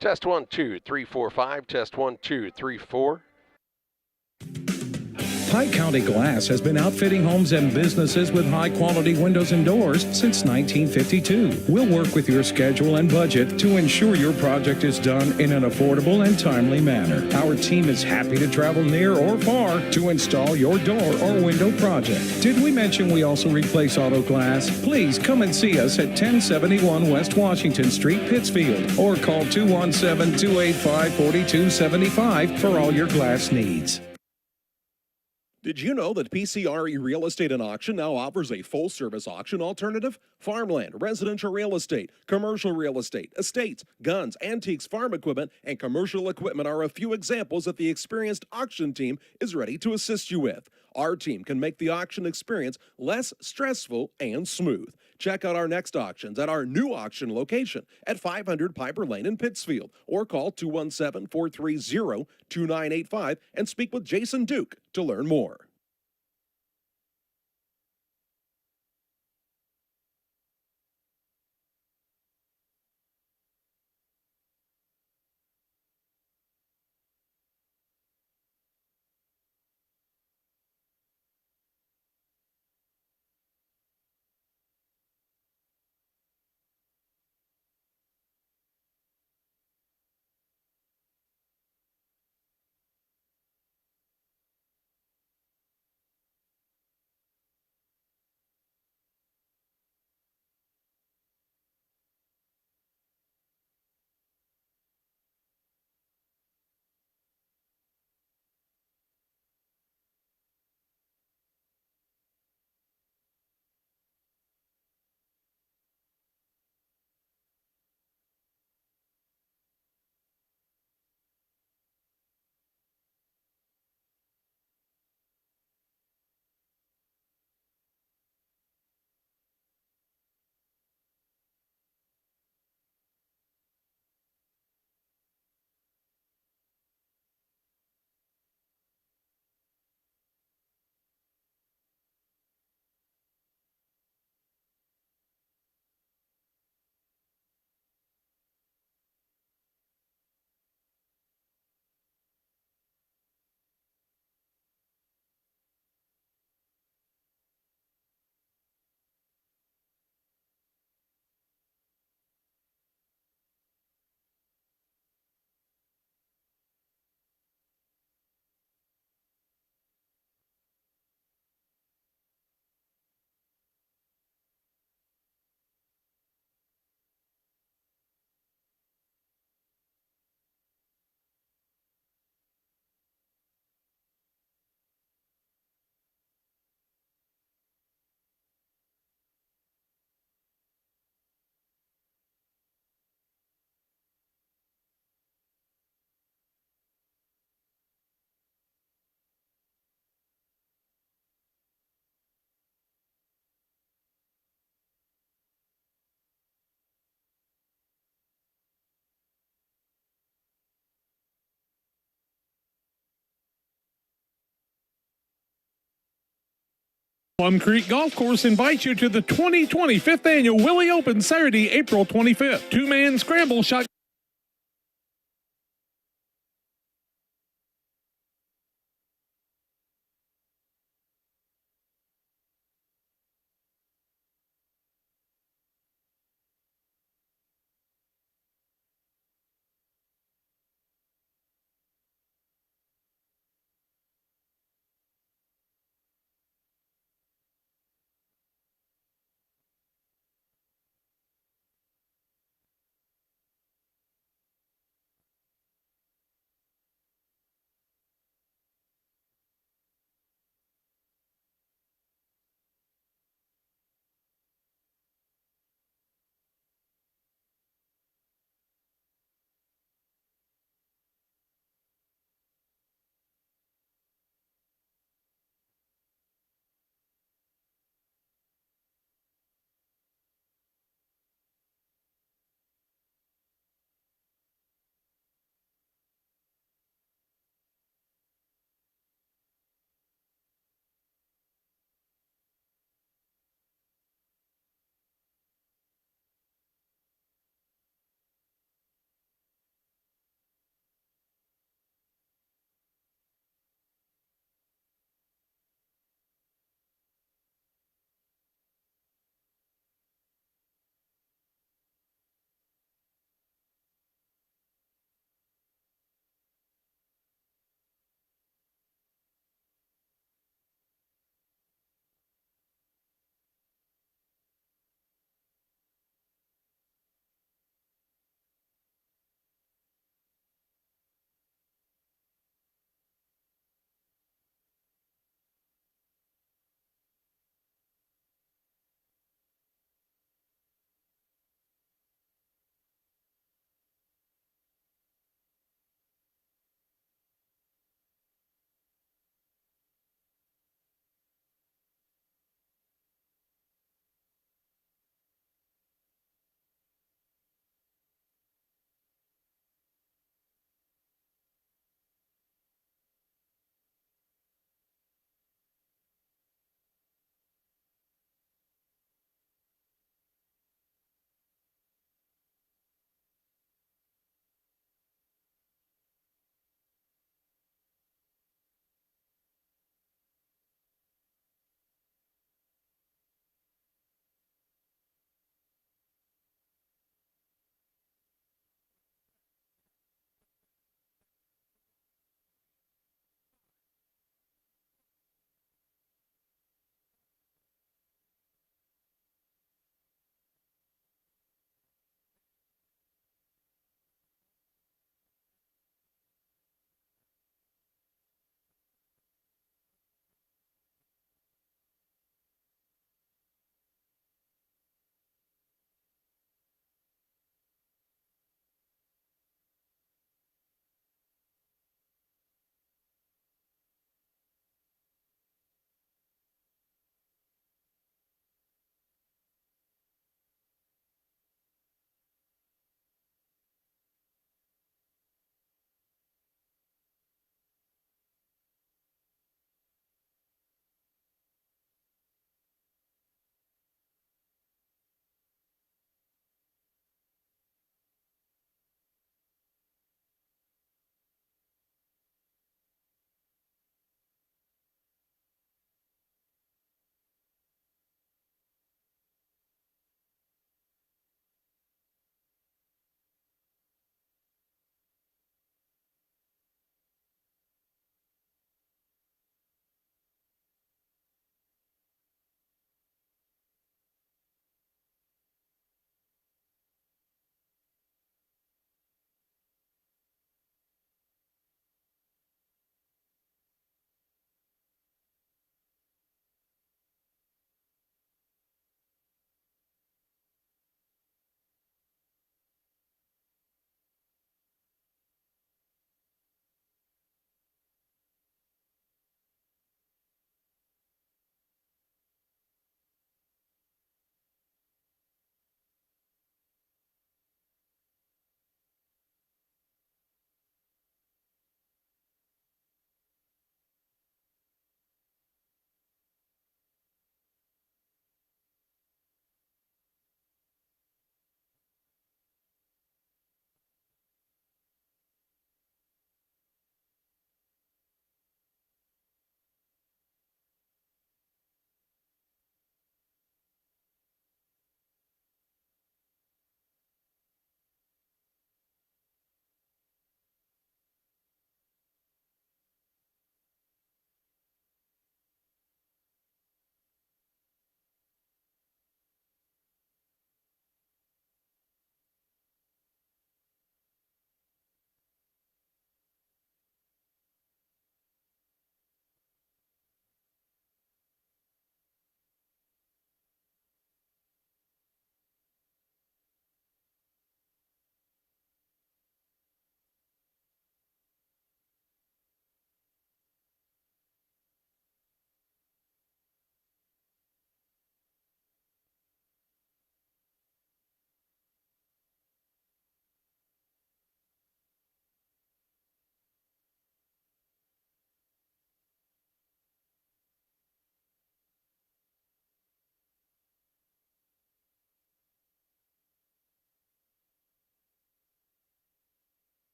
Test 1, 2, 3, 4, 5. Test 1, 2, 3, 4. Pike County Glass has been outfitting homes and businesses with high-quality windows and doors since 1952. We'll work with your schedule and budget to ensure your project is done in an affordable and timely manner. Our team is happy to travel near or far to install your door or window project. Did we mention we also replace auto glass? Please come and see us at 1071 West Washington Street, Pittsfield, or call 217-285-4275 for all your glass needs. Did you know that PCRE Real Estate and Auction now offers a full-service auction alternative? Farmland, residential real estate, commercial real estate, estates, guns, antiques, farm equipment, and commercial equipment are a few examples that the experienced auction team is ready to assist you with. Our team can make the auction experience less stressful and smooth. Check out our next auctions at our new auction location at 500 Piper Lane in Pittsfield, or call 217-430-2985 and speak with Jason Duke to learn more. Plum Creek Golf Course invites you to the 2020 5th Annual Willie Open, Saturday, April 25th. Two-man scramble shot.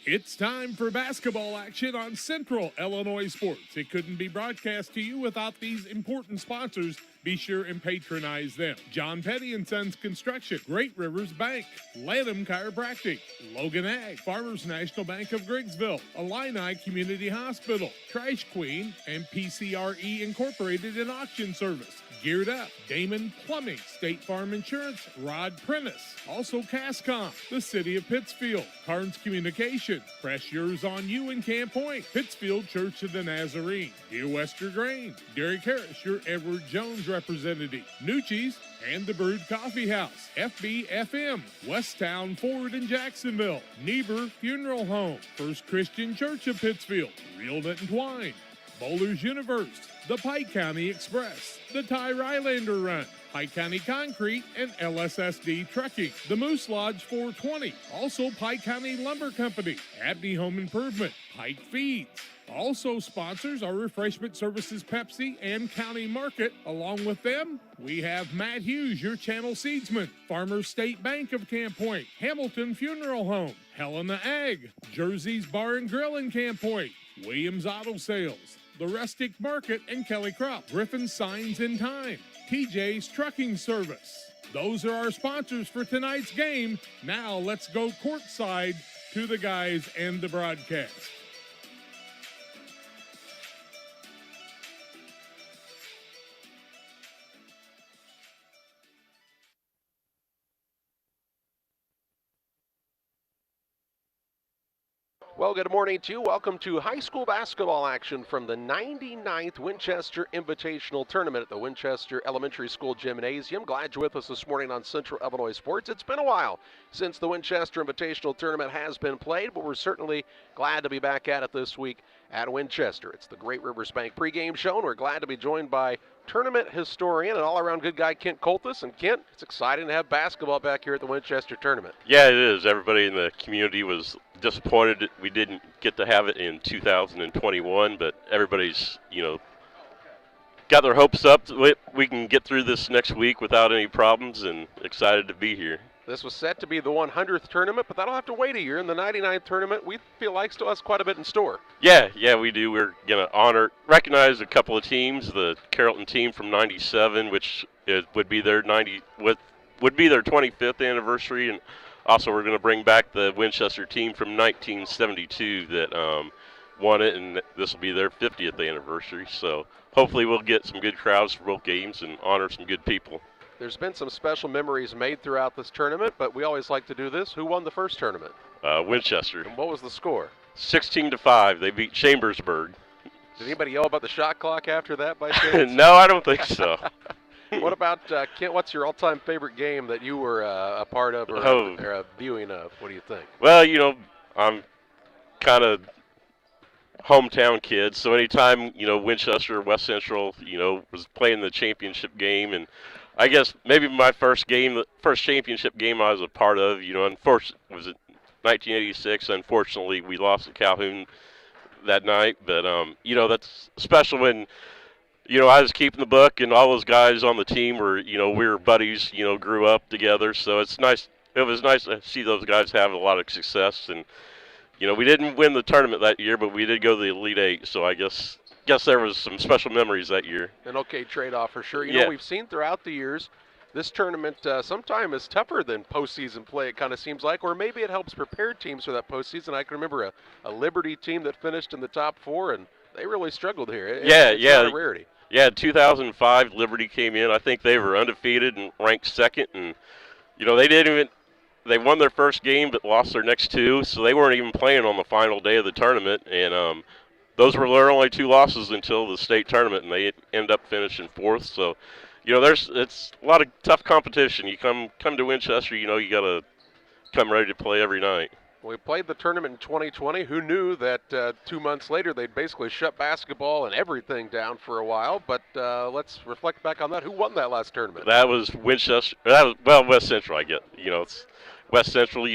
It's time for basketball action on Central Illinois Sports. It couldn't be broadcast to you without these important sponsors. Be sure and patronize them. John Petty & Sons Construction, Great Rivers Bank, Lanham Chiropractic, Logan Ag, Farmers National Bank of Griggsville, Illini Community Hospital, Trash Queen, and PCRE Incorporated in Auction Service. Geared Up, Damon Plumbing, State Farm Insurance, Rod Prentice. Also Cascom, the City of Pittsfield, Carnes Communication, Press Yours on You in Camp Point, Pittsfield Church of the Nazarene, Dear Wester Grain, Derek Harris, your Edward Jones representative, Nucci's, and the Brewed Coffee House, FBFM, Westtown Ford in Jacksonville, Niebuhr Funeral Home, First Christian Church of Pittsfield, Real Knit and Twine, Bowlers Universe, the Pike County Express, the Ty Rylander Run, Pike County Concrete, and LSSD Trucking, the Moose Lodge 420, also Pike County Lumber Company, Abney Home Improvement, Pike Feeds. Also sponsors are Refreshment Services Pepsi and County Market. Along with them, we have Matt Hughes, your channel seedsman, Farmers State Bank of Camp Point, Hamilton Funeral Home, Helena Ag, Jersey's Bar and Grill in Camp Point, Williams Auto Sales, The Rustic Market and Kelly Crop, Griffin Signs in Time, TJ's Trucking Service. Those are our sponsors for tonight's game. Now let's go courtside to the guys and the broadcast. Well, good morning to you. Welcome to high school basketball action from the 99th Winchester Invitational Tournament at the Winchester Elementary School Gymnasium. Glad you're with us this morning on Central Illinois Sports. It's been a while since the Winchester Invitational Tournament has been played, but we're certainly glad to be back at it this week at Winchester. It's the Great Rivers Bank pregame show, and we're glad to be joined by tournament historian and all-around good guy Kent Coltis. And Kent, it's exciting to have basketball back here at the Winchester Tournament. Yeah, it is. Everybody in the community was disappointed that we didn't get to have it in 2021, but everybody's, got their hopes up. We can get through this next week without any problems, and excited to be here. This was set to be the 100th tournament, but that'll have to wait a year. In the 99th tournament, we feel like still has quite a bit in store. Yeah, we do. We're going to recognize a couple of teams. The Carrollton team from '97, which would be their 25th anniversary, and also we're going to bring back the Winchester team from 1972 that won it, and this will be their 50th anniversary. So hopefully we'll get some good crowds for both games and honor some good people. There's been some special memories made throughout this tournament, but we always like to do this. Who won the first tournament? Winchester. And what was the score? 16-5. They beat Chambersburg. Did anybody yell about the shot clock after that by chance? No, I don't think so. What about, Kent, what's your all-time favorite game that you were a part of or a viewing of? What do you think? Well, I'm kind of hometown kid, so anytime, Winchester or West Central, was playing the championship game, and I guess maybe my first championship game I was a part of, unfortunately, was it 1986. Unfortunately, we lost to Calhoun that night, but, that's special when, I was keeping the book, and all those guys on the team were, we were buddies, grew up together, so it's nice. It was nice to see those guys have a lot of success, and, we didn't win the tournament that year, but we did go to the Elite Eight, so I guess there was some special memories that year. An okay trade-off for sure. You know, we've seen throughout the years this tournament sometimes is tougher than postseason play, it kind of seems like, or maybe it helps prepare teams for that postseason. I can remember a Liberty team that finished in the top four, and they really struggled here. It's not a rarity. Yeah, in 2005, Liberty came in. I think they were undefeated and ranked second, and, they won their first game but lost their next two, so they weren't even playing on the final day of the tournament, and those were their only two losses until the state tournament, and they ended up finishing fourth. So, it's a lot of tough competition. You come to Winchester, you got to come ready to play every night. We played the tournament in 2020. Who knew that 2 months later they'd basically shut basketball and everything down for a while? But let's reflect back on that. Who won that last tournament? That was Winchester. West Central, I get. It's West Central,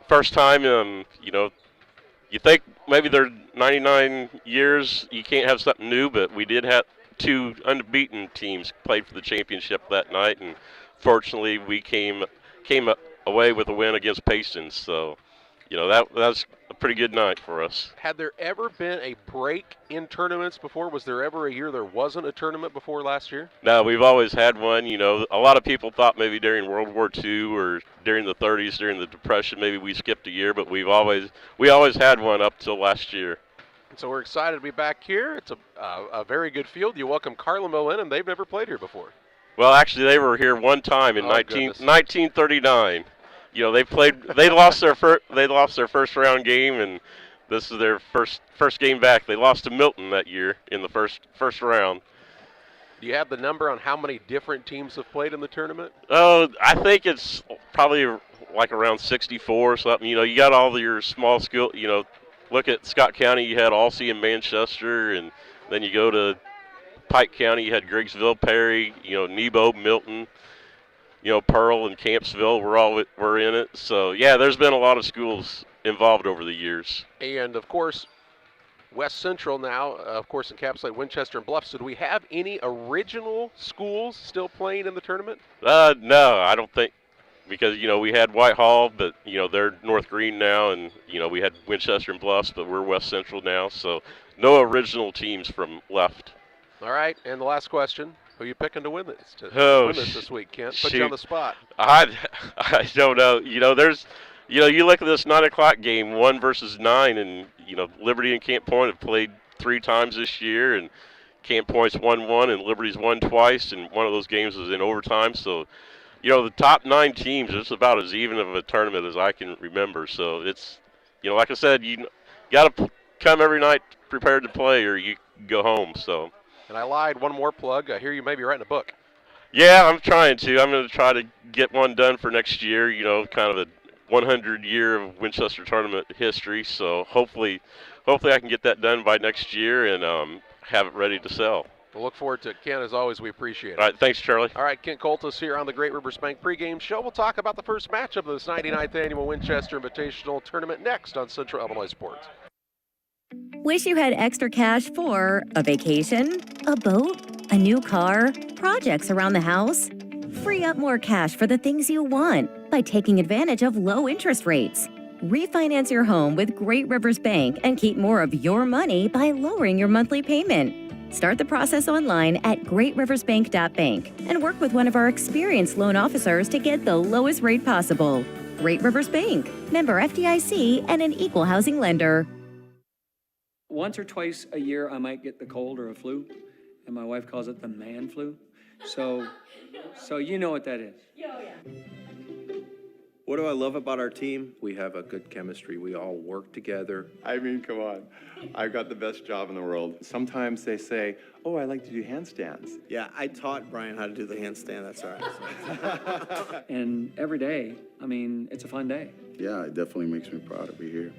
first time, you think maybe they're 99 years, you can't have something new, but we did have two unbeaten teams played for the championship that night, and fortunately we came away with a win against Payson. So, that was a pretty good night for us. Had there ever been a break in tournaments before? Was there ever a year there wasn't a tournament before last year? No, we've always had one. You know, a lot of people thought maybe during World War II or during the 30s, during the Depression, maybe we skipped a year, but we always had one up till last year. So we're excited to be back here. It's a very good field. You welcome Carlinville in, and they've never played here before. Well, actually, they were here one time in 1939. You know, they lost their first round game, and this is their first game back. They lost to Milton that year in the first round. Do you have the number on how many different teams have played in the tournament? Oh, I think it's probably like around 64 or something. You know, you got all your small school. You know, look at Scott County. You had Alsea and Manchester, and then you go to Pike County. You had Griggsville, Perry. You know, Nebo, Milton. You know, Pearl and Campsville were in it. So, yeah, there's been a lot of schools involved over the years. And, of course, West Central now, of course, encapsulate Winchester and Bluffs. So do we have any original schools still playing in the tournament? No, I don't think. Because, you know, we had Whitehall, but, you know, they're North Greene now. And, you know, we had Winchester and Bluffs, but we're West Central now. So no original teams from left. All right, and the last question. Who are you picking to win this week, Kent? Put you on the spot. I don't know. You know, you look at this 9 o'clock game, 1 versus 9, and, you know, Liberty and Camp Point have played 3 times this year, and Camp Point's won 1, and Liberty's won twice, and one of those games was in overtime. So, you know, the top 9 teams, it's about as even of a tournament as I can remember. So it's, you know, like I said, you got to come every night prepared to play, or you go home. So. And I lied, one more plug. I hear you may be writing a book. Yeah, I'm trying to. I'm going to try to get one done for next year, you know, kind of a 100-year of Winchester tournament history. So hopefully I can get that done by next year and have it ready to sell. We'll look forward to it. Kent, as always, we appreciate it. All right, thanks, Charlie. All right, Kent Coltis here on the Great Rivers Bank pregame show. We'll talk about the first matchup of this 99th Annual Winchester Invitational Tournament next on Central Illinois Sports. Wish you had extra cash for a vacation, a boat, a new car, projects around the house? Free up more cash for the things you want by taking advantage of low interest rates. Refinance your home with Great Rivers Bank and keep more of your money by lowering your monthly payment. Start the process online at greatriversbank.bank and work with one of our experienced loan officers to get the lowest rate possible. Great Rivers Bank, member FDIC, and an equal housing lender. Once or twice a year, I might get the cold or a flu, and my wife calls it the man flu. So you know what that is. Yeah. What do I love about our team? We have a good chemistry. We all work together. I mean, come on. I've got the best job in the world. Sometimes they say, oh, I like to do handstands. Yeah, I taught Brian how to do the handstand. That's all right. And every day, I mean, it's a fun day. Yeah, it definitely makes me proud to be here.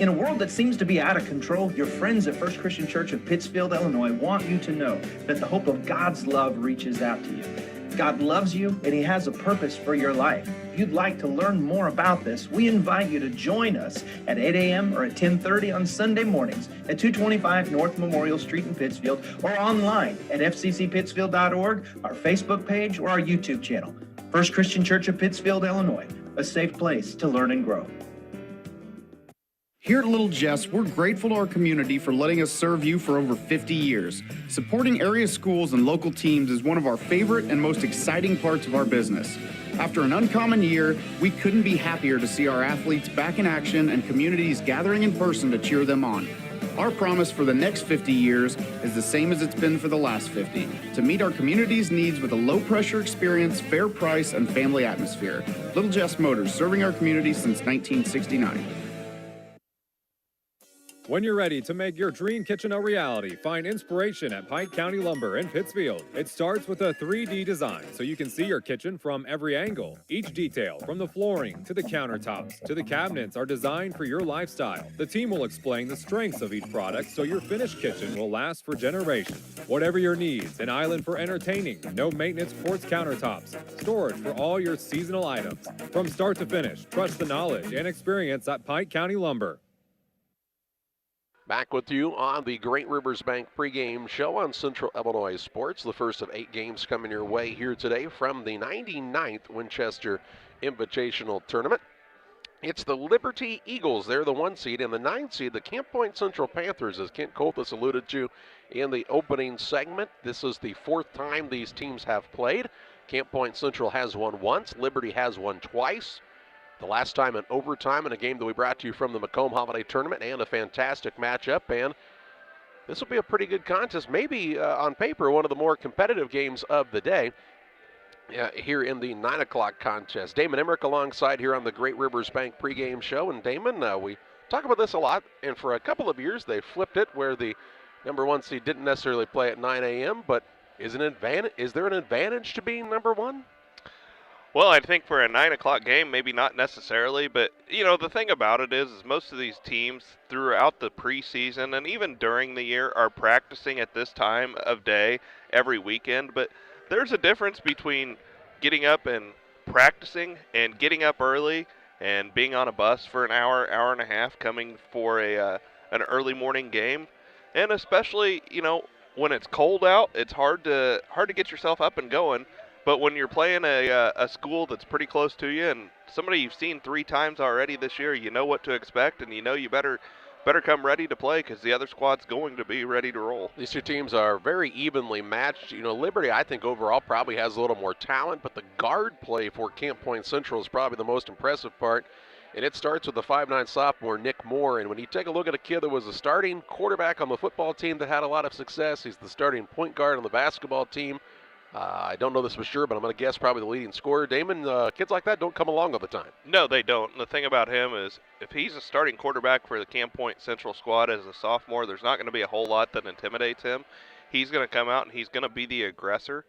In a world that seems to be out of control, your friends at First Christian Church of Pittsfield, Illinois want you to know that the hope of God's love reaches out to you. God loves you and He has a purpose for your life. If you'd like to learn more about this, we invite you to join us at 8 a.m. or at 10:30 on Sunday mornings at 225 North Memorial Street in Pittsfield, or online at fccpittsfield.org, our Facebook page, or our YouTube channel. First Christian Church of Pittsfield, Illinois, a safe place to learn and grow. Here at Little Jess, we're grateful to our community for letting us serve you for over 50 years. Supporting area schools and local teams is one of our favorite and most exciting parts of our business. After an uncommon year, we couldn't be happier to see our athletes back in action and communities gathering in person to cheer them on. Our promise for the next 50 years is the same as it's been for the last 50, to meet our community's needs with a low-pressure experience, fair price, and family atmosphere. Little Jess Motors, serving our community since 1969. When you're ready to make your dream kitchen a reality, find inspiration at Pike County Lumber in Pittsfield. It starts with a 3D design so you can see your kitchen from every angle. Each detail, from the flooring to the countertops to the cabinets, are designed for your lifestyle. The team will explain the strengths of each product so your finished kitchen will last for generations. Whatever your needs, an island for entertaining, no maintenance quartz countertops, storage for all your seasonal items. From start to finish, trust the knowledge and experience at Pike County Lumber. Back with you on the Great Rivers Bank pregame show on Central Illinois Sports. The first of 8 games coming your way here today from the 99th Winchester Invitational Tournament. It's the Liberty Eagles. They're the 1 seed, and the 9 seed, the Camp Point Central Panthers, as Kent Colthus alluded to in the opening segment. This is the 4th time these teams have played. Camp Point Central has won once. Liberty has won twice. The last time in overtime in a game that we brought to you from the Macomb Holiday Tournament, and a fantastic matchup. And this will be a pretty good contest, maybe on paper one of the more competitive games of the day here in the 9 o'clock contest. Damon Emmerich alongside here on the Great Rivers Bank pregame show. And Damon, we talk about this a lot, and for a couple of years they flipped it where the number 1 seed didn't necessarily play at 9 a.m., but is there an advantage to being number 1? Well, I think for a 9 o'clock game, maybe not necessarily, but, the thing about it is most of these teams throughout the preseason and even during the year are practicing at this time of day every weekend, but there's a difference between getting up and practicing and getting up early and being on a bus for an hour, hour and a half, coming for an early morning game, and especially, when it's cold out, it's hard to get yourself up and going. But when you're playing a school that's pretty close to you and somebody you've seen 3 times already this year, you know what to expect, and you better come ready to play because the other squad's going to be ready to roll. These 2 teams are very evenly matched. Liberty, I think, overall probably has a little more talent, but the guard play for Camp Point Central is probably the most impressive part. And it starts with the 5'9" sophomore, Nick Moore. And when you take a look at a kid that was a starting quarterback on the football team that had a lot of success, he's the starting point guard on the basketball team. I don't know this for sure, but I'm going to guess probably the leading scorer. Damon, kids like that don't come along all the time. No, they don't. And the thing about him is if he's a starting quarterback for the Camp Point Central squad as a sophomore, there's not going to be a whole lot that intimidates him. He's going to come out and he's going to be the aggressor.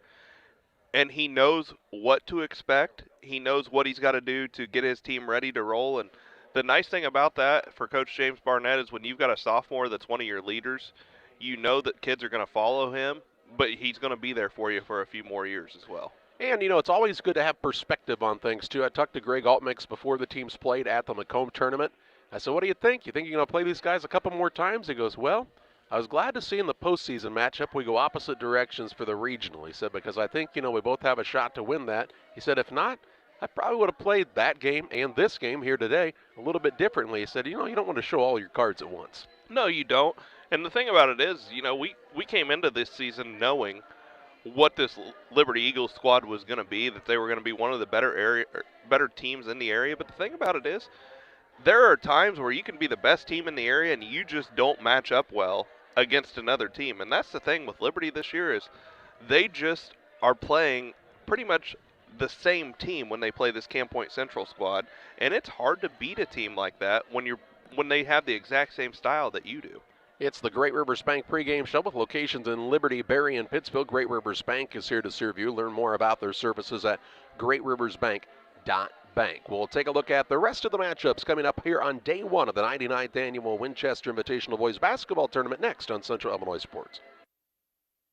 And he knows what to expect. He knows what he's got to do to get his team ready to roll. And the nice thing about that for Coach James Barnett is when you've got a sophomore that's one of your leaders, you know that kids are going to follow him, but he's going to be there for you for a few more years as well. And, it's always good to have perspective on things, too. I talked to Greg Altmix before the teams played at the Macomb tournament. I said, what do you think? You think you're going to play these guys a couple more times? He goes, well, I was glad to see in the postseason matchup we go opposite directions for the regional. He said, because I think, we both have a shot to win that. He said, if not, I probably would have played that game and this game here today a little bit differently. He said, you don't want to show all your cards at once. No, you don't. And the thing about it is, we came into this season knowing what this Liberty Eagles squad was going to be, that they were going to be one of the better teams in the area. But the thing about it is, there are times where you can be the best team in the area and you just don't match up well against another team. And that's the thing with Liberty this year is they just are playing pretty much the same team when they play this Camp Point Central squad. And it's hard to beat a team like that when they have the exact same style that you do. It's the Great Rivers Bank pregame show with locations in Liberty, Berry, and Pittsfield. Great Rivers Bank is here to serve you. Learn more about their services at greatriversbank.bank. We'll take a look at the rest of the matchups coming up here on day 1 of the 99th Annual Winchester Invitational Boys Basketball Tournament next on Central Illinois Sports.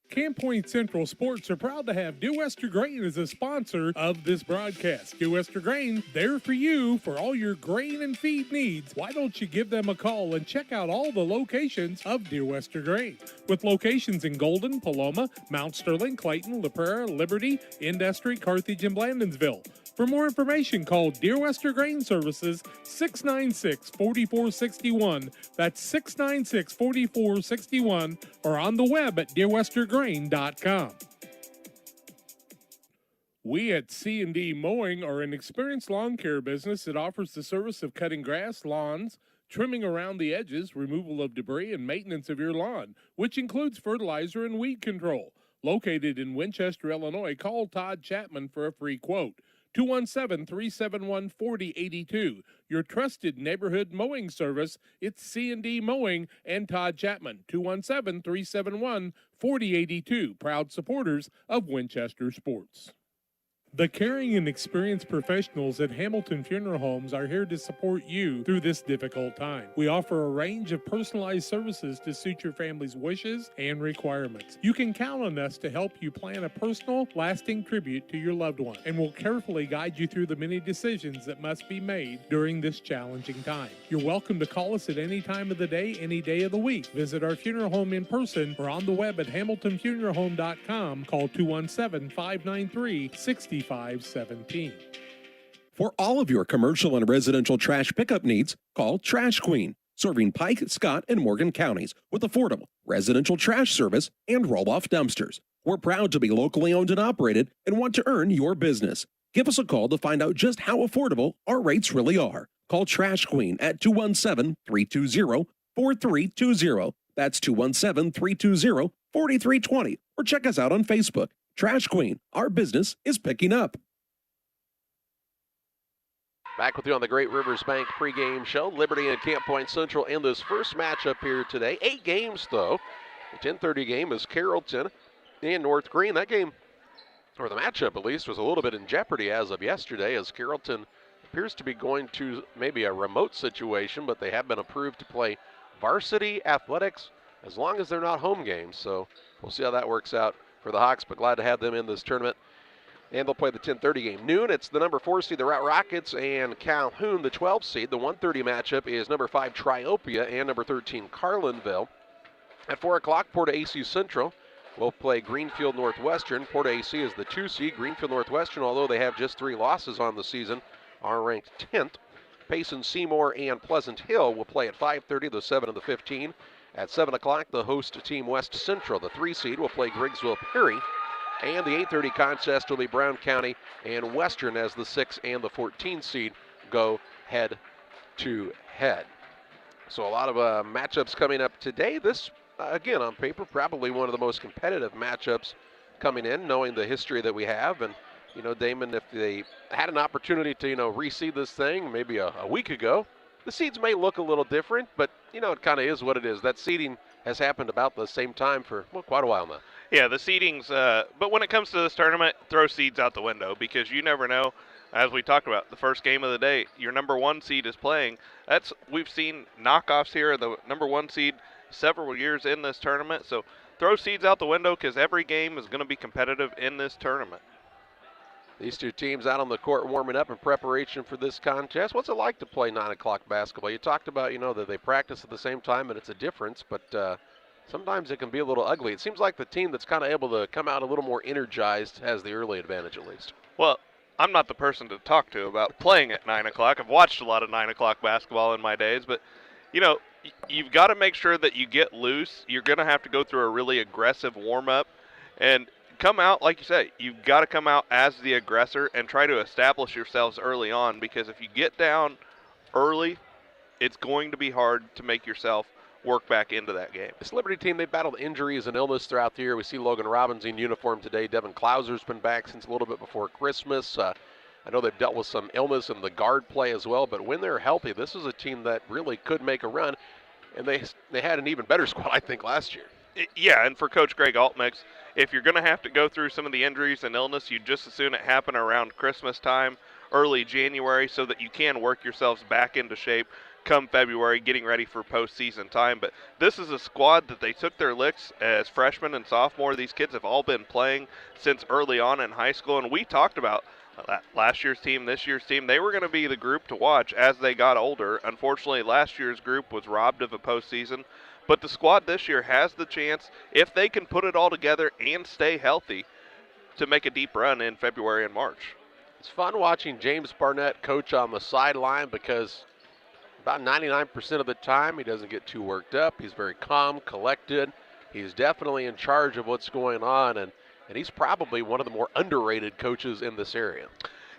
Camp Point Central Sports are proud to have Dear Wester Grain as a sponsor of this broadcast. Dear Wester Grain, there for you for all your grain and feed needs. Why don't you give them a call and check out all the locations of Dear Wester Grain? With locations in Golden, Paloma, Mount Sterling, Clayton, La Prairie, Liberty, Industry, Carthage, and Blandonsville. For more information, call Dear Wester Grain Services 696-4461. That's 696-4461, or on the web at dearwestergrain.com. We at C&D Mowing are an experienced lawn care business that offers the service of cutting grass, lawns, trimming around the edges, removal of debris, and maintenance of your lawn, which includes fertilizer and weed control. Located in Winchester, Illinois, call Todd Chapman for a free quote. 217-371-4082. Your trusted neighborhood mowing service. It's C&D Mowing and Todd Chapman. 217-371-4082. Proud supporters of Winchester Sports. The caring and experienced professionals at Hamilton Funeral Homes are here to support you through this difficult time. We offer a range of personalized services to suit your family's wishes and requirements. You can count on us to help you plan a personal, lasting tribute to your loved one, and we'll carefully guide you through the many decisions that must be made during this challenging time. You're welcome to call us at any time of the day, any day of the week. Visit our funeral home in person or on the web at hamiltonfuneralhome.com. Call 217-593-6517. For all of your commercial and residential trash pickup needs, call Trash Queen, serving Pike, Scott, and Morgan counties with affordable residential trash service and roll-off dumpsters. We're proud to be locally owned and operated and want to earn your business. Give us a call to find out just how affordable our rates really are. Call Trash Queen at 217-320-4320. That's 217-320-4320. Or check us out on Facebook. Trash Queen, our business is picking up. Back with you on the Great Rivers Bank pregame show. Liberty and Camp Point Central in this first matchup here today. 8 games, though. The 10:30 game is Carrollton and North Greene. That game, or the matchup at least, was a little bit in jeopardy as of yesterday, as Carrollton appears to be going to maybe a remote situation, but they have been approved to play varsity athletics as long as they're not home games. So we'll see how that works out for the Hawks, but glad to have them in this tournament. And they'll play the 10:30 game. Noon, it's the number 4 seed, the Routt Rockets, and Calhoun, the 12 seed. The 1:30 matchup is number 5 Triopia and number 13 Carlinville. At 4 o'clock, Porta-A Central will play Greenfield Northwestern. Porta-A is the 2 seed. Greenfield Northwestern, although they have just 3 losses on the season, are ranked 10th. Payson, Seymour, and Pleasant Hill will play at 5:30, the 7 and the 15. At 7 o'clock, the host team West Central, the 3 seed, will play Griggsville Perry. And the 8:30 contest will be Brown County and Western as the 6 and the 14 seed go head to head. So a lot of matchups coming up today. This, again, on paper, probably one of the most competitive matchups coming in, knowing the history that we have. And, you know, Damon, if they had an opportunity to, you know, reseed this thing maybe a week ago, the seeds may look a little different, but, you know, it kind of is what it is. That seeding has happened about the same time for, well, quite a while now. Yeah, the seedings, but when it comes to this tournament, throw seeds out the window because you never know. As we talked about, the first game of the day, your number 1 seed is playing. We've seen knockoffs here, the number 1 seed several years in this tournament. So throw seeds out the window because every game is going to be competitive in this tournament. These two teams out on the court warming up in preparation for this contest. What's it like to play 9 o'clock basketball? You talked about, you know, that they practice at the same time and it's a difference, but sometimes it can be a little ugly. It seems like the team that's kind of able to come out a little more energized has the early advantage at least. Well, I'm not the person to talk to about playing at 9 o'clock. I've watched a lot of 9 o'clock basketball in my days, but, you know, you've got to make sure that you get loose. You're going to have to go through a really aggressive warm-up and come out, like you say, you've got to come out as the aggressor and try to establish yourselves early on because if you get down early, it's going to be hard to make yourself work back into that game. This Liberty team, they battled injuries and illness throughout the year. We see Logan Robbins in uniform today. Devin Klauser's been back since a little bit before Christmas. I know they've dealt with some illness in the guard play as well, but when they're healthy, this is a team that really could make a run, and they had an even better squad, I think, last year. Yeah, and for Coach Greg Altmix, if you're going to have to go through some of the injuries and illness, you just as soon it happen around Christmas time, early January, so that you can work yourselves back into shape come February, getting ready for postseason time. But this is a squad that they took their licks as freshmen and sophomore. These kids have all been playing since early on in high school, and we talked about last year's team, this year's team. They were going to be the group to watch as they got older. Unfortunately, last year's group was robbed of a postseason. But the squad this year has the chance, if they can put it all together and stay healthy, to make a deep run in February and March. It's fun watching James Barnett coach on the sideline because about 99% of the time he doesn't get too worked up. He's very calm, collected. He's definitely in charge of what's going on, and he's probably one of the more underrated coaches in this area.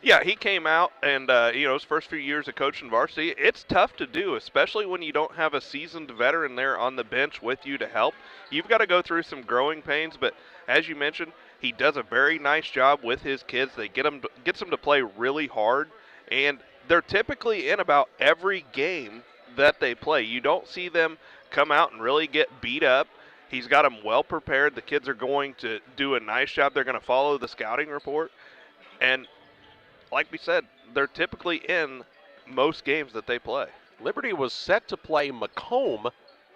Yeah, he came out and, his first few years of coaching varsity, it's tough to do, especially when you don't have a seasoned veteran there on the bench with you to help. You've got to go through some growing pains, but as you mentioned, he does a very nice job with his kids. They gets them to play really hard, and they're typically in about every game that they play. You don't see them come out and really get beat up. He's got them well prepared. The kids are going to do a nice job. They're going to follow the scouting report. And like we said, they're typically in most games that they play. Liberty was set to play Macomb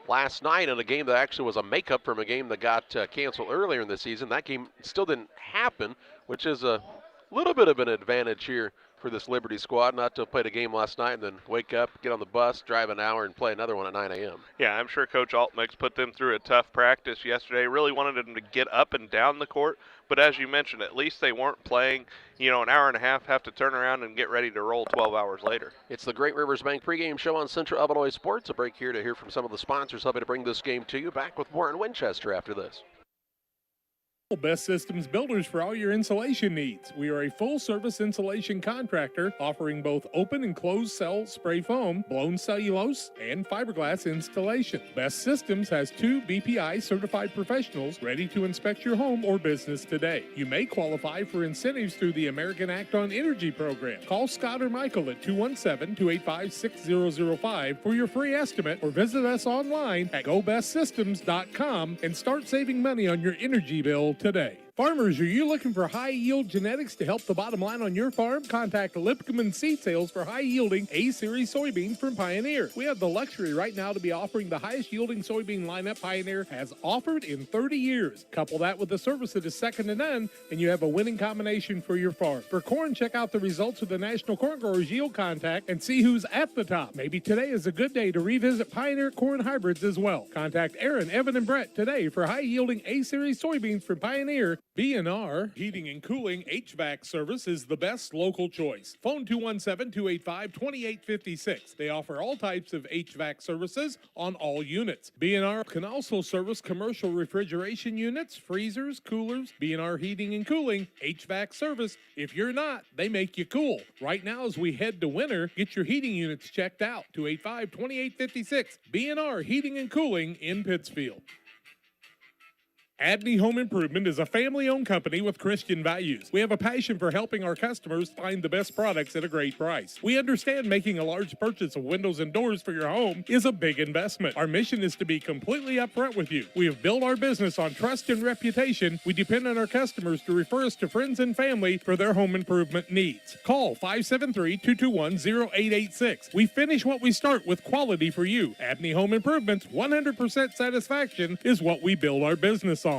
last night in a game that actually was a makeup from a game that got canceled earlier in the season. That game still didn't happen, which is a little bit of an advantage here for this Liberty squad, not to play the game last night and then wake up, get on the bus, drive an hour, and play another one at 9 a.m. Yeah, I'm sure Coach Altmix put them through a tough practice yesterday. Really wanted them to get up and down the court, but as you mentioned, at least they weren't playing, an hour and a half, have to turn around and get ready to roll 12 hours later. It's the Great Rivers Bank pregame show on Central Illinois Sports. A break here to hear from some of the sponsors helping to bring this game to you. Back with more in Winchester after this. Best Systems Builders for all your insulation needs. We are a full-service insulation contractor offering both open and closed cell spray foam, blown cellulose, and fiberglass installation. Best Systems has 2 BPI certified professionals ready to inspect your home or business today. You may qualify for incentives through the American Act on Energy program. Call Scott or Michael at 217-285-6005 for your free estimate or visit us online at gobestsystems.com and start saving money on your energy bill today. Farmers, are you looking for high-yield genetics to help the bottom line on your farm? Contact Lipcomb Seed Sales for high-yielding A-Series soybeans from Pioneer. We have the luxury right now to be offering the highest-yielding soybean lineup Pioneer has offered in 30 years. Couple that with a service that is second to none, and you have a winning combination for your farm. For corn, check out the results of the National Corn Growers Yield Contact and see who's at the top. Maybe today is a good day to revisit Pioneer corn hybrids as well. Contact Aaron, Evan, and Brett today for high-yielding A-Series soybeans from Pioneer. B&R Heating and Cooling HVAC service is the best local choice. Phone 217-285-2856. They offer all types of HVAC services on all units. B&R can also service commercial refrigeration units, freezers, coolers. B&R Heating and Cooling HVAC service. If you're not, they make you cool. Right now as we head to winter, get your heating units checked out. 285-2856. B&R Heating and Cooling in Pittsfield. Adney Home Improvement is a family-owned company with Christian values. We have a passion for helping our customers find the best products at a great price. We understand making a large purchase of windows and doors for your home is a big investment. Our mission is to be completely upfront with you. We have built our business on trust and reputation. We depend on our customers to refer us to friends and family for their home improvement needs. Call 573-221-0886. We finish what we start with quality for you. Adney Home Improvements, 100% satisfaction is what we build our business on.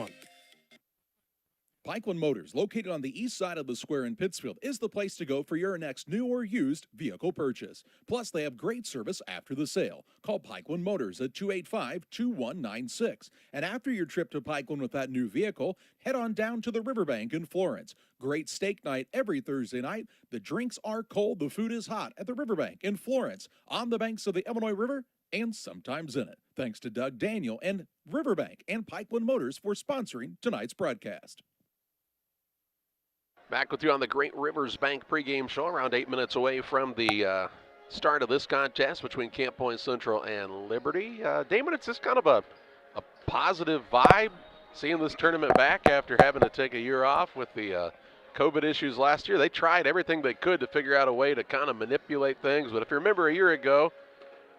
Pikeland Motors, located on the east side of the square in Pittsfield, is the place to go for your next new or used vehicle purchase. Plus, they have great service after the sale. Call Pikeland Motors at 285-2196. And after your trip to Pikeland with that new vehicle, head on down to the Riverbank in Florence. Great steak night every Thursday night. The drinks are cold, the food is hot at the Riverbank in Florence, on the banks of the Illinois River, and sometimes in it. Thanks to Doug Daniel and Riverbank and Pikeland Motors for sponsoring tonight's broadcast. Back with you on the Great Rivers Bank pregame show, around 8 minutes away from the start of this contest between Camp Point Central and Liberty. Damon, it's just kind of a positive vibe seeing this tournament back after having to take a year off with the COVID issues last year. They tried everything they could to figure out a way to kind of manipulate things, but if you remember a year ago,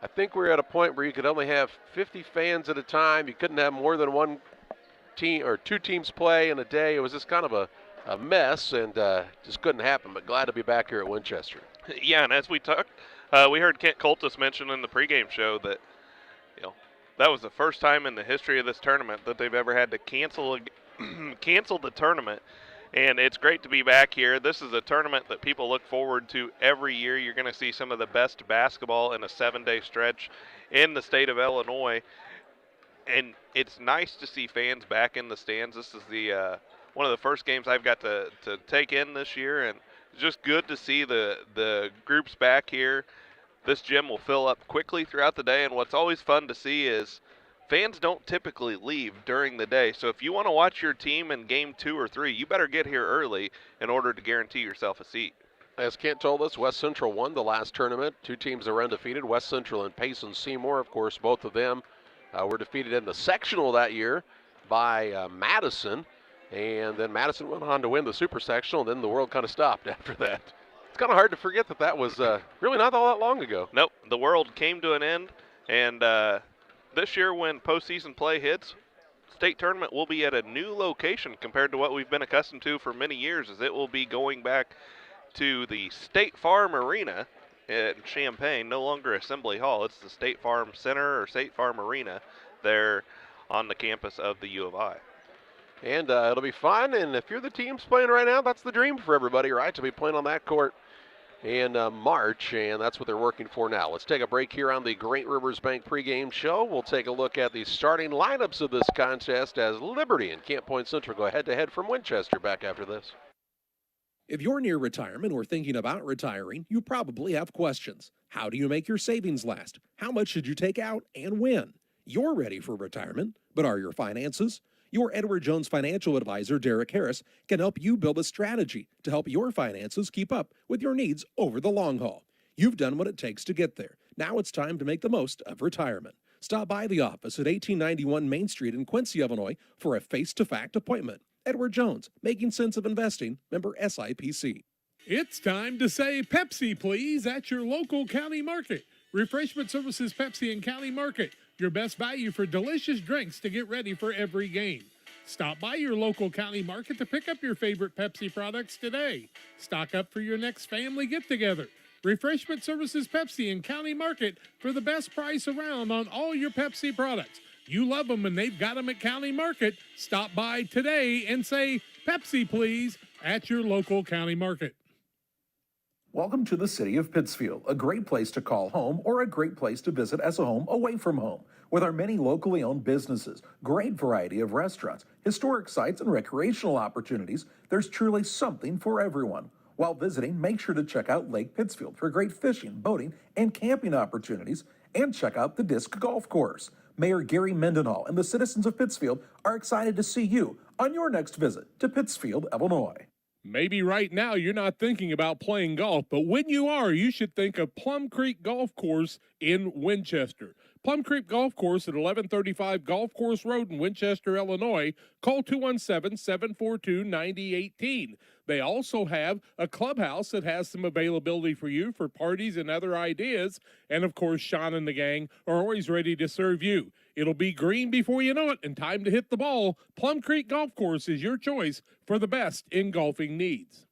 I think we were at a point where you could only have 50 fans at a time. You couldn't have more than one team or two teams play in a day. It was just kind of a mess, and just couldn't happen, but glad to be back here at Winchester. Yeah, and as we talked, we heard Kent Coltis mention in the pregame show that, that was the first time in the history of this tournament that they've ever had to cancel the tournament, and it's great to be back here. This is a tournament that people look forward to every year. You're going to see some of the best basketball in a 7-day stretch in the state of Illinois, and it's nice to see fans back in the stands. This is the one of the first games I've got to take in this year, and it's just good to see the groups back here. This gym will fill up quickly throughout the day, and what's always fun to see is fans don't typically leave during the day. So if you want to watch your team in game 2 or 3, you better get here early in order to guarantee yourself a seat. As Kent told us, West Central won the last tournament. 2 teams are undefeated, West Central and Payson Seymour. Of course, both of them were defeated in the sectional that year by Madison. And then Madison went on to win the super sectional, and then the world kind of stopped after that. It's kind of hard to forget that was really not all that long ago. Nope, the world came to an end, and this year when postseason play hits, it's state tournament will be at a new location compared to what we've been accustomed to for many years, as it will be going back to the State Farm Arena in Champaign, no longer Assembly Hall. It's the State Farm Center or State Farm Arena there on the campus of the U of I. And it'll be fun, and if you're the teams playing right now, that's the dream for everybody, right, to be playing on that court in March, and that's what they're working for now. Let's take a break here on the Great Rivers Bank pregame show. We'll take a look at the starting lineups of this contest as Liberty and Camp Point Central go head-to-head from Winchester. Back after this. If you're near retirement or thinking about retiring, you probably have questions. How do you make your savings last? How much should you take out and when? You're ready for retirement, but are your finances? Your Edward Jones financial advisor, Derek Harris, can help you build a strategy to help your finances keep up with your needs over the long haul. You've done what it takes to get there. Now it's time to make the most of retirement. Stop by the office at 1891 Main Street in Quincy, Illinois for a face-to-fact appointment. Edward Jones, making sense of investing, member SIPC. It's time to say Pepsi, please, at your local county market. Refreshment Services Pepsi and County Market, your best value for delicious drinks to get ready for every game. Stop by your local county market to pick up your favorite Pepsi products today. Stock up for your next family get-together. Refreshment Services Pepsi and County Market for the best price around on all your Pepsi products. You love them and they've got them at County Market. Stop by today and say Pepsi, please, at your local county market. Welcome to the city of Pittsfield, a great place to call home or a great place to visit as a home away from home. With our many locally owned businesses, great variety of restaurants, historic sites, and recreational opportunities, there's truly something for everyone. While visiting, make sure to check out Lake Pittsfield for great fishing, boating, and camping opportunities, and check out the Disc Golf Course. Mayor Gary Mendenhall and the citizens of Pittsfield are excited to see you on your next visit to Pittsfield, Illinois. Maybe right now you're not thinking about playing golf, but when you are, you should think of Plum Creek Golf Course in Winchester. Plum Creek Golf Course at 1135 Golf Course Road in Winchester, Illinois. Call 217-742-9018. They also have a clubhouse that has some availability for you for parties and other ideas. And, of course, Sean and the gang are always ready to serve you. It'll be green before you know it and time to hit the ball. Plum Creek Golf Course is your choice for the best in golfing needs.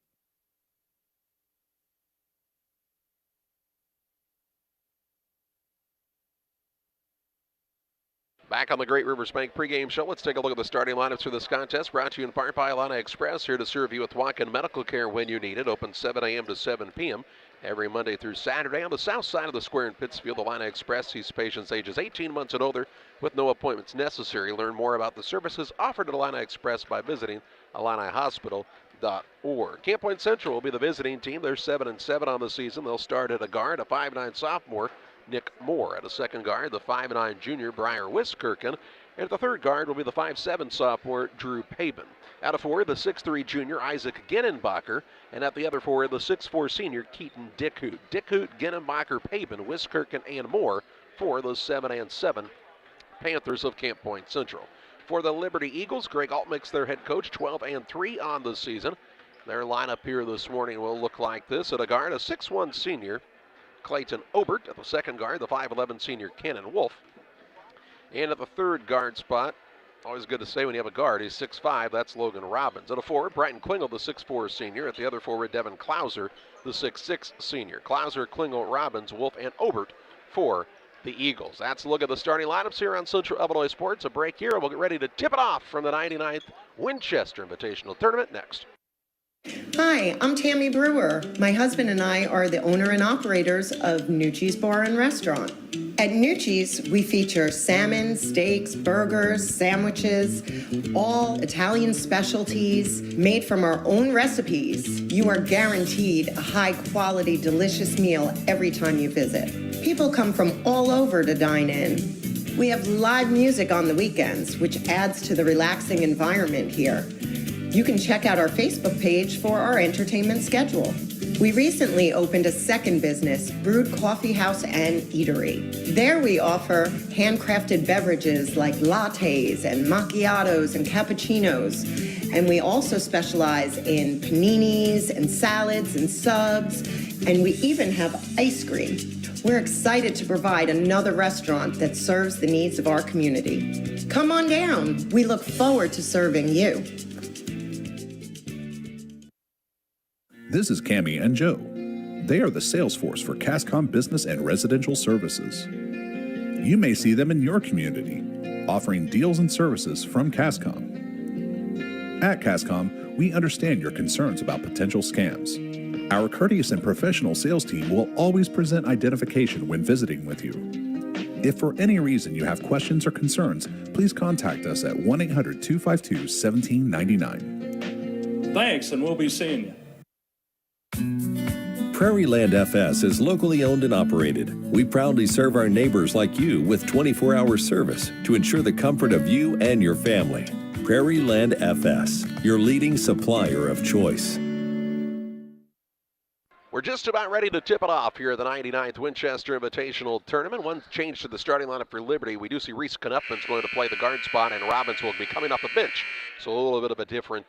Back on the Great Rivers Bank pregame show, let's take a look at the starting lineups for this contest. Brought to you in part by Illini Express, here to serve you with walk-in medical care when you need it. Open 7 a.m. to 7 p.m. every Monday through Saturday. On the south side of the square in Pittsfield, Illini Express sees patients ages 18 months and older with no appointments necessary. Learn more about the services offered at Illini Express by visiting IlliniHospital.org. Camp Point Central will be the visiting team. They're 7-7 on the season. They'll start at a guard, a 5'9" sophomore, Nick Moore. At a second guard, the 5'9" junior, Briar Wiskirchen. And at the third guard will be the 5'7" sophomore, Drew Pabin. At a forward, the 6'3" junior, Isaac Ginnenbacher. And at the other forward, the 6'4" senior, Keaton Dickhoot. Dickhoot, Ginnenbacher, Pabin, Wiskirchen, and Moore for the 7-7 Panthers of Camp Point Central. For the Liberty Eagles, Greg Altmix, their head coach, 12-3 on the season. Their lineup here this morning will look like this. At a guard, a 6'1" senior, Clayton Obert. At the second guard, the 5'11" senior, Cannon Wolf. And at the third guard spot, always good to say when you have a guard, he's 6'5", that's Logan Robbins. At a forward, Brighton Klingel, the 6'4" senior. At the other forward, Devin Klauser, the 6'6" senior. Klauser, Klingel, Robbins, Wolf, and Obert for the Eagles. That's a look at the starting lineups here on Central Illinois Sports. A break here, and we'll get ready to tip it off from the 99th Winchester Invitational Tournament next. Hi, I'm Tammy Brewer. My husband and I are the owner and operators of Nucci's Bar and Restaurant. At Nucci's, we feature salmon, steaks, burgers, sandwiches, all Italian specialties made from our own recipes. You are guaranteed a high-quality, delicious meal every time you visit. People come from all over to dine in. We have live music on the weekends, which adds to the relaxing environment here. You can check out our Facebook page for our entertainment schedule. We recently opened a second business, Brewed Coffee House and Eatery. There we offer handcrafted beverages like lattes and macchiatos and cappuccinos. And we also specialize in paninis and salads and subs. And we even have ice cream. We're excited to provide another restaurant that serves the needs of our community. Come on down. We look forward to serving you. This is Cammie and Joe. They are the sales force for Cascom Business and Residential Services. You may see them in your community, offering deals and services from Cascom. At Cascom, we understand your concerns about potential scams. Our courteous and professional sales team will always present identification when visiting with you. If for any reason you have questions or concerns, please contact us at 1-800-252-1799. Thanks, and we'll be seeing you. Prairie Land FS is locally owned and operated. We proudly serve our neighbors like you with 24-hour service to ensure the comfort of you and your family. Prairie Land FS, your leading supplier of choice. We're just about ready to tip it off here at the 99th Winchester Invitational Tournament. One change to the starting lineup for Liberty. We do see Reese Knuppman's going to play the guard spot, and Robbins will be coming off the bench. So a little bit of a different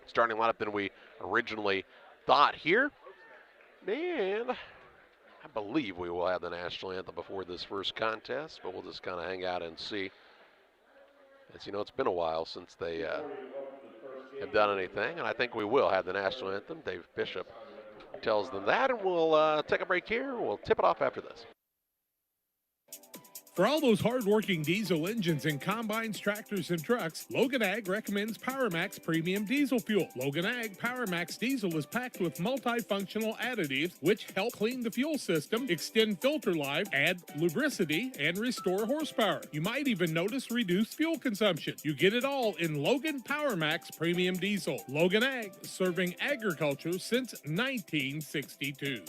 starting lineup than we originally thought here. And I believe we will have the national anthem before this first contest, but we'll just kind of hang out and see. As you know, it's been a while since they have done anything, and I think we will have the national anthem. Dave Bishop tells them that, and we'll take a break here. We'll tip it off after this. For all those hard-working diesel engines in combines, tractors, and trucks, Logan Ag recommends PowerMax Premium Diesel Fuel. Logan Ag PowerMax Diesel is packed with multifunctional additives which help clean the fuel system, extend filter life, add lubricity, and restore horsepower. You might even notice reduced fuel consumption. You get it all in Logan PowerMax Premium Diesel. Logan Ag, serving agriculture since 1962.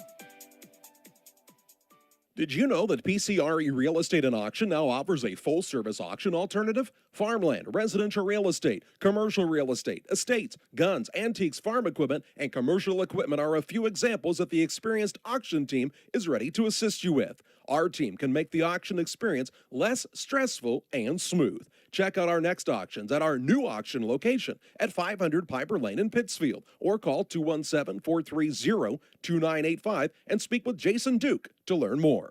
Did you know that PCRE Real Estate and Auction now offers a full-service auction alternative? Farmland, residential real estate, commercial real estate, estates, guns, antiques, farm equipment, and commercial equipment are a few examples that the experienced auction team is ready to assist you with. Our team can make the auction experience less stressful and smooth. Check out our next auctions at our new auction location at 500 Piper Lane in Pittsfield, or call 217-430-2985 and speak with Jason Duke to learn more.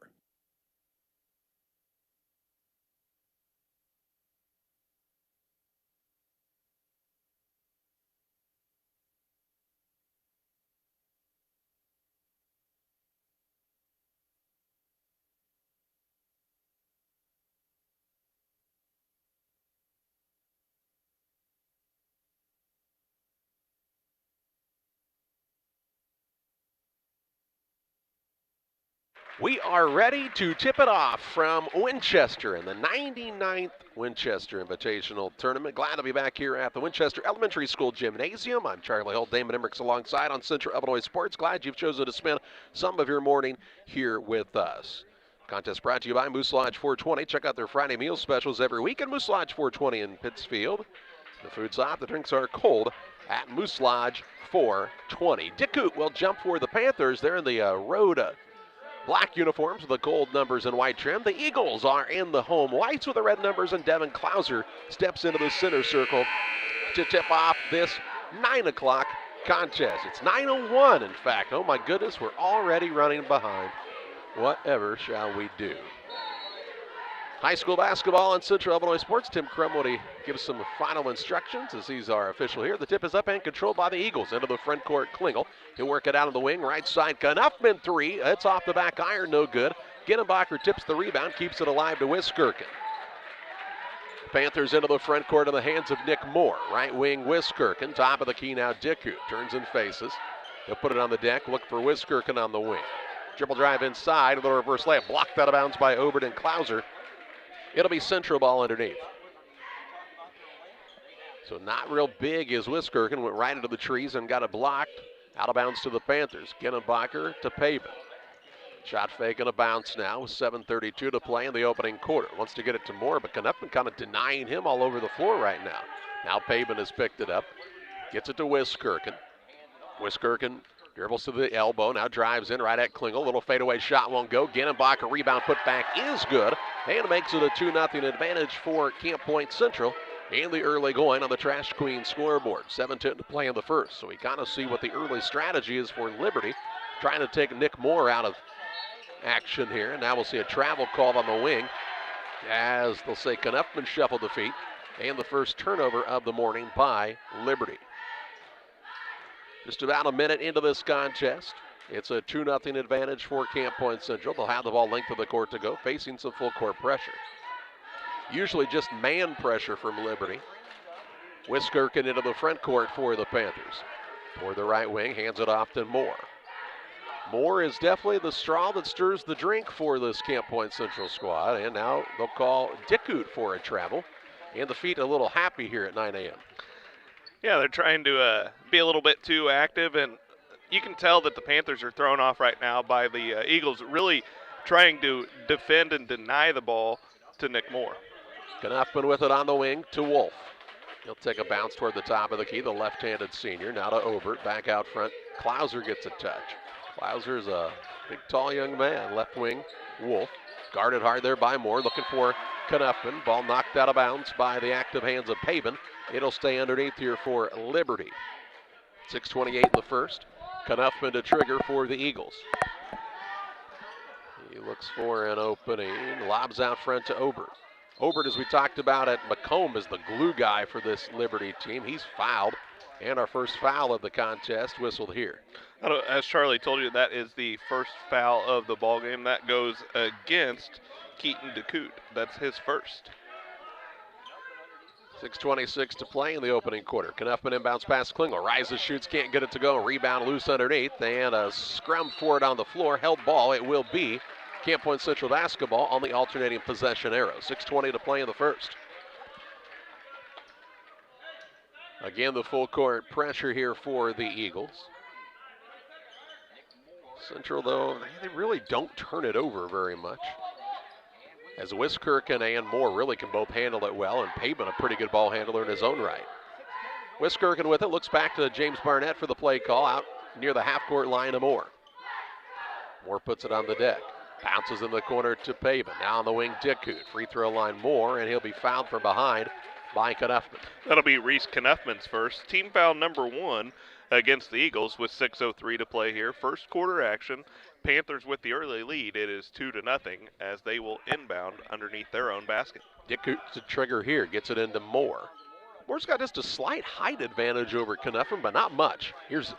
We are ready to tip it off from Winchester in the 99th Winchester Invitational Tournament. Glad to be back here at the Winchester Elementary School Gymnasium. I'm Charlie Holt, Damon Emmerichs alongside on Central Illinois Sports. Glad you've chosen to spend some of your morning here with us. Contest brought to you by Moose Lodge 420. Check out their Friday meal specials every week at Moose Lodge 420 in Pittsfield. The food's hot, the drinks are cold at Moose Lodge 420. Dick Hoot will jump for the Panthers. They're in the road black uniforms with the gold numbers and white trim. The Eagles are in the home whites with the red numbers, and Devin Klauser steps into the center circle to tip off this 9 o'clock contest. It's 9:01, in fact. Oh my goodness, we're already running behind. Whatever shall we do? High school basketball on Central Illinois Sports. Tim Crumwoody gives some final instructions as he's our official here. The tip is up and controlled by the Eagles. Into the front court, Klingel. He'll work it out on the wing. Right side, Knuffman three. It's off the back iron, no good. Ginnenbacher tips the rebound, keeps it alive to Wiskirchen. Panthers into the front court in the hands of Nick Moore. Right wing, Wiskirchen. Top of the key now, Dicku. Turns and faces. He'll put it on the deck, look for Wiskirchen on the wing. Dribble drive inside, a little reverse layup. Blocked out of bounds by Obert and Klauser. It'll be Central ball underneath. So not real big as Wiskirchen went right into the trees and got it blocked. Out of bounds to the Panthers. Ginnenbacher to Payson. Shot fake and a bounce now with 7:32 to play in the opening quarter. Wants to get it to Moore, but Knuffman kind of denying him all over the floor right now. Now Payson has picked it up. Gets it to Wiskirchen. Wiskirchen dribbles to the elbow, now drives in right at Klingel. Little fadeaway shot won't go. Ginnenbacher rebound put back is good. And makes it a 2-0 advantage for Camp Point Central in the early going on the Trash Queen scoreboard. 7:10 to play in the first. So we kind of see what the early strategy is for Liberty. Trying to take Nick Moore out of action here. And now we'll see a travel called on the wing as they'll say Knuffman shuffled the feet. And the first turnover of the morning by Liberty. Just about a minute into this contest. It's a 2-0 advantage for Camp Point Central. They'll have the ball length of the court to go, facing some full court pressure. Usually just man pressure from Liberty. Wiskirchen into the front court for the Panthers. Toward the right wing, hands it off to Moore. Moore is definitely the straw that stirs the drink for this Camp Point Central squad. And now they'll call Dickut for a travel. And the feet a little happy here at 9 a.m. Yeah, they're trying to be a little bit too active, and you can tell that the Panthers are thrown off right now by the Eagles really trying to defend and deny the ball to Nick Moore. Knuffman with it on the wing to Wolf. He'll take a bounce toward the top of the key, the left-handed senior. Now to Obert, back out front. Klauser gets a touch. Klauser's a big, tall young man. Left wing, Wolf. Guarded hard there by Moore, looking for Knuffman. Ball knocked out of bounds by the active hands of Payson. It'll stay underneath here for Liberty. 6:28 in the first. Knuffman to trigger for the Eagles. He looks for an opening. Lobs out front to Obert. Obert, as we talked about at Macomb, is the glue guy for this Liberty team. He's fouled, and our first foul of the contest whistled here. As Charlie told you, that is the first foul of the ball game. That goes against Keaton Dickut. That's his first. 6:26 to play in the opening quarter. Knuffman inbounds past Klingel. Rises, shoots, can't get it to go. Rebound loose underneath, and a scrum for it on the floor. Held ball. It will be Camp Point Central basketball on the alternating possession arrow. 6:20 to play in the first. Again, the full court pressure here for the Eagles. Central, though, they really don't turn it over very much. As Wiskirchen and Moore really can both handle it well, and Payson a pretty good ball handler in his own right. Wiskirchen with it, looks back to James Barnett for the play call out near the half-court line of Moore. Moore puts it on the deck. Bounces in the corner to Payson. Now on the wing, Dickut. Free throw line Moore, and he'll be fouled from behind by Knuffman. That'll be Reese Knuffman's first. Team foul number 1 against the Eagles with 6:03 to play here. First quarter action. Panthers with the early lead. It is 2-0 as they will inbound underneath their own basket. Dickut to trigger here. Gets it into Moore. Moore's got just a slight height advantage over Knuffman, but not much. Here's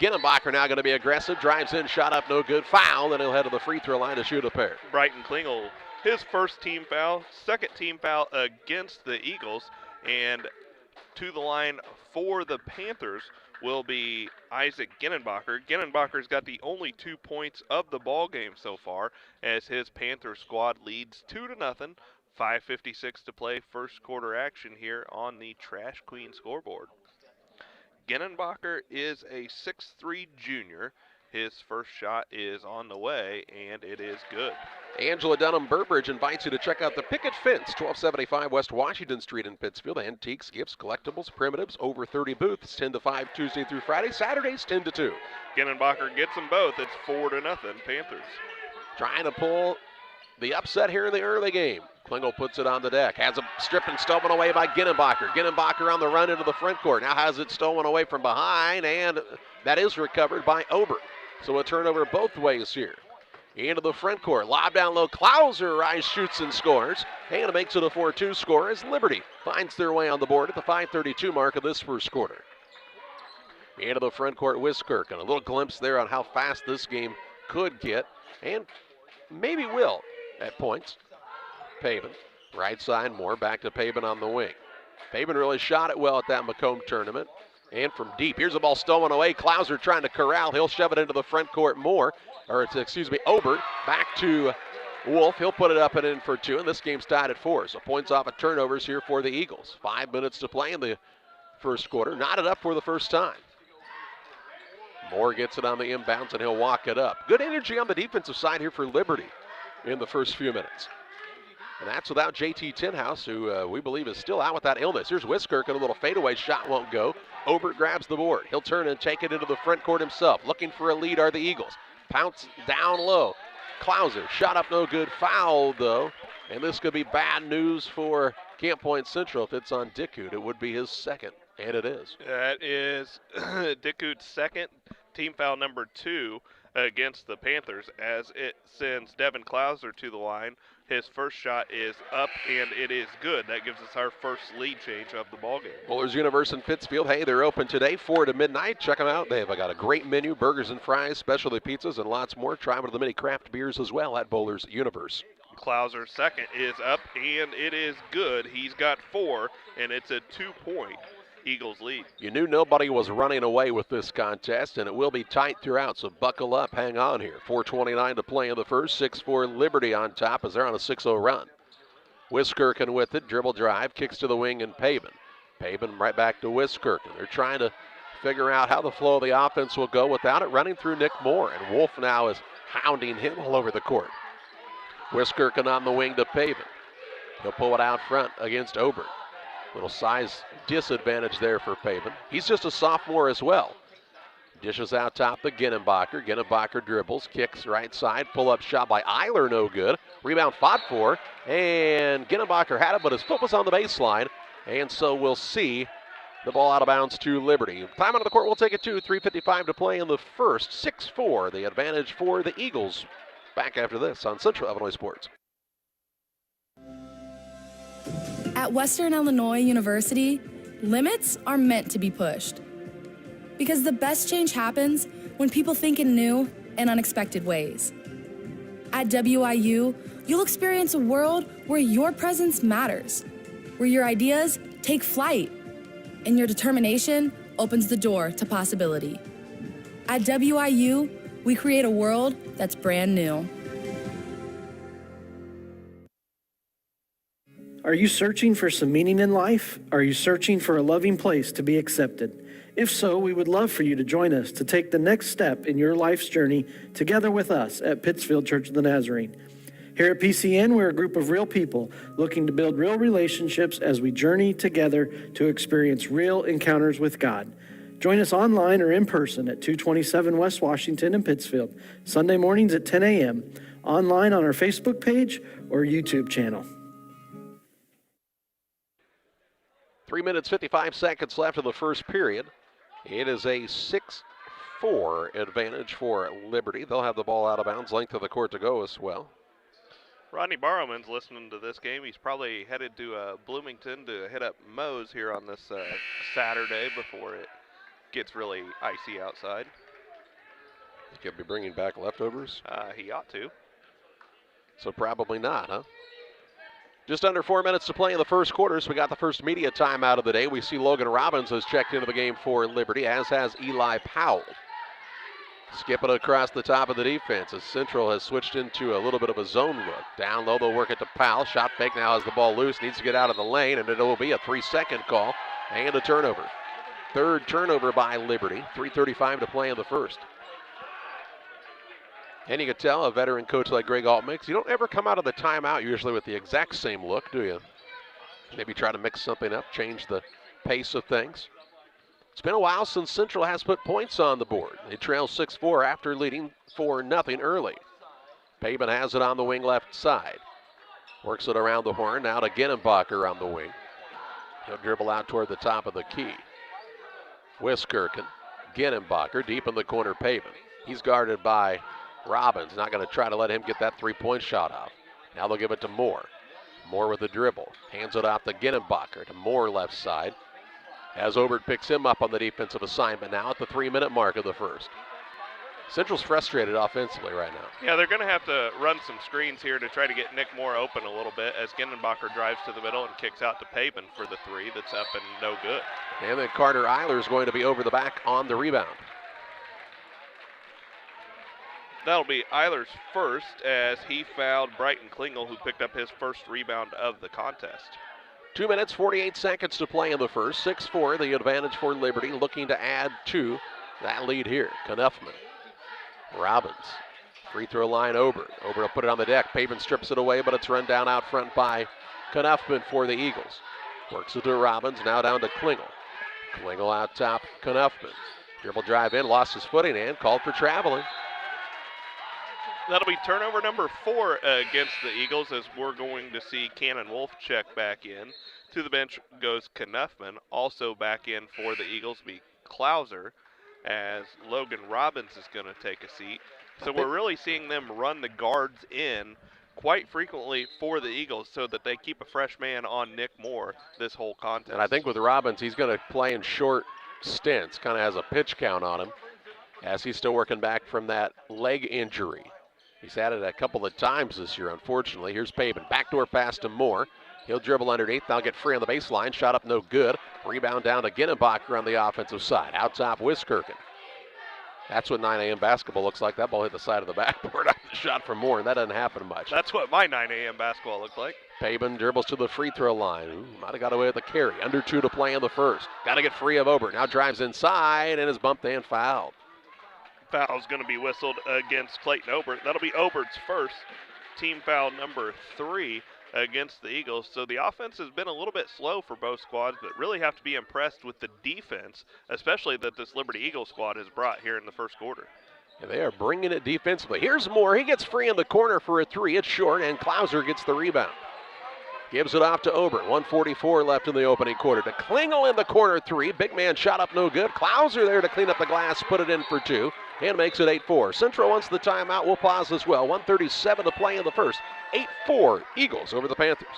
Ginnenbacher now going to be aggressive. Drives in, shot up, no good. Foul, and he'll head to the free throw line to shoot a pair. Brighton Klingel, his first team foul, second team foul against the Eagles, and to the line for the Panthers will be Isaac Ginnenbacher. Ginnenbacher's got the only 2 points of the ball game so far as his Panther squad leads 2-0. 5:56 to play, first quarter action here on the Trash Queen scoreboard. Ginnenbacher is a 6'3" junior. His first shot is on the way, and it is good. Angela Dunham Burbridge invites you to check out the Picket Fence, 1275 West Washington Street in Pittsfield. Antiques, gifts, collectibles, primitives, over 30 booths, 10 to 5 Tuesday through Friday, Saturdays 10 to 2. Ginnenbacher gets them both. It's 4-0 Panthers. Trying to pull the upset here in the early game. Klingel puts it on the deck. Has a strip and stolen away by Ginnenbacher. Ginnenbacher on the run into the front court. Now has it stolen away from behind, and that is recovered by Obert. So a turnover both ways here. Into the front court. Lob down low. Klauser rise, shoots, and scores. And makes it a 4-2 score as Liberty finds their way on the board at the 5:32 mark of this first quarter. Into the front court, Wiskirchen. A little glimpse there on how fast this game could get, and maybe will at points. Payson, right side, Moore back to Payson on the wing. Payson really shot it well at that Macomb tournament. And from deep, here's the ball stolen away. Klauser trying to corral. He'll shove it into the front court. Obert back to Wolf. He'll put it up and in for 2, and this game's tied at 4. So points off of turnovers here for the Eagles. 5 minutes to play in the first quarter. Knotted up for the first time. Moore gets it on the inbounds, and he'll walk it up. Good energy on the defensive side here for Liberty in the first few minutes. And that's without J.T. Tinhouse, who we believe is still out with that illness. Here's Wiskirchen, a little fadeaway shot won't go. Obert grabs the board. He'll turn and take it into the front court himself. Looking for a lead are the Eagles. Pounce down low. Klauser, shot up no good. Foul, though. And this could be bad news for Camp Point Central. If it's on Dickut, it would be his second, and it is. That is Dickut's second, team foul number 2 against the Panthers as it sends Devin Clouser to the line. His first shot is up, and it is good. That gives us our first lead change of the ballgame. Bowlers Universe in Pittsfield, hey, they're open today, 4 to midnight. Check them out. They've got a great menu, burgers and fries, specialty pizzas, and lots more. Try one of the many craft beers as well at Bowlers Universe. Clouser's second is up, and it is good. He's got 4, and it's a 2-point Eagles lead. You knew nobody was running away with this contest, and it will be tight throughout, so buckle up, hang on here. 4:29 to play in the first, 6-4 Liberty on top as they're on a 6-0 run. Wiskirchen with it, dribble drive, kicks to the wing, and Payson. Payson right back to Wiskirchen. They're trying to figure out how the flow of the offense will go without it running through Nick Moore, and Wolf now is hounding him all over the court. Wiskirchen on the wing to Payson. He'll pull it out front against Oberg. Little size disadvantage there for Payson. He's just a sophomore as well. Dishes out top to Ginnenbacher. Ginnenbacher dribbles, kicks right side. Pull-up shot by Eiler, no good. Rebound fought for, and Ginnenbacher had it, but his foot was on the baseline. And so we'll see the ball out of bounds to Liberty. Time out of the court, we'll take it to 3:55 to play in the first. 6-4, the advantage for the Eagles. Back after this on Central Illinois Sports. At Western Illinois University, limits are meant to be pushed. Because the best change happens when people think in new and unexpected ways. At WIU, you'll experience a world where your presence matters, where your ideas take flight, and your determination opens the door to possibility. At WIU, we create a world that's brand new. Are you searching for some meaning in life? Are you searching for a loving place to be accepted? If so, we would love for you to join us to take the next step in your life's journey together with us at Pittsfield Church of the Nazarene. Here at PCN, we're a group of real people looking to build real relationships as we journey together to experience real encounters with God. Join us online or in person at 227 West Washington in Pittsfield, Sunday mornings at 10 a.m., online on our Facebook page or YouTube channel. 3 minutes, 55 seconds left in the first period. It is a 6-4 advantage for Liberty. They'll have the ball out of bounds, length of the court to go as well. Rodney Barrowman's listening to this game. He's probably headed to Bloomington to hit up Moe's here on this Saturday before it gets really icy outside. He'll be bringing back leftovers? He ought to. So probably not, huh? Just under 4 minutes to play in the first quarter, so we got the first media timeout of the day. We see Logan Robbins has checked into the game for Liberty, as has Eli Powell. Skipping across the top of the defense as Central has switched into a little bit of a zone look. Down low, they'll work it to Powell. Shot fake now has the ball loose, needs to get out of the lane, and it will be a 3-second call and a turnover. Third turnover by Liberty. 3:35 to play in the first. And you can tell a veteran coach like Greg Altmix, you don't ever come out of the timeout usually with the exact same look, do you? Maybe try to mix something up, change the pace of things. It's been a while since Central has put points on the board. They trail 6-4 after leading 4-0 early. Payson has it on the wing left side. Works it around the horn, now to Ginnenbacher on the wing. He'll dribble out toward the top of the key. Wiskirchen, Ginnenbacher, deep in the corner, Payson. He's guarded by Robbins, not going to try to let him get that three-point shot off. Now they'll give it to Moore. Moore with the dribble. Hands it off to Ginnenbacher to Moore left side. As Oberg picks him up on the defensive assignment now at the 3-minute mark of the first. Central's frustrated offensively right now. Yeah, they're going to have to run some screens here to try to get Nick Moore open a little bit as Ginnenbacher drives to the middle and kicks out to Payson for the three that's up and no good. And then Carter Eiler is going to be over the back on the rebound. That'll be Eiler's first as he fouled Brighton Klingel, who picked up his first rebound of the contest. 2 minutes, 48 seconds to play in the first. 6-4, the advantage for Liberty, looking to add to that lead here. Knuffman, Robbins, free throw line, Oberg. Oberg will put it on the deck. Payson strips it away, but it's run down out front by Knuffman for the Eagles. Works it to Robbins, now down to Klingel. Klingel out top, Knuffman. Dribble drive in, lost his footing and called for traveling. That'll be turnover number 4 against the Eagles as we're going to see Cannon Wolf check back in. To the bench goes Knuffman. Also back in for the Eagles be Clouser as Logan Robbins is going to take a seat. So we're really seeing them run the guards in quite frequently for the Eagles so that they keep a fresh man on Nick Moore this whole contest. And I think with Robbins, he's going to play in short stints, kind of has a pitch count on him as he's still working back from that leg injury. He's had it a couple of times this year, unfortunately. Here's Payson, backdoor pass to Moore. He'll dribble underneath, now get free on the baseline, shot up no good. Rebound down to Ginnenbacher on the offensive side. Out top, Wiskirchen. That's what 9 a.m. basketball looks like. That ball hit the side of the backboard off the shot from Moore, and that doesn't happen much. That's what my 9 a.m. basketball looked like. Payson dribbles to the free throw line. Might have got away with the carry. Under 2 to play in the first. Got to get free of Obert. Now drives inside and is bumped and fouled. Foul's going to be whistled against Clayton Obert. That'll be Obert's first team foul number 3 against the Eagles. So the offense has been a little bit slow for both squads, but really have to be impressed with the defense, especially that this Liberty Eagles squad has brought here in the first quarter. Yeah, they are bringing it defensively. Here's Moore. He gets free in the corner for a 3. It's short, and Klauser gets the rebound. Gives it off to Obert. 1:44 left in the opening quarter. To Klingel in the corner 3. Big man shot up no good. Klauser there to clean up the glass, put it in for 2, and makes it 8-4. Central wants the timeout. We'll pause as well. 1:37 to play in the first. 8-4 Eagles over the Panthers.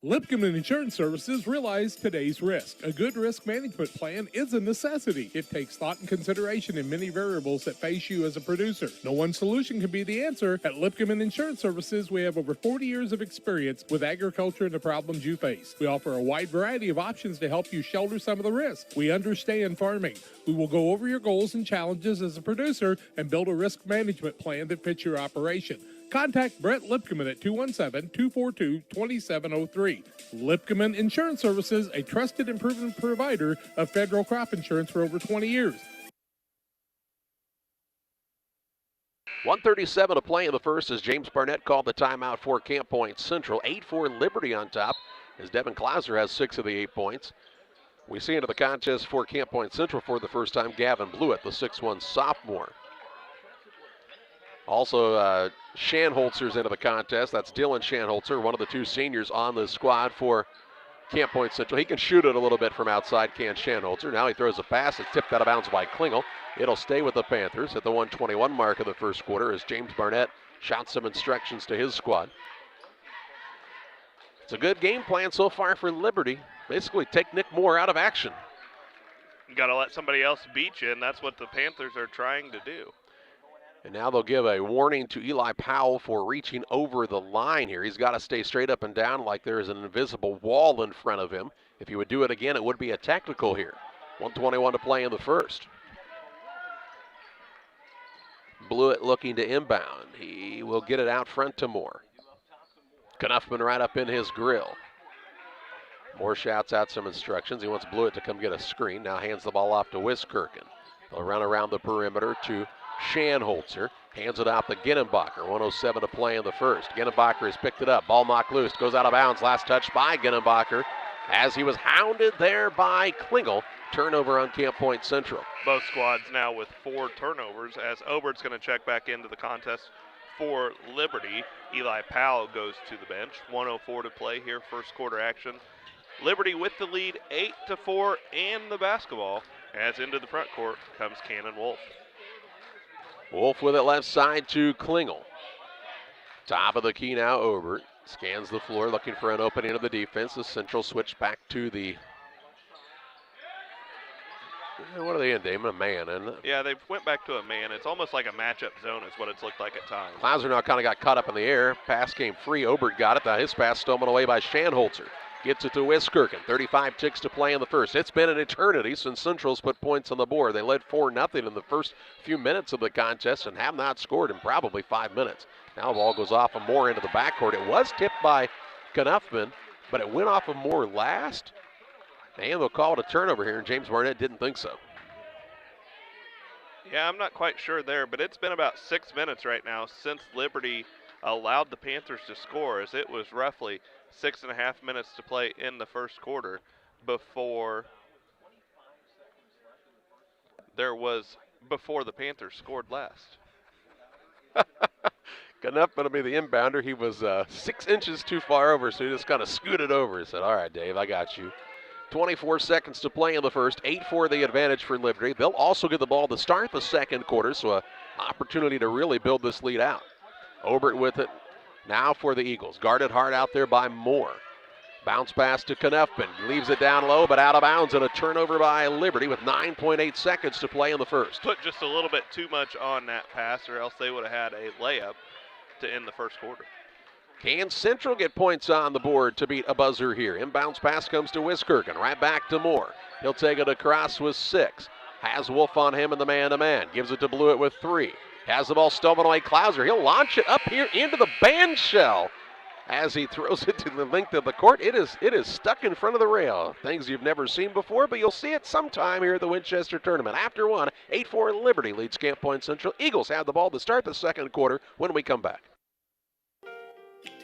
Lipcomb Insurance Services realize today's risk. A good risk management plan is a necessity. It takes thought and consideration in many variables that face you as a producer. No one solution can be the answer. At Lipcomb Insurance Services, we have over 40 years of experience with agriculture and the problems you face. We offer a wide variety of options to help you shoulder some of the risk. We understand farming. We will go over your goals and challenges as a producer and build a risk management plan that fits your operation. Contact Brett Lipcomb at 217-242-2703. Lipcomb Insurance Services, a trusted and proven provider of federal crop insurance for over 20 years. 1:37 to play in the first as James Barnett called the timeout for Camp Point Central. 8-4 Liberty on top as Devin Klauser has 6 of the 8 points. We see into the contest for Camp Point Central for the first time Gavin Blewett, the 6'1 sophomore. Also, Shanholzer's into the contest. That's Dylan Shanholzer, one of the 2 seniors on the squad for Camp Point Central. He can shoot it a little bit from outside, can Shanholzer. Now he throws a pass. It's tipped out of bounds by Klingel. It'll stay with the Panthers at the 1:21 mark of the first quarter as James Barnett shouts some instructions to his squad. It's a good game plan so far for Liberty. Basically take Nick Moore out of action. You got to let somebody else beat you, and that's what the Panthers are trying to do. And now they'll give a warning to Eli Powell for reaching over the line here. He's got to stay straight up and down like there is an invisible wall in front of him. If he would do it again, it would be a technical here. 1:21 to play in the first. Blewett looking to inbound. He will get it out front to Moore. Knuffman right up in his grill. Moore shouts out some instructions. He wants Blewett to come get a screen. Now hands the ball off to Wiskirchen. They'll run around the perimeter to Shanholzer. Hands it off to Ginnenbacher. 1:07 to play in the first. Ginnenbacher has picked it up. Ball knocked loose. Goes out of bounds. Last touch by Ginnenbacher as he was hounded there by Klingel. Turnover on Camp Point Central. Both squads now with 4 turnovers as Obert's going to check back into the contest for Liberty. Eli Powell goes to the bench. 1:04 to play here, first quarter action. Liberty with the lead 8-4 and the basketball as into the front court comes Cannon Wolf. Wolf with it left side to Klingel. Top of the key now, Obert. Scans the floor looking for an opening of the defense. The Central switch back to the... What are they in, Damon? A man, isn't it? Yeah, they went back to a man. It's almost like a matchup zone is what it's looked like at times. Klauser now kind of got caught up in the air. Pass came free. Obert got it. Now his pass stolen away by Shanholzer. Gets it to Wiskirchen. 35 ticks to play in the first. It's been an eternity since Central's put points on the board. They led 4-0 in the first few minutes of the contest and have not scored in probably 5 minutes. Now the ball goes off of Moore into the backcourt. It was tipped by Knuffman, but it went off of Moore last. And they'll call it a turnover here, and James Barnett didn't think so. Yeah, I'm not quite sure there, but it's been about 6 minutes right now since Liberty allowed the Panthers to score, as it was roughly 6.5 minutes to play in the first quarter before the Panthers scored last. Knuffman will be the inbounder. He was 6 inches too far over, so he just kind of scooted over. He said, all right, Dave, I got you. 24 seconds to play in the first. 8-4 the advantage for Liberty. They'll also get the ball to start the second quarter, so an opportunity to really build this lead out. Obert with it now for the Eagles. Guarded hard out there by Moore. Bounce pass to Knefman. Leaves it down low, but out of bounds, and a turnover by Liberty with 9.8 seconds to play in the first. Put just a little bit too much on that pass, or else they would have had a layup to end the first quarter. Can Central get points on the board to beat a buzzer here? Inbounds pass comes to Wiskirchen. Right back to Moore. He'll take it across with 6. Has Wolf on him in the man-to-man. Gives it to Blewett with 3. Has the ball stolen away. Clouser. He'll launch it up here into the band shell. As he throws it to the length of the court, it is stuck in front of the rail. Things you've never seen before, but you'll see it sometime here at the Winchester tournament. After one, 8-4 Liberty leads Camp Point Central. Eagles have the ball to start the second quarter when we come back.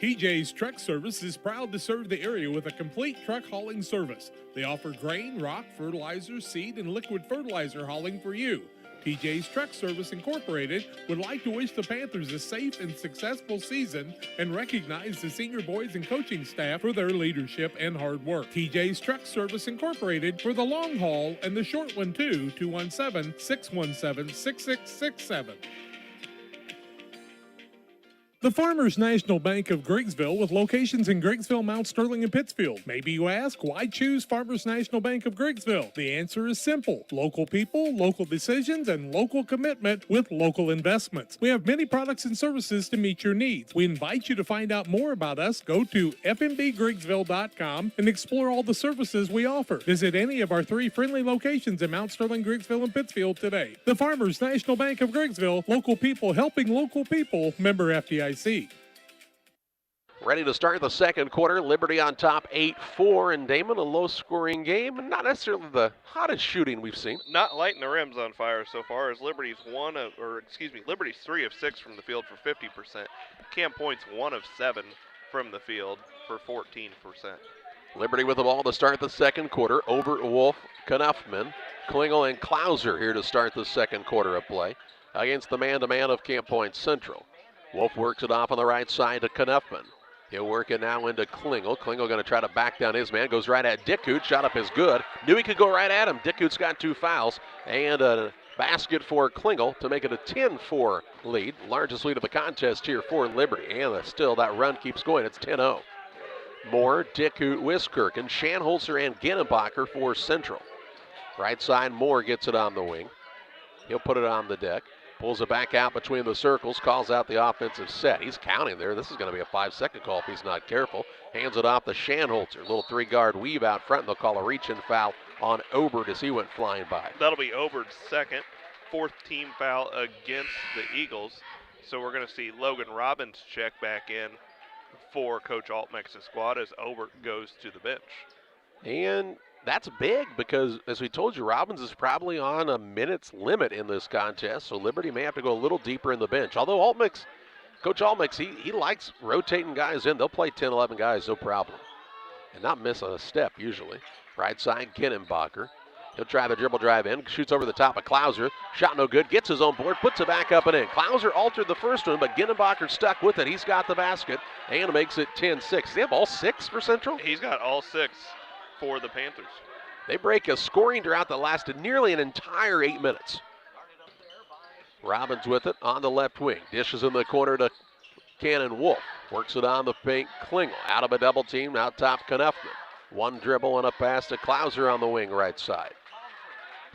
TJ's Truck Service is proud to serve the area with a complete truck hauling service. They offer grain, rock, fertilizer, seed, and liquid fertilizer hauling for you. TJ's Truck Service Incorporated would like to wish the Panthers a safe and successful season and recognize the senior boys and coaching staff for their leadership and hard work. TJ's Truck Service Incorporated for the long haul and the short one too, 217-617-6667. The Farmers National Bank of Griggsville with locations in Griggsville, Mount Sterling, and Pittsfield. Maybe you ask, why choose Farmers National Bank of Griggsville? The answer is simple. Local people, local decisions, and local commitment with local investments. We have many products and services to meet your needs. We invite you to find out more about us. Go to fmbgriggsville.com and explore all the services we offer. Visit any of our 3 friendly locations in Mount Sterling, Griggsville, and Pittsfield today. The Farmers National Bank of Griggsville, local people helping local people, member FDIC. Ready to start the second quarter. Liberty on top 8-4, and Damon, a low-scoring game, and not necessarily the hottest shooting we've seen. Not lighting the rims on fire so far, as Liberty's Liberty's 3 of 6 from the field for 50%. Camp Point's 1 of 7 from the field for 14%. Liberty with the ball to start the second quarter. Over Wolf, Knefman, Klingel, and Clouser here to start the second quarter of play against the man-to-man of Camp Point Central. Wolf works it off on the right side to Knefman. He'll work it now into Klingel. Klingel going to try to back down his man. Goes right at Dickoot. Shot up is good. Knew he could go right at him. Dickoot's got 2 fouls. And a basket for Klingel to make it a 10-4 lead. Largest lead of the contest here for Liberty. And still that run keeps going. It's 10-0. Moore, Dickoot, Wiskirchen, Shanholzer, and Ginnenbacher for Central. Right side, Moore gets it on the wing. He'll put it on the deck. Pulls it back out between the circles, calls out the offensive set. He's counting there. This is going to be a 5-second call if he's not careful. Hands it off to Shanholzer. Little 3-guard weave out front, and they'll call a reach-in foul on Obert as he went flying by. That'll be Obert's second, 4th team foul against the Eagles. So we're going to see Logan Robbins check back in for Coach Altmex's squad as Obert goes to the bench. And that's big because, as we told you, Robbins is probably on a minutes limit in this contest, so Liberty may have to go a little deeper in the bench. Although Coach Altmix, he likes rotating guys in. They'll play 10, 11 guys, no problem, and not miss a step usually. Right side, Ginnenbacher. He'll try the dribble drive in, shoots over the top of Clouser. Shot no good, gets his own board, puts it back up and in. Clouser altered the first one, but Ginnenbacher stuck with it. He's got the basket and makes it 10-6. Does he have all 6 for Central? He's got all 6 for the Panthers. They break a scoring drought that lasted nearly an entire 8 minutes. Robbins with it on the left wing. Dishes in the corner to Cannon Wolf. Works it on the paint. Klingel out of a double team. Out top, Knefman. 1 dribble and a pass to Clouser on the wing right side.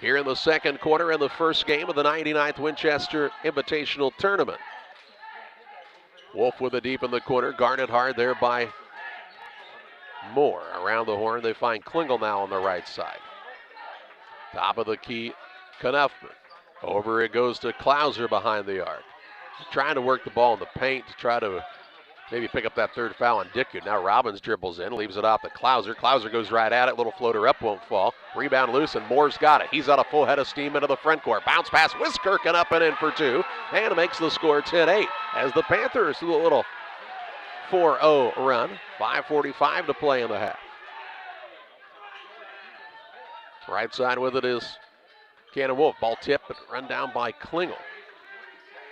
Here in the second quarter in the first game of the 99th Winchester Invitational Tournament. Wolf with it deep in the corner. Guarded hard there by Moore. Around the horn, they find Klingel now on the right side. Top of the key, Knefman. Over it goes to Clouser behind the arc. Trying to work the ball in the paint to try to maybe pick up that 3rd foul on Dickoot. Now Robbins dribbles in, leaves it off to Clouser. Clouser goes right at it. Little floater up, won't fall. Rebound loose, and Moore's got it. He's on a full head of steam into the front court. Bounce pass, Wiskirchen up and in for 2. And makes the score 10-8 as the Panthers do a little 4-0 run. 5:45 to play in the half. Right side with it is Cannon Wolf. Ball tipped, but run down by Klingel.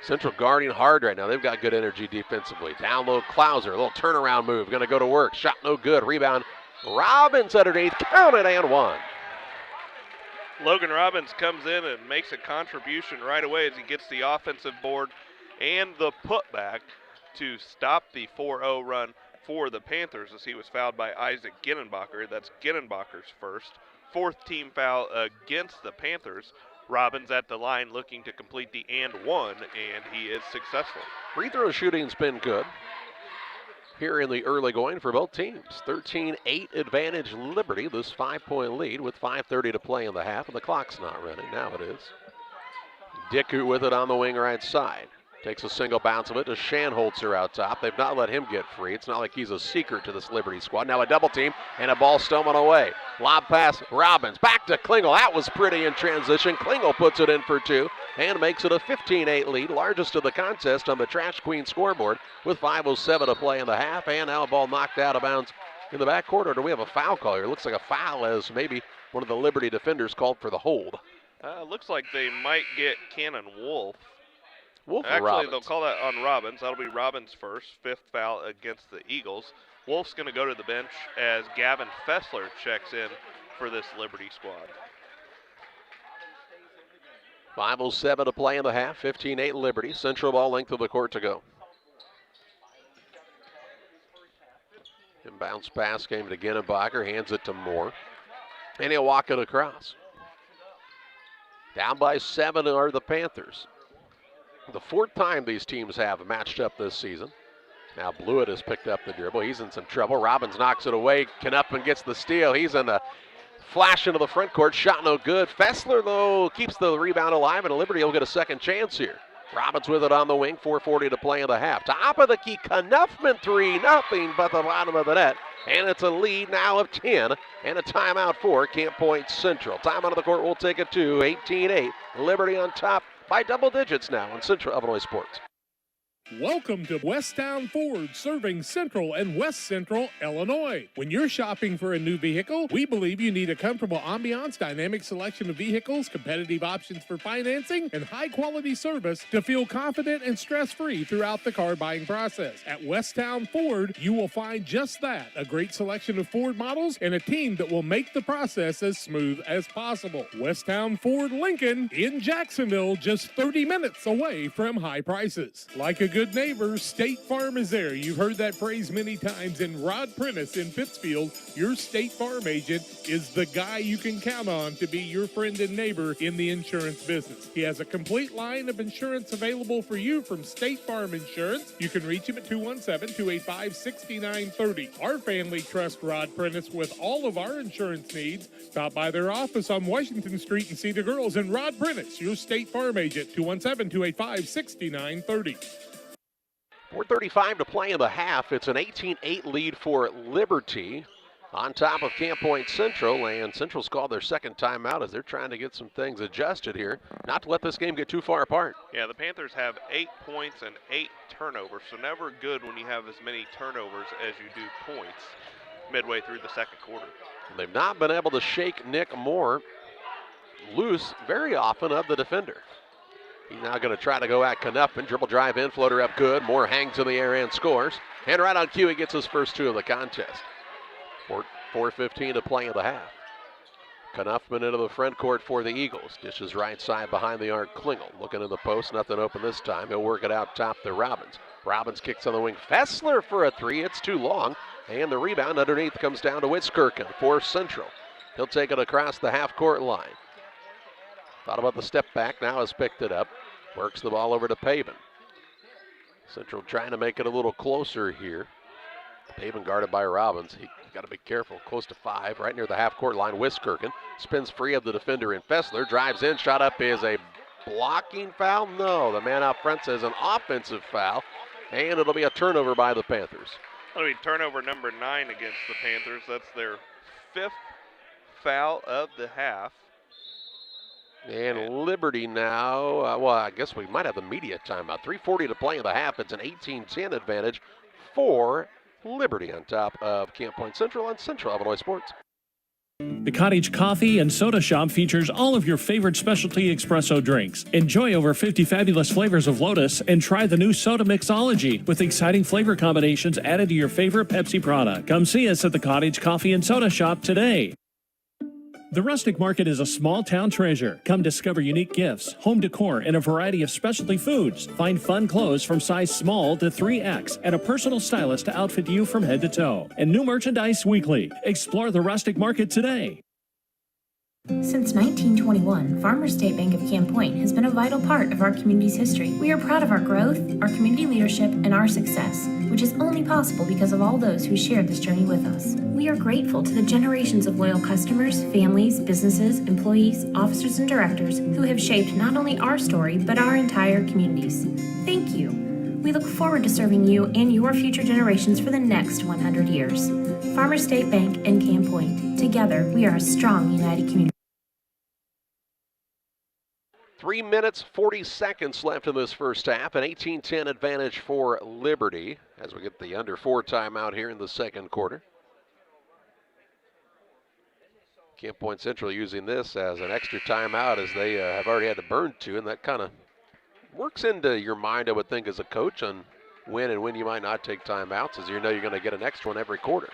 Central guarding hard right now. They've got good energy defensively. Down low, Clouser. A little turnaround move. Going to go to work. Shot no good. Rebound Robbins underneath, counted and one. Logan Robbins comes in and makes a contribution right away as he gets the offensive board and the putback to stop the 4-0 run for the Panthers as he was fouled by Isaac Ginnenbacher. That's Ginnenbacher's first. Fourth team foul against the Panthers. Robbins at the line looking to complete the and one, and he is successful. Free throw shooting's been good here in the early going for both teams. 13-8 advantage Liberty, this 5-point lead with 5:30 to play in the half, and the clock's not running. Now it is. Dicku with it on the wing right side. Takes a single bounce of it to Shanholzer out top. They've not let him get free. It's not like he's a secret to this Liberty squad. Now a double team and a ball stolen away. Lob pass, Robbins. Back to Klingel. That was pretty in transition. Klingel puts it in for two and makes it a 15-8 lead, largest of the contest on the Trash Queen scoreboard with 5:07 to play in the half. And now a ball knocked out of bounds in the back corner. Do we have a foul call here? It looks like a foul as maybe one of the Liberty defenders called for the hold. Looks like they might get Cannon Wolf. Actually, they'll call that on Robbins. That'll be Robbins' first, fifth foul against the Eagles. Wolf's going to go to the bench as Gavin Fessler checks in for this Liberty squad. 5:07 to play in the half, 15-8 Liberty. Central ball length of the court to go. And bounce pass came to Ginnenbacher, hands it to Moore. And he'll walk it across. Down by 7 are the Panthers. The fourth time these teams have matched up this season. Now Blewett has picked up the dribble. He's in some trouble. Robbins knocks it away. Knuppin gets the steal. He's in the flash into the front court. Shot no good. Fessler, though, keeps the rebound alive, and Liberty will get a second chance here. Robbins with it on the wing. 4:40 to play in the half. Top of the key, Knuppin 3, nothing but the bottom of the net. And it's a lead now of 10 and a timeout for Camp Point Central. Timeout of the court will take it to 18-8. Liberty on top by double digits now on Central Illinois Sports. Welcome to Westtown Ford, serving Central and West Central Illinois. When you're shopping for a new vehicle, we believe you need a comfortable ambiance, dynamic selection of vehicles, competitive options for financing, and high-quality service to feel confident and stress-free throughout the car buying process. At Westtown Ford, you will find just that, a great selection of Ford models and a team that will make the process as smooth as possible. Westtown Ford Lincoln in Jacksonville, just 30 minutes away from high prices. Like a good neighbor, State Farm is there. You've heard that phrase many times. And Rod Prentice in Pittsfield, your State Farm agent, is the guy you can count on to be your friend and neighbor in the insurance business. He has a complete line of insurance available for you from State Farm Insurance. You can reach him at 217-285-6930. Our family trusts Rod Prentice with all of our insurance needs. Stop by their office on Washington Street and see the girls. And Rod Prentice, your State Farm agent, 217-285-6930. 4:35 to play in the half. It's an 18-8 lead for Liberty on top of Camp Point Central, and Central's called their second timeout as they're trying to get some things adjusted here, not to let this game get too far apart. Yeah, the Panthers have 8 points and 8 turnovers, so never good when you have as many turnovers as you do points midway through the second quarter. They've not been able to shake Nick Moore loose very often of the defender. He's now going to try to go at Knuppin. Dribble drive in, floater up good. Moore hangs in the air and scores. And right on cue, he gets his first 2 of the contest. 4:15 to play in the half. Knuppin into the front court for the Eagles. Dishes right side behind the arc. Klingel looking in the post. Nothing open this time. He'll work it out top to Robbins. Robbins kicks on the wing. Fessler for a 3. It's too long. And the rebound underneath comes down to Witzkirchen for Central. He'll take it across the half-court line. Thought about the step back, now has picked it up. Works the ball over to Payson. Central trying to make it a little closer here. Payson guarded by Robbins. He got to be careful. Close to 5, right near the half-court line. Witzkirchen spins free of the defender in Fessler. Drives in, shot up is a blocking foul? No, the man out front says an offensive foul. And it'll be a turnover by the Panthers. That'll be turnover number 9 against the Panthers. That's their 5th foul of the half. And Liberty now, well, I guess we might have the media timeout. 3:40 to play in the half. It's an 18-10 advantage for Liberty on top of Camp Point Central on Central Illinois Sports. The Cottage Coffee and Soda Shop features all of your favorite specialty espresso drinks. Enjoy over 50 fabulous flavors of Lotus and try the new Soda Mixology with exciting flavor combinations added to your favorite Pepsi product. Come see us at the Cottage Coffee and Soda Shop today. The Rustic Market is a small town treasure. Come discover unique gifts, home decor, and a variety of specialty foods. Find fun clothes from size small to 3X and a personal stylist to outfit you from head to toe. And new merchandise weekly. Explore the Rustic Market today. Since 1921, Farmers State Bank of Camp Point has been a vital part of our community's history. We are proud of our growth, our community leadership, and our success, which is only possible because of all those who shared this journey with us. We are grateful to the generations of loyal customers, families, businesses, employees, officers, and directors who have shaped not only our story, but our entire communities. Thank you. We look forward to serving you and your future generations for the next 100 years. Farmers State Bank and Camp Point. Together, we are a strong, united community. 3 minutes, 40 seconds left in this first half. An 18-10 advantage for Liberty as we get the under 4 timeout here in the second quarter. Camp Point Central using this as an extra timeout as they have already had to burn 2, and that kind of works into your mind, I would think, as a coach on when and when you might not take timeouts, as you know you're going to get an extra one every quarter.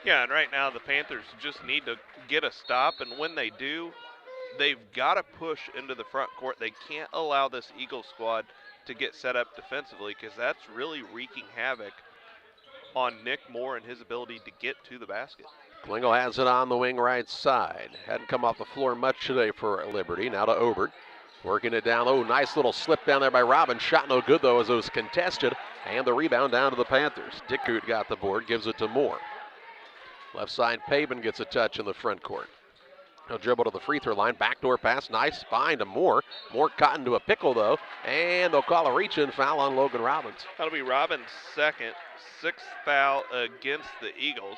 Yeah, and right now the Panthers just need to get a stop, and when they do, they've got to push into the front court. They can't allow this Eagle squad to get set up defensively because that's really wreaking havoc on Nick Moore and his ability to get to the basket. Klingel has it on the wing right side. Hadn't come off the floor much today for Liberty. Now to Obert. Working it down. Oh, nice little slip down there by Robbins. Shot no good, though, as it was contested. And the rebound down to the Panthers. Dickoot got the board, gives it to Moore. Left side, Payson gets a touch in the front court. He'll dribble to the free throw line. Backdoor pass. Nice find to Moore. Moore caught into a pickle, though. And they'll call a reach-in foul on Logan Robbins. That'll be Robbins' second, 6th foul against the Eagles.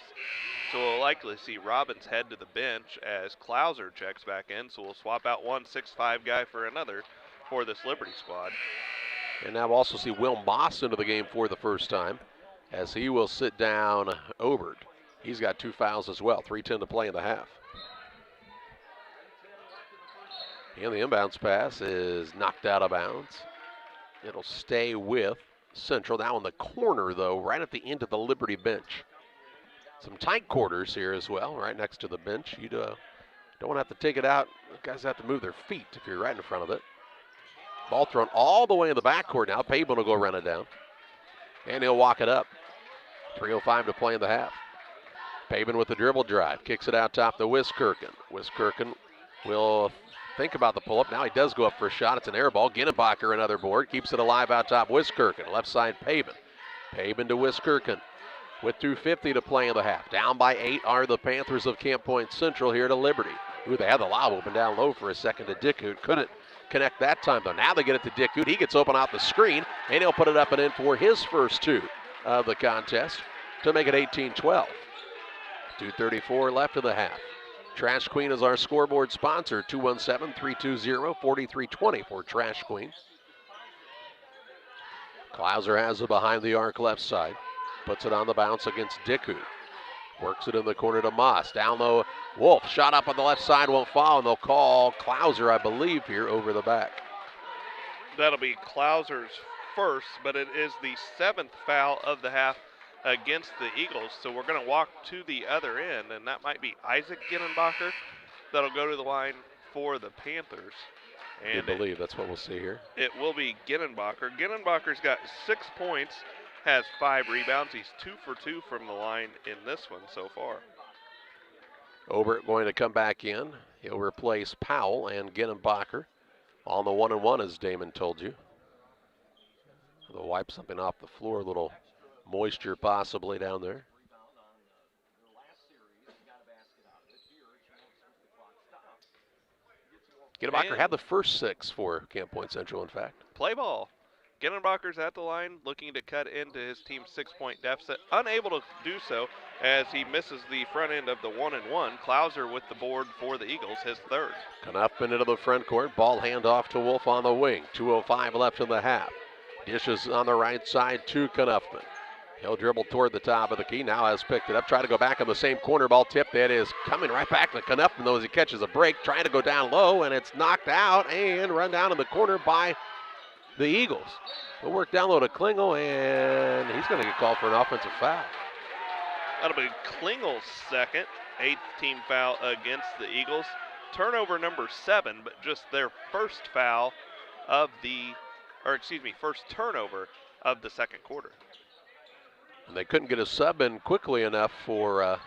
So we'll likely see Robbins head to the bench as Klauser checks back in. So we'll swap out one 6'5" guy for another for this Liberty squad. And now we'll also see Will Moss into the game for the first time as he will sit down Obert. He's got 2 fouls as well. 3:10 to play in the half. And the inbounds pass is knocked out of bounds. It'll stay with Central. Now in the corner, though, right at the end of the Liberty bench. Some tight quarters here as well, right next to the bench. You don't want to have to take it out. The guys have to move their feet if you're right in front of it. Ball thrown all the way in the backcourt now. Payson will go run it down. And he'll walk it up. 3:05 to play in the half. Payson with the dribble drive. Kicks it out top to Wiskirchen. Wiskirchen will think about the pull-up. Now he does go up for a shot. It's an air ball. Ginnenbacher another board. Keeps it alive out top. Wiskirchen. Left side, Payson. Payson to Wiskirchen with 2:50 to play in the half. Down by 8 are the Panthers of Camp Point Central here to Liberty. Ooh, they had the lob open down low for a second to Dickoot. Couldn't connect that time, though. Now they get it to Dickoot. He gets open out the screen, and he'll put it up and in for his first 2 of the contest to make it 18-12. 2:34 left in the half. Trash Queen is our scoreboard sponsor. 217-320-4320 for Trash Queen. Klauser has it behind the arc left side. Puts it on the bounce against Dickoot. Works it in the corner to Moss. Down low, Wolf. Shot up on the left side, won't fall, and they'll call Klauser, I believe, here over the back. That'll be Klauser's first, but it is the 7th foul of the half against the Eagles. So we're going to walk to the other end, and that might be Isaac Ginnenbacher. That'll go to the line for the Panthers. I believe that's what we'll see here. It will be Ginnenbacher. Ginnenbacher's got 6 points, has 5 rebounds. He's 2 for 2 from the line in this one so far. Obert going to come back in. He'll replace Powell and Ginnenbacher on the 1-and-1, as Damon told you. They'll wipe something off the floor, a little moisture possibly down there. Ginnenbacher had the first 6 for Camp Point Central, in fact. Play ball. Ginnenbacher's at the line looking to cut into his team's 6-point deficit. Unable to do so as he misses the front end of the 1-and-1. Klauser with the board for the Eagles, his 3rd. Knuffman into the front court. Ball handoff to Wolf on the wing. 2:05 left in the half. Dishes on the right side to Knuffman. He'll dribble toward the top of the key. Now has picked it up. Try to go back on the same corner. Ball tip that is coming right back to Knuffman, though, as he catches a break. Trying to go down low, and it's knocked out and run down in the corner by the Eagles. We'll work down low to Klingel, and he's going to get called for an offensive foul. That'll be Klingel's second, 8th team foul against the Eagles. Turnover number 7, but just their first foul of first turnover of the second quarter. And they couldn't get a sub in quickly enough for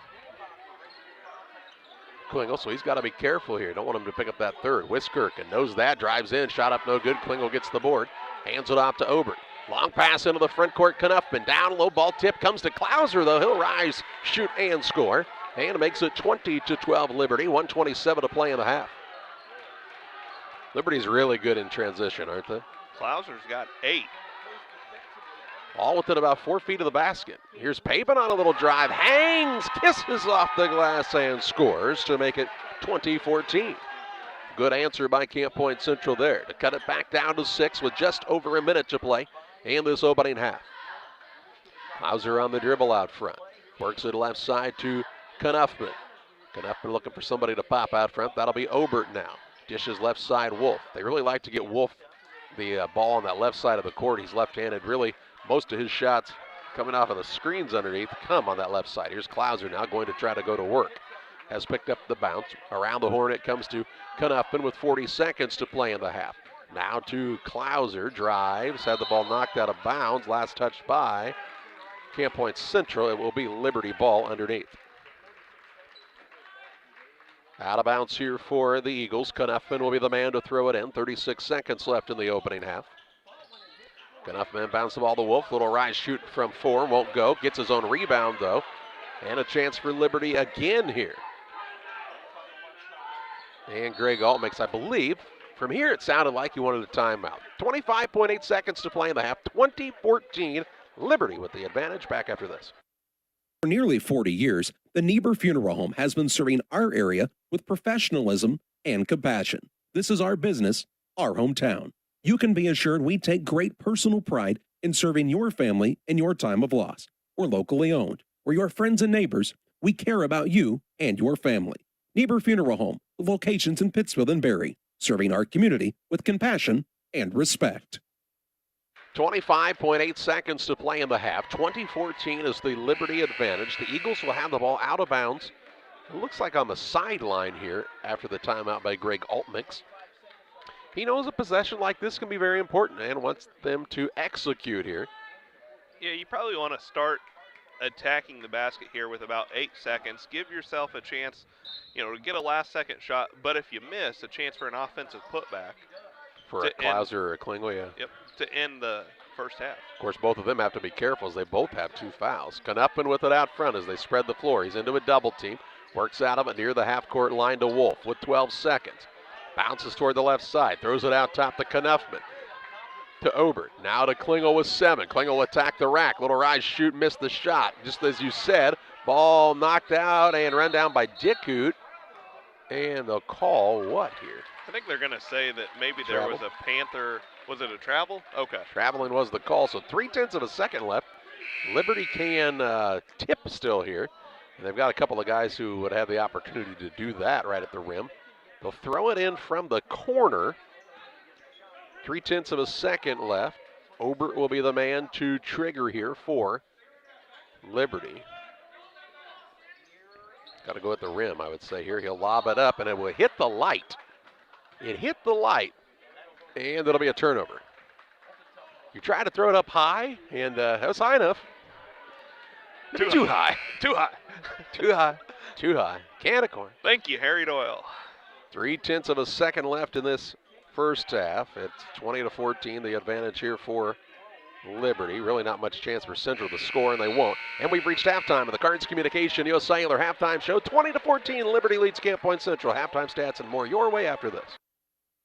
Klingel, so he's got to be careful here. Don't want him to pick up that third. Wiskirk knows that, drives in, shot up no good. Klingel gets the board, hands it off to Obert. Long pass into the front court, Knuffman down low, ball tip comes to Klauser, though. He'll rise, shoot, and score. And makes it 20-12 Liberty, 1:27 to play in the half. Liberty's really good in transition, aren't they? Klauser's got 8. All within about 4 feet of the basket. Here's Payson on a little drive, hangs, kisses off the glass, and scores to make it 20-14. Good answer by Camp Point Central there to cut it back down to 6 with just over a minute to play in this opening half. Klauser on the dribble out front. Works it left side to Knuffman. Knuffman looking for somebody to pop out front. That'll be Obert now. Dishes left side, Wolf. They really like to get Wolf the ball on that left side of the court. He's left-handed. Really, most of his shots coming off of the screens underneath come on that left side. Here's Klauser now going to try to go to work. Has picked up the bounce. Around the horn it comes to Knuffman with 40 seconds to play in the half. Now to Klauser, drives, had the ball knocked out of bounds. Last touched by Camp Point Central. It will be Liberty ball underneath. Out of bounds here for the Eagles. Knuffman will be the man to throw it in. 36 seconds left in the opening half. Knuffman bounce the ball to Wolf. Little rise shoot from 4. Won't go. Gets his own rebound, though. And a chance for Liberty again here. And Greg Alt makes, I believe, from here it sounded like he wanted a timeout. 25.8 seconds to play in the half. 20-14. Liberty with the advantage. Back after this. For nearly 40 years, the Niebuhr Funeral Home has been serving our area with professionalism and compassion. This is our business, our hometown. You can be assured we take great personal pride in serving your family in your time of loss. We're locally owned. We're your friends and neighbors. We care about you and your family. Niebuhr Funeral Home, with locations in Pittsfield and Barry, serving our community with compassion and respect. 25.8 seconds to play in the half. 20-14 is the Liberty advantage. The Eagles will have the ball out of bounds. It looks like on the sideline here after the timeout by Greg Altmix. He knows a possession like this can be very important and wants them to execute here. Yeah, you probably want to start attacking the basket here with about 8 seconds. Give yourself a chance, to get a last-second shot. But if you miss, a chance for an offensive putback. For a Klauser or a Klingel, yeah. Yep, to end the first half. Of course, both of them have to be careful as they both have 2 fouls. Knuffman with it out front as they spread the floor. He's into a double team. Works out of it near the half-court line to Wolf with 12 seconds. Bounces toward the left side. Throws it out top to Knuffman. To Obert. Now to Klingel with 7. Klingel will attack the rack. Little rise, shoot, missed the shot. Just as you said, ball knocked out and run down by Dickut. And they'll call what here? I think they're going to say that maybe there was a Panther. Was it a travel? Okay. Traveling was the call, so 0.3 of a second left. Liberty can tip still here. And they've got a couple of guys who would have the opportunity to do that right at the rim. They'll throw it in from the corner. 0.3 of a second left. Obert will be the man to trigger here for Liberty. Got to go at the rim, I would say here. He'll lob it up, and it will hit the light. It hit the light, and it'll be a turnover. You try to throw it up high, and that was high enough. Too high. Too high. Too high. Too high. Can of corn. Thank you, Harry Doyle. 0.3 of a second left in this first half. It's 20-14, the advantage here for Liberty. Really not much chance for Central to score, and they won't. And we've reached halftime of the Cards Communication U.S. Cellular halftime show. 20-14, Liberty leads Camp Point Central. Halftime stats and more your way after this.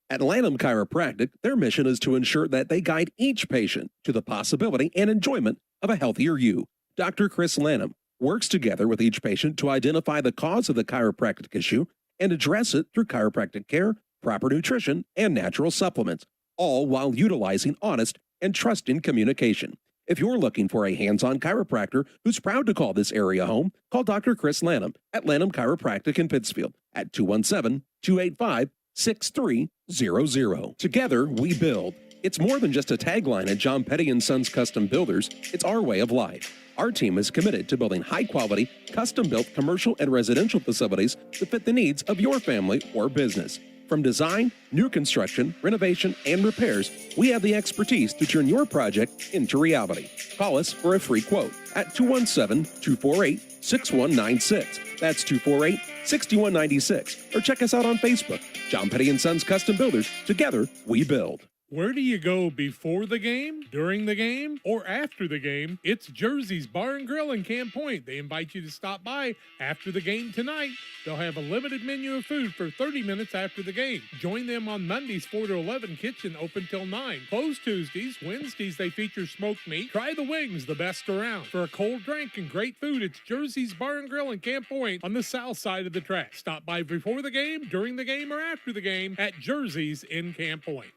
At Lanham Chiropractic, their mission is to ensure that they guide each patient to the possibility and enjoyment of a healthier you. Dr. Chris Lanham works together with each patient to identify the cause of the chiropractic issue and address it through chiropractic care, proper nutrition, and natural supplements, all while utilizing honest and trusting communication. If you're looking for a hands-on chiropractor who's proud to call this area home, call Dr. Chris Lanham at Lanham Chiropractic in Pittsfield at 217-285-6300. Together, we build. It's more than just a tagline at John Petty & Sons Custom Builders. It's our way of life. Our team is committed to building high-quality, custom-built commercial and residential facilities to fit the needs of your family or business. From design, new construction, renovation, and repairs, we have the expertise to turn your project into reality. Call us for a free quote at 217-248-6196. That's 248-6196. Or check us out on Facebook. John Petty & Sons Custom Builders. Together, we build. Where do you go before the game, during the game, or after the game? It's Jersey's Bar and Grill in Camp Point. They invite you to stop by after the game tonight. They'll have a limited menu of food for 30 minutes after the game. Join them on Mondays 4 to 11, kitchen open till 9. Closed Tuesdays. Wednesdays they feature smoked meat. Try the wings, the best around. For a cold drink and great food, it's Jersey's Bar and Grill in Camp Point on the south side of the track. Stop by before the game, during the game, or after the game at Jersey's in Camp Point.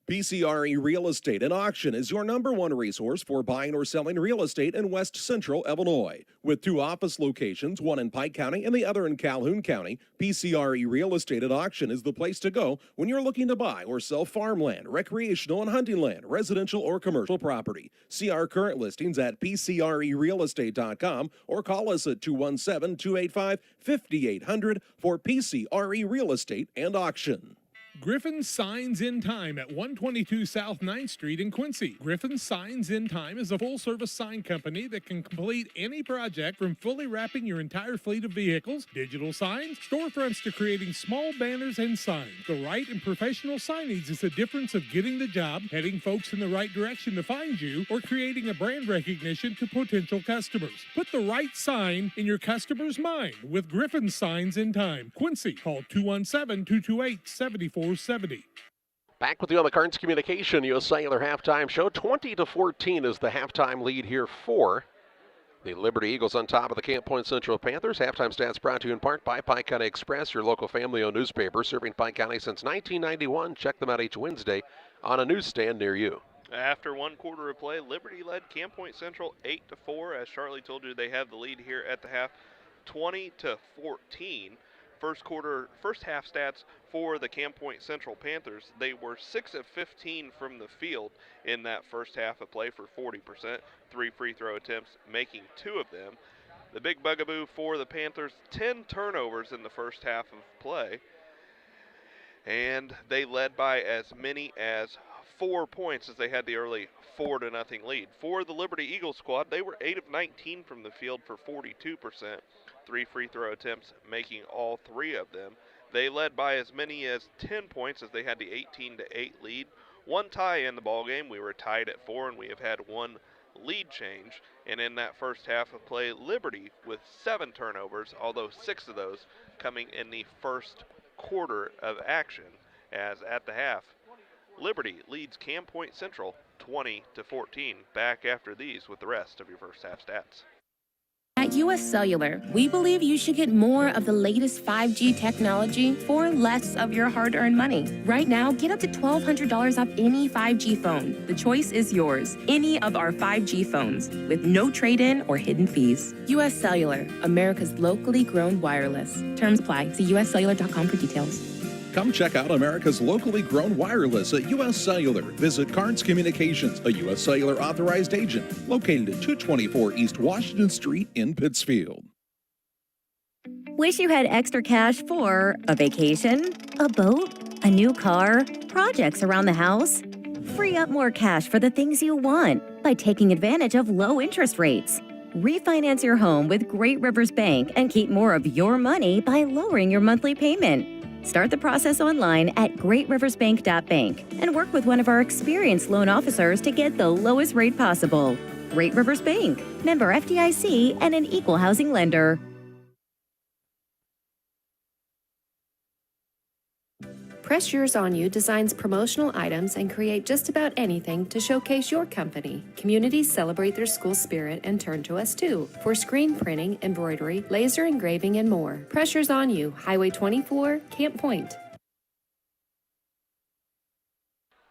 PCRE Real Estate and Auction is your #1 resource for buying or selling real estate in West Central Illinois. With 2 office locations, one in Pike County and the other in Calhoun County, PCRE Real Estate and Auction is the place to go when you're looking to buy or sell farmland, recreational and hunting land, residential or commercial property. See our current listings at PCRERealestate.com or call us at 217-285-5800 for PCRE Real Estate and Auction. Griffin's Signs in Time at 122 South 9th Street in Quincy. Griffin's Signs in Time is a full-service sign company that can complete any project from fully wrapping your entire fleet of vehicles, digital signs, storefronts to creating small banners and signs. The right and professional signage is the difference of getting the job, heading folks in the right direction to find you, or creating a brand recognition to potential customers. Put the right sign in your customer's mind with Griffin's Signs in Time. Quincy, call 217-228-7470. Back with you on the Cards Communication U.S. Cellular halftime show. 20-14 is the halftime lead here for the Liberty Eagles on top of the Camp Point Central Panthers. Halftime stats brought to you in part by Pike County Express, your local family-owned newspaper serving Pike County since 1991. Check them out each Wednesday on a newsstand near you. After one quarter of play, Liberty led Camp Point Central 8-4. As Charlie told you, they have the lead here at the half, 20-14. First half stats for the Camp Point Central Panthers, they were 6 of 15 from the field in that first half of play for 40%, 3 free throw attempts, making 2 of them. The big bugaboo for the Panthers, 10 turnovers in the first half of play, and they led by as many as 4 points as they had the early 4-0 lead. For the Liberty Eagles squad, they were 8 of 19 from the field for 42%. 3 free throw attempts, making all 3 of them. They led by as many as 10 points as they had the 18-8 lead. 1 tie in the ballgame. We were tied at 4, and we have had 1 lead change. And in that first half of play, Liberty with 7 turnovers, although 6 of those coming in the first quarter of action. As at the half, Liberty leads Camp Point Central 20-14. Back after these with the rest of your first half stats. At U.S. Cellular, we believe you should get more of the latest 5G technology for less of your hard-earned money. Right now, get up to $1,200 off any 5G phone. The choice is yours. Any of our 5G phones with no trade-in or hidden fees. U.S. Cellular, America's locally grown wireless. Terms apply. See uscellular.com for details. Come check out America's locally grown wireless at U.S. Cellular. Visit Cards Communications, a U.S. Cellular authorized agent, located at 224 East Washington Street in Pittsfield. Wish you had extra cash for a vacation, a boat, a new car, projects around the house? Free up more cash for the things you want by taking advantage of low interest rates. Refinance your home with Great Rivers Bank and keep more of your money by lowering your monthly payment. Start the process online at greatriversbank.bank and work with one of our experienced loan officers to get the lowest rate possible. Great Rivers Bank, member FDIC, and an equal housing lender. Press Yours On You designs promotional items and create just about anything to showcase your company. Communities celebrate their school spirit and turn to us too for screen printing, embroidery, laser engraving, and more. Press Yours On You, Highway 24, Camp Point.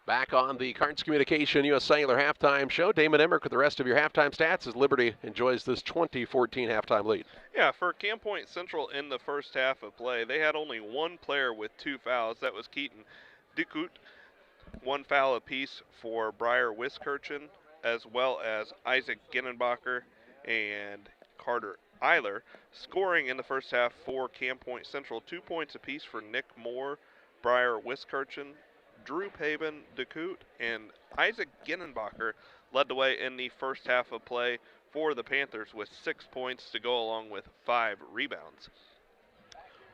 Back on the Cards Communication U.S. Cellular halftime show, Damon Emmerich with the rest of your halftime stats as Liberty enjoys this 2014 halftime lead. Yeah, for Camp Point Central in the first half of play, they had only one player with 2 fouls. That was Keaton Dukut. 1 foul apiece for Briar Wiskirchen, as well as Isaac Ginnenbacher and Carter Eiler. Scoring in the first half for Camp Point Central, 2 points apiece for Nick Moore, Briar Wiskirchen, Drew Paben, Dukut, and Isaac Ginnenbacher led the way in the first half of play for the Panthers with 6 points to go along with 5 rebounds.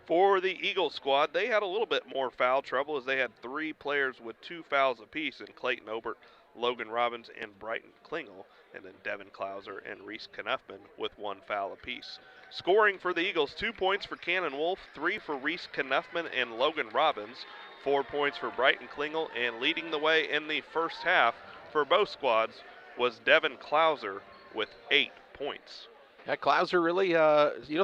For the Eagles squad, they had a little bit more foul trouble as they had 3 players with 2 fouls apiece in Clayton Obert, Logan Robbins, and Brighton Klingel, and then Devin Klauser and Reese Knuffman with 1 foul apiece. Scoring for the Eagles, 2 points for Cannon Wolf, 3 for Reese Knuffman and Logan Robbins, 4 points for Brighton Klingel, and leading the way in the first half for both squads was Devin Klauser with 8 points. Yeah, Klauser really,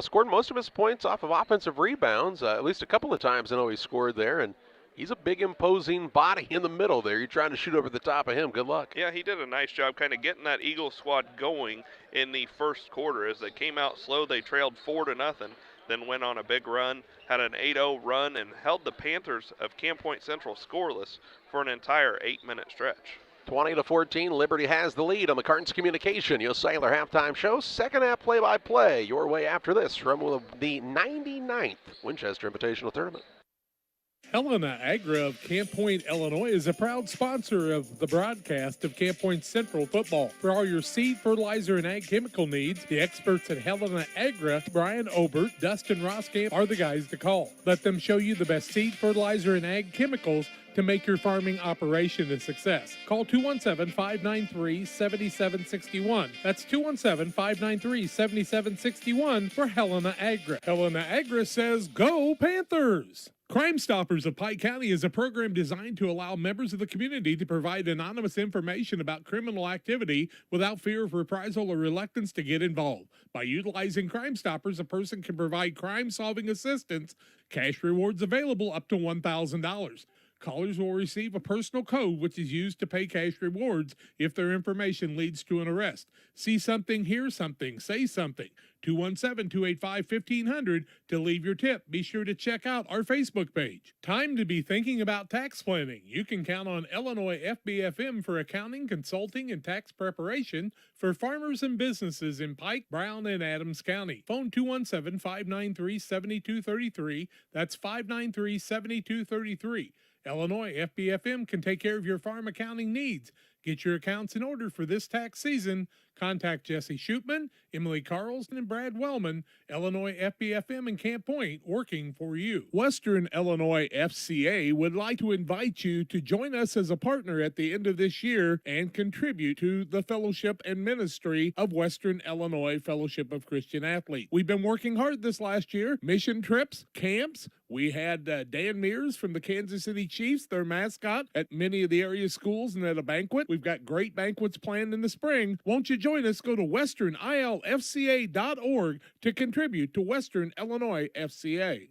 scored most of his points off of offensive rebounds. At least a couple of times I know he scored there, and he's a big, imposing body in the middle there. You're trying to shoot over the top of him. Good luck. Yeah, he did a nice job kind of getting that Eagles squad going in the first quarter. As they came out slow, they trailed 4-0, then went on a big run, had an 8-0 run, and held the Panthers of Camp Point Central scoreless for an entire 8-minute stretch. 20-14, Liberty has the lead on the Cards Communication U.S. Cellular halftime show. Second half play-by-play your way after this from the 99th Winchester Invitational Tournament. Helena Agra of Camp Point, Illinois is a proud sponsor of the broadcast of Camp Point Central football. For all your seed, fertilizer, and ag chemical needs, the experts at Helena Agra, Brian Obert, Dustin Roskamp, are the guys to call. Let them show you the best seed, fertilizer, and ag chemicals to make your farming operation a success. Call 217-593-7761. That's 217-593-7761 for Helena Agra. Helena Agra says, go Panthers! Crime Stoppers of Pike County is a program designed to allow members of the community to provide anonymous information about criminal activity without fear of reprisal or reluctance to get involved. By utilizing Crime Stoppers, a person can provide crime-solving assistance, cash rewards available up to $1,000. Callers will receive a personal code which is used to pay cash rewards if their information leads to an arrest. See something, hear something, say something. 217-285-1500 to leave your tip. Be sure to check out our Facebook page. Time to be thinking about tax planning. You can count on Illinois FBFM for accounting, consulting, and tax preparation for farmers and businesses in Pike, Brown, and Adams County. Phone 217-593-7233. That's 593-7233. Illinois FBFM can take care of your farm accounting needs. Get your accounts in order for this tax season. Contact Jesse Shootman, Emily Carlson, and Brad Wellman. Illinois FBFM in Camp Point, working for you. Western Illinois FCA would like to invite you to join us as a partner at the end of this year and contribute to the fellowship and ministry of Western Illinois Fellowship of Christian Athletes. We've been working hard this last year. Mission trips, camps. We had Dan Mears from the Kansas City Chiefs, their mascot, at many of the area schools and at a banquet. We've got great banquets planned in the spring. Won't you join us? Go to westernilfca.org to contribute to Western Illinois FCA.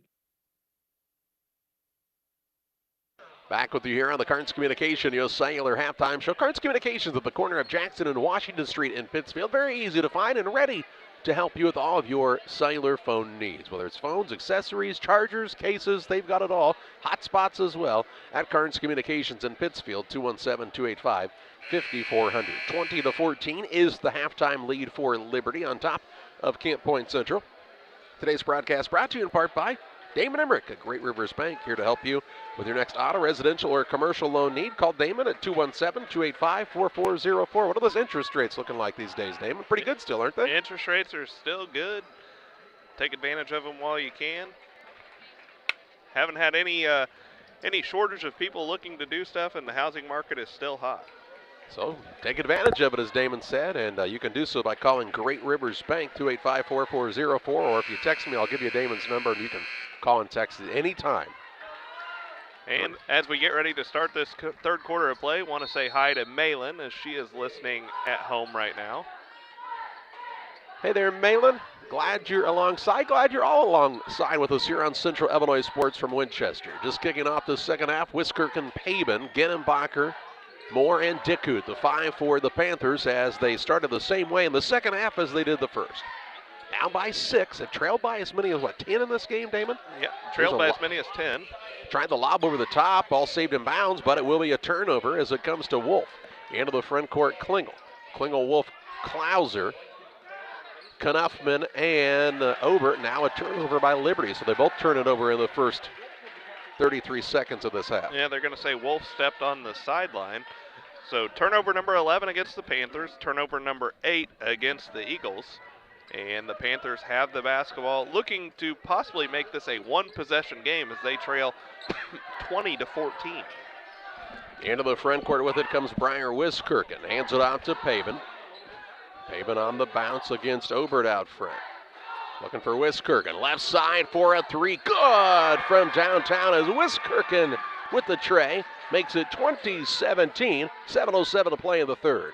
Back with you here on the Cards Communication U.S. Cellular halftime show. Cards Communications at the corner of Jackson and Washington Street in Pittsfield. Very easy to find and ready to help you with all of your cellular phone needs. Whether it's phones, accessories, chargers, cases, they've got it all. Hotspots as well at Cards Communications in Pittsfield, 217-285-5400. 20-14 is the halftime lead for Liberty on top of Camp Point Central. Today's broadcast brought to you in part by Damon Emmerich at Great Rivers Bank, here to help you with your next auto, residential, or commercial loan need. Call Damon at 217-285-4404. What are those interest rates looking like these days, Damon? Pretty good still, aren't they? Interest rates are still good. Take advantage of them while you can. Haven't had any shortage of people looking to do stuff, and the housing market is still hot. So take advantage of it, as Damon said, and you can do so by calling Great Rivers Bank, 285-4404, or if you text me, I'll give you Damon's number, and you can call and text at any time. And as we get ready to start this third quarter of play, want to say hi to Malin, as she is listening at home right now. Hey there, Malin. Glad you're alongside. Glad you're all alongside with us here on Central Illinois Sports from Winchester. Just kicking off the second half, Wiskirchen, Paben, Ginnenbacher, Moore and Dickut, the 5 for the Panthers, as they started the same way in the second half as they did the first. Down by 6 and trailed by as many as, 10 in this game, Damon? Yep, trailed by as many as 10. Tried the lob over the top, ball saved in bounds, but it will be a turnover as it comes to Wolf. Into the front court, Klingel. Klingel, Wolf, Klauser, Knuffman, and Obert. Now a turnover by Liberty, so they both turn it over in the first 33 seconds of this half. Yeah, they're going to say Wolf stepped on the sideline. So turnover number 11 against the Panthers, turnover number 8 against the Eagles. And the Panthers have the basketball, looking to possibly make this a one-possession game as they trail 20-14. Into the front court with it comes Briar Wiskirchen. Hands it out to Pavin. Pavin on the bounce against Obert out front. Looking for Wiskirchen. Left side for a 3. Good from downtown as Wiskirchen with the tray. Makes it 20-17. 7:07 to play in the third.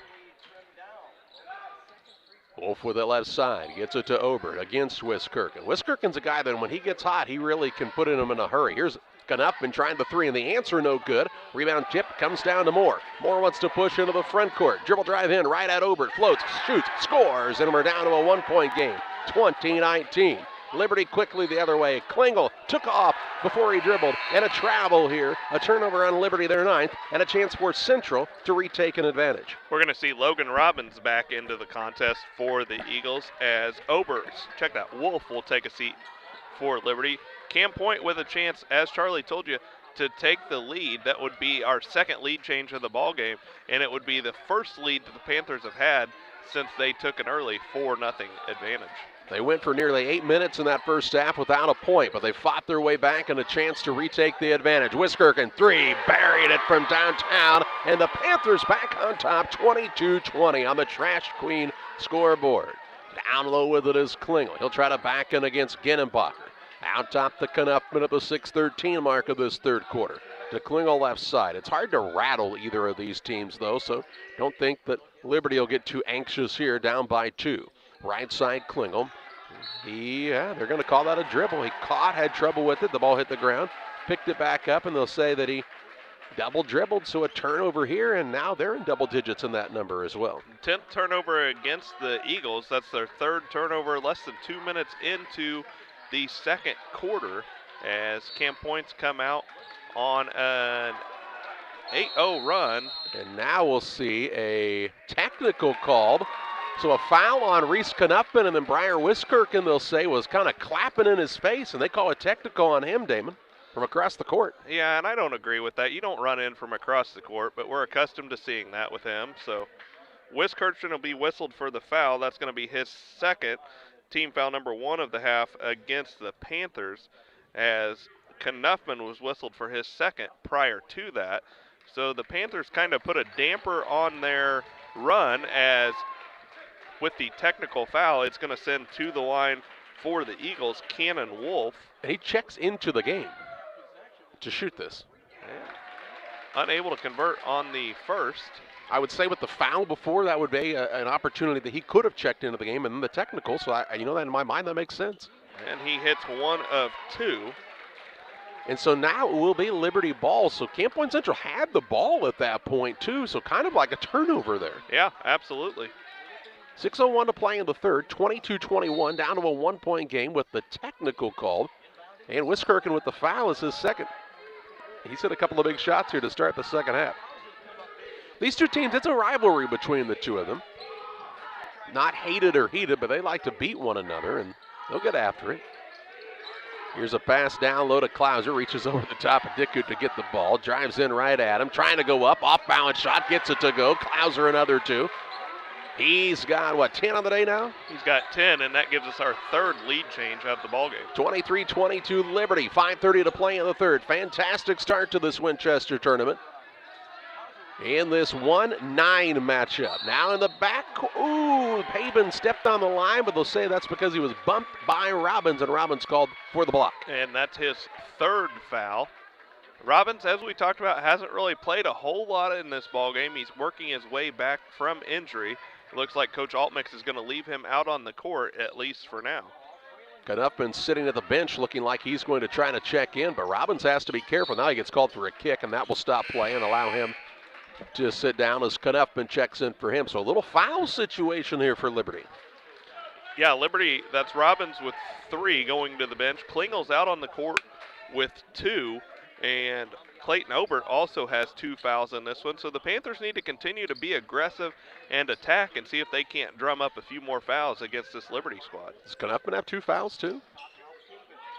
Wolf with it left side. Gets it to Obert against Wiskirchen. Wiskirchen's a guy that when he gets hot, he really can put him in a hurry. Here's Knuffman trying the 3, and the answer no good. Rebound tip comes down to Moore. Moore wants to push into the front court. Dribble drive in, right at Obert. Floats, shoots, scores, and we're down to a 1-point game. 20-19. Liberty quickly the other way. Klingel took off before he dribbled, and a travel here. A turnover on Liberty, their 9th, and a chance for Central to retake an advantage. We're going to see Logan Robbins back into the contest for the Eagles as Obert, check that, Wolf will take a seat for Liberty. Cam Point with a chance, as Charlie told you, to take the lead. That would be our second lead change of the ball game, and it would be the first lead that the Panthers have had since they took an early 4-0 advantage. They went for nearly 8 minutes in that first half without a point, but they fought their way back and a chance to retake the advantage. Wiskirchen 3, buried it from downtown, and the Panthers back on top 22-20 on the Trash Queen scoreboard. Down low with it is Klingel. He'll try to back in against Ginnenbacher. Out top the Knuffman at the 6:13 mark of this third quarter. To Klingel left side. It's hard to rattle either of these teams, though, so don't think that Liberty will get too anxious here, down by 2. Right side Klingel. They're going to call that a dribble. He caught, had trouble with it. The ball hit the ground, picked it back up, and they'll say that he double dribbled, so a turnover here, and now they're in double digits in that number as well. 10th turnover against the Eagles. That's their 3rd turnover less than 2 minutes into the second quarter as Cam Points come out on an 8-0 run. And now we'll see a technical called. So a foul on Reese Knuffman, and then Briar Wiskirchen, they'll say, was kind of clapping in his face, and they call a technical on him, Damon, from across the court. Yeah, and I don't agree with that. You don't run in from across the court, but we're accustomed to seeing that with him. So Wiskirchen will be whistled for the foul. That's going to be his second. Team foul number 1 of the half against the Panthers, as Knuffman was whistled for his second prior to that. So the Panthers kind of put a damper on their run, as with the technical foul, it's going to send to the line for the Eagles, Cannon Wolf. And he checks into the game to shoot this. Yeah. Unable to convert on the first. I would say with the foul before, that would be an opportunity that he could have checked into the game, and then the technical, so that in my mind, that makes sense. And he hits 1 of 2. And so now it will be Liberty ball. So Camp Point Central had the ball at that point, too, so kind of like a turnover there. Yeah, absolutely. 6:01 to play in the third, 22-21, down to a 1-point game with the technical called. And Wiskirchen with the foul is his second. He's hit a couple of big shots here to start the second half. These two teams, it's a rivalry between the two of them. Not hated or heated, but they like to beat one another, and they'll get after it. Here's a pass down low to Klauser, reaches over the top of Dickut to get the ball, drives in right at him, trying to go up, off-balance shot, gets it to go. Klauser another 2. He's got, 10 on the day now? He's got 10, and that gives us our 3rd lead change out of the ballgame. 23-22 Liberty, 5:30 to play in the third. Fantastic start to this Winchester tournament. In this 1-9 matchup. Now in the back, Payson stepped on the line, but they'll say that's because he was bumped by Robbins, and Robbins called for the block. And that's his 3rd foul. Robbins, as we talked about, hasn't really played a whole lot in this ballgame. He's working his way back from injury. It looks like Coach Altmix is going to leave him out on the court, at least for now. Knuffman sitting at the bench looking like he's going to try to check in, but Robbins has to be careful. Now he gets called for a kick, and that will stop play and allow him to sit down as Knuffman checks in for him. So a little foul situation here for Liberty. Yeah, Liberty, that's Robbins with 3 going to the bench. Klingel's out on the court with 2, and Clayton Obert also has 2 fouls in this one. So the Panthers need to continue to be aggressive and attack and see if they can't drum up a few more fouls against this Liberty squad. Does Knuffman have 2 fouls too?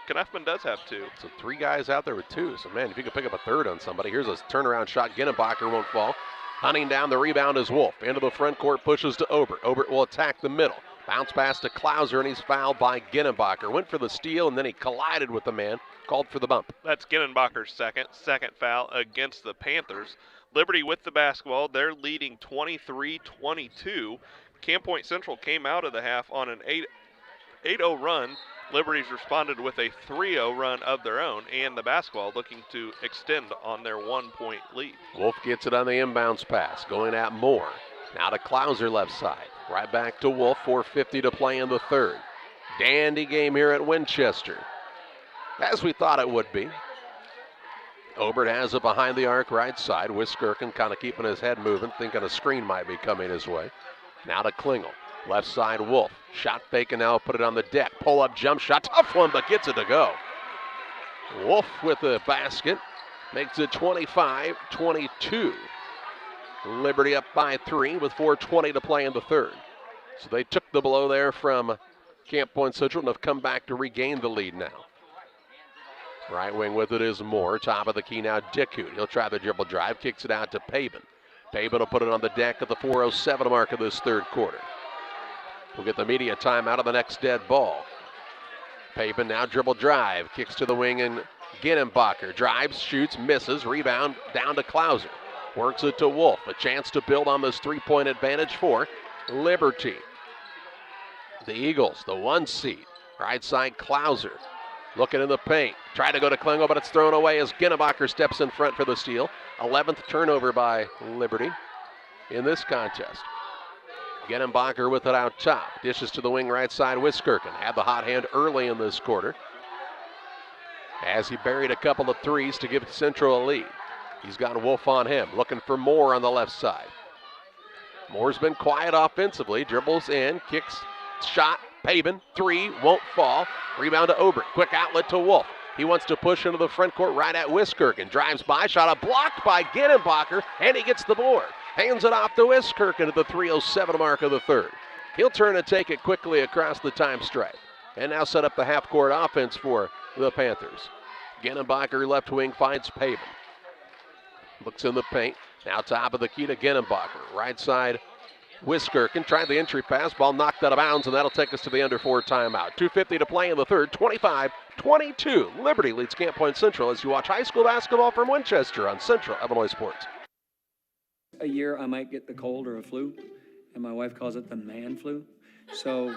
Knuffman does have 2. So 3 guys out there with 2. So, man, if you could pick up a third on somebody. Here's a turnaround shot. Ginnebacher won't fall. Hunting down the rebound is Wolf. Into the front court, pushes to Obert. Obert will attack the middle. Bounce pass to Klauser, and he's fouled by Ginnebacher. Went for the steal, and then he collided with the man. Called for the bump. That's Ginnebacher's second foul against the Panthers. Liberty with the basketball. They're leading 23-22. Camp Point Central came out of the half on an 8-0 run. Liberty's responded with a 3-0 run of their own, and the basketball looking to extend on their 1-point lead. Wolf gets it on the inbounds pass, going at Moore. Now to Klauser left side. Right back to Wolf, 4:50 to play in the third. Dandy game here at Winchester, as we thought it would be. Obert has it behind the arc right side. Wiskirchen kind of keeping his head moving, thinking a screen might be coming his way. Now to Klingel. Left side, Wolf. Shot fake and now put it on the deck. Pull up jump shot. Tough one, but gets it to go. Wolf with the basket. Makes it 25-22. Liberty up by 3 with 4:20 to play in the third. So they took the blow there from Camp Point Central and have come back to regain the lead now. Right wing with it is Moore. Top of the key now, Dickoot. He'll try the dribble drive. Kicks it out to Payson. Payson will put it on the deck at the 4:07 mark of this third quarter. We'll get the media time out of the next dead ball. Payson now dribble drive. Kicks to the wing and Ginnebacher. Drives, shoots, misses. Rebound down to Klauser. Works it to Wolf. A chance to build on this 3-point advantage for Liberty. The Eagles, the 1 seed. Right side, Klauser. Looking in the paint. Tried to go to Klingel, but it's thrown away as Ginnebacher steps in front for the steal. 11th turnover by Liberty in this contest. Ginnebacher with it out top. Dishes to the wing right side. Wiskirchen had the hot hand early in this quarter as he buried a couple of threes to give Central a lead. He's got Wolf on him, looking for Moore on the left side. Moore's been quiet offensively. Dribbles in, kicks, shot, Payson, 3, won't fall. Rebound to Obert. Quick outlet to Wolf. He wants to push into the front court right at Wiskirchen. Drives by, shot up blocked by Ginnebacher, and he gets the board. Hands it off to Wiskirchen at the 3:07 mark of the third. He'll turn and take it quickly across the time stripe. And now set up the half-court offense for the Panthers. Ginnebacher left wing finds Payson. Looks in the paint. Now top of the key to Ginnebacher. Right side, Wiskirchen tried the entry pass. Ball knocked out of bounds, and that'll take us to the under 4 timeout. 2:50 to play in the third. 25-22. Liberty leads Camp Point Central as you watch high school basketball from Winchester on Central Illinois Sports. A year I might get the cold or a flu, and my wife calls it the man flu. So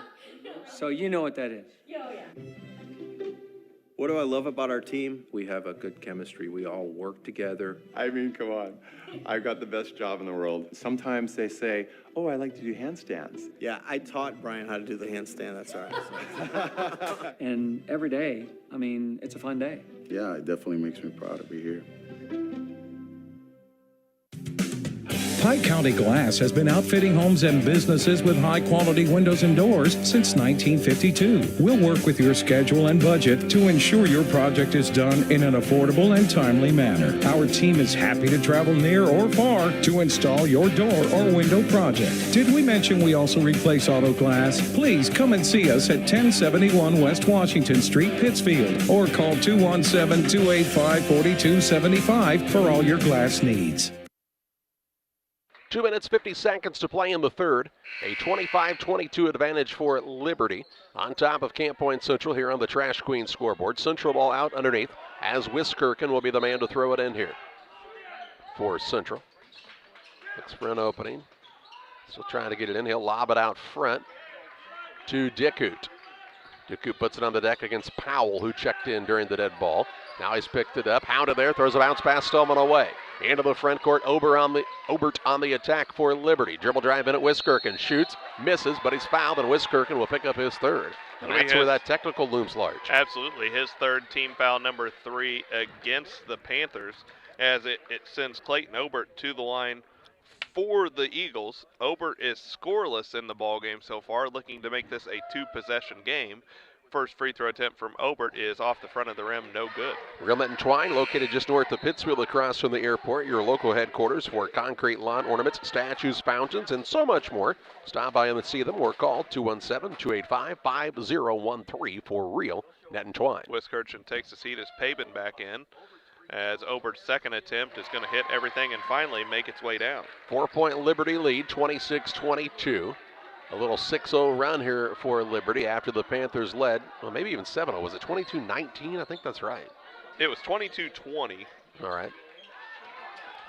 you know what that is. What do I love about our team? We have a good chemistry. We all work together. I mean, come on. I've got the best job in the world. Sometimes they say, oh, I like to do handstands. Yeah, I taught Brian how to do the handstand. That's all right. And every day, I mean, it's a fun day. Yeah, it definitely makes me proud to be here. Pike County Glass has been outfitting homes and businesses with high-quality windows and doors since 1952. We'll work with your schedule and budget to ensure your project is done in an affordable and timely manner. Our team is happy to travel near or far to install your door or window project. Did we mention we also replace auto glass? Please come and see us at 1071 West Washington Street, Pittsfield, or call 217-285-4275 for all your glass needs. 2 minutes, 50 seconds to play in the third. A 25-22 advantage for Liberty on top of Camp Point Central here on the Trash Queen scoreboard. Central ball out underneath as Wiskirchen will be the man to throw it in here for Central. Looks for an opening. Still trying to get it in. He'll lob it out front to Dickoot. Dickoot puts it on the deck against Powell, who checked in during the dead ball. Now he's picked it up, hounded there, throws a bounce pass, stolen away. Into the front court, Obert on the attack for Liberty. Dribble drive in at Wiskirchen, shoots, misses, but he's fouled, and Wiskirchen will pick up his third. And that's where that technical looms large. Absolutely, his third team foul, number 3 against the Panthers. as it sends Clayton Obert to the line for the Eagles. Obert is scoreless in the ball game so far, looking to make this a 2-possession game. First free throw attempt from Obert is off the front of the rim, no good. Rilmet and Twine, located just north of Pittsfield across from the airport, your local headquarters for concrete lawn ornaments, statues, fountains, and so much more. Stop by and see them or call 217-285-5013 for Real Net and Twine. Wiskirchen takes a seat as Payson back in, as Obert's second attempt is going to hit everything and finally make its way down. 4-point Liberty lead, 26-22. A little 6-0 run here for Liberty after the Panthers led, well, maybe even 7-0. Was it 22-19? I think that's right. It was 22-20. All right.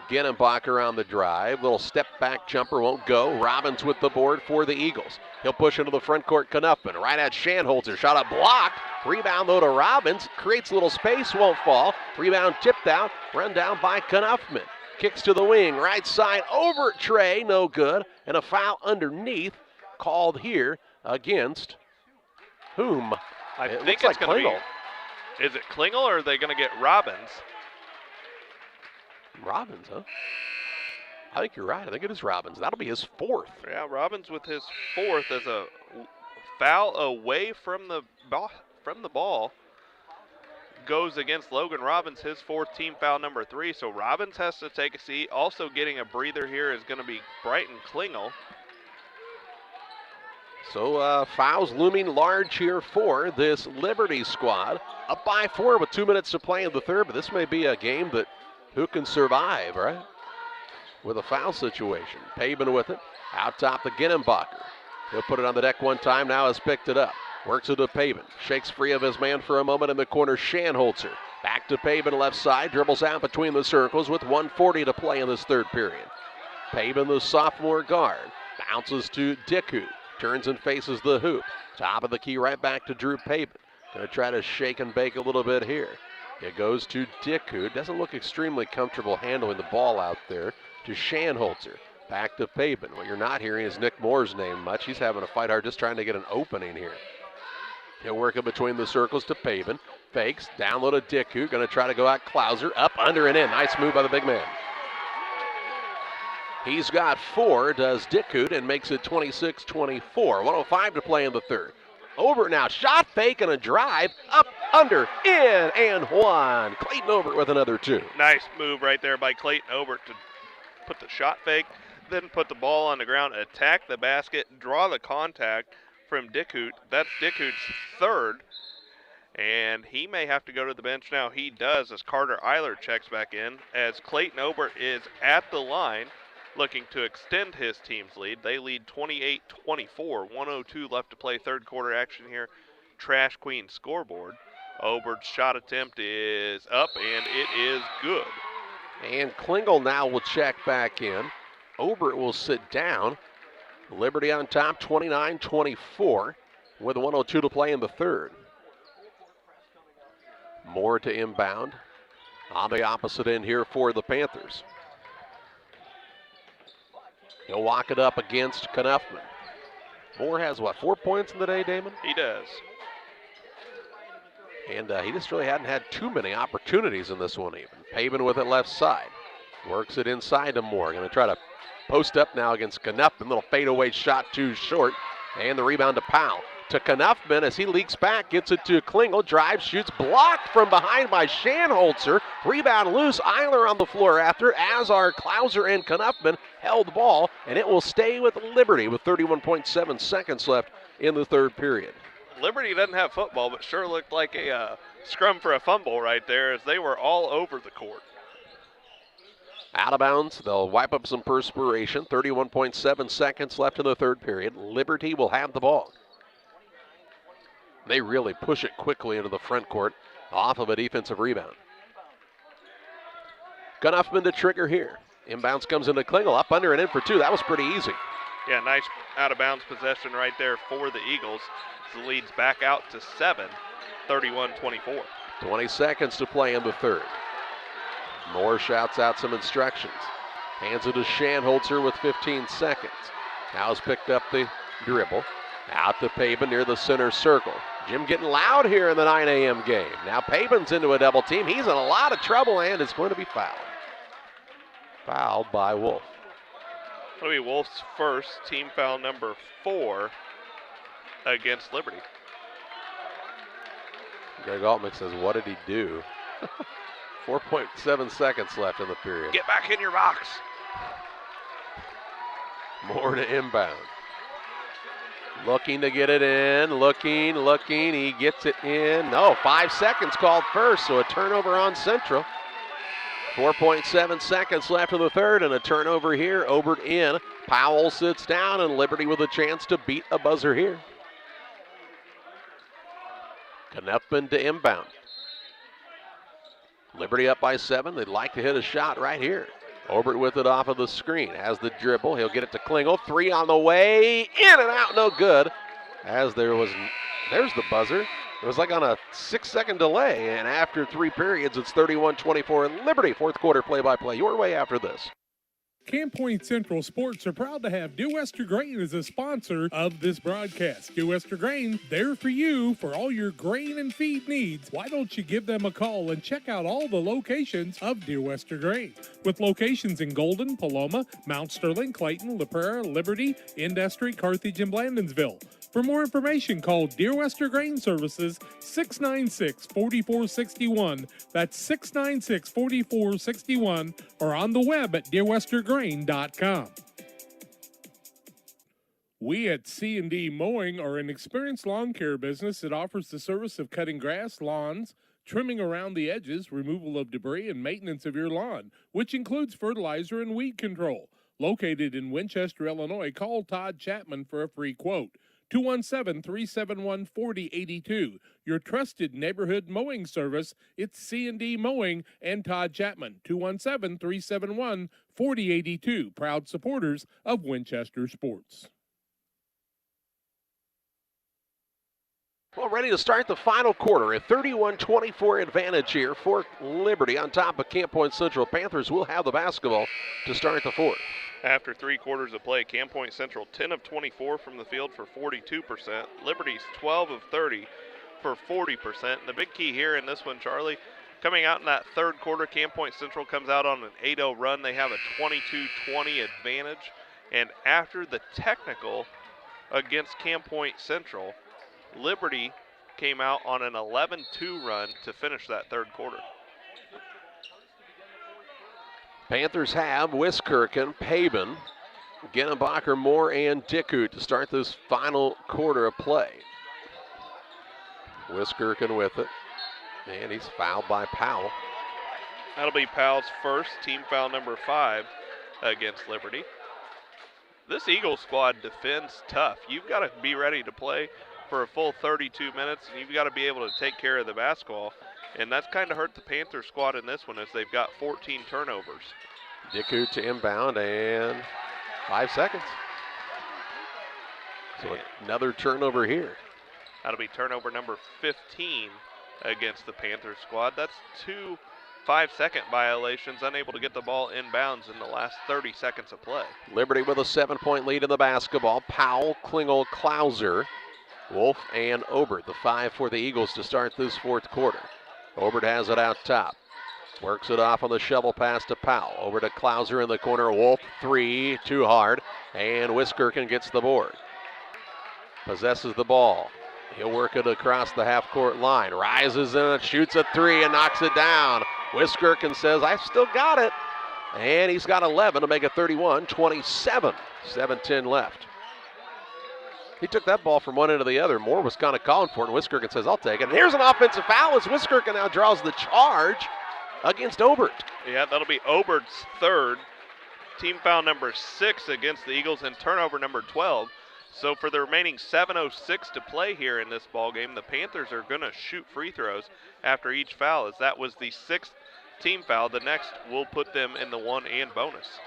Ginnenbacher on the drive. Little step back jumper won't go. Robbins with the board for the Eagles. He'll push into the front court. Knuffman right at Shanholzer. Shot up blocked. Rebound though to Robbins. Creates a little space, won't fall. Rebound tipped out. Run down by Knuffman. Kicks to the wing. Right side over Trey. No good. And a foul underneath called here against whom? I think it's going to be. Is it Klingel or are they going to get Robbins? Robbins, huh? I think you're right. I think it is Robbins. That'll be his fourth. Yeah, Robbins with his fourth as a foul away from the ball. Goes against Logan Robbins, his fourth, team foul number 3. So Robbins has to take a seat. Also getting a breather here is going to be Brighton Klingel. So fouls looming large here for this Liberty squad. Up by 4 with 2 minutes to play in the third, but this may be a game that who can survive, right? With a foul situation. Payson with it. Out top to Ginnenbacher. He'll put it on the deck one time, now has picked it up. Works it to Payson. Shakes free of his man for a moment in the corner, Shanholzer. Back to Payson, left side. Dribbles out between the circles with 1:40 to play in this third period. Payson, the sophomore guard. Bounces to Dickoot. Turns and faces the hoop. Top of the key right back to Drew Payson. Going to try to shake and bake a little bit here. It goes to Dickoot. Doesn't look extremely comfortable handling the ball out there to Shanholzer. Back to Payson. What you're not hearing is Nick Moore's name much. He's having a fight hard just trying to get an opening here. He'll work it between the circles to Payson. Fakes. Down low to Dickoot. Going to try to go out Klauser. Up, under, and in. Nice move by the big man. He's got 4, does Dickoot, and makes it 26-24. 1:05 to play in the third. Obert now, shot fake and a drive. Up, under, in, and 1. Clayton Obert with another 2. Nice move right there by Clayton Obert to put the shot fake, then put the ball on the ground, attack the basket, draw the contact from Dickoot. That's Dickoot's third, and he may have to go to the bench now. He does as Carter Eiler checks back in, as Clayton Obert is at the line, looking to extend his team's lead. They lead 28-24, 1:02 left to play, third quarter action here. Trash Queen scoreboard. Obert's shot attempt is up, and it is good. And Klingel now will check back in. Obert will sit down. Liberty on top, 29-24, with 1:02 to play in the third. Moore to inbound. On the opposite end here for the Panthers. He'll walk it up against Knuffman. Moore has, 4 points in the day, Damon? He does. And he just really hadn't had too many opportunities in this one even. Payson with it left side. Works it inside to Moore. Going to try to post up now against Knuffman. Little fadeaway shot too short. And the rebound to Powell. To Knuffman as he leaks back. Gets it to Klingel. Drives, shoots. Blocked from behind by Shanholzer. Rebound loose. Eiler on the floor after. As are Klauser and Knuffman. Held the ball. And it will stay with Liberty with 31.7 seconds left in the third period. Liberty doesn't have football, but sure looked like a scrum for a fumble right there as they were all over the court. Out of bounds, they'll wipe up some perspiration. 31.7 seconds left in the third period. Liberty will have the ball. They really push it quickly into the front court off of a defensive rebound. Knuffman to trigger here. Inbounds comes into Klingel, up, under, and in for 2. That was pretty easy. Yeah, nice out-of-bounds possession right there for the Eagles. The lead's back out to 7, 31-24. 20 seconds to play in the third. Moore shouts out some instructions. Hands it to Shanholzer with 15 seconds. Now has picked up the dribble. Out to Payson near the center circle. Jim getting loud here in the 9 a.m. game. Now Payson's into a double team. He's in a lot of trouble and is going to be fouled. fouled by Wolf. That'll be Wolf's first, team foul number 4 against Liberty. Greg Altman says, what did he do? 4.7 seconds left in the period. Get back in your box. More to inbound. Looking to get it in, looking, he gets it in. No, 5 seconds called first, so a turnover on Central. 4.7 seconds left in the third, and a turnover here. Obert in, Powell sits down, and Liberty with a chance to beat a buzzer here. Knepman to inbound. Liberty up by 7. They'd like to hit a shot right here. Obert with it off of the screen. Has the dribble. He'll get it to Klingel. 3 on the way. In and out. No good. As there's the buzzer. It was like on a 6-second delay. And after 3 periods, it's 31-24 Liberty. Fourth quarter play-by-play. Your way after this. Camp Point Central Sports are proud to have Dear Wester Grain as a sponsor of this broadcast. Dear Wester Grain, there for you for all your grain and feed needs. Why don't you give them a call and check out all the locations of Dear Wester Grain? With locations in Golden, Paloma, Mount Sterling, Clayton, La Prairie, Liberty, Industry, Carthage, and Blandonsville. For more information, call Dear Wester Grain Services 696-4461. That's 696-4461, or on the web at dearwestergrain.com. We at C&D Mowing are an experienced lawn care business that offers the service of cutting grass, lawns, trimming around the edges, removal of debris, and maintenance of your lawn, which includes fertilizer and weed control. Located in Winchester, Illinois, call Todd Chapman for a free quote. 217-371-4082. Your trusted neighborhood mowing service. It's C&D Mowing and Todd Chapman. 217-371-4082. Proud supporters of Winchester Sports. Well, ready to start the final quarter. A 31-24 advantage here for Liberty on top of Camp Point Central. Panthers will have the basketball to start the fourth. After 3 quarters of play, Camp Point Central 10 of 24 from the field for 42%. Liberty's 12 of 30 for 40%. And the big key here in this one, Charlie, coming out in that third quarter, Camp Point Central comes out on an 8-0 run. They have a 22-20 advantage. And after the technical against Camp Point Central, Liberty came out on an 11-2 run to finish that third quarter. Panthers have Wiskirchen, Paben, Gennebacher, Moore, and Dickut to start this final quarter of play. Wiskirchen with it, and he's fouled by Powell. That'll be Powell's first, team foul number 5 against Liberty. This Eagles squad defends tough. You've got to be ready to play for a full 32 minutes, and you've got to be able to take care of the basketball. And that's kind of hurt the Panther squad in this one as they've got 14 turnovers. Dickut to inbound and 5 seconds. So another turnover here. That'll be turnover number 15 against the Panther squad. That's 2 5-second violations, unable to get the ball inbounds in the last 30 seconds of play. Liberty with a 7-point lead in the basketball. Powell, Klingel, Klauser, Wolf, and Obert, the 5 for the Eagles to start this fourth quarter. Obert has it out top. Works it off on the shovel pass to Powell. Over to Klauser in the corner. Wolf, 3, too hard. And Wiskirchen gets the board. Possesses the ball. He'll work it across the half-court line. Rises in, shoots a 3, and knocks it down. Wiskirchen says, I've still got it. And he's got 11 to make it 31-27. 7:10 left. He took that ball from one end to the other. Moore was kind of calling for it, and Wiskirchen says, I'll take it. And here's an offensive foul as Wiskirchen now draws the charge against Obert. Yeah, that'll be Obert's third. Team foul number 6 against the Eagles and turnover number 12. So for the remaining 7:06 to play here in this ball game, the Panthers are going to shoot free throws after each foul, as that was the 6th team foul. The next will put them in the 1 and bonus.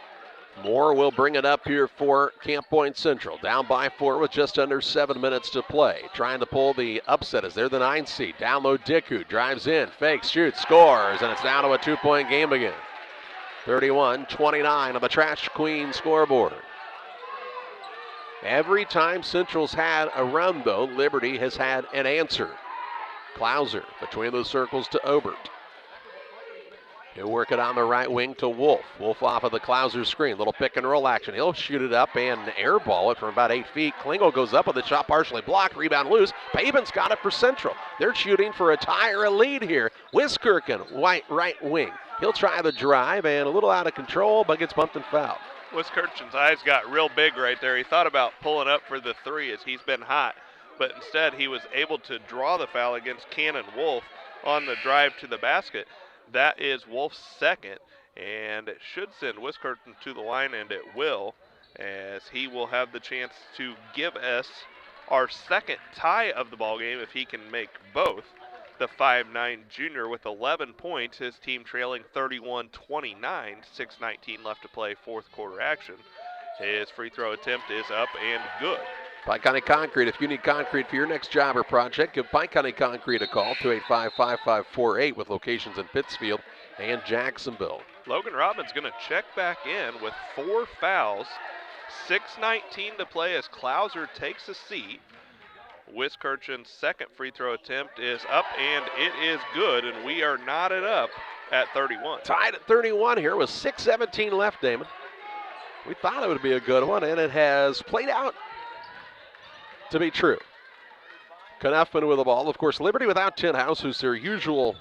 Moore will bring it up here for Camp Point Central. Down by 4 with just under 7 minutes to play. Trying to pull the upset as they're the 9 seed. Down low, Dickut drives in, fakes, shoots, scores, and it's down to a 2-point game again. 31-29 on the Trash Queen scoreboard. Every time Central's had a run, though, Liberty has had an answer. Klauser between the circles to Obert. He'll work it on the right wing to Wolf. Wolf off of the Clouser screen. Little pick and roll action. He'll shoot it up and airball it from about 8 feet. Klingel goes up with the shot partially blocked. Rebound loose. Paven's got it for Central. They're shooting for a tie or a lead here. Wiskirchen, white right wing. He'll try the drive and a little out of control, but gets bumped and fouled. Wiskirchen's eyes got real big right there. He thought about pulling up for the three as he's been hot, but instead he was able to draw the foul against Cannon Wolf on the drive to the basket. That is Wolf's second, and it should send Wiskirchen to the line, and it will, as he will have the chance to give us our second tie of the ball game if he can make both. The 5'9" junior with 11 points, his team trailing 31-29, 6:19 left to play, fourth quarter action. His free throw attempt is up and good. Pike County Concrete, if you need concrete for your next job or project, give Pike County Concrete a call, 285-5548, with locations in Pittsfield and Jacksonville. Logan Robbins going to check back in with 4 fouls, 6:19 to play as Clouser takes a seat. Wiskirchen's second free throw attempt is up, and it is good, and we are knotted up at 31. Tied at 31 here with 6:17 left, Damon. We thought it would be a good one, and it has played out to be true. Knuffman with the ball. Of course, Liberty without Tinhouse, who's their usual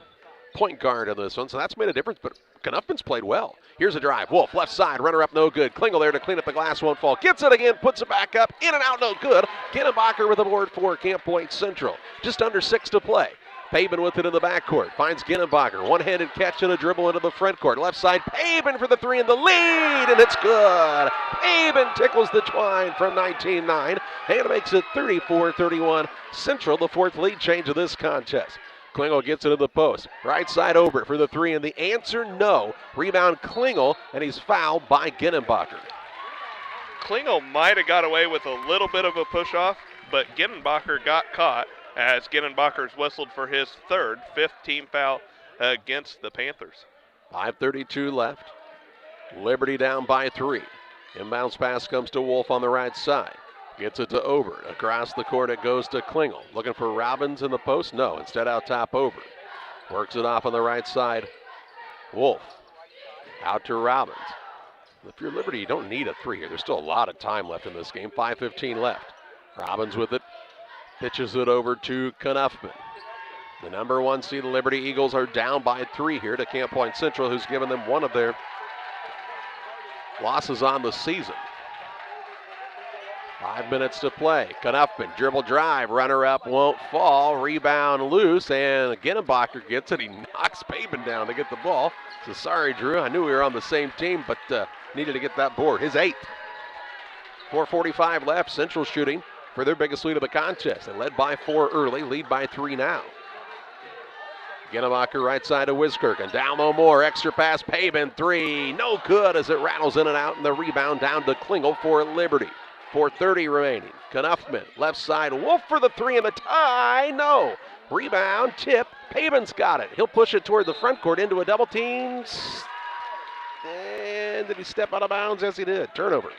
point guard in this one, so that's made a difference, but Knuffman's played well. Here's a drive. Wolf, left side, runner up, no good. Klingel there to clean up the glass, won't fall. Gets it again, puts it back up, in and out, no good. Ginnenbacher with a board for Camp Point Central. Just under 6 to play. Paven with it in the backcourt. Finds Ginnenbacher. One-handed catch and a dribble into the front court. Left side, Paven for the three in the lead, and it's good. Paven tickles the twine from 19-9, and makes it 34-31. Central, the fourth lead change of this contest. Klingel gets it to the post. Right side Obert for the three, and the answer no. Rebound Klingel, and he's fouled by Ginnenbacher. Klingel might have got away with a little bit of a push-off, but Ginnenbacher got caught as Ginnenbacher's whistled for his fifth team foul against the Panthers. 5:32 left. Liberty down by 3. Inbounds pass comes to Wolf on the right side. Gets it to Obert. Across the court it goes to Klingel. Looking for Robbins in the post? No, instead out top Obert. Works it off on the right side. Wolf. Out to Robbins. If you're Liberty, you don't need a three here. There's still a lot of time left in this game. 5:15 left. Robbins with it. Pitches it over to Knuffman. The number 1 seed, the Liberty Eagles, are down by 3 here to Camp Point Central, who's given them one of their losses on the season. 5 minutes to play. Knuffman, dribble drive, runner up, won't fall. Rebound loose, and Ginnenbacher gets it. He knocks Paven down to get the ball. So sorry, Drew. I knew we were on the same team, but needed to get that board. His 8th. 4:45 left. Central shooting for their biggest lead of the contest. They led by 4 early, lead by 3 now. Ginnenbacher right side to Wiskirchen. Down no more. Extra pass, Paven, 3. No good as it rattles in and out, and the rebound down to Klingel for Liberty. 4:30 remaining. Knuffman, left side. Wolf for the 3 and the tie. No. Rebound, tip. Paven's got it. He'll push it toward the front court into a double team. And did he step out of bounds? Yes, he did. Turnover.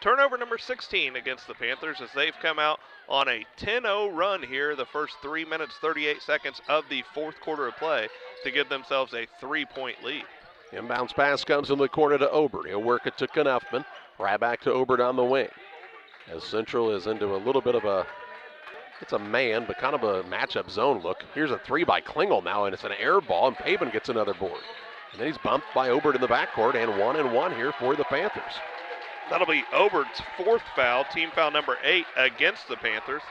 Turnover number 16 against the Panthers as they've come out on a 10-0 run here the first 3 minutes, 38 seconds of the fourth quarter of play to give themselves a 3-point lead. Inbounds pass comes in the corner to Obert. He'll work it to Knuffman. Right back to Obert on the wing. As Central is into a little bit of a, it's a man, but kind of a matchup zone look. Here's a 3 by Klingel now, and it's an air ball, and Paven gets another board. And then he's bumped by Obert in the backcourt, and 1-1 here for the Panthers. That'll be Obert's 4th foul, team foul number 8 against the Panthers,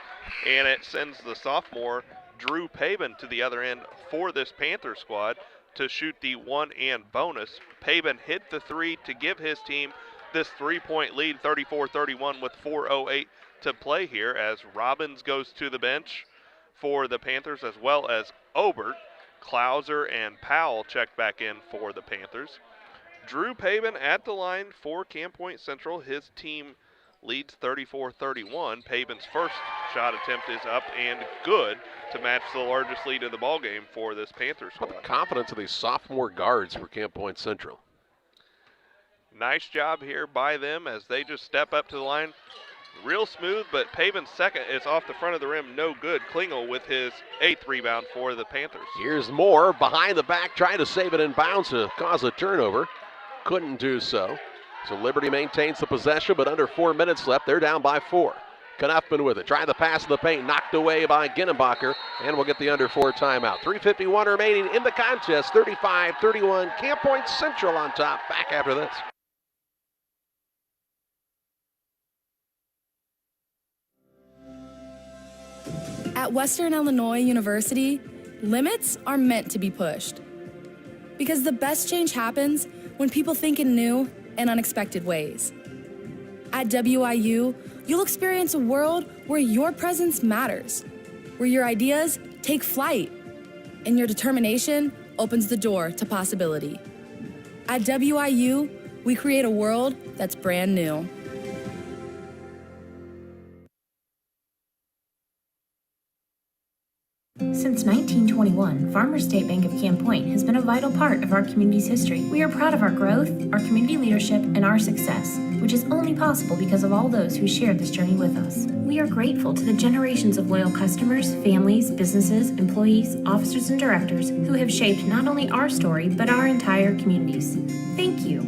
and it sends the sophomore Drew Paven to the other end for this Panther squad to shoot the 1 and bonus. Paven hit the 3 to give his team this 3-point lead, 34-31 with 4:08 to play here as Robbins goes to the bench for the Panthers as well as Obert. Clouser and Powell check back in for the Panthers. Drew Paven at the line for Camp Point Central. His team leads 34-31. Paven's first shot attempt is up and good to match the largest lead of the ballgame for this Panthers squad. The confidence of these sophomore guards for Camp Point Central. Nice job here by them as they just step up to the line. Real smooth, but Paven's second is off the front of the rim. No good. Klingel with his 8th rebound for the Panthers. Here's Moore behind the back, trying to save it in bounds to cause a turnover. Couldn't do so. So Liberty maintains the possession, but under 4 minutes left. They're down by 4. Knuffman with it. Trying to pass in the paint. Knocked away by Ginnenbacher. And we'll get the under 4 timeout. 3:51 remaining in the contest. 35-31. Camp Point Central on top. Back after this. At Western Illinois University, limits are meant to be pushed. Because the best change happens when people think in new and unexpected ways. At WIU, you'll experience a world where your presence matters, where your ideas take flight, and your determination opens the door to possibility. At WIU, we create a world that's brand new. Since 1921, Farmers State Bank of Camp Point has been a vital part of our community's history. We are proud of our growth, our community leadership, and our success, which is only possible because of all those who shared this journey with us. We are grateful to the generations of loyal customers, families, businesses, employees, officers, and directors who have shaped not only our story, but our entire communities. Thank you.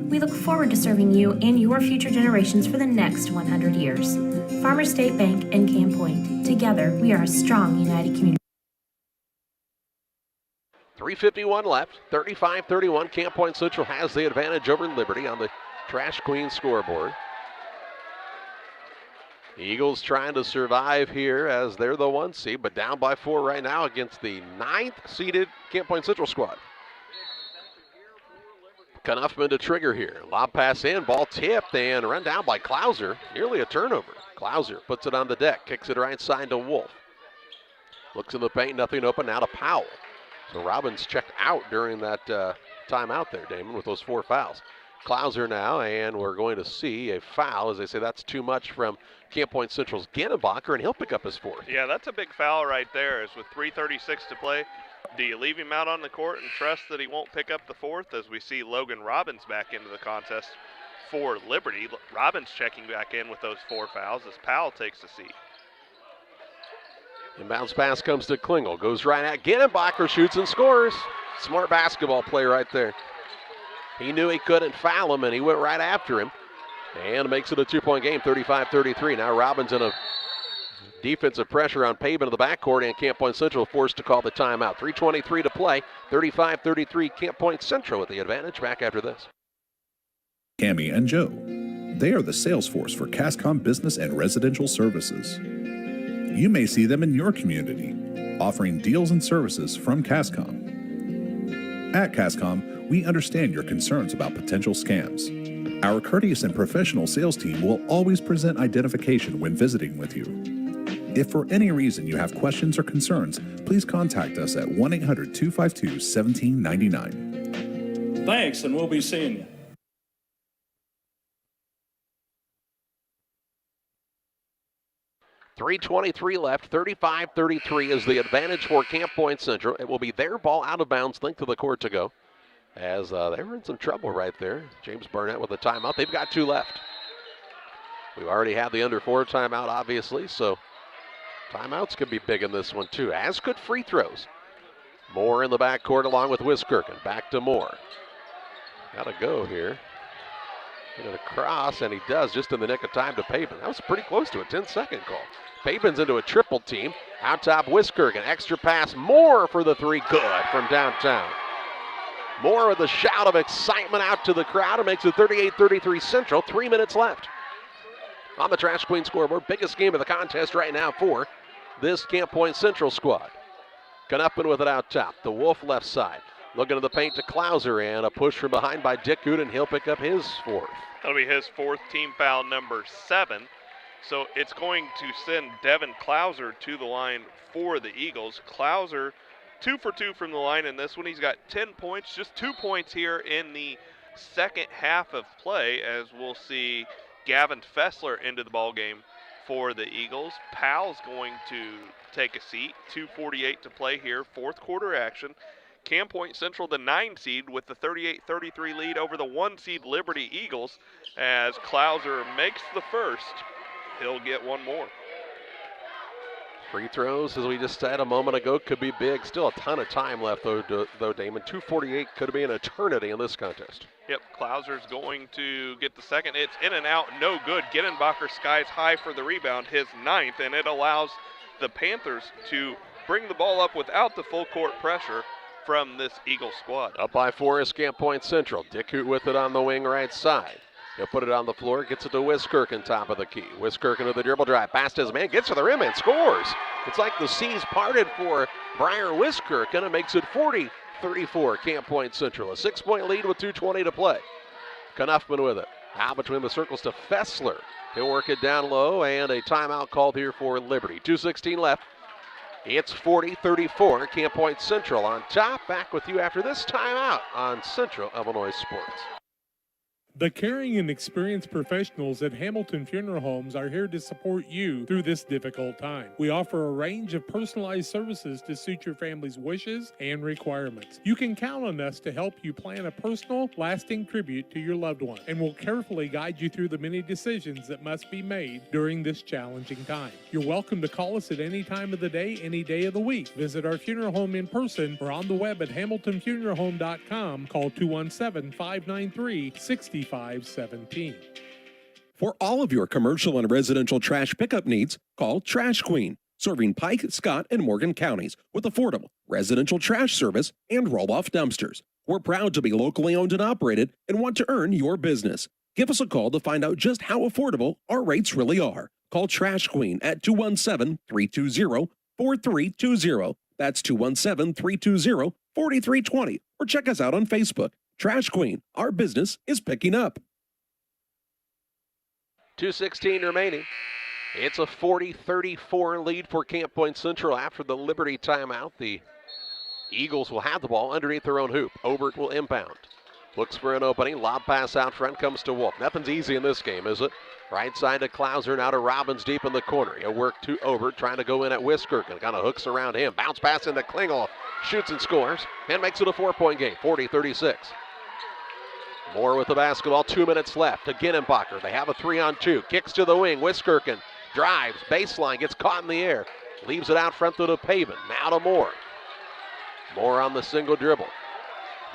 We look forward to serving you and your future generations for the next 100 years. Farmers State Bank and Camp Point. Together, we are a strong, united community. 3:51 left, 35-31. Camp Point Central has the advantage over Liberty on the Trash Queen scoreboard. The Eagles trying to survive here as they're the 1 seed, but down by 4 right now against the 9th seeded Camp Point Central squad. Knuffman to trigger here. Lob pass in, ball tipped and run down by Klauser. Nearly a turnover. Klauser puts it on the deck, kicks it right side to Wolf. Looks in the paint, nothing open, now to Powell. So Robbins checked out during that timeout there, Damon, with those 4 fouls. Klauser now, and we're going to see a foul. As they say, that's too much from Camp Point Central's Ginnenbacher, and he'll pick up his 4th. Yeah, that's a big foul right there. As with 3:36 to play, do you leave him out on the court and trust that he won't pick up the 4th? As we see Logan Robbins back into the contest for Liberty. Robbins checking back in with those 4 fouls as Powell takes the seat. Inbounds pass comes to Klingel. Goes right at Ginnenbacher, shoots and scores. Smart basketball play right there. He knew he couldn't foul him, and he went right after him. And makes it a 2-point game, 35-33. Now Robbins in a defensive pressure on Payson in the backcourt, and Camp Point Central forced to call the timeout. 3:23 to play, 35-33. Camp Point Central with the advantage. Back after this. Cammie and Joe. They are the sales force for CASCOM Business and Residential Services. You may see them in your community, offering deals and services from CASCOM. At CASCOM, we understand your concerns about potential scams. Our courteous and professional sales team will always present identification when visiting with you. If for any reason you have questions or concerns, please contact us at 1-800-252-1799. Thanks, and we'll be seeing you. .323 left, 35-33 is the advantage for Camp Point Central. It will be their ball out of bounds, length of the court to go. As they were in some trouble right there. James Burnett with a timeout. They've got 2 left. We've already had the under 4 timeout, obviously, so timeouts could be big in this one too, as could free throws. Moore in the backcourt along with Wiskirchen. Back to Moore. Got to go here. Get it across, and he does just in the nick of time to Payson. That was pretty close to a 10-second call. Payson's into a triple team. Out top, Wiskirchen. Extra pass. Moore for the 3. Good from downtown. Moore with a shout of excitement out to the crowd. It makes it 38-33 Central. 3 minutes left. On the Trash Queen scoreboard, biggest game of the contest right now for this Camp Point Central squad. Knuffman with it out top. The Wolf left side. Looking to the paint to Klauser, and a push from behind by Dick Gooden. He'll pick up his 4th. That'll be his 4th, team foul number 7. So it's going to send Devin Klauser to the line for the Eagles. Klauser 2 for 2 from the line in this one. He's got 10 points, just 2 points here in the second half of play, as we'll see Gavin Fessler into the ball game for the Eagles. Powell's going to take a seat. 2:48 to play here, 4th quarter action. Camp Point Central, the 9 seed, with the 38-33 lead over the 1 seed Liberty Eagles, as Klauser makes the first he'll get one more. Free throws, as we just said a moment ago, could be big. Still a ton of time left, though Damon. 2:48 could be an eternity in this contest. Yep, Klauser's going to get the second. It's in and out, no good. Gittenbacher skies high for the rebound, his 9th, and it allows the Panthers to bring the ball up without the full court pressure from this Eagle squad. Up by 4 is Camp Point Central. Dickhout with it on the wing right side. He'll put it on the floor, gets it to Wiskirchen, top of the key. Wiskirchen with the dribble drive, past his man, gets to the rim and scores. It's like the seas parted for Briar Wiskirchen and makes it 40-34, Camp Point Central. A 6-point lead with 2:20 to play. Knuffman with it. Out between the circles to Fessler. He'll work it down low, and a timeout called here for Liberty. 2:16 left. It's 40-34, Camp Point Central on top. Back with you after this timeout on Central Illinois Sports. The caring and experienced professionals at Hamilton Funeral Homes are here to support you through this difficult time. We offer a range of personalized services to suit your family's wishes and requirements. You can count on us to help you plan a personal, lasting tribute to your loved one, and we'll carefully guide you through the many decisions that must be made during this challenging time. You're welcome to call us at any time of the day, any day of the week. Visit our funeral home in person or on the web at hamiltonfuneralhome.com. Call 217-593-6517. For all of your commercial and residential trash pickup needs, call Trash Queen, serving Pike, Scott, and Morgan counties with affordable residential trash service and roll-off dumpsters. We're proud to be locally owned and operated and want to earn your business. Give us a call to find out just how affordable our rates really are. Call Trash Queen at 217-320-4320. That's 217-320-4320. Or check us out on Facebook. Trash Queen, our business is picking up. 2:16 remaining. It's a 40-34 lead for Camp Point Central after the Liberty timeout. The Eagles will have the ball underneath their own hoop. Obert will inbound. Looks for an opening. Lob pass out front comes to Wolf. Nothing's easy in this game, is it? Right side to Klauser, now to Robbins deep in the corner. He'll work to Obert, trying to go in at Wiskirchen. Kind of hooks around him. Bounce pass into Klingel. Shoots and scores, and makes it a 4-point game, 40-36. Moore with the basketball, 2 minutes left to Gittenbacher. They have a 3-on-2. Kicks to the wing. Wiskirchen drives, baseline, gets caught in the air. Leaves it out front to Payson. Now to Moore. Moore on the single dribble.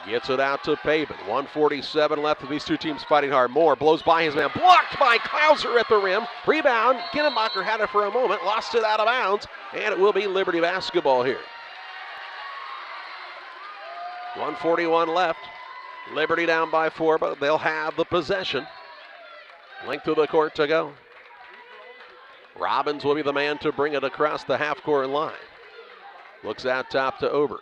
Gets it out to Payson. 1:47 left with these two teams fighting hard. Moore blows by his man. Blocked by Klauser at the rim. Rebound. Gittenbacher had it for a moment. Lost it out of bounds. And it will be Liberty basketball here. 1:41 left. Liberty down by 4, but they'll have the possession. Length of the court to go. Robbins will be the man to bring it across the half-court line. Looks out top to Obert.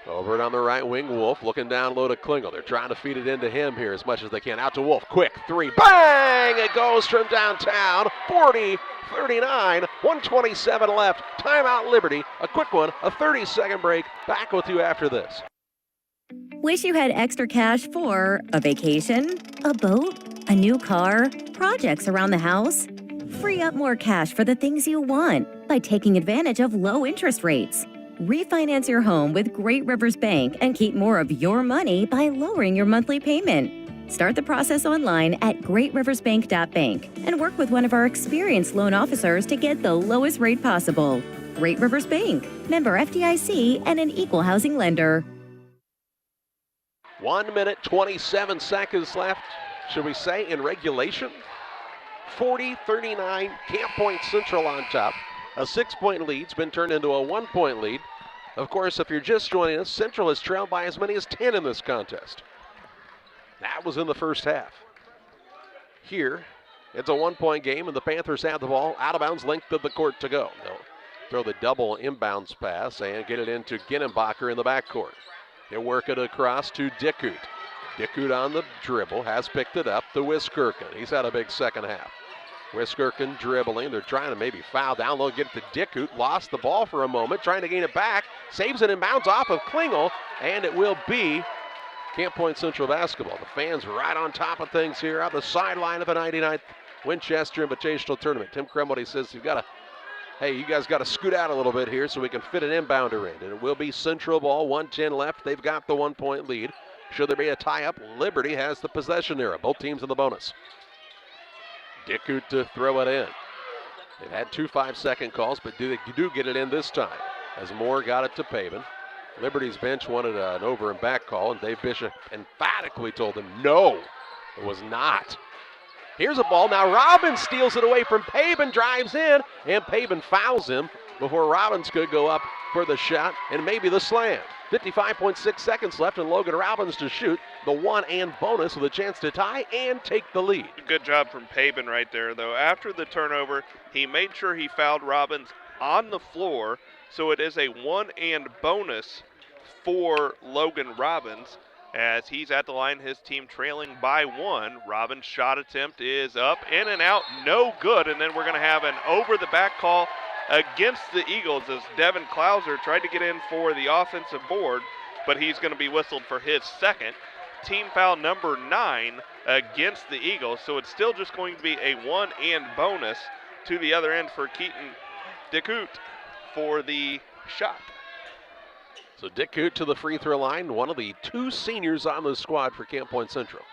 Obert on the right wing. Wolf looking down low to Klingel. They're trying to feed it into him here as much as they can. Out to Wolf. Quick 3. Bang! It goes from downtown. 40-39. 1:27 left. Timeout Liberty. A quick one. A 30-second break. Back with you after this. Wish you had extra cash for a vacation, a boat, a new car, projects around the house? Free up more cash for the things you want by taking advantage of low interest rates. Refinance your home with Great Rivers Bank and keep more of your money by lowering your monthly payment. Start the process online at greatriversbank.bank and work with one of our experienced loan officers to get the lowest rate possible. Great Rivers Bank, member FDIC, and an equal housing lender. 1 minute, 27 seconds left, should we say, in regulation? 40-39, Camp Point Central on top. A 6-point lead's been turned into a 1-point lead. Of course, if you're just joining us, Central has trailed by as many as 10 in this contest. That was in the first half. Here, it's a 1-point game, and the Panthers have the ball out of bounds, length of the court to go. They'll throw the double inbounds pass and get it into Gittenbacher in the backcourt. They work it across to Dickhout. Dickhout on the dribble, has picked it up to Wiskirchen. He's had a big second half. Wiskirchen dribbling. They're trying to maybe foul down low, get it to Dickhout. Lost the ball for a moment, trying to gain it back. Saves it and bounds off of Klingel, and it will be Camp Point Central basketball. The fans right on top of things here on the sideline of the 99th Winchester Invitational Tournament. Tim Cremody says you guys got to scoot out a little bit here so we can fit an inbounder in. And it will be Central ball, 1:10 left. They've got the 1-point lead. Should there be a tie-up, Liberty has the possession era. Both teams in the bonus. Dickoot to throw it in. They've had 2 5-second calls, but do get it in this time as Moore got it to Payson. Liberty's bench wanted an over and back call, and Dave Bishop emphatically told them no, it was not. Here's a ball. Now Robbins steals it away from Payson, drives in, and Payson fouls him before Robbins could go up for the shot and maybe the slam. 55.6 seconds left, and Logan Robbins to shoot the one and bonus with a chance to tie and take the lead. Good job from Payson right there, though. After the turnover, he made sure he fouled Robbins on the floor, so it is a one and bonus for Logan Robbins. As he's at the line, his team trailing by 1. Robbins' shot attempt is up, in and out, no good. And then we're going to have an over-the-back call against the Eagles as Devin Clouser tried to get in for the offensive board, but he's going to be whistled for his second. Team foul number 9 against the Eagles, so it's still just going to be a one and bonus to the other end for Keaton Dickoot for the shot. So Dickoot to the free throw line, one of the 2 seniors on the squad for Camp Point Central.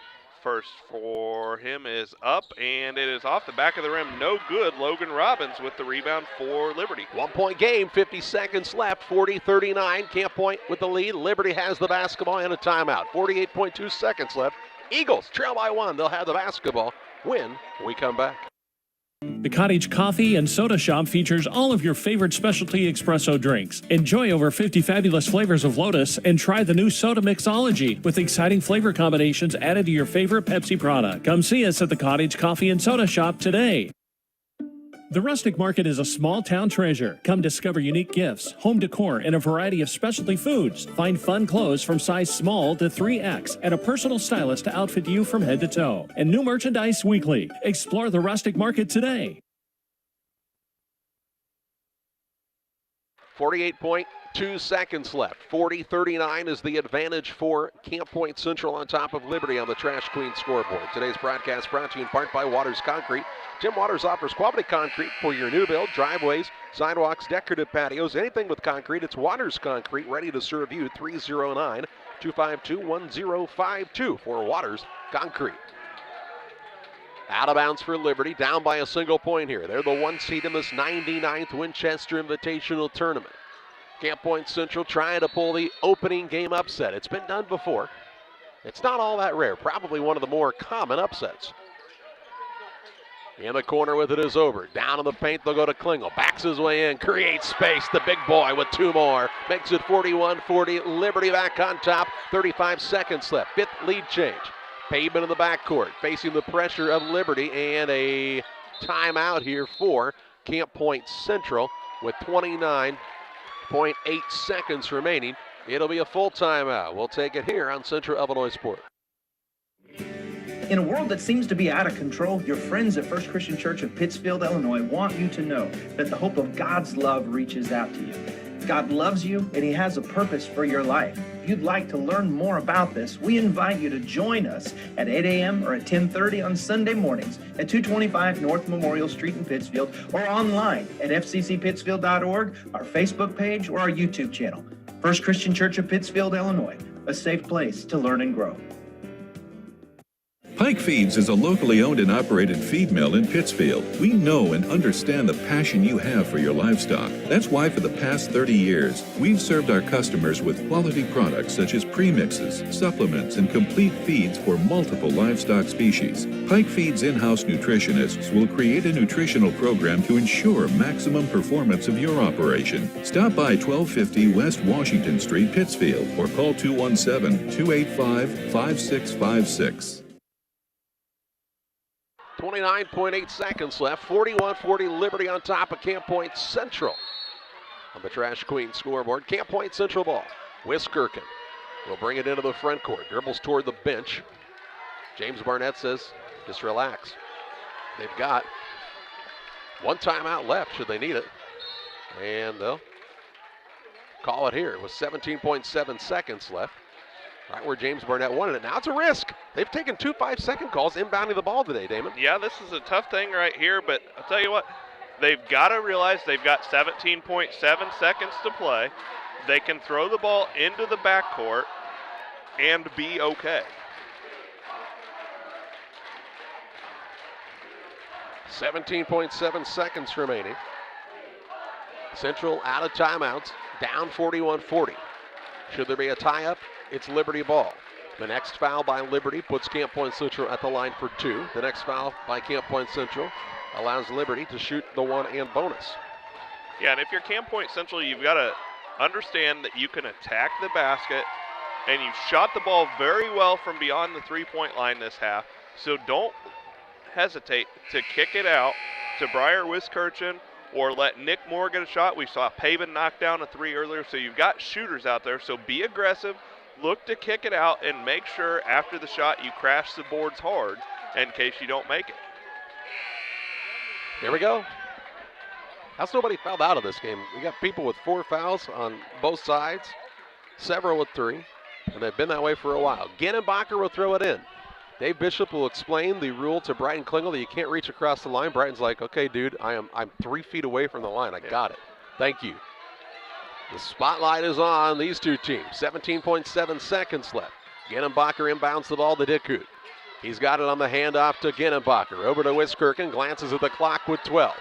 First for him is up, and it is off the back of the rim. No good. Logan Robbins with the rebound for Liberty. 1-point game, 50 seconds left, 40-39. Camp Point with the lead. Liberty has the basketball and a timeout. 48.2 seconds left. Eagles trail by 1. They'll have the basketball when we come back. The Cottage Coffee and Soda Shop features all of your favorite specialty espresso drinks. Enjoy over 50 fabulous flavors of Lotus and try the new Soda Mixology with exciting flavor combinations added to your favorite Pepsi product. Come see us at the Cottage Coffee and Soda Shop today. The Rustic Market is a small town treasure. Come discover unique gifts, home decor, and a variety of specialty foods. Find fun clothes from size small to 3X and a personal stylist to outfit you from head to toe. And new merchandise weekly. Explore the Rustic Market today. 48.2 seconds left. 40-39 is the advantage for Camp Point Central on top of Liberty on the Trash Queen scoreboard. Today's broadcast brought to you in part by Waters Concrete. Jim Waters offers quality concrete for your new build, driveways, sidewalks, decorative patios, anything with concrete. It's Waters Concrete, ready to serve you. 309-252-1052 for Waters Concrete. Out of bounds for Liberty, down by a single point here. They're the 1 seed in this 99th Winchester Invitational Tournament. Camp Point Central trying to pull the opening game upset. It's been done before. It's not all that rare, probably one of the more common upsets. In the corner with it is over. Down in the paint, they'll go to Klingel. Backs his way in, creates space. The big boy with 2 more. Makes it 41-40. Liberty back on top. 35 seconds left. 5th lead change. Payson in the backcourt, facing the pressure of Liberty, and a timeout here for Camp Point Central with 29.8 seconds remaining. It'll be a full timeout. We'll take it here on Central Illinois Sport. In a world that seems to be out of control, your friends at First Christian Church of Pittsfield, Illinois want you to know that the hope of God's love reaches out to you. God loves you, and He has a purpose for your life. If you'd like to learn more about this, we invite you to join us at 8 a.m. or at 10:30 on Sunday mornings at 225 North Memorial Street in Pittsfield, or online at fccpittsfield.org, our Facebook page, or our YouTube channel. First Christian Church of Pittsfield, Illinois, a safe place to learn and grow. Pike Feeds is a locally owned and operated feed mill in Pittsfield. We know and understand the passion you have for your livestock. That's why for the past 30 years, we've served our customers with quality products such as premixes, supplements, and complete feeds for multiple livestock species. Pike Feeds in-house nutritionists will create a nutritional program to ensure maximum performance of your operation. Stop by 1250 West Washington Street, Pittsfield, or call 217-285-5656. 29.8 seconds left. 41-40 Liberty on top of Camp Point Central. On the Trash Queen scoreboard, Camp Point Central ball. Wiskirchen will bring it into the front court. Dribbles toward the bench. James Barnett says, just relax. They've got 1 timeout left should they need it. And they'll call it here with 17.7 seconds left. Right where James Barnett wanted it. Now it's a risk. They've taken 2 5-second calls inbounding the ball today, Damon. Yeah, this is a tough thing right here, but I'll tell you what, they've got to realize they've got 17.7 seconds to play. They can throw the ball into the backcourt and be okay. 17.7 seconds remaining. Central out of timeouts, down 41-40. Should there be a tie-up, it's Liberty ball. The next foul by Liberty puts Camp Point Central at the line for 2. The next foul by Camp Point Central allows Liberty to shoot the 1 and bonus. Yeah, and if you're Camp Point Central, you've got to understand that you can attack the basket, and you've shot the ball very well from beyond the three-point line this half. So don't hesitate to kick it out to Briar Wiskirchen or let Nick Moore get a shot. We saw Payson knock down a 3 earlier, so you've got shooters out there. So be aggressive, look to kick it out, and make sure after the shot you crash the boards hard in case you don't make it. Here we go. How's nobody fouled out of this game? We got people with 4 fouls on both sides, several with 3, and they've been that way for a while. Ginnenbacher will throw it in. Dave Bishop will explain the rule to Brighton Klingel that you can't reach across the line. Brighton's like, okay, dude, I'm 3 feet away from the line. I got it. Thank you. The spotlight is on these two teams. 17.7 seconds left. Ginnenbacher inbounds the ball to Dickut. He's got it on the handoff to Ginnenbacher. Over to Wiskirchen, glances at the clock with 12.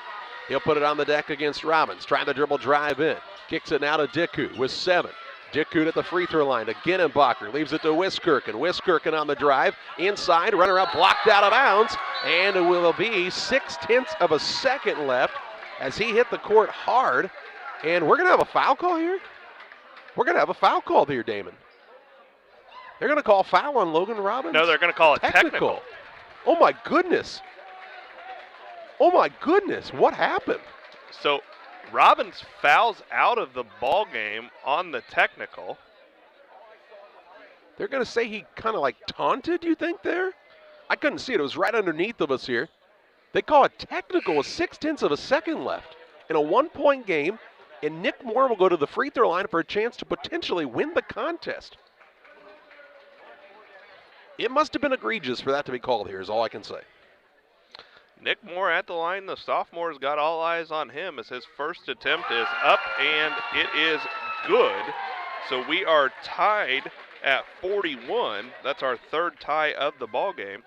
He'll put it on the deck against Robbins, trying to dribble drive in. Kicks it now to Dickut with 7. Dickut at the free throw line to Ginnenbacher, leaves it to Wiskirchen. Wiskirchen on the drive, inside, runner up, blocked out of bounds, and it will be 0.6 of a second left as he hit the court hard. And we're going to have a foul call here? We're going to have a foul call here, Damon. They're going to call foul on Logan Robbins? No, they're going to call it technical. Oh, my goodness. Oh, my goodness. What happened? So Robbins fouls out of the ball game on the technical. They're going to say he kind of like taunted, you think, there? I couldn't see it. It was right underneath of us here. They call it technical with 0.6 of a second left in a 1-point game, and Nick Moore will go to the free throw line for a chance to potentially win the contest. It must have been egregious for that to be called here, is all I can say. Nick Moore at the line. The sophomore's got all eyes on him as his first attempt is up, and it is good. So we are tied at 41. That's our 3rd tie of the ball game.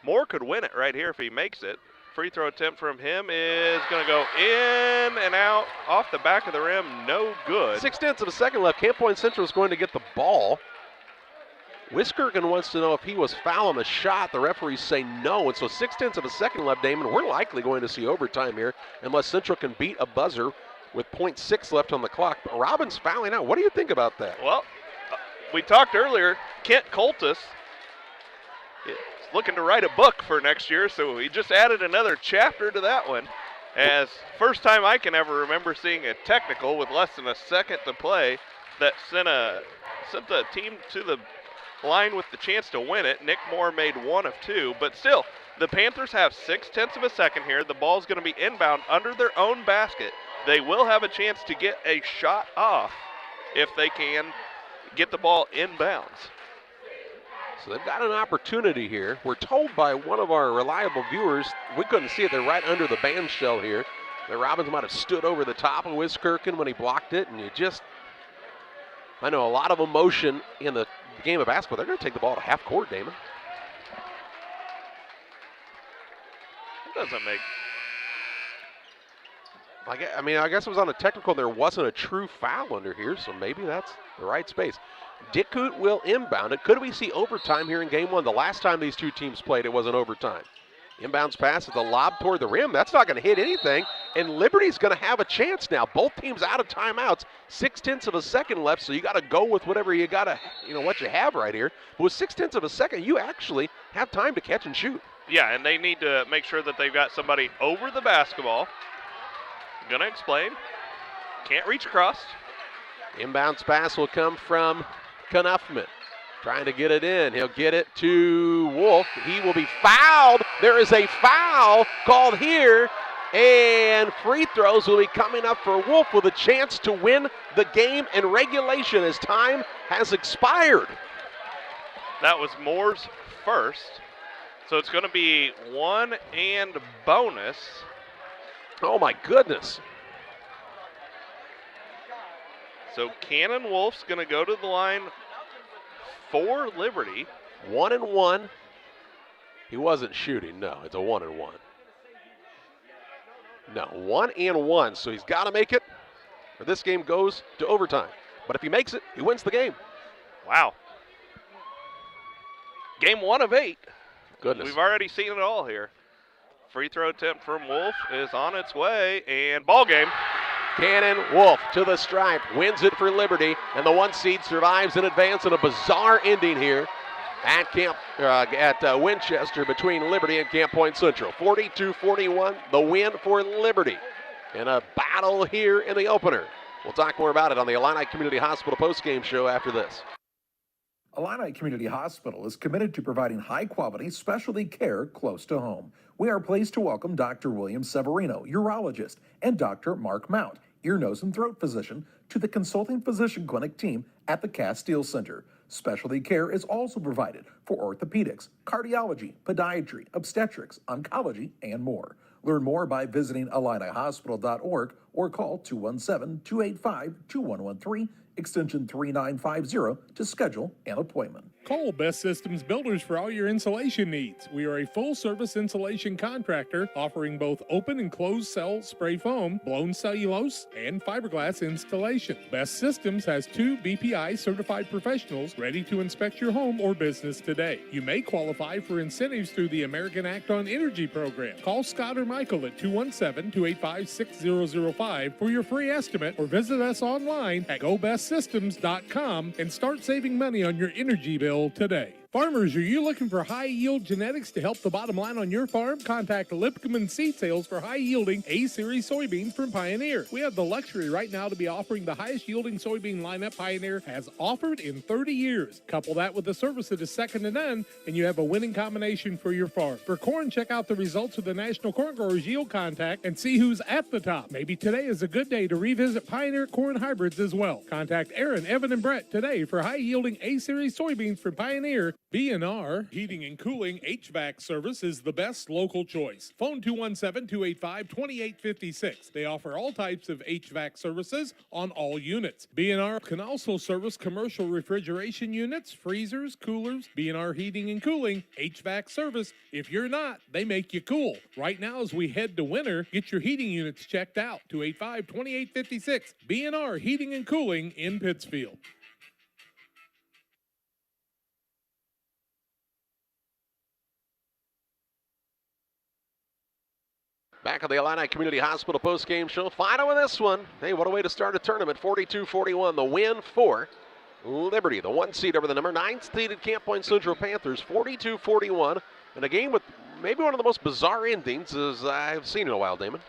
Moore could win it right here if he makes it. Free throw attempt from him is going to go in and out off the back of the rim. No good. 0.6 of a second left. Camp Point Central is going to get the ball. Wiskirchen wants to know if he was foul on the shot. The referees say no, and so 0.6 of a second left, Damon. We're likely going to see overtime here unless Central can beat a buzzer with 0.6 left on the clock. But Robbins fouling out. What do you think about that? Well, we talked earlier, Kent Coltis is looking to write a book for next year, so he just added another chapter to that one. As first time I can ever remember seeing a technical with less than a second to play that sent the team to the line with the chance to win it. Nick Moore made 1 of 2, but still, the Panthers have 0.6 of a second here. The ball's going to be inbound under their own basket. They will have a chance to get a shot off if they can get the ball inbounds. So they've got an opportunity here. We're told by one of our reliable viewers, we couldn't see it, they're right under the band shell here, that Robbins might have stood over the top of Wiskirchen when he blocked it, and I know a lot of emotion in the game of basketball. They're going to take the ball to half court, Damon. It doesn't make... I guess it was on a technical. There wasn't a true foul under here, so maybe that's the right space. Dickut will inbound it. Could we see overtime here in game 1? The last time these two teams played, it wasn't overtime. Inbounds pass at the lob toward the rim. That's not going to hit anything, and Liberty's going to have a chance now. Both teams out of timeouts. 0.6 of a second left, so you got to go with whatever you got to, what you have right here. But with 0.6 of a second, you actually have time to catch and shoot. Yeah, and they need to make sure that they've got somebody over the basketball. Going to explain. Can't reach across. Inbounds pass will come from Knuffman. Trying to get it in. He'll get it to Wolf. He will be fouled. There is a foul called here. And free throws will be coming up for Wolf with a chance to win the game in regulation as time has expired. That was Moore's first. So it's going to be 1 and bonus. Oh, my goodness. So Cannon Wolf's going to go to the line for Liberty. 1 and 1. He wasn't shooting, no. It's a 1 and 1. No, 1-1, so he's got to make it, or this game goes to overtime. But if he makes it, he wins the game. Wow. Game 1 of 8. Goodness. We've already seen it all here. Free throw attempt from Wolf is on its way, and ball game. Cannon Wolf to the stripe, wins it for Liberty, and the 1 seed survives in advance in a bizarre ending here at Winchester between Liberty and Camp Point Central. 42-41, the win for Liberty in a battle here in the opener. We'll talk more about it on the Illini Community Hospital postgame show after this. Illini Community Hospital is committed to providing high-quality specialty care close to home. We are pleased to welcome Dr. William Severino, urologist, and Dr. Mark Mount, ear, nose, and throat physician, to the consulting physician clinic team at the Castile Center. Specialty care is also provided for orthopedics, cardiology, podiatry, obstetrics, oncology, and more. Learn more by visiting IlliniHospital.org or call 217-285-2113, extension 3950 to schedule an appointment. Call Best Systems Builders for all your insulation needs. We are a full-service insulation contractor offering both open and closed cell spray foam, blown cellulose, and fiberglass installation. Best Systems has 2 BPI certified professionals ready to inspect your home or business today. You may qualify for incentives through the American Act on Energy program. Call Scott or Michael at 217-285-6005 for your free estimate, or visit us online at GoBestSystems.com and start saving money on your energy bill today. Farmers, are you looking for high-yield genetics to help the bottom line on your farm? Contact Lipcomb Seed Sales for high-yielding A-Series soybeans from Pioneer. We have the luxury right now to be offering the highest-yielding soybean lineup Pioneer has offered in 30 years. Couple that with a service that is second to none, and you have a winning combination for your farm. For corn, check out the results of the National Corn Growers Yield Contact and see who's at the top. Maybe today is a good day to revisit Pioneer corn hybrids as well. Contact Aaron, Evan, and Brett today for high-yielding A-Series soybeans from Pioneer. B&R Heating and Cooling HVAC service is the best local choice. Phone 217-285-2856. They offer all types of HVAC services on all units. B&R can also service commercial refrigeration units, freezers, coolers. B&R Heating and Cooling HVAC service. If you're not, they make you cool. Right now as we head to winter, get your heating units checked out. 285-2856. B&R Heating and Cooling in Pittsfield. Back at the Illini Community Hospital postgame show. Final with this one. Hey, what a way to start a tournament. 42-41, the win for Liberty. The 1 seed over the number 9 seeded Camp Point Central Panthers. 42-41 in a game with maybe one of the most bizarre endings as I've seen in a while, Damon.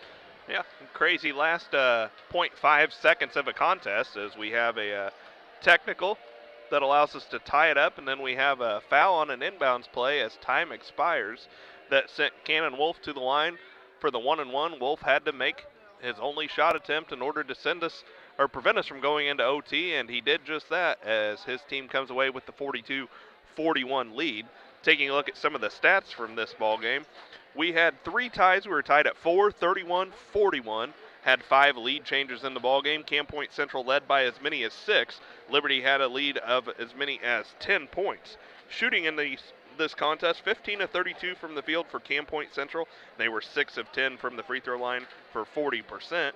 Yeah, crazy last 0.5 seconds of a contest as we have a technical that allows us to tie it up, and then we have a foul on an inbounds play as time expires that sent Cannon Wolf to the line for the 1-and-1. Wolf had to make his only shot attempt in order to send us or prevent us from going into OT, and he did just that as his team comes away with the 42-41 lead. Taking a look at some of the stats from this ball game, we had 3 ties. We were tied at 4, 31-41. Had 5 lead changes in the ball game. Camp Point Central led by as many as 6. Liberty had a lead of as many as 10 points. Shooting in this contest, 15 of 32 from the field for Camp Point Central. They were 6 of 10 from the free throw line for 40%.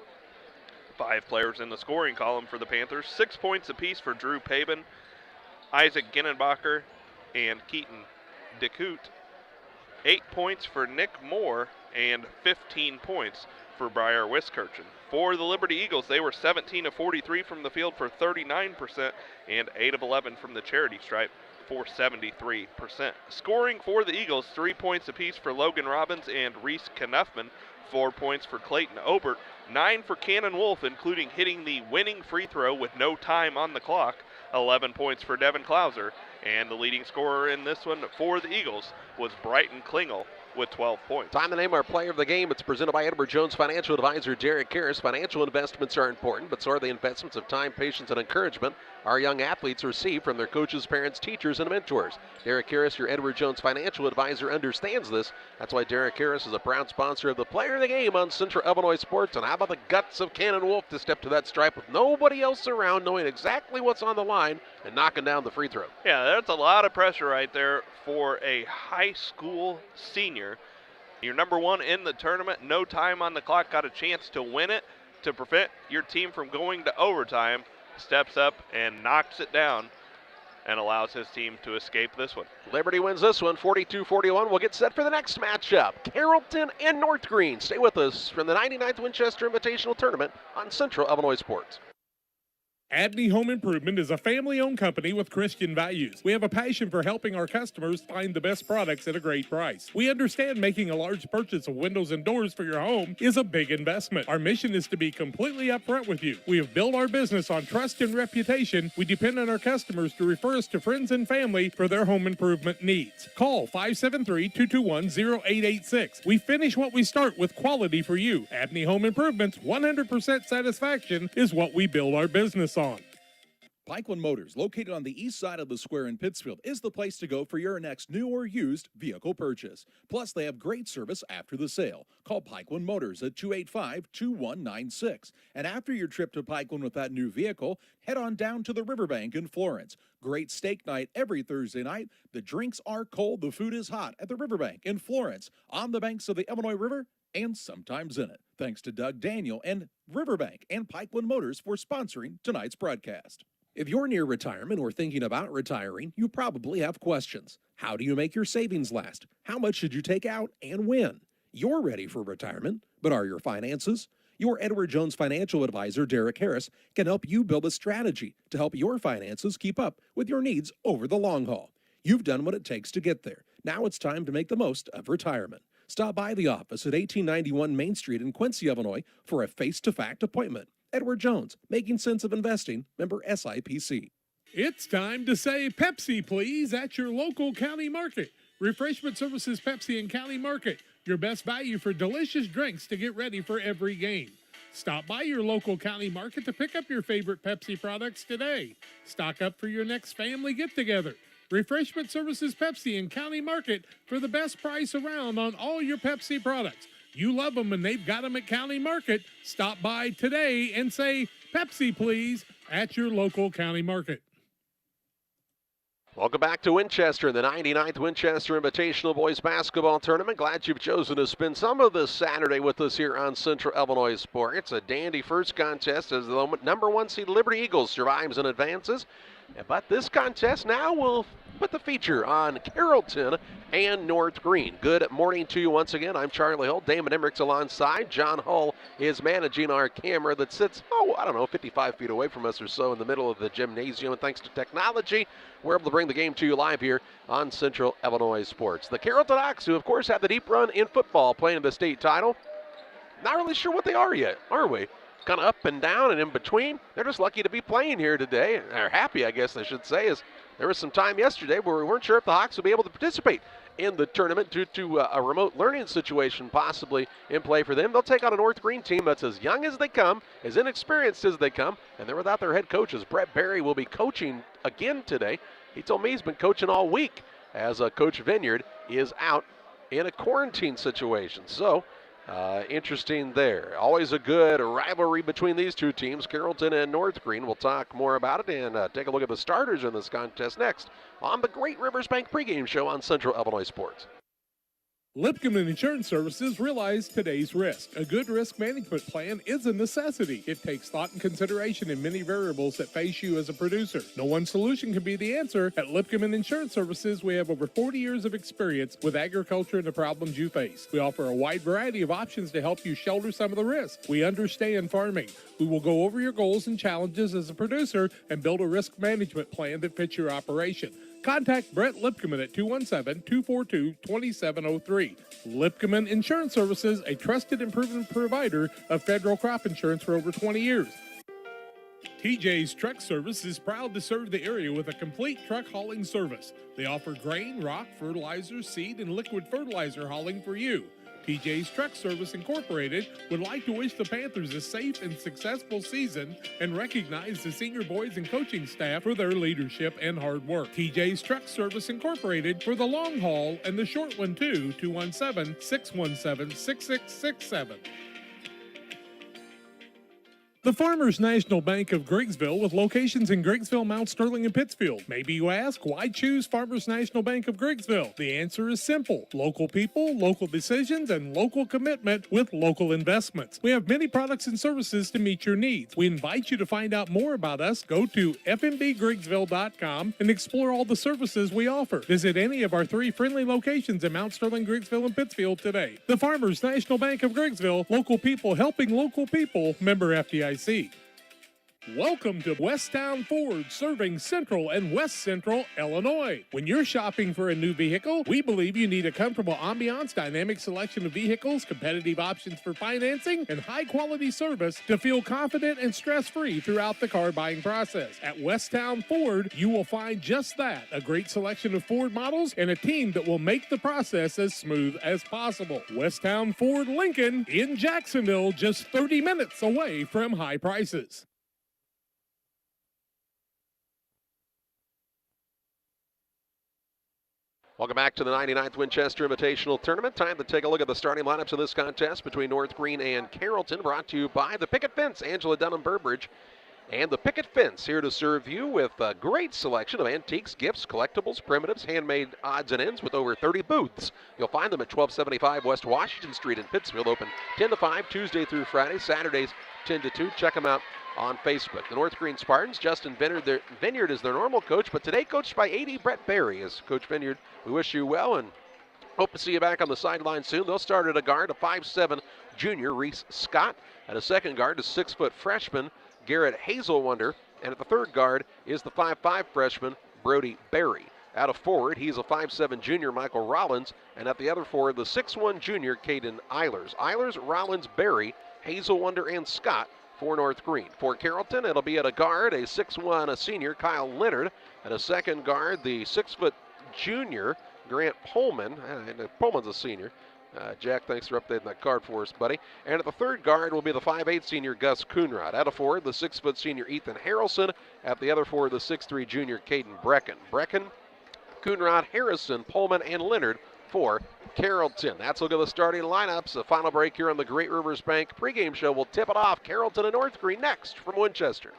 5 players in the scoring column for the Panthers. 6 points apiece for Drew Pabin, Isaac Ginnenbacher, and Keaton DeCoot. 8 points for Nick Moore and 15 points for Briar Wiskirchen. For the Liberty Eagles, they were 17 of 43 from the field for 39% and 8 of 11 from the charity stripe for 73%. Scoring for the Eagles, 3 points apiece for Logan Robbins and Reese Knuffman, 4 points for Clayton Obert, 9 for Cannon Wolf, including hitting the winning free throw with no time on the clock, 11 points for Devin Klauser, and the leading scorer in this one for the Eagles was Brighton Klingel with 12 points. Time to name our player of the game. It's presented by Edward Jones Financial Advisor Derek Harris. Financial investments are important, but so are the investments of time, patience, and encouragement our young athletes receive from their coaches, parents, teachers, and mentors. Derek Harris, your Edward Jones Financial Advisor, understands this. That's why Derek Harris is a proud sponsor of the player of the game on Central Illinois Sports. And how about the guts of Cannon Wolf to step to that stripe with nobody else around, knowing exactly what's on the line and knocking down the free throw. Yeah, that's a lot of pressure right there for a high school senior. You're number one in the tournament, no time on the clock, got a chance to win it. To prevent your team from going to overtime, steps up and knocks it down and allows his team to escape this one. Liberty wins this one, 42-41. We'll get set for the next matchup, Carrollton and North Greene. Stay with us from the 99th Winchester Invitational Tournament on Central Illinois Sports. Abney Home Improvement is a family-owned company with Christian values. We have a passion for helping our customers find the best products at a great price. We understand making a large purchase of windows and doors for your home is a big investment. Our mission is to be completely upfront with you. We have built our business on trust and reputation. We depend on our customers to refer us to friends and family for their home improvement needs. Call 573-221-0886. We finish what we start with quality for you. Abney Home Improvements, 100% satisfaction is what we build our business on. Pikeland Motors, located on the east side of the square in Pittsfield, is the place to go for your next new or used vehicle purchase. Plus, they have great service after the sale. Call Pikeland Motors at 285-2196. And after your trip to Pikeland with that new vehicle, head on down to the Riverbank in Florence. Great steak night every Thursday night. The drinks are cold, the food is hot at the Riverbank in Florence, on the banks of the Illinois River, and sometimes in it. Thanks to Doug Daniel and Riverbank and Pikeland Motors for sponsoring tonight's broadcast. If you're near retirement or thinking about retiring, you probably have questions. How do you make your savings last? How much should you take out and when? You're ready for retirement, but are your finances? Your Edward Jones financial advisor, Derek Harris, can help you build a strategy to help your finances keep up with your needs over the long haul. You've done what it takes to get there. Now it's time to make the most of retirement. Stop by the office at 1891 Main Street in Quincy, Illinois for a face-to-fact appointment. Edward Jones, making sense of investing, member SIPC. It's time to say Pepsi, please, at your local county market. Refreshment Services Pepsi and County Market, your best value for delicious drinks to get ready for every game. Stop by your local county market to pick up your favorite Pepsi products today. Stock up for your next family get-together. Refreshment Services Pepsi and County Market for the best price around on all your Pepsi products. You love them and they've got them at County Market. Stop by today and say, Pepsi, please, at your local county market. Welcome back to Winchester, the 99th Winchester Invitational Boys Basketball Tournament. Glad you've chosen to spend some of this Saturday with us here on Central Illinois Sports. A dandy first contest as the number one seed Liberty Eagles survives and advances. But this contest now will put the feature on Carrollton and North Greene. Good morning to you once again. I'm Charlie Hull. Damon Emmerich's alongside. John Hull is managing our camera that sits, 55 feet away from us or so in the middle of the gymnasium. And thanks to technology, we're able to bring the game to you live here on Central Illinois Sports. The Carrollton Ox, who of course have the deep run in football, playing the state title. Not really sure what they are yet, are we? Kind of up and down and in between. They're just lucky to be playing here today. They're happy, I guess I should say, as there was some time yesterday where we weren't sure if the Hawks would be able to participate in the tournament due to a remote learning situation possibly in play for them. They'll take on a North Greene team that's as young as they come, as inexperienced as they come, and they're without their head coaches. Brett Berry will be coaching again today. He told me he's been coaching all week as Coach Vineyard is out in a quarantine situation. So, interesting there. Always a good rivalry between these two teams, Carrollton and North Greene. We'll talk more about it and take a look at the starters in this contest next on the Great Rivers Bank pregame show on Central Illinois Sports. Lipcomb Insurance Services realize today's risk. A good risk management plan is a necessity. It takes thought and consideration in many variables that face you as a producer. No one solution can be the answer. At Lipcomb Insurance Services, we have over 40 years of experience with agriculture and the problems you face. We offer a wide variety of options to help you shoulder some of the risk. We understand farming. We will go over your goals and challenges as a producer and build a risk management plan that fits your operation. Contact Brett Lipkeman at 217-242-2703. Lipkeman Insurance Services, a trusted and proven provider of federal crop insurance for over 20 years. TJ's Truck Service is proud to serve the area with a complete truck hauling service. They offer grain, rock, fertilizer, seed, and liquid fertilizer hauling for you. TJ's Truck Service Incorporated would like to wish the Panthers a safe and successful season and recognize the senior boys and coaching staff for their leadership and hard work. TJ's Truck Service Incorporated for the long haul and the short one too, 217-617-6667. The Farmers National Bank of Griggsville, with locations in Griggsville, Mount Sterling, and Pittsfield. Maybe you ask, why choose Farmers National Bank of Griggsville? The answer is simple. Local people, local decisions, and local commitment with local investments. We have many products and services to meet your needs. We invite you to find out more about us. Go to fmbgriggsville.com and explore all the services we offer. Visit any of our 3 friendly locations in Mount Sterling, Griggsville, and Pittsfield today. The Farmers National Bank of Griggsville, local people helping local people, member FDIC. Welcome to Westtown Ford, serving Central and West Central Illinois. When you're shopping for a new vehicle, we believe you need a comfortable ambiance, dynamic selection of vehicles, competitive options for financing, and high-quality service to feel confident and stress-free throughout the car buying process. At Westtown Ford, you will find just that, a great selection of Ford models and a team that will make the process as smooth as possible. Westtown Ford Lincoln in Jacksonville, just 30 minutes away from high prices. Welcome back to the 99th Winchester Invitational Tournament. Time to take a look at the starting lineups of this contest between North Greene and Carrollton, brought to you by the Picket Fence, Angela Dunham-Burbridge. And the Picket Fence here to serve you with a great selection of antiques, gifts, collectibles, primitives, handmade odds and ends with over 30 booths. You'll find them at 1275 West Washington Street in Pittsfield, open 10 to 5 Tuesday through Friday, Saturdays 10 to 2. Check them out on Facebook. The North Greene Spartans, Justin Vineyard is their normal coach, but today coached by AD Brett Berry. As Coach Vineyard, we wish you well and hope to see you back on the sideline soon. They'll start at a guard, a 5'7" junior, Reese Scott. At a second guard, a 6-foot freshman, Garrett Hazelwonder. And at the third guard is the 5'5" freshman, Brody Berry. At a forward, he's a 5'7" junior, Michael Rollins. And at the other forward, the 6'1" junior, Caden Eilers. Eilers, Rollins, Berry, Hazelwonder, and Scott for North Greene. For Carrollton, it'll be at a guard, a 6'1", a senior, Kyle Leonard. At a second guard, the 6-foot junior, Grant Pullman. Pullman's a senior. Jack, thanks for updating that card for us, buddy. And at the third guard will be the 5'8" senior, Gus Coonrod. At a forward, the 6-foot senior, Ethan Harrelson. At the other forward, the 6'3" junior, Caden Brecken. Brecken, Coonrod, Harrison, Pullman, and Leonard for Carrollton. That's a look at the starting lineups. The final break here on the Great Rivers Bank pregame show will tip it off. Carrollton and North Greene next from Winchester.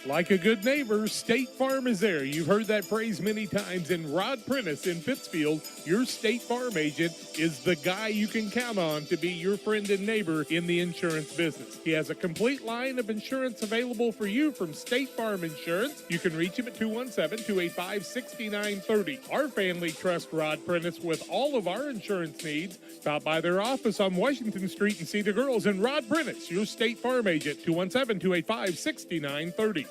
Like a good neighbor, State Farm is there. You've heard that phrase many times. And Rod Prentice in Pittsfield, your State Farm agent, is the guy you can count on to be your friend and neighbor in the insurance business. He has a complete line of insurance available for you from State Farm Insurance. You can reach him at 217-285-6930. Our family trusts Rod Prentice with all of our insurance needs. Stop by their office on Washington Street and see the girls. And Rod Prentice, your State Farm agent, 217-285-6930.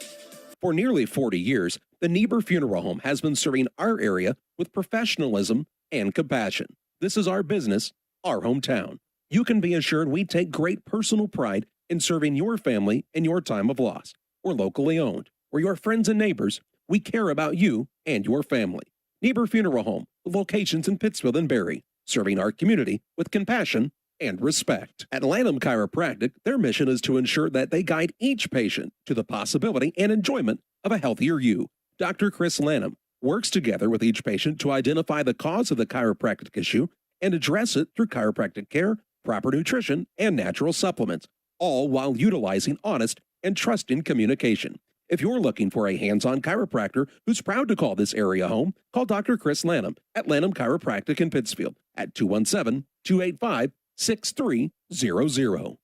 For nearly 40 years, the Niebuhr Funeral Home has been serving our area with professionalism and compassion. This is our business, our hometown. You can be assured we take great personal pride in serving your family in your time of loss. We're locally owned. We're your friends and neighbors. We care about you and your family. Niebuhr Funeral Home, with locations in Pittsfield and Barry, serving our community with compassion and respect. At Lanham Chiropractic, their mission is to ensure that they guide each patient to the possibility and enjoyment of a healthier you. Dr. Chris Lanham works together with each patient to identify the cause of the chiropractic issue and address it through chiropractic care, proper nutrition, and natural supplements, all while utilizing honest and trusting communication. If you're looking for a hands-on chiropractor who's proud to call this area home, call Dr. Chris Lanham at Lanham Chiropractic in Pittsfield at 217-285-6300.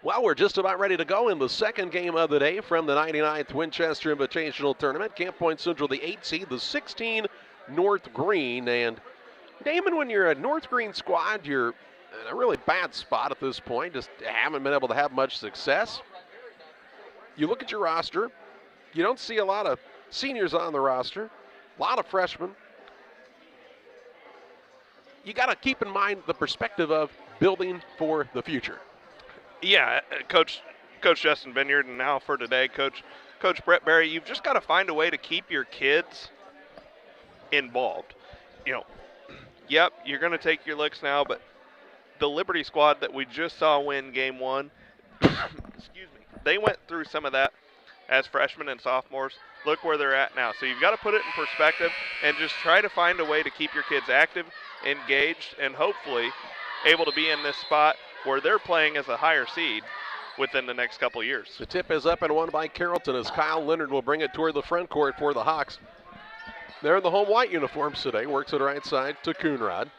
Well, we're just about ready to go in the second game of the day from the 99th Winchester Invitational Tournament. Camp Point Central, the 8 seed, the 16 North Greene. And Damon, when you're a North Greene squad, you're in a really bad spot at this point. Just haven't been able to have much success. You look at your roster, you don't see a lot of seniors on the roster, a lot of freshmen. You got to keep in mind the perspective of building for the future. Yeah, Coach Justin Vineyard, and now for today, Coach Brett Berry, you've just got to find a way to keep your kids involved. You know, yep, you're going to take your licks now, but the Liberty squad that we just saw win game one, excuse me, they went through some of that as freshmen and sophomores. Look where they're at now. So you've got to put it in perspective and just try to find a way to keep your kids active, engaged, and hopefully able to be in this spot where they're playing as a higher seed within the next couple years. The tip is up and won by Carrollton as Kyle Leonard will bring it toward the front court for the Hawks. They're in the home white uniforms today. Works it right side to Coonrod.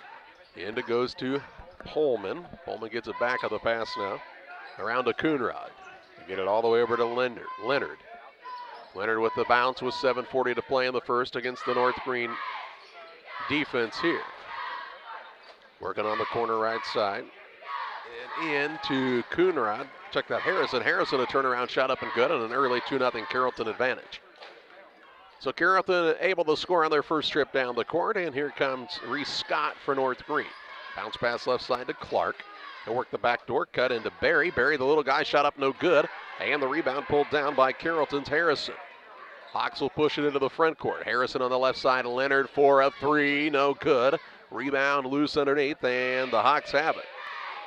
And it goes to Pullman. Pullman gets it back on the pass now. Around to Coonrod. Get it all the way over to Leonard. Leonard with the bounce with 7:40 to play in the first against the North Green defense here. Working on the corner right side. And into Coonrod. Check that Harrison. Harrison a turnaround shot up and good and an early 2-0 Carrollton advantage. So Carrollton able to score on their first trip down the court, and here comes Reese Scott for North Green. Bounce pass left side to Clark. He'll work the backdoor cut into Barry. Barry, the little guy, shot up no good, and the rebound pulled down by Carrollton's Harrison. Hawks will push it into the front court. Harrison on the left side, Leonard for a three, no good. Rebound loose underneath, and the Hawks have it.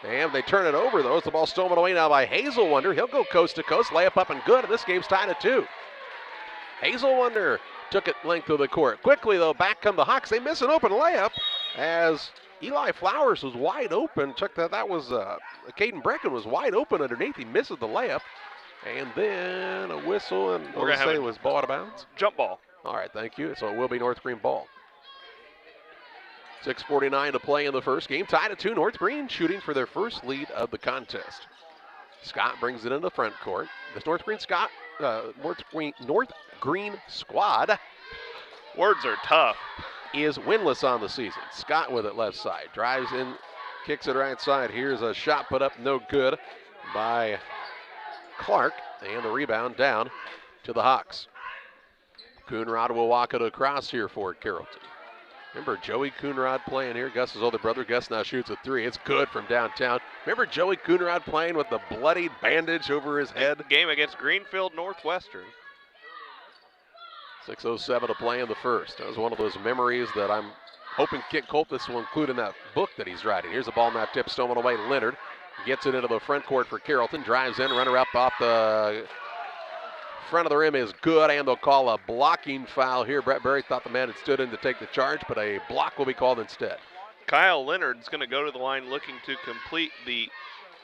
And they turn it over, though. It's the ball stolen away now by Hazelwonder. He'll go coast to coast, layup up and good, and this game's tied at 2. Hazelwonder took it length of the court. Quickly, though, back come the Hawks. They miss an open layup as Eli Flowers was wide open. Check that. That was Caden Brecken was wide open underneath. He misses the layup. And then a whistle, and we're going to say it was ball out of bounds? Jump ball. All right, thank you. So it will be North Green ball. 6:49 to play in the first game. Tied at 2. North Green shooting for their first lead of the contest. Scott brings it into the front court. This North Green squad. Words are tough. Is winless on the season. Scott with it left side. Drives in, kicks it right side. Here's a shot put up, no good by Clark. And the rebound down to the Hawks. Coonrod will walk it across here for Carrollton. Remember Joey Coonrod playing here, Gus's older brother. Gus now shoots a three. It's good from downtown. Remember Joey Coonrod playing with the bloodied bandage over his head? Game against Greenfield Northwestern. 6:07 to play in the first. That was one of those memories that I'm hoping Kit Coltis will include in that book that he's writing. Here's a ball now tipped, stolen away. Leonard gets it into the front court for Carrollton. Drives in, runner up off the front of the rim is good, and they'll call a blocking foul here. Brett Berry thought the man had stood in to take the charge, but a block will be called instead. Kyle Leonard's going to go to the line looking to complete the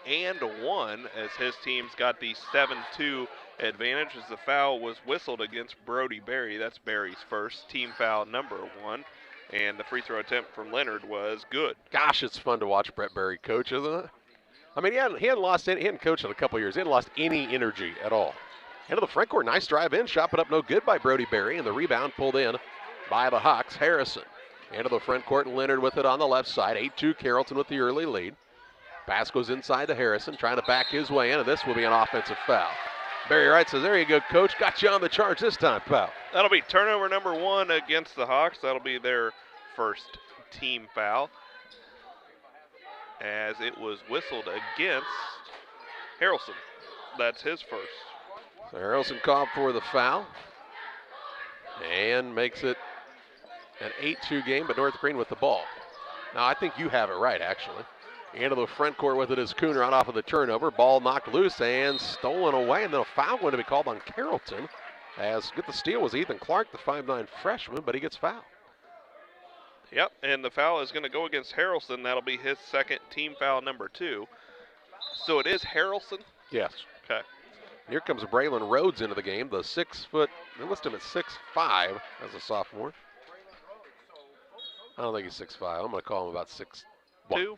and one as his team's got the 7-2 advantage as the foul was whistled against Brody Berry. That's Berry's first team foul number 1, and the free throw attempt from Leonard was good. Gosh, it's fun to watch Brett Berry coach, isn't it? I mean, he hadn't coached in a couple years. He hadn't lost any energy at all. Into the front court, nice drive in, shot put up no good by Brody Berry, and the rebound pulled in by the Hawks. Harrison into the front court, Leonard with it on the left side. 8-2 Carrollton with the early lead. Pass goes inside to Harrison, trying to back his way in, and this will be an offensive foul. Barry Wright says, there you go, coach. Got you on the charge this time, pal. That'll be turnover number 1 against the Hawks. That'll be their first team foul, as it was whistled against Harrelson. That's his first. So Harrelson called for the foul and makes it an 8-2 game, but North Green with the ball. Now, I think you have it right, actually. Into the front court with it is Cooner off of the turnover. Ball knocked loose and stolen away, and then a foul going to be called on Carrollton. As get the steal was Ethan Clark, the 5'9 freshman, but he gets fouled. Yep, and the foul is going to go against Harrelson. That'll be his second team foul number 2. So it is Harrelson? Yes. Okay. Here comes Braylon Rhodes into the game, the 6 foot, they list him at 6'5 as a sophomore. I don't think he's 6'5. I'm going to call him about 6'1. 2?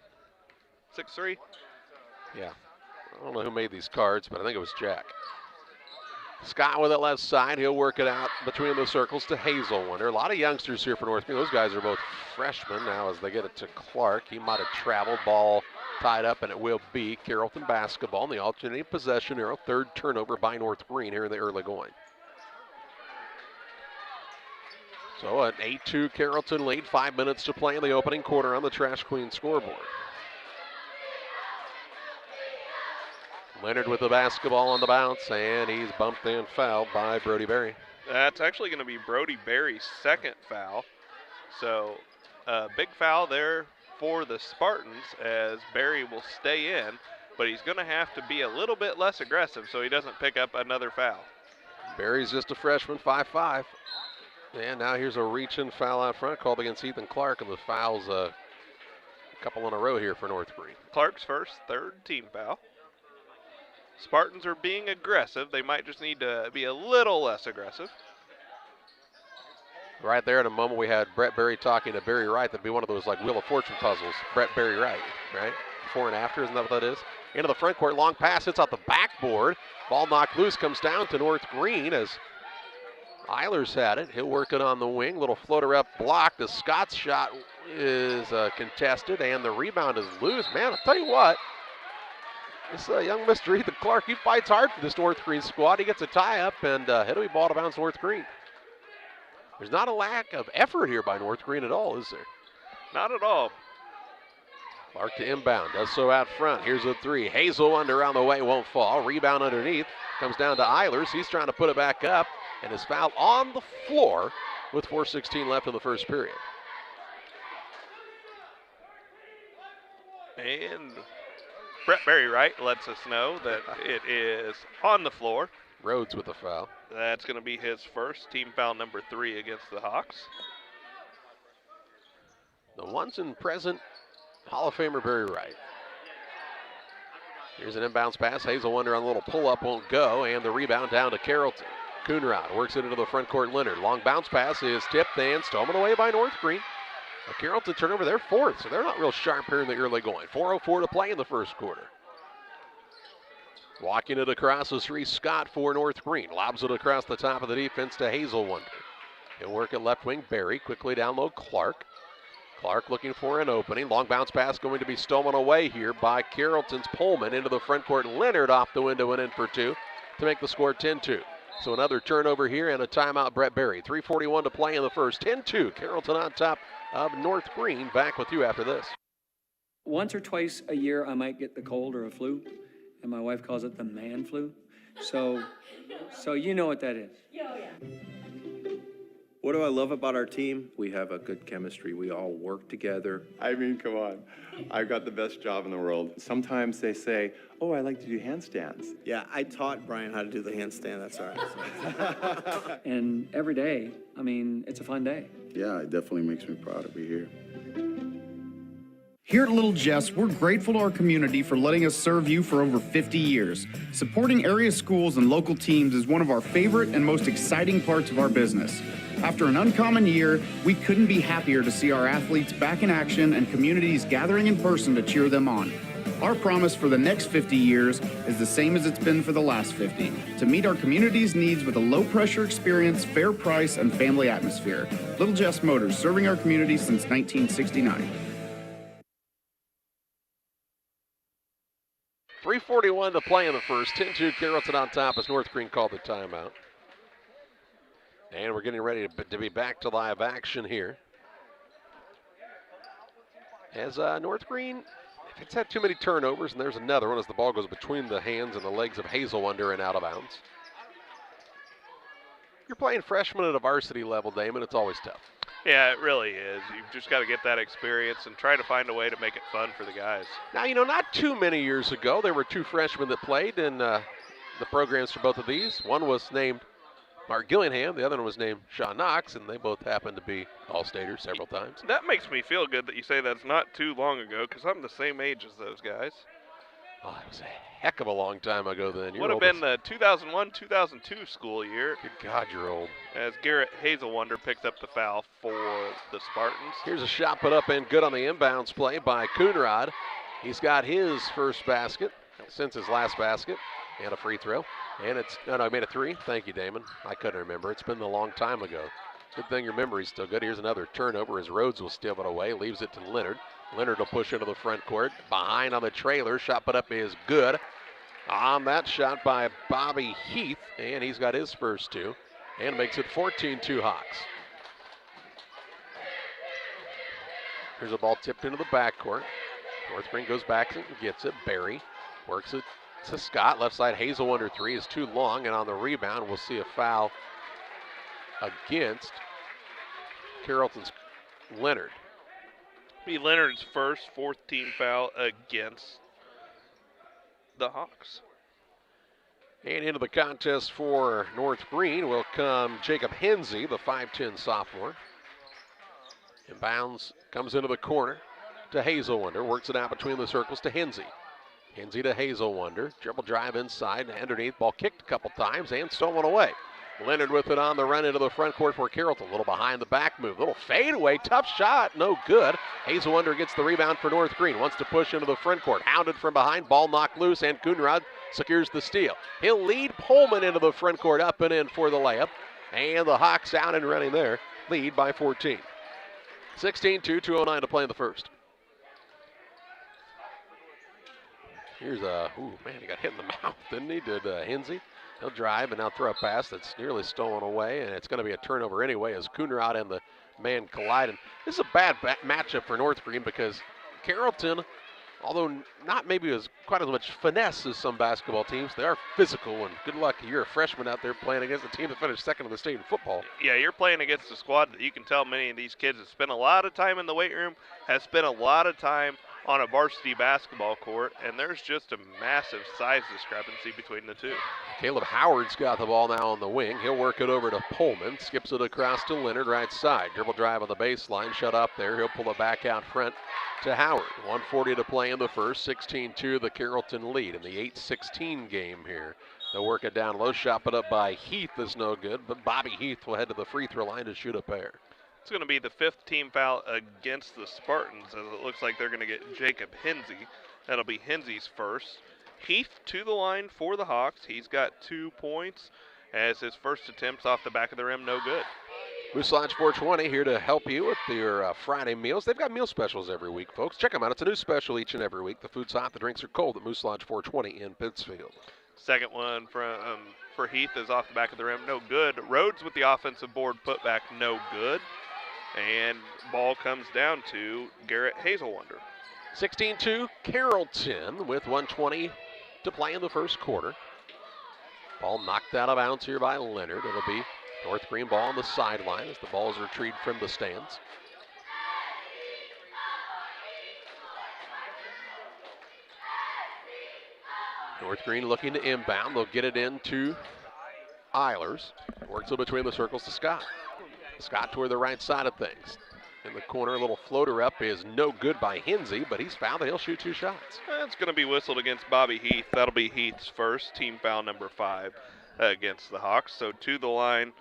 6'3? Yeah. I don't know who made these cards, but I think it was Jack. Scott with it left side. He'll work it out between the circles to Hazelwonder. A lot of youngsters here for North Green. Those guys are both freshmen now as they get it to Clark. He might have traveled. Ball tied up, and it will be Carrollton basketball in the alternating possession arrow. Third turnover by North Green here in the early going. So an 8-2 Carrollton lead. 5 minutes to play in the opening quarter on the Trash Queen scoreboard. Leonard with the basketball on the bounce, and he's bumped and fouled by Brody Berry. That's actually going to be Brody Berry's second foul. So big foul there for the Spartans as Berry will stay in, but he's going to have to be a little bit less aggressive so he doesn't pick up another foul. Berry's just a freshman, 5'5". And now here's a reach-in foul out front called against Ethan Clark, and the foul's Couple in a row here for North Greene. Clark's first, third team foul. Spartans are being aggressive. They might just need to be a little less aggressive. Right there in a moment we had Brett Berry talking to Barry Wright. That'd be one of those like Wheel of Fortune puzzles. Brett Berry Wright, right? Before and after, isn't that what that is? Into the front court, long pass, hits out the backboard. Ball knocked loose, comes down to North Greene as Eilers had it. He'll work it on the wing. Little floater up blocked. The Scott's shot is contested, and the rebound is loose. Man, I'll tell you what, this young Mr. Ethan Clark, he fights hard for this North Greene squad. He gets a tie-up, and it'll be ball to bounce North Greene. There's not a lack of effort here by North Greene at all, is there? Not at all. Clark to inbound, does so out front. Here's a three. Hazelwunder on the way, won't fall. Rebound underneath, comes down to Eilers. He's trying to put it back up, and is fouled on the floor with 4:16 left in the first period. And Brett Berry Wright lets us know that it is on the floor. Rhodes with the foul. That's going to be his first, team foul number 3 against the Hawks. The once and present Hall of Famer Barry Wright. Here's an inbounds pass. Hazelwunder on a little pull-up, won't go, and the rebound down to Carrollton. Coonrod works it into the front court. Leonard, long bounce pass is tipped and stolen away by North Greene. A Carrollton turnover, they're fourth, so they're not real sharp here in the early going. 4:04 to play in the first quarter. Walking it across the three, Scott for North Greene. Lobs it across the top of the defense to Hazelwunder. He'll work at left wing. Barry quickly down low. Clark looking for an opening. Long bounce pass going to be stolen away here by Carrollton's Pullman into the front court. Leonard off the window and in for two to make the score 10-2. So another turnover here and a timeout, Brett Berry. 3:41 to play in the first. 10-2. Carrollton on top of North Greene. Back with you after this. Once or twice a year, I might get the cold or a flu, and my wife calls it the man flu. So you know what that is. What do I love about our team? We have a good chemistry. We all work together. I mean, come on. I've got the best job in the world. Sometimes they say, oh, I like to do handstands. Yeah, I taught Brian how to do the handstand. That's all right. And every day, I mean, it's a fun day. Yeah, it definitely makes me proud to be here. Here at Little Jess, we're grateful to our community for letting us serve you for over 50 years. Supporting area schools and local teams is one of our favorite and most exciting parts of our business. After an uncommon year, we couldn't be happier to see our athletes back in action and communities gathering in person to cheer them on. Our promise for the next 50 years is the same as it's been for the last 50, to meet our community's needs with a low-pressure experience, fair price, and family atmosphere. Little Jess Motors, serving our community since 1969. 3:41 to play in the first. 10-2 Carrollton on top as North Greene called the timeout. And we're getting ready to be back to live action here. As North Greene, if it's had too many turnovers, and there's another one as the ball goes between the hands and the legs of Hazelwunder and out of bounds. You're playing freshmen at a varsity level, Damon. It's always tough. Yeah, it really is. You've just got to get that experience and try to find a way to make it fun for the guys. Now, not too many years ago, there were two freshmen that played in the programs for both of these. One was named Mark Gillingham, the other one was named Sean Knox, and they both happened to be All-Staters several times. That makes me feel good that you say that's not too long ago, because I'm the same age as those guys. Oh, it was a heck of a long time ago then. Would have been the 2001-2002 school year. Good God, you're old. As Garrett Hazelwunder picked up the foul for the Spartans. Here's a shot put up and good on the inbounds play by Coonrod. He's got his first basket since his last basket, and a free throw. And I made a three. Thank you, Damon. I couldn't remember. It's been a long time ago. Good thing your memory's still good. Here's another turnover as Rhodes will steal it away, leaves it to Leonard. Leonard will push into the front court. Behind on the trailer. Shot put up is good. On that shot by Bobby Heath, and he's got his first two, and makes it 14-2 Hawks. Here's a ball tipped into the backcourt. North Greene goes back and gets it. Barry works it to Scott. Left side, Hazelwunder three is too long, and on the rebound, we'll see a foul against Carrollton's Leonard. Be Leonard's first fourth team foul against the Hawks. And into the contest for North Greene will come Jacob Hensey, the 5'10 sophomore. Inbounds, comes into the corner. to Hazelwonder. Works it out between the circles to Hinsey. Hinsey to Hazelwonder. Dribble drive inside and underneath. Ball kicked a couple times and stolen away. Leonard with it on the run into the front court for Carrollton. A little behind the back move. Little fadeaway. Tough shot. No good. Hazelwonder gets the rebound for North Greene. Wants to push into the front court. Hounded from behind. Ball knocked loose and Coonrod secures the steal. He'll lead Pullman into the front court. Up and in for the layup. And the Hawks out and running there. Lead by 14. 16-2, 2:09 to play in the first. Here's he got hit in the mouth, didn't he? Did Hinsey? He'll drive and now throw a pass that's nearly stolen away, and it's going to be a turnover anyway as Coonrod and the man collide. And this is a bad matchup for North Greene because Carrollton, although not maybe as quite as much finesse as some basketball teams, they are physical, and good luck. You're a freshman out there playing against a team that finished second in the state in football. Yeah, you're playing against a squad that you can tell many of these kids have spent a lot of time in the weight room, have spent a lot of time on a varsity basketball court, and there's just a massive size discrepancy between the two. Caleb Howard's got the ball now on the wing. He'll work it over to Pullman, skips it across to Leonard, right side. Dribble drive on the baseline, shut up there. He'll pull it back out front to Howard. 1:40 to play in the first, 16-2 the Carrollton lead in the 8-16 game here. They'll work it down low, shot put up by Heath is no good, but Bobby Heath will head to the free throw line to shoot a pair. It's going to be the 5th team foul against the Spartans, as it looks like they're going to get Jacob Hinsey. That'll be Hinsey's first. Heath to the line for the Hawks. He's got 2 points as his first attempts off the back of the rim, no good. Moose Lodge 420 here to help you with your Friday meals. They've got meal specials every week, folks. Check them out. It's a new special each and every week. The food's hot, the drinks are cold at Moose Lodge 420 in Pittsfield. Second one for Heath is off the back of the rim, no good. Rhodes with the offensive board put back, no good. And ball comes down to Garrett Hazelwonder. 16-2 Carrollton with 1:20 to play in the first quarter. Ball knocked out of bounds here by Leonard. It'll be North Greene ball on the sideline as the ball is retrieved from the stands. North Greene looking to inbound. They'll get it into Eilers. Works it between the circles to Scott. Scott toward the right side of things. In the corner, a little floater up is no good by Hinsey, but he's fouled and he'll shoot 2 shots. It's going to be whistled against Bobby Heath. That'll be Heath's first, team foul number 5 against the Hawks. So to the line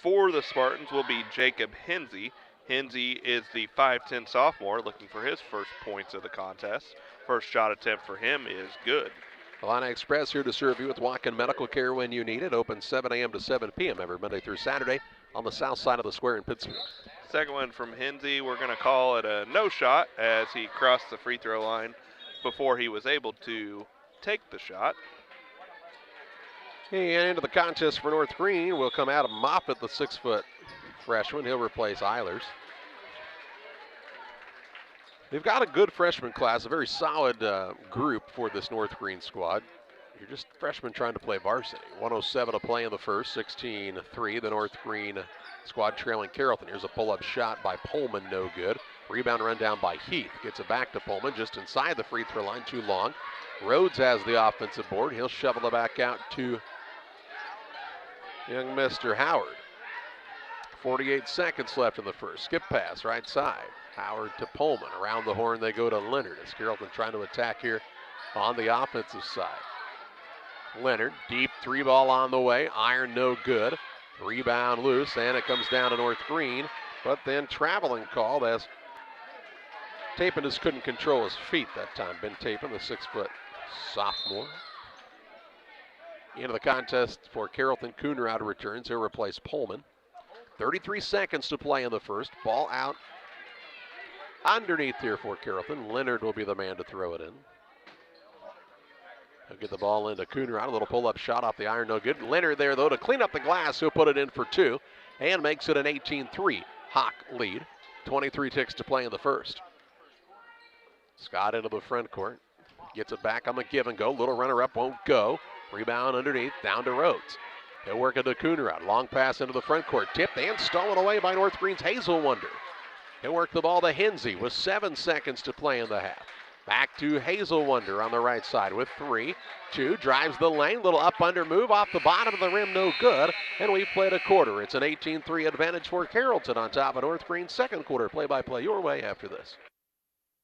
for the Spartans will be Jacob Hinsey. Hinsey is the 5'10 sophomore looking for his first points of the contest. First shot attempt for him is good. Illini Express here to serve you with walk-in medical care when you need it. Open 7 a.m. to 7 p.m. every Monday through Saturday on the south side of the square in Pittsfield. Second one from Hinsey. We're going to call it a no shot as he crossed the free throw line before he was able to take the shot. And into the contest for North Greene will come Adam Moffitt, the 6-foot freshman. He'll replace Eilers. They've got a good freshman class, a very solid group for this North Greene squad. You're just freshmen trying to play varsity. 1:07 to play in the first, 16-3. The North Greene squad trailing Carrollton. Here's a pull-up shot by Pullman, no good. Rebound run down by Heath. Gets it back to Pullman, just inside the free throw line, too long. Rhodes has the offensive board. He'll shovel it back out to young Mr. Howard. 48 seconds left in the first. Skip pass, right side. Howard to Pullman. Around the horn they go to Leonard as Carrollton trying to attack here on the offensive side. Leonard, deep 3-ball on the way. Iron no good. Rebound loose, and it comes down to North Greene. But then traveling called as Tapin just couldn't control his feet that time. Ben Tapin, the 6-foot sophomore. Into the contest for Carrollton. Coonrod returns. He'll replace Pullman. 33 seconds to play in the first. Ball out underneath here for Carrollton. Leonard will be the man to throw it in. He'll get the ball into Coonrod. A little pull-up shot off the iron, no good. Leonard there, though, to clean up the glass. He'll put it in for 2 and makes it an 18-3 Hawk lead. 23 ticks to play in the first. Scott into the front court. Gets it back on the give and go. Little runner-up won't go. Rebound underneath, down to Rhodes. He'll work it to Coonrod. Long pass into the front court. Tipped and stolen away by North Greene's Hazelwonder. He'll work the ball to Hinsey with 7 seconds to play in the half. Back to Hazelwonder on the right side with 3, 2, drives the lane, little up under move off the bottom of the rim, no good, and we've played a quarter. It's an 18-3 advantage for Carrollton on top of North Greene's second quarter. Play-by-play your way after this.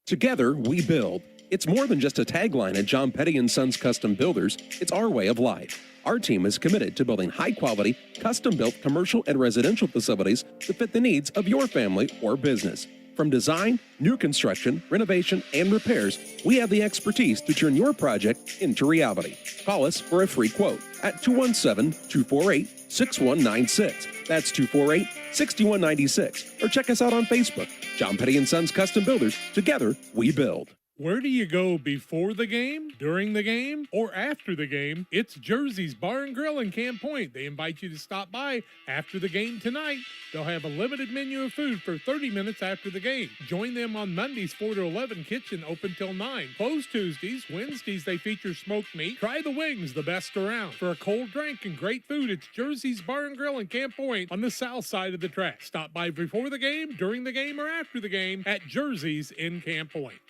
Together, we build. It's more than just a tagline at John Petty & Sons Custom Builders. It's our way of life. Our team is committed to building high-quality, custom-built commercial and residential facilities to fit the needs of your family or business. From design, new construction, renovation, and repairs, we have the expertise to turn your project into reality. Call us for a free quote at 217-248-6196. That's 248-6196. Or check us out on Facebook. John Petty & Sons Custom Builders. Together, we build. Where do you go before the game, during the game, or after the game? It's Jersey's Bar and Grill in Camp Point. They invite you to stop by after the game tonight. They'll have a limited menu of food for 30 minutes after the game. Join them on Mondays 4 to 11, kitchen open till 9. Closed Tuesdays. Wednesdays they feature smoked meat. Try the wings, the best around. For a cold drink and great food, it's Jersey's Bar and Grill in Camp Point on the south side of the track. Stop by before the game, during the game, or after the game at Jersey's in Camp Point.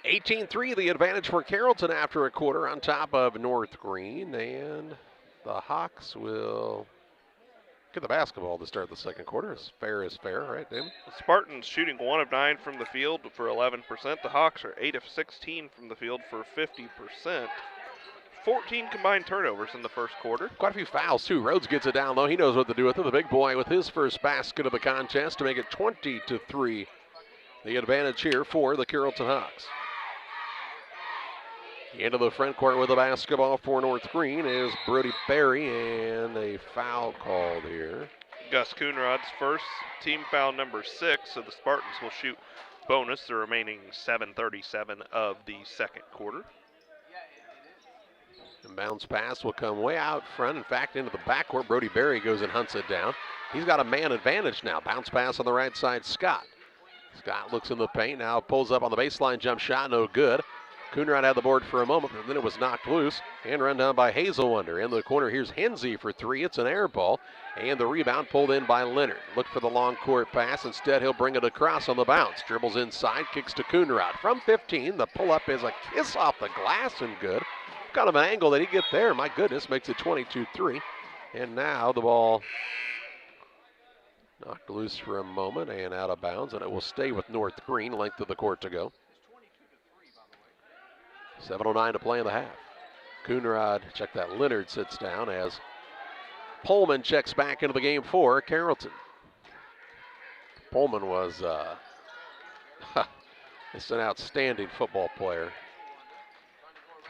18-3, the advantage for Carrollton after a quarter on top of North Greene. And the Hawks will get the basketball to start the second quarter. As fair, right, David? The Spartans shooting 1 of 9 from the field for 11%. The Hawks are 8 of 16 from the field for 50%. 14 combined turnovers in the first quarter. Quite a few fouls, too. Rhodes gets it down low. He knows what to do with it. The big boy with his first basket of the contest to make it 20-3. The advantage here for the Carrollton Hawks. Into the front court with the basketball for North Greene is Brody Berry, and a foul called here. Gus Coonrod's first, team foul number 6, so the Spartans will shoot bonus the remaining 7:37 of the second quarter. And bounce pass will come way out front. In fact, into the backcourt, Brody Berry goes and hunts it down. He's got a man advantage now. Bounce pass on the right side, Scott. Scott looks in the paint, now pulls up on the baseline, jump shot, no good. Coonrod had the board for a moment, but then it was knocked loose and run down by Hazelwonder. In the corner, here's Hensey for 3. It's an air ball, and the rebound pulled in by Leonard. Look for the long court pass. Instead, he'll bring it across on the bounce. Dribbles inside, kicks to Coonrod. From 15, the pull-up is a kiss off the glass and good. Kind of an angle that he get there. My goodness, makes it 22-3. And now the ball knocked loose for a moment and out of bounds, and it will stay with North Greene. Length of the court to go. 7:09 to play in the half. Coonrod, check that, Leonard sits down as Pullman checks back into the game for Carrollton. Pullman was it's an outstanding football player.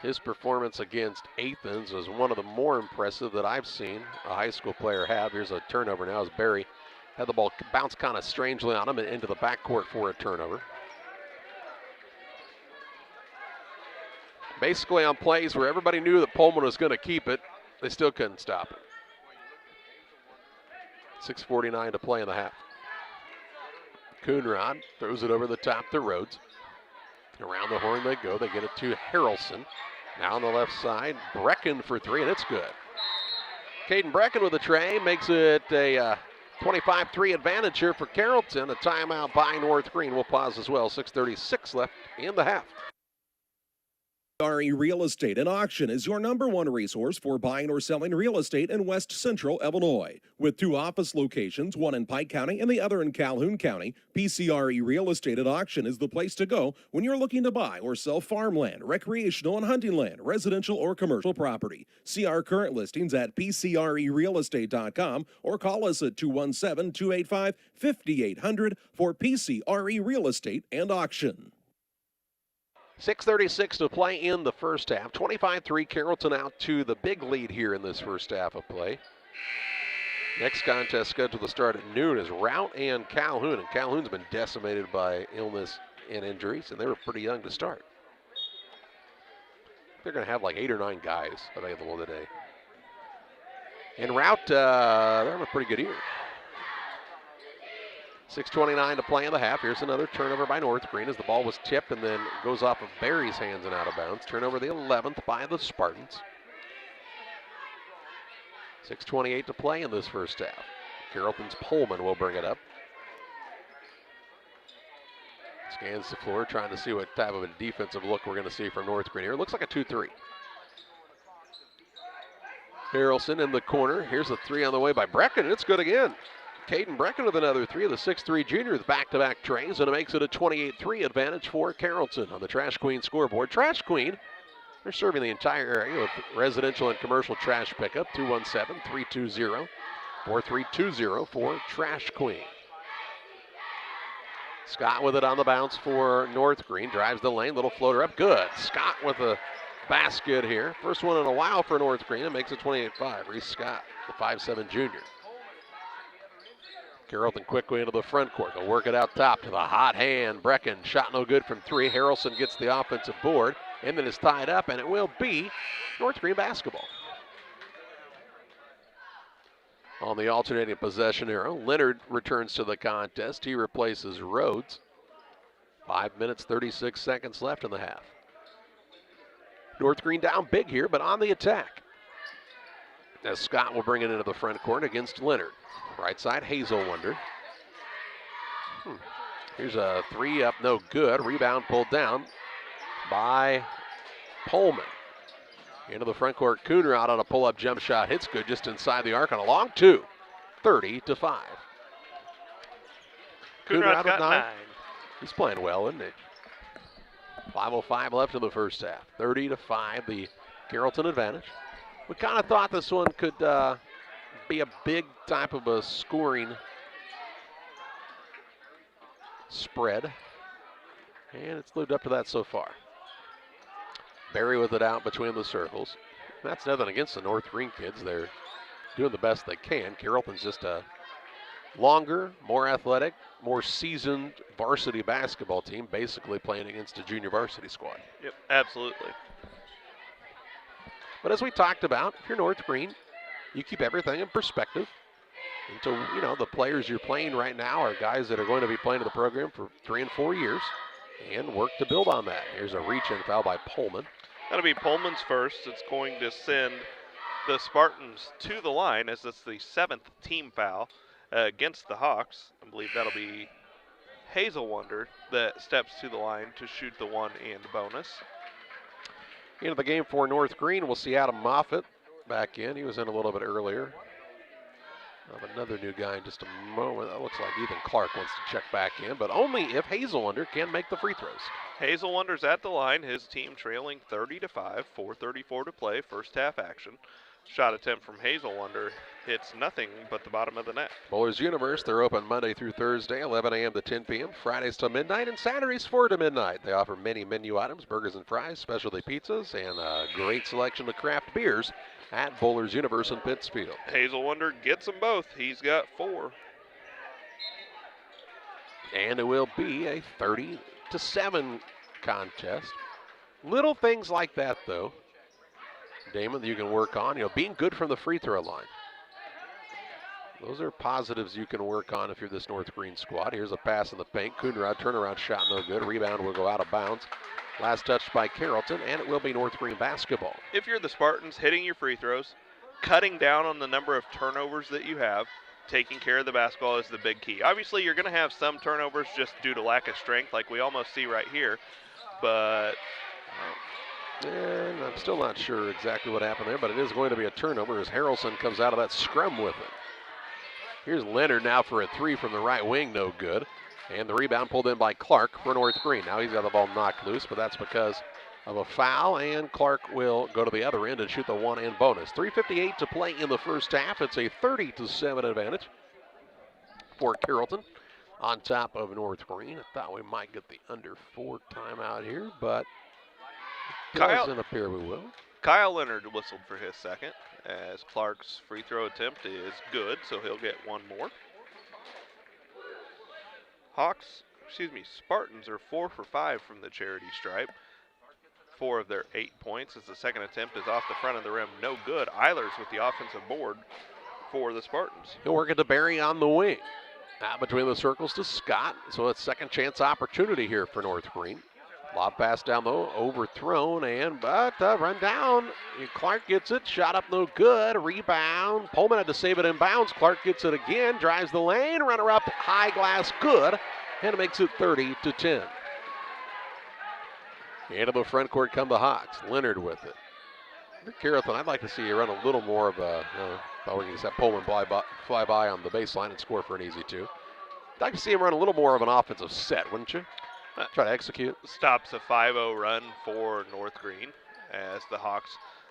His performance against Athens was one of the more impressive that I've seen a high school player have. Here's a turnover now as Berry had the ball bounce kind of strangely on him and into the backcourt for a turnover. Basically on plays where everybody knew that Pullman was going to keep it, they still couldn't stop it. 6:49 to play in the half. Coonrod throws it over the top to Rhodes. Around the horn they go. They get it to Harrelson. Now on the left side, Brecken for 3, and it's good. Caden Brecken with a tray makes it a 25-3 advantage here for Carrollton. A timeout by North Greene. We'll pause as well. 6:36 left in the half. RE Real Estate and Auction is your #1 resource for buying or selling real estate in West Central Illinois. With 2 office locations, one in Pike County and the other in Calhoun County, PCRE Real Estate and Auction is the place to go when you're looking to buy or sell farmland, recreational and hunting land, residential or commercial property. See our current listings at PCRERealestate.com or call us at 217-285-5800 for PCRE Real Estate and Auction. 6:36 to play in the first half. 25-3, Carrollton out to the big lead here in this first half of play. Next contest scheduled to start at noon is Routt and Calhoun. And Calhoun's been decimated by illness and injuries, and they were pretty young to start. They're going to have like 8 or 9 guys available today. And Routt, they're having a pretty good year. 6:29 to play in the half. Here's another turnover by North Greene as the ball was tipped and then goes off of Berry's hands and out of bounds. Turnover the 11th by the Spartans. 6:28 to play in this first half. Carrollton's Pullman will bring it up. Scans the floor, trying to see what type of a defensive look we're going to see from North Greene here. It looks like a 2-3. Harrelson in the corner. Here's a 3 on the way by Brecken, and it's good again. Caden Brecken with another three. The 6'3 junior with back-to-back trays, and it makes it a 28-3 advantage for Carrollton on the Trash Queen scoreboard. Trash Queen, they're serving the entire area with residential and commercial trash pickup. 217-320-4320 for Trash Queen. Scott with it on the bounce for North Greene. Drives the lane, little floater up. Good. Scott with a basket here. First one in a while for North Greene. It makes it 28-5. Reese Scott, the 5'7 junior. Carrollton quickly into the front court. They'll work it out top to the hot hand. Brecken, shot no good from three. Harrelson gets the offensive board. And then is tied up, and it will be North Greene basketball. On the alternating possession arrow, Leonard returns to the contest. He replaces Rhodes. 5 minutes, 36 seconds left in the half. North Greene down big here, but on the attack. As Scott will bring it into the front court against Leonard. Right side, Hazelwonder. Here's a three up, no good. Rebound pulled down by Pullman. Into the front court, Coonrod on a pull-up jump shot. Hits good just inside the arc on a long two. 30-5. Coonrod's got 9. He's playing well, isn't he? 5:05 left in the first half. 30-5, the Carrollton advantage. We kind of thought this one could be a big type of a scoring spread. And it's lived up to that so far. Barry with it out between the circles. That's nothing against the North Greene kids. They're doing the best they can. Carrollton's just a longer, more athletic, more seasoned varsity basketball team, basically playing against a junior varsity squad. Yep, absolutely. But as we talked about, if you're North Greene, you keep everything in perspective. Until, you know, the players you're playing right now are guys that are going to be playing in the program for 3 and 4 years, and work to build on that. Here's a reach-in foul by Pullman. That'll be Pullman's first. It's going to send the Spartans to the line, as it's the 7th team foul against the Hawks. I believe that'll be Hazelwonder that steps to the line to shoot the one and bonus. Into the game for North Greene, we'll see Adam Moffitt back in. He was in a little bit earlier. Another new guy in just a moment. That looks like Ethan Clark wants to check back in, but only if Hazelwonder can make the free throws. Hazelwonder's at the line. His team trailing 30-5, 4:34 to play, first half action. Shot attempt from Hazelwonder hits nothing but the bottom of the net. Bowlers Universe, they're open Monday through Thursday, 11 a.m. to 10 p.m., Fridays till midnight, and Saturdays 4 to midnight. They offer many menu items, burgers and fries, specialty pizzas, and a great selection of craft beers at Bowlers Universe in Pittsfield. Hazelwonder gets them both. He's got 4. And it will be a 30-7 contest. Little things like that, though, Damon, that you can work on. You know, being good from the free throw line. Those are positives you can work on if you're this North Greene squad. Here's a pass in the paint. Coonrod, turnaround shot, no good. Rebound will go out of bounds. Last touch by Carrollton, and it will be North Greene basketball. If you're the Spartans, hitting your free throws, cutting down on the number of turnovers that you have, taking care of the basketball is the big key. Obviously, you're going to have some turnovers just due to lack of strength, like we almost see right here, but and I'm still not sure exactly what happened there, but it is going to be a turnover as Harrelson comes out of that scrum with it. Here's Leonard now for a three from the right wing, no good. And the rebound pulled in by Clark for North Greene. Now he's got the ball knocked loose, but that's because of a foul, and Clark will go to the other end and shoot the one and bonus. 3:58 to play in the first half. It's a 30-7 advantage for Carrollton on top of North Greene. I thought we might get the under 4 timeout here, but it doesn't appear we will. Kyle Leonard whistled for his second, as Clark's free throw attempt is good, so he'll get one more. Spartans are 4 for 5 from the charity stripe. 4 of their 8 points as the second attempt is off the front of the rim, no good. Eilers with the offensive board for the Spartans. He'll work it to Barry on the wing. Out between the circles to Scott, so it's second chance opportunity here for North Greene. Lob pass down low, overthrown, but run down. Clark gets it, shot up no good, rebound. Pullman had to save it in bounds. Clark gets it again, drives the lane, runner up, high glass, good, and it makes it 30-10. Into the front court come the Hawks. Leonard with it. Carrollton, I'd like to see you run a little more of a, thought we could just have Pullman fly by on the baseline and score for an easy 2. I'd like to see him run a little more of an offensive set, wouldn't you? Try to execute. Stops a 5-0 run for North Greene as the Hawks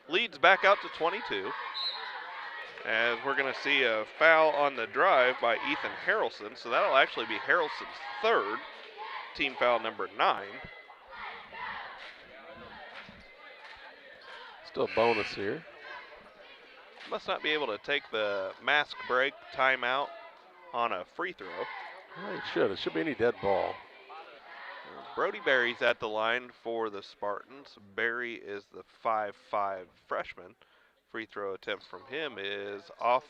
leads back out to 22. As we're going to see a foul on the drive by Ethan Harrelson, so that'll actually be Harrelson's 3rd, team foul number 9. Still a bonus here. Must not be able to take the mask break timeout on a free throw. Well, it should be any dead ball. Brody Berry's at the line for the Spartans. Berry is the 5'5 freshman. Free throw attempt from him is off.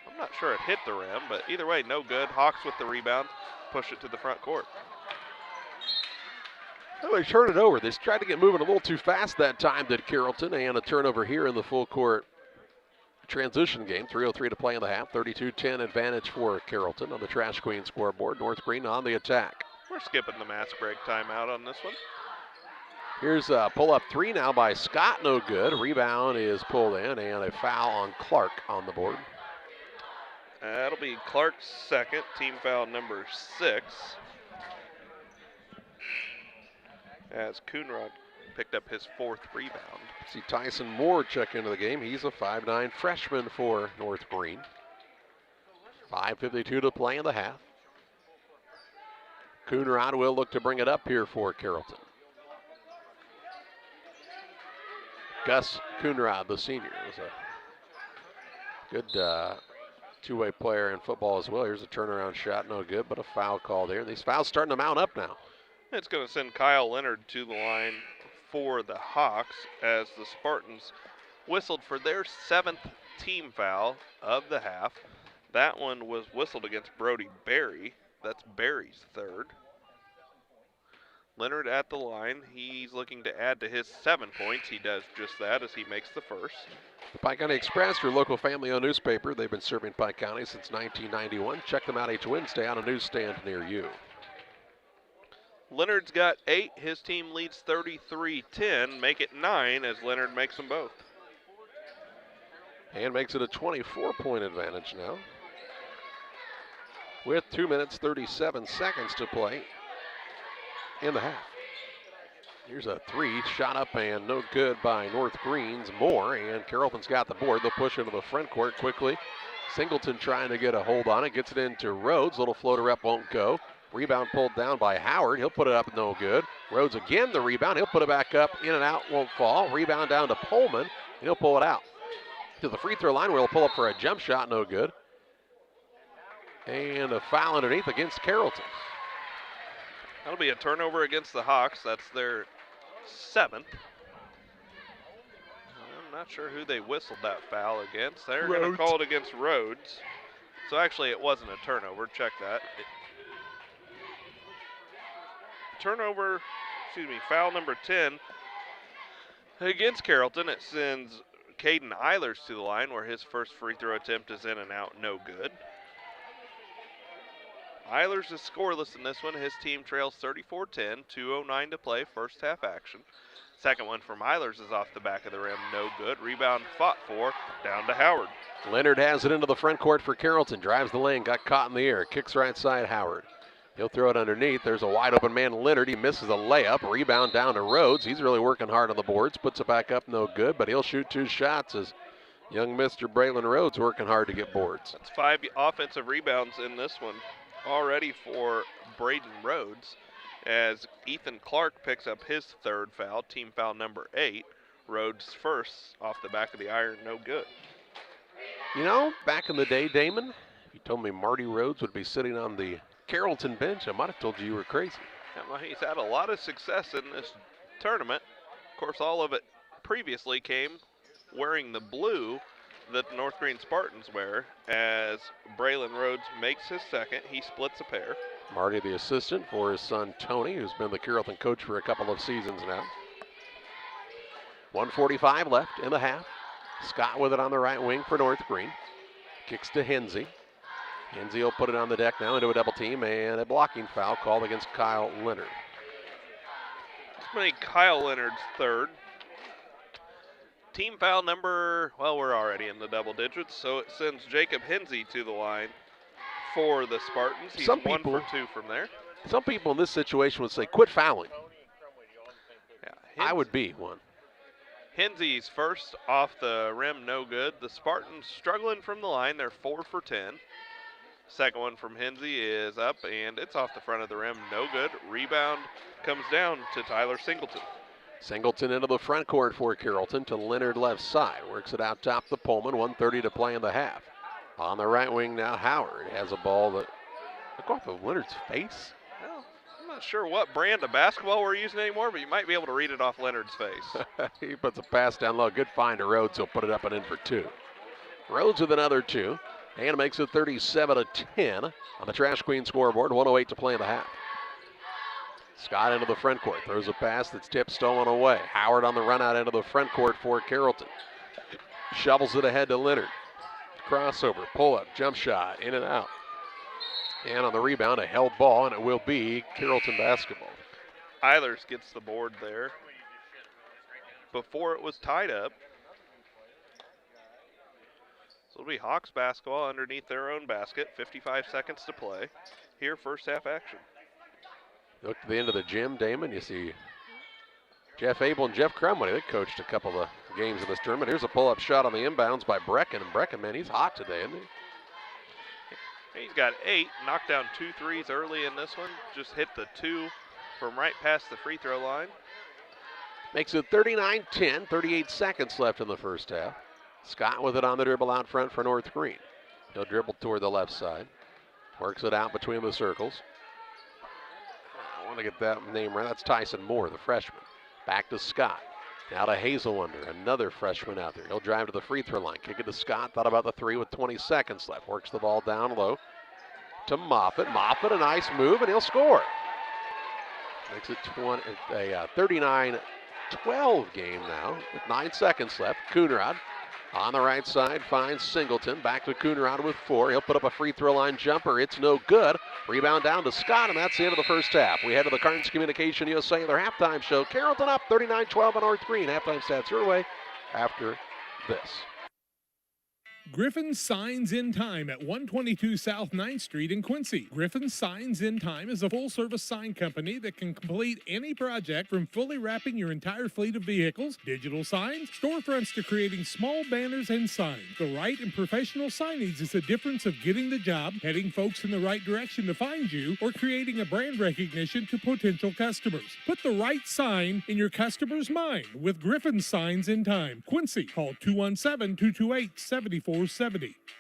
I'm not sure it hit the rim, but either way, no good. Hawks with the rebound, push it to the front court. Oh, they turned it over. They tried to get moving a little too fast that time, did Carrollton, and a turnover here in the full court transition game. 3:03 to play in the half. 32-10 advantage for Carrollton on the Trash Queen scoreboard. North Greene on the attack. We're skipping the mask break timeout on this one. Here's a pull-up 3 now by Scott, no good. Rebound is pulled in, and a foul on Clark on the board. That'll be Clark's 2nd, team foul number 6. As Coonrod picked up his 4th rebound. See Tyson Moore check into the game. He's a 5'9 freshman for North Greene. 5:52 to play in the half. Coonrod will look to bring it up here for Carrollton. Gus Coonrod, the senior, is a good two-way player in football as well. Here's a turnaround shot, no good, but a foul call there. And these fouls starting to mount up now. It's going to send Kyle Leonard to the line for the Hawks as the Spartans whistled for their 7th team foul of the half. That one was whistled against Brody Berry. That's Berry's 3rd. Leonard at the line. He's looking to add to his 7 points. He does just that as he makes the 1st. The Pike County Express, your local family-owned newspaper. They've been serving Pike County since 1991. Check them out each Wednesday on a newsstand near you. Leonard's got 8. His team leads 33-10. Make it 9 as Leonard makes them both. And makes it a 24-point advantage now. With 2 minutes, 37 seconds to play in the half. Here's a 3, shot up and no good by North Greene's Moore, and Carrollton's got the board. They'll push into the front court quickly. Singleton trying to get a hold on it, gets it into Rhodes. Little floater up won't go. Rebound pulled down by Howard. He'll put it up, no good. Rhodes again the rebound. He'll put it back up, in and out, won't fall. Rebound down to Pullman, and he'll pull it out. To the free throw line where he'll pull up for a jump shot, no good. And a foul underneath against Carrollton. That'll be a turnover against the Hawks. That's their 7th. I'm not sure who they whistled that foul against. They're going to call it against Rhodes. So actually it wasn't a turnover. Check that. Foul number 10 against Carrollton. It sends Caden Eilers to the line where his first free throw attempt is in and out, no good. Eilers is scoreless in this one. His team trails 34-10, 2:09 to play, first half action. Second one from Eilers is off the back of the rim, no good. Rebound fought for, down to Howard. Leonard has it into the front court for Carrollton. Drives the lane, got caught in the air. Kicks right side Howard. He'll throw it underneath. There's a wide open man, Leonard. He misses a layup. Rebound down to Rhodes. He's really working hard on the boards. Puts it back up, no good, but he'll shoot 2 shots as young Mr. Braylon Rhodes working hard to get boards. That's 5 offensive rebounds in this one already for Braden Rhodes as Ethan Clark picks up his 3rd foul, team foul number 8. Rhodes first off the back of the iron, no good. You know, back in the day, Damon, if you told me Marty Rhodes would be sitting on the Carrollton bench, I might have told you were crazy. Yeah, well, he's had a lot of success in this tournament. Of course, all of it previously came wearing the blue that the North Greene Spartans wear as Braylon Rhodes makes his 2nd. He splits a pair. Marty, the assistant for his son Tony, who's been the Carrollton coach for a couple of seasons now. 1:45 left in the half. Scott with it on the right wing for North Greene. Kicks to Hensey. Hensey will put it on the deck now into a double team, and a blocking foul called against Kyle Leonard. It's going to be Kyle Leonard's 3rd. Team foul number, well, we're already in the double digits, so it sends Jacob Hensey to the line for the Spartans. He's 1 for 2 from there. Some people in this situation would say, quit fouling. Yeah, I would be one. Hensey's first off the rim, no good. The Spartans struggling from the line. They're 4 for 10. Second one from Hensey is up, and it's off the front of the rim, no good. Rebound comes down to Tyler Singleton. Singleton into the front court for Carrollton to Leonard left side. Works it out top to Pullman. 1:30 to play in the half. On the right wing now, Howard has a ball that took off of Leonard's face. Well, I'm not sure what brand of basketball we're using anymore, but you might be able to read it off Leonard's face. He puts a pass down low. Good find to Rhodes. He'll put it up and in for 2. Rhodes with another 2. And makes it 37-10 on the Trash Queen scoreboard. 1:08 to play in the half. Scott into the front court. Throws a pass that's tipped, stolen away. Howard on the run out into the front court for Carrollton. Shovels it ahead to Leonard. Crossover, pull up, jump shot, in and out. And on the rebound, a held ball, and it will be Carrollton basketball. Eilers gets the board there before it was tied up. So it'll be Hawks basketball underneath their own basket. 55 seconds to play. Here, first half action. Look to the end of the gym, Damon. You see Jeff Abel and Jeff Crumway. They coached a couple of games in this tournament. Here's a pull-up shot on the inbounds by Brecken. And Brecken, man, he's hot today, isn't he? He's got 8. Knocked down 2 threes early in this one. Just hit the 2 from right past the free throw line. Makes it 39-10. 38 seconds left in the first half. Scott with it on the dribble out front for North Greene. He'll dribble toward the left side. Works it out between the circles. I want to get that name right. That's Tyson Moore, the freshman. Back to Scott. Now to Hazelwonder, another freshman out there. He'll drive to the free throw line. Kick it to Scott. Thought about the 3 with 20 seconds left. Works the ball down low to Moffitt. Moffitt, a nice move, and he'll score. Makes it a 39-12 game now with 9 seconds left. Coonrod on the right side finds Singleton. Back to Coonrod with 4. He'll put up a free throw line jumper. It's no good. Rebound down to Scott, and that's the end of the first half. We head to the Carnes Communication USA, their halftime show. Carrollton up 39-12 on North Greene. Halftime stats your way after this. Griffin Signs in Time at 122 South 9th Street in Quincy. Griffin Signs in Time is a full-service sign company that can complete any project from fully wrapping your entire fleet of vehicles, digital signs, storefronts to creating small banners and signs. The right and professional signage is the difference of getting the job, heading folks in the right direction to find you, or creating a brand recognition to potential customers. Put the right sign in your customer's mind with Griffin Signs in Time. Quincy, call 217-228-7470.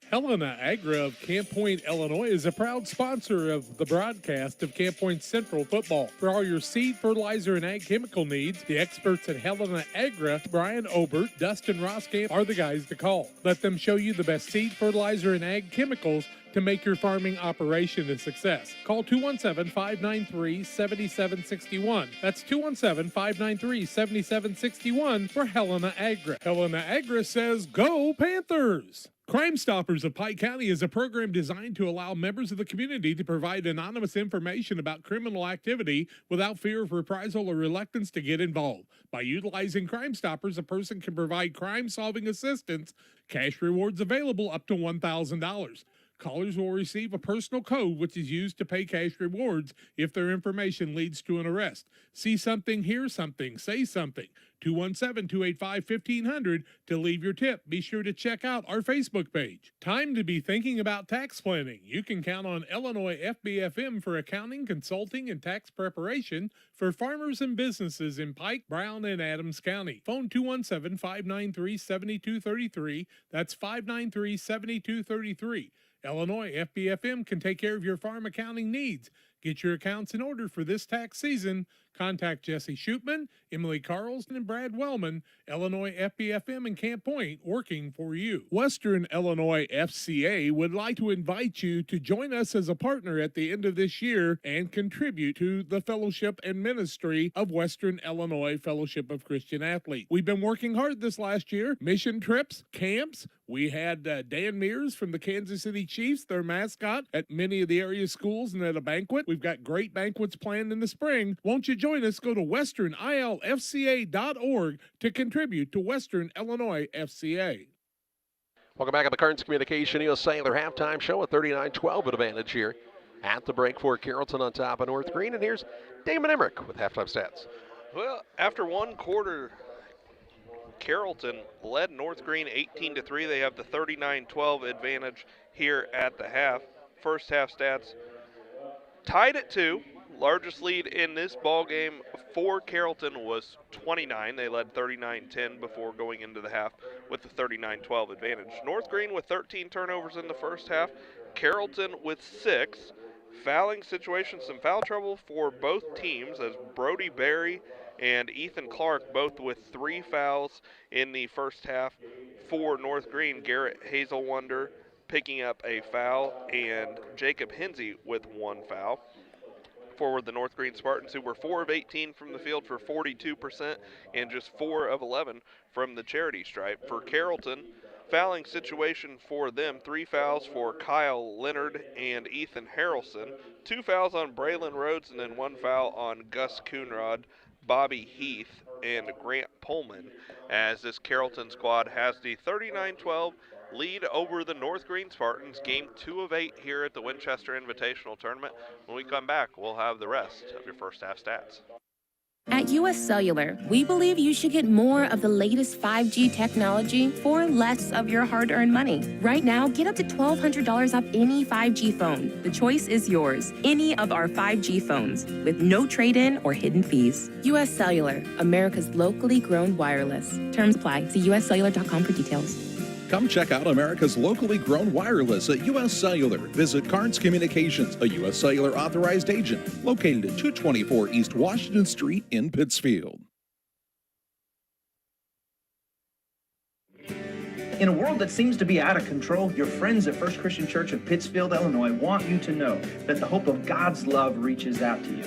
Helena Agra of Camp Point, Illinois is a proud sponsor of the broadcast of Camp Point Central football. For all your seed, fertilizer, and ag chemical needs, the experts at Helena Agra, Brian Obert, Dustin Roskamp, are the guys to call. Let them show you the best seed, fertilizer, and ag chemicals to make your farming operation a success. Call 217-593-7761. That's 217-593-7761 for Helena Agra. Helena Agra says, go Panthers! Crime Stoppers of Pike County is a program designed to allow members of the community to provide anonymous information about criminal activity without fear of reprisal or reluctance to get involved. By utilizing Crime Stoppers, a person can provide crime-solving assistance, cash rewards available up to $1,000. Callers will receive a personal code which is used to pay cash rewards if their information leads to an arrest. See something, hear something, say something. 217-285-1500 to leave your tip. Be sure to check out our Facebook page. Time to be thinking about tax planning. You can count on Illinois FBFM for accounting, consulting, and tax preparation for farmers and businesses in Pike, Brown, and Adams County. Phone 217-593-7233. That's 593-7233. Illinois FBFM can take care of your farm accounting needs. Get your accounts in order for this tax season. Contact Jesse Shootman, Emily Carlson, and Brad Wellman. Illinois FBFM in Camp Point, working for you. Western Illinois FCA would like to invite you to join us as a partner at the end of this year and contribute to the fellowship and ministry of Western Illinois Fellowship of Christian Athletes. We've been working hard this last year. Mission trips, camps. We had Dan Mears from the Kansas City Chiefs, their mascot, at many of the area schools and at a banquet. We've got great banquets planned in the spring. Won't you join us? Go to westernilfca.org to contribute to Western Illinois FCA. Welcome back to the Cards Communication U.S. Cellular halftime show. A 39-12 advantage here at the break for Carrollton on top of North Greene. And here's Damon Emmerich with halftime stats. Well, after one quarter, Carrollton led North Greene 18-3. They have the 39-12 advantage here at the half. First half stats tied at 2. Largest lead in this ball game for Carrollton was 29. They led 39-10 before going into the half with the 39-12 advantage. North Greene with 13 turnovers in the first half. Carrollton with 6. Fouling situations, some foul trouble for both teams as Brody Berry and Ethan Clark both with 3 fouls in the first half. For North Greene, Garrett Hazelwonder picking up a foul and Jacob Hinsey with 1 foul. For the North Greene Spartans, who were 4 of 18 from the field for 42% and just 4 of 11 from the charity stripe. For Carrollton, fouling situation for them, 3 fouls for Kyle Leonard and Ethan Harrelson, 2 fouls on Braylon Rhodes, and then 1 foul on Gus Coonrod, Bobby Heath, and Grant Pullman, as this Carrollton squad has the 39-12 lead over the North Greene Spartans. Game 2 of 8 here at the Winchester Invitational Tournament. When we come back, we'll have the rest of your first half stats. At US Cellular, we believe you should get more of the latest 5G technology for less of your hard-earned money. Right now, get up to $1,200 off any 5G phone. The choice is yours. Any of our 5G phones with no trade-in or hidden fees. US Cellular, America's locally grown wireless. Terms apply. See uscellular.com for details. Come check out America's locally grown wireless at U.S. Cellular. Visit Cards Communications, a U.S. Cellular authorized agent, located at 224 East Washington Street in Pittsfield. In a world that seems to be out of control, your friends at First Christian Church of Pittsfield, Illinois want you to know that the hope of God's love reaches out to you.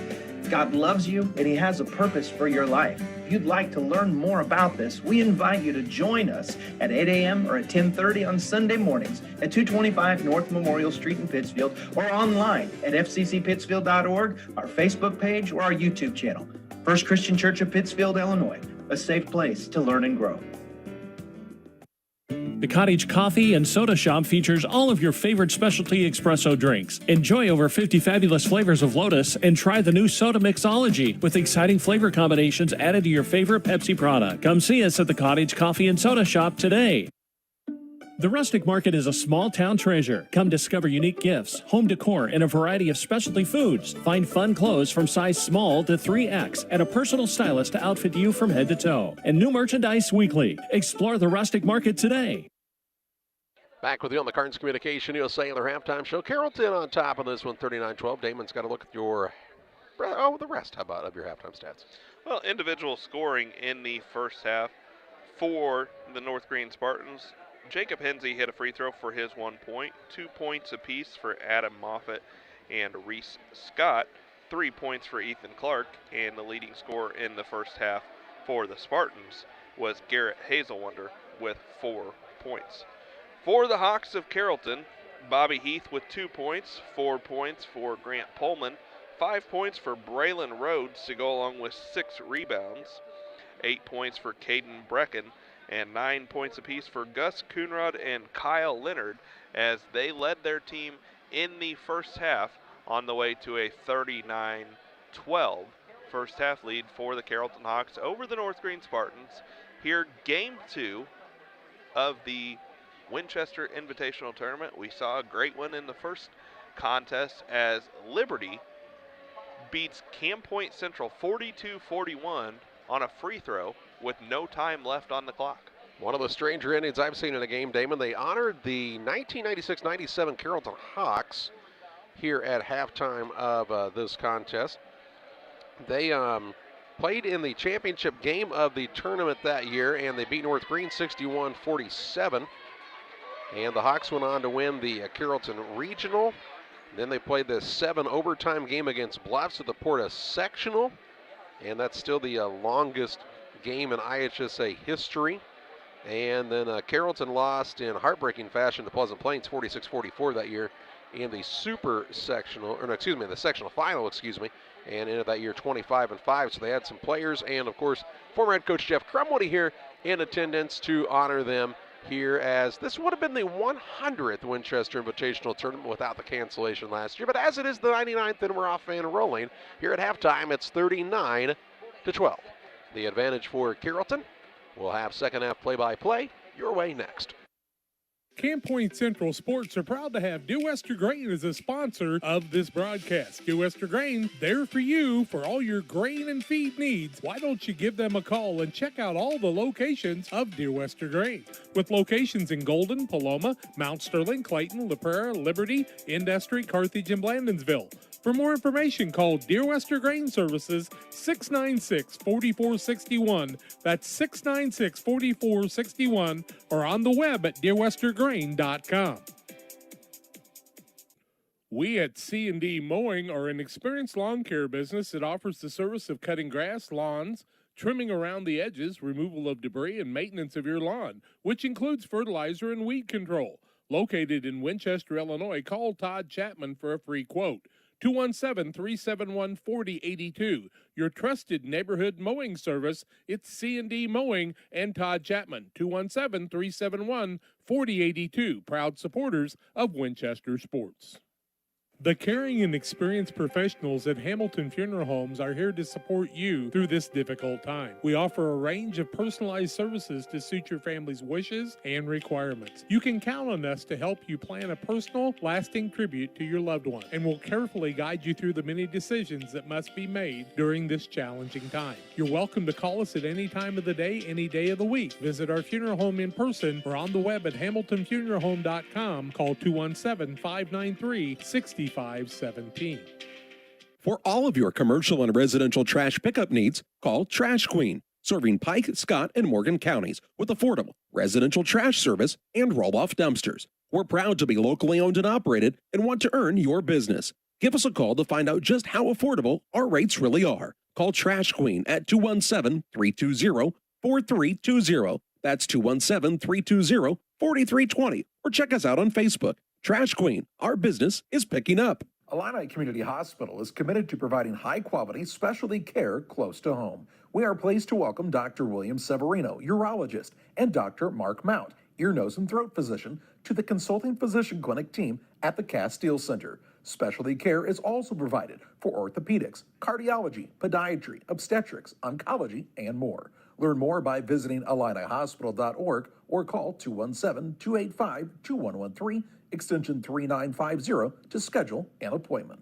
God loves you, and He has a purpose for your life. If you'd like to learn more about this, we invite you to join us at 8 a.m. or at 10:30 on Sunday mornings at 225 North Memorial Street in Pittsfield, or online at fccpittsfield.org, our Facebook page, or our YouTube channel. First Christian Church of Pittsfield, Illinois, a safe place to learn and grow. The Cottage Coffee and Soda Shop features all of your favorite specialty espresso drinks. Enjoy over 50 fabulous flavors of Lotus and try the new Soda Mixology with exciting flavor combinations added to your favorite Pepsi product. Come see us at the Cottage Coffee and Soda Shop today. The Rustic Market is a small town treasure. Come discover unique gifts, home decor, and a variety of specialty foods. Find fun clothes from size small to 3X and a personal stylist to outfit you from head to toe. And new merchandise weekly. Explore the Rustic Market today. Back with you on the Cards Communication U.S. Cellular halftime show. Carrollton on top of this one, 39-12. Damon's got to look at your, the rest, how about, of your halftime stats? Well, individual scoring in the first half for the North Greene Spartans. Jacob Hinsey hit a free throw for his 1 point, 2 points apiece for Adam Moffitt and Reese Scott, 3 points for Ethan Clark, and the leading scorer in the first half for the Spartans was Garrett Hazelwonder with 4 points. For the Hawks of Carrollton, Bobby Heath with 2 points, 4 points for Grant Pullman, 5 points for Braylon Rhodes to go along with 6 rebounds, 8 points for Caden Brecken, and 9 points apiece for Gus Coonrod and Kyle Leonard as they led their team in the first half on the way to a 39-12 first half lead for the Carrollton Hawks over the North Greene Spartans. Here, game 2 of the Winchester Invitational Tournament. We saw a great one in the first contest as Liberty beats Camp Point Central 42-41 on a free throw with no time left on the clock. One of the stranger innings I've seen in a game, Damon. They honored the 1996-97 Carrollton Hawks here at halftime of this contest. They played in the championship game of the tournament that year, and they beat North Greene 61-47. And the Hawks went on to win the Carrollton Regional. Then they played the 7 overtime game against Bluffs at the Porta Sectional. And that's still the longest game in IHSA history. And then Carrollton lost in heartbreaking fashion to Pleasant Plains 46-44 that year in the super sectional, or no, excuse me, the sectional final, and ended that year 25-5. So they had some players and, of course, former head coach Jeff Crumwoody here in attendance to honor them here, as this would have been the 100th Winchester Invitational Tournament without the cancellation last year. But as it is the 99th and we're off and rolling, here at halftime it's 39-12. The advantage for Carrollton. We'll have second half play-by-play your way next. Camp Point Central Sports are proud to have Dear Wester Grain as a sponsor of this broadcast. Dear Wester Grain, there for you for all your grain and feed needs. Why don't you give them a call and check out all the locations of Dear Wester Grain? With locations in Golden, Paloma, Mount Sterling, Clayton, La Prairie, Liberty, Industry, Carthage, and Blandonsville. For more information, call Dear Wester Grain Services 696-4461. That's 696-4461, or on the web at dearwestergrain.com. We at C&D Mowing are an experienced lawn care business that offers the service of cutting grass, lawns, trimming around the edges, removal of debris, and maintenance of your lawn, which includes fertilizer and weed control. Located in Winchester, Illinois, call Todd Chapman for a free quote. 217-371-4082. Your trusted neighborhood mowing service. It's C&D Mowing and Todd Chapman. 217-371-4082. Proud supporters of Winchester sports. The caring and experienced professionals at Hamilton Funeral Homes are here to support you through this difficult time. We offer a range of personalized services to suit your family's wishes and requirements. You can count on us to help you plan a personal, lasting tribute to your loved one, and we'll carefully guide you through the many decisions that must be made during this challenging time. You're welcome to call us at any time of the day, any day of the week. Visit our funeral home in person or on the web at hamiltonfuneralhome.com. Call 217-593-6517. For all of your commercial and residential trash pickup needs, call Trash Queen, serving Pike, Scott, and Morgan counties with affordable residential trash service and roll-off dumpsters. We're proud to be locally owned and operated and want to earn your business. Give us a call to find out just how affordable our rates really are. Call Trash Queen at 217-320-4320. That's 217-320-4320. Or check us out on Facebook. Trash Queen, our business is picking up. Illini Community Hospital is committed to providing high-quality specialty care close to home. We are pleased to welcome Dr. William Severino, urologist, and Dr. Mark Mount, ear, nose, and throat physician, to the consulting physician clinic team at the Castile Center. Specialty care is also provided for orthopedics, cardiology, podiatry, obstetrics, oncology, and more. Learn more by visiting IlliniHospital.org or call 217-285-2113, extension 3950 to schedule an appointment.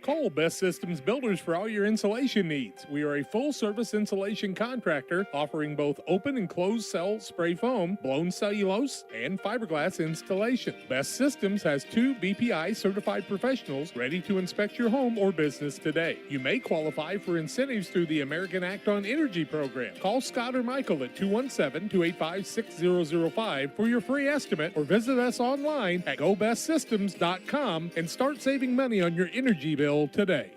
Call Best Systems Builders for all your insulation needs. We are a full-service insulation contractor offering both open and closed cell spray foam, blown cellulose, and fiberglass installation. Best Systems has 2 BPI certified professionals ready to inspect your home or business today. You may qualify for incentives through the American Act on Energy program. Call Scott or Michael at 217-285-6005 for your free estimate, or visit us online at gobestsystems.com and start saving money on your energy bill today.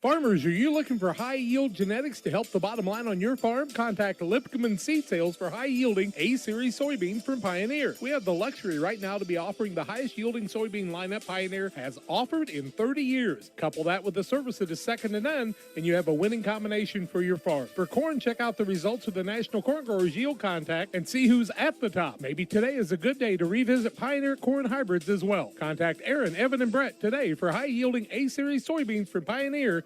Farmers, are you looking for high-yield genetics to help the bottom line on your farm? Contact Lipcomb Seed Sales for high-yielding A-Series soybeans from Pioneer. We have the luxury right now to be offering the highest-yielding soybean lineup Pioneer has offered in 30 years. Couple that with a service that is second to none, and you have a winning combination for your farm. For corn, check out the results of the National Corn Growers Yield Contact and see who's at the top. Maybe today is a good day to revisit Pioneer corn hybrids as well. Contact Aaron, Evan, and Brett today for high-yielding A-Series soybeans from Pioneer.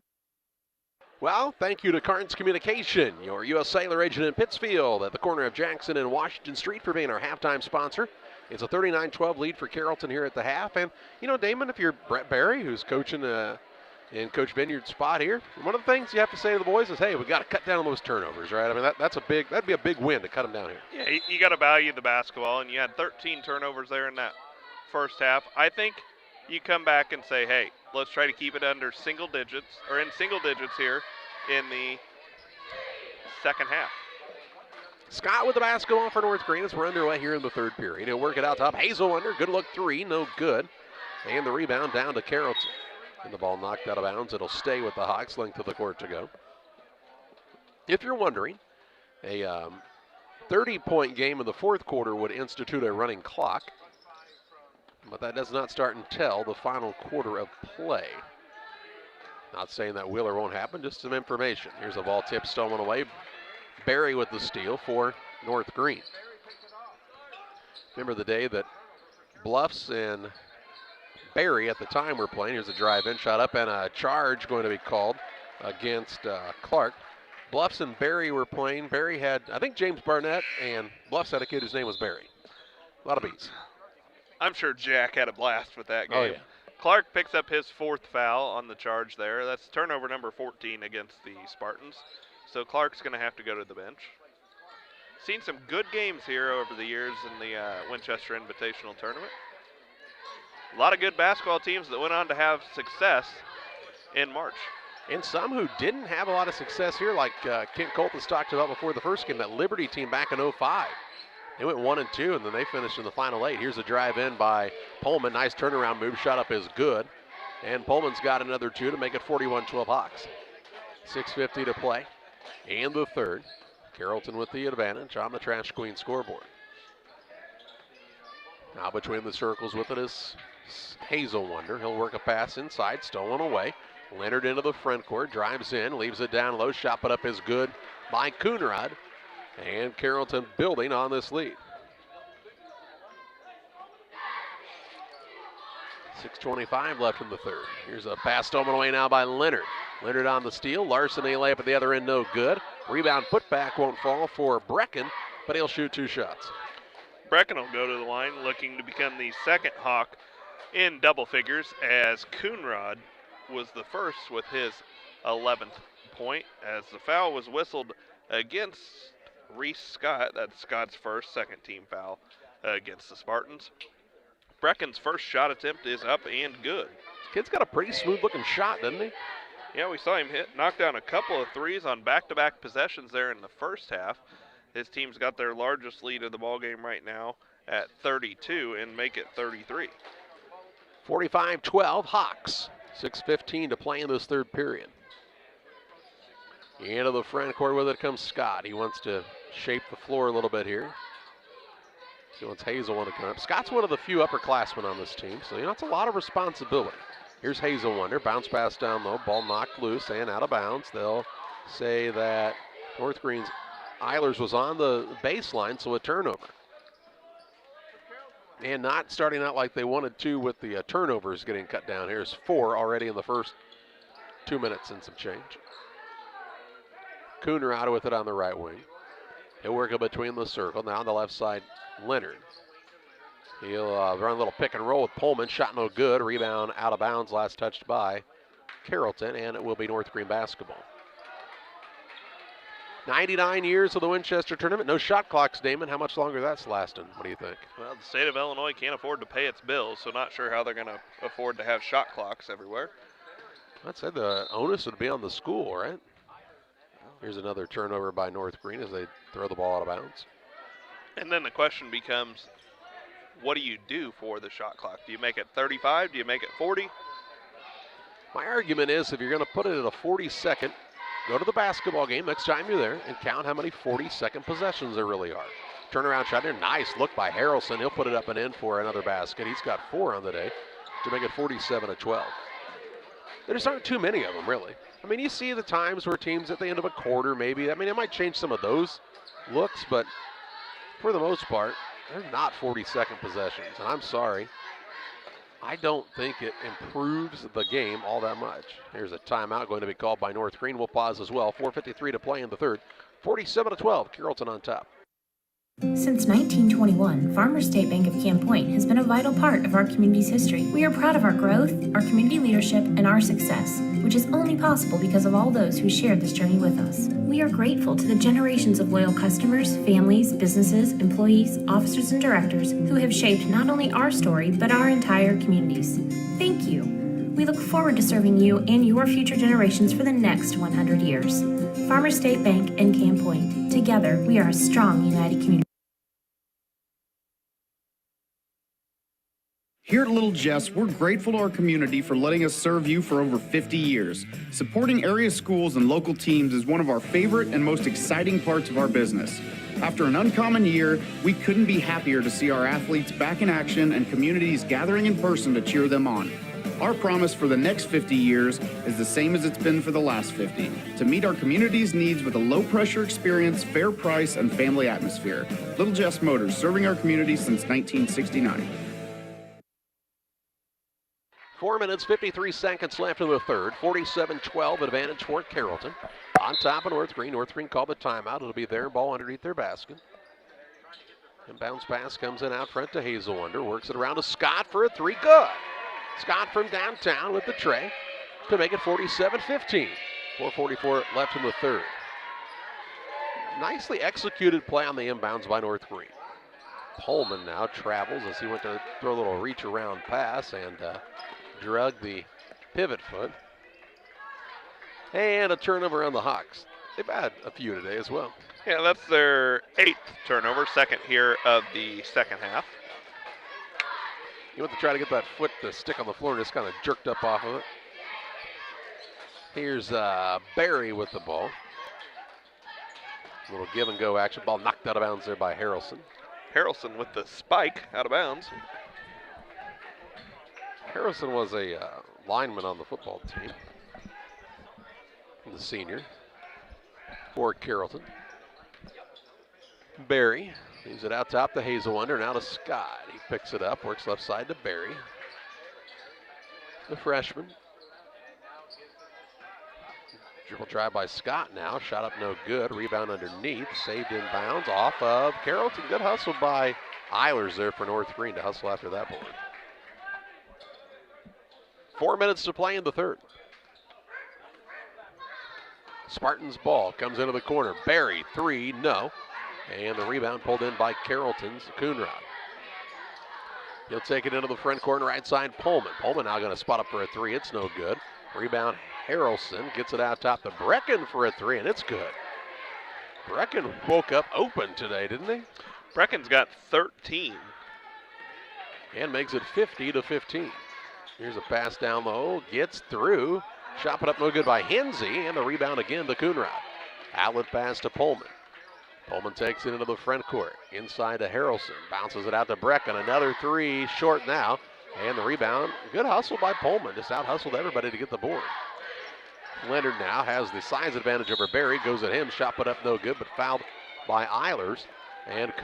Well, thank you to Carnes Communication, your U.S. Sailor agent in Pittsfield at the corner of Jackson and Washington Street, for being our halftime sponsor. It's a 39-12 lead for Carrollton here at the half. And, you know, Damon, if you're Brett Barry, who's coaching in Coach Vineyard's spot here, one of the things you have to say to the boys is, hey, we got to cut down on those turnovers, right? I mean, that'd be a big win to cut them down here. Yeah, you got to value the basketball, and you had 13 turnovers there in that first half. I think you come back and say, hey, let's try to keep it under single digits, or in single digits here in the second half. Scott with the basketball for North Greene as we're underway here in the third period. He'll work it out top. Hazel under, good look three, no good. And the rebound down to Carrollton. And the ball knocked out of bounds. It'll stay with the Hawks, length of the court to go. If you're wondering, A 30-point game in the fourth quarter would institute a running clock, but that does not start until the final quarter of play. Not saying that will or won't happen, just some information. Here's a ball tip stolen away. Barry with the steal for North Greene. Remember the day that Bluffs and Barry at the time were playing. Here's a drive-in, shot up, and a charge going to be called against Clark. Bluffs and Barry were playing. Barry had, I think, James Barnett, and Bluffs had a kid whose name was Barry. A lot of beats. I'm sure Jack had a blast with that game. Oh, yeah. Clark picks up his fourth foul on the charge there. That's turnover number 14 against the Spartans. So Clark's going to have to go to the bench. Seen some good games here over the years in the Winchester Invitational Tournament. A lot of good basketball teams that went on to have success in March. And some who didn't have a lot of success here, like Kent Coltis talked about before the first game, that Liberty team back in 05. They went 1-2, and then they finished in the final 8. Here's a drive in by Pullman. Nice turnaround move. Shot up is good. And Pullman's got another 2 to make it 41-12 Hawks. 6:50 to play. And the third. Carrollton with the advantage on the Trash Queen scoreboard. Now between the circles with it is Hazel Wonder. He'll work a pass inside, stolen away. Leonard into the front court, drives in, leaves it down low. Shot put up is good by Coonrod. And Carrollton building on this lead. 6:25 left in the third. Here's a pass stolen away now by Leonard. Leonard on the steal. Larson, a layup at the other end, no good. Rebound put back won't fall for Brecken, but he'll shoot 2 shots. Brecken will go to the line looking to become the second Hawk in double figures, as Coonrod was the first with his 11th point, as the foul was whistled against Reese Scott. That's Scott's first second team foul against the Spartans. Brecken's first shot attempt is up and good. Kid's got a pretty smooth looking shot, doesn't he? Yeah, we saw him knock down a couple of threes on back-to-back possessions there in the first half. His team's got their largest lead of the ball game right now at 32 and make it 33. 45-12 Hawks. 6:15 to play in this third period. Into the front court with it comes Scott. He wants to shape the floor a little bit here. He wants Hazel to come up. Scott's one of the few upperclassmen on this team, so it's a lot of responsibility. Here's Hazel Wonder, bounce pass down low, ball knocked loose and out of bounds. They'll say that North Greene's Eilers was on the baseline, so a turnover. And not starting out like they wanted to with the turnovers getting cut down. Here's 4 already in the first 2 minutes and some change. Coonrod with it on the right wing. He'll work it between the circle. Now on the left side, Leonard. He'll run a little pick and roll with Pullman. Shot no good. Rebound out of bounds. Last touched by Carrollton, and it will be North Greene basketball. 99 years of the Winchester tournament. No shot clocks, Damon. How much longer that's lasting? What do you think? Well, the state of Illinois can't afford to pay its bills, so not sure how they're going to afford to have shot clocks everywhere. I'd say the onus would be on the school, right? Here's another turnover by North Greene as they throw the ball out of bounds. And then the question becomes, what do you do for the shot clock? Do you make it 35? Do you make it 40? My argument is if you're going to put it at a 40-second, go to the basketball game next time you're there and count how many 40-second possessions there really are. Turnaround shot here. Nice look by Harrelson. He'll put it up and in for another basket. He's got 4 on the day to make it 47-12. There just aren't too many of them, really. I mean, you see the times where teams at the end of a quarter maybe, I mean, it might change some of those looks, but for the most part, they're not 40-second possessions. And I'm sorry, I don't think it improves the game all that much. Here's a timeout going to be called by North Greene. We'll pause as well. 4:53 to play in the third. 47-12, Carrollton on top. Since 1921, Farmers State Bank of Camp Point has been a vital part of our community's history. We are proud of our growth, our community leadership, and our success, which is only possible because of all those who shared this journey with us. We are grateful to the generations of loyal customers, families, businesses, employees, officers, and directors who have shaped not only our story, but our entire communities. Thank you. We look forward to serving you and your future generations for the next 100 years. Farmers State Bank and Camp Point. Together, we are a strong, united community. Here at Little Jess, we're grateful to our community for letting us serve you for over 50 years. Supporting area schools and local teams is one of our favorite and most exciting parts of our business. After an uncommon year, we couldn't be happier to see our athletes back in action and communities gathering in person to cheer them on. Our promise for the next 50 years is the same as it's been for the last 50, to meet our community's needs with a low-pressure experience, fair price, and family atmosphere. Little Jess Motors, serving our community since 1969. 4 minutes, 53 seconds left in the third. 47-12 advantage for Carrollton. On top of North Greene. North Greene called the timeout. It'll be their ball underneath their basket. Inbounds pass comes in out front to Hazelwonder. Works it around to Scott for a three. Good. Scott from downtown with the tray to make it 47-15. 4:44 left in the third. Nicely executed play on the inbounds by North Greene. Pullman now travels as he went to throw a little reach around pass and drug the pivot foot. And a turnover on the Hawks. They've had a few today as well. Yeah, that's their 8th turnover, second here of the second half. He went to try to get that foot to stick on the floor and just kind of jerked up off of it. Here's Barry with the ball. Little give and go action. Ball knocked out of bounds there by Harrelson. Harrelson with the spike out of bounds. Harrelson was a lineman on the football team. The senior for Carrollton. Barry leaves it out top to Hazelwonder, now to Scott. He picks it up, works left side to Barry. The freshman. Dribble drive by Scott now, shot up no good. Rebound underneath, saved in bounds off of Carrollton. Good hustle by Eilers there for North Greene to hustle after that board. 4 minutes to play in the third. Spartans ball comes into the corner. Barry, three, no. And the rebound pulled in by Carrollton's Coonrod. He'll take it into the front corner, right side, Pullman. Pullman now going to spot up for a three. It's no good. Rebound, Harrelson gets it out top to Brecken for a three, and it's good. Brecken woke up open today, didn't he? Brecken's got 13. And makes it 50-15. Here's a pass down low, gets through. Shot put up no good by Hensey, and the rebound again to Coonrod. Outlet pass to Pullman. Pullman takes it into the front court. Inside to Harrelson. Bounces it out to Brecken. Another three short now. And the rebound. Good hustle by Pullman. Just out-hustled everybody to get the board. Leonard now has the size advantage over Barry. Goes at him. Shot put up no good, but fouled by Eilers. And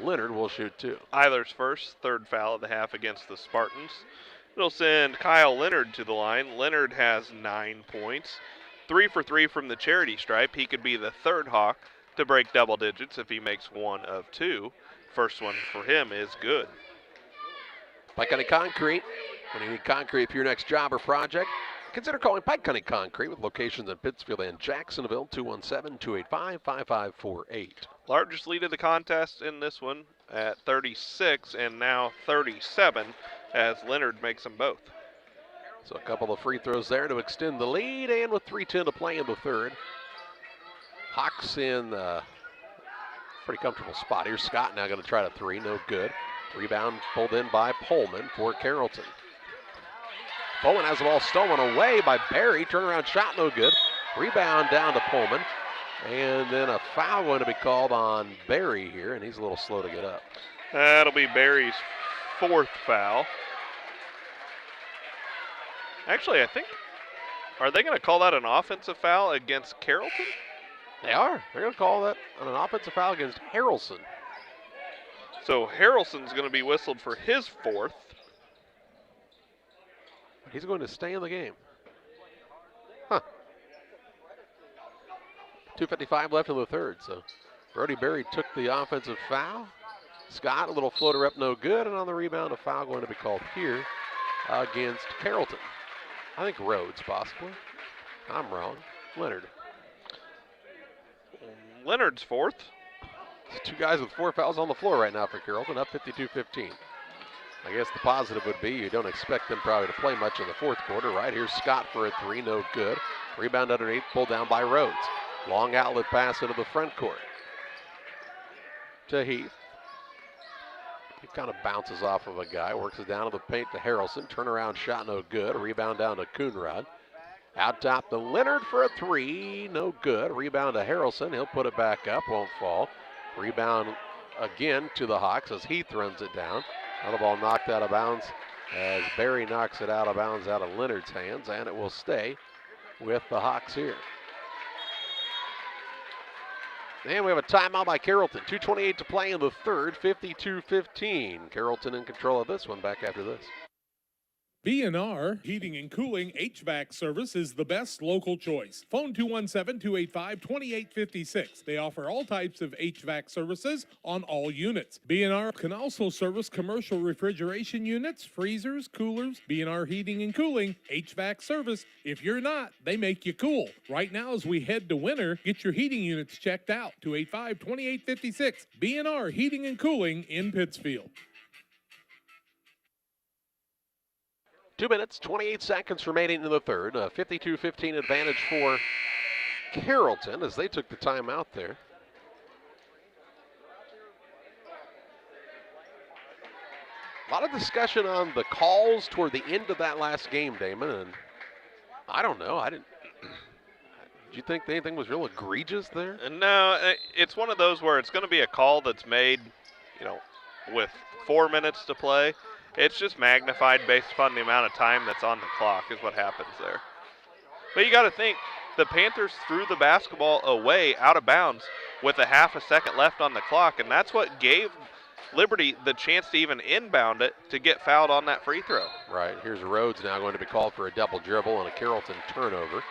Leonard will shoot two. Eilers first, third foul of the half against the Spartans. It'll send Kyle Leonard to the line. Leonard has 9 points. 3 for 3 from the charity stripe. He could be the third Hawk to break double digits if he makes one of two. First one for him is good. Pike County Concrete. When you need concrete for your next job or project, consider calling Pike County Concrete with locations in Pittsfield and Jacksonville, 217-285-5548. Largest lead of the contest in this one at 36 and now 37 as Leonard makes them both. So a couple of free throws there to extend the lead, and with 3:10 to play in the third. Hawks in a pretty comfortable spot. Here's Scott now going to try to three, no good. Rebound pulled in by Pullman for Carrollton. Pullman has the ball stolen away by Barry. Turnaround shot, no good. Rebound down to Pullman. And then a foul going to be called on Barry here, and he's a little slow to get up. That'll be Barry's fourth foul. Actually, I think, are they going to call that an offensive foul against Carrollton? They are. They're going to call that an offensive foul against Harrelson. So Harrelson's going to be whistled for his fourth. He's going to stay in the game. 2:55 left in the third, so Brody Barry took the offensive foul. Scott, a little floater up, no good, and on the rebound, a foul going to be called here against Carrollton. I think Rhodes, possibly. I'm wrong. Leonard. Leonard's fourth. Two guys with 4 fouls on the floor right now for Carrollton, up 52-15. I guess the positive would be you don't expect them probably to play much in the fourth quarter, right? Here's Scott for a three, no good. Rebound underneath, pulled down by Rhodes. Long outlet pass into the front court to Heath. He It kind of bounces off of a guy, works it down to the paint to Harrelson. Turnaround shot, no good. Rebound down to Coonrod. Out top to Leonard for a three, no good. Rebound to Harrelson. He'll put it back up, won't fall. Rebound again to the Hawks as Heath runs it down. Another ball knocked out of bounds as Barry knocks it out of bounds out of Leonard's hands, and it will stay with the Hawks here. And we have a timeout by Carrollton. 2:28 to play in the third, 52-15. Carrollton in control of this one. Back after this. B&R Heating and Cooling HVAC service is the best local choice. Phone 217-285-2856. They offer all types of HVAC services on all units. B&R can also service commercial refrigeration units, freezers, coolers. B&R Heating and Cooling HVAC service. If you're not, they make you cool. Right now as we head to winter, get your heating units checked out. 285-2856. B&R Heating and Cooling in Pittsfield. 2 minutes, 28 seconds remaining in the third. A 52-15 advantage for Carrollton as they took the timeout there. A lot of discussion on the calls toward the end of that last game, Damon, and I don't know. Did you think anything was real egregious there? No, it's one of those where it's going to be a call that's made, with 4 minutes to play. It's just magnified based upon the amount of time that's on the clock is what happens there. But you got to think, the Panthers threw the basketball away out of bounds with a half a second left on the clock, and that's what gave Liberty the chance to even inbound it to get fouled on that free throw. Right, here's Rhodes now going to be called for a double dribble and a Carrollton turnover.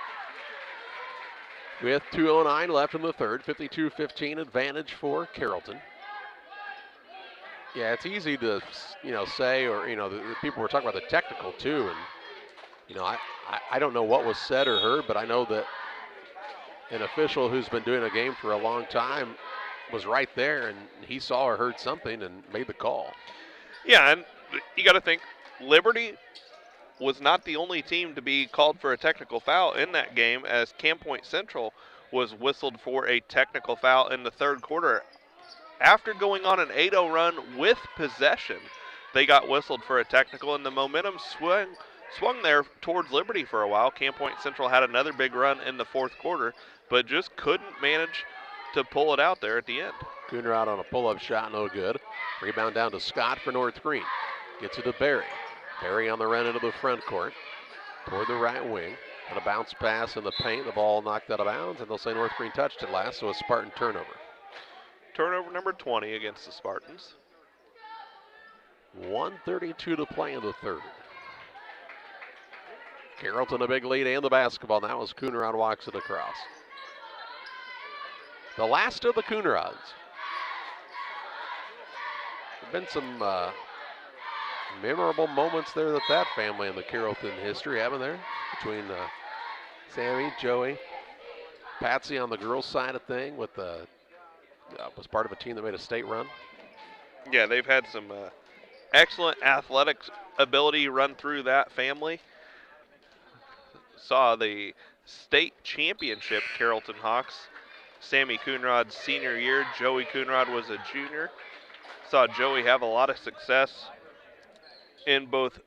With 2:09 left in the third, 52-15 advantage for Carrollton. Yeah, it's easy to, say, or, the people were talking about the technical too, and, I don't know what was said or heard, but I know that an official who's been doing a game for a long time was right there, and he saw or heard something and made the call. Yeah, and you got to think, Liberty was not the only team to be called for a technical foul in that game, as Camp Point Central was whistled for a technical foul in the third quarter. After going on an 8-0 run with possession, they got whistled for a technical, and the momentum swung there towards Liberty for a while. Camp Point Central had another big run in the fourth quarter, but just couldn't manage to pull it out there at the end. Coonrod on a pull-up shot, no good. Rebound down to Scott for North Greene. Gets it to Barry. Barry on the run into the front court toward the right wing. And a bounce pass in the paint. The ball knocked out of bounds, and they'll say North Greene touched it last, so a Spartan turnover. Turnover number 20 against the Spartans. 1:32 to play in the third. Carrollton a big lead and the basketball now as Coonrod walks it across. The last of the Coonrods. There have been some memorable moments there with that family in the Carrollton history, haven't there? Between Sammy, Joey, Patsy on the girls' side of thing with the was part of a team that made a state run. Yeah, they've had some excellent athletic ability run through that family. Saw the state championship Carrollton Hawks. Sammy Coonrod's senior year. Joey Coonrod was a junior. Saw Joey have a lot of success in both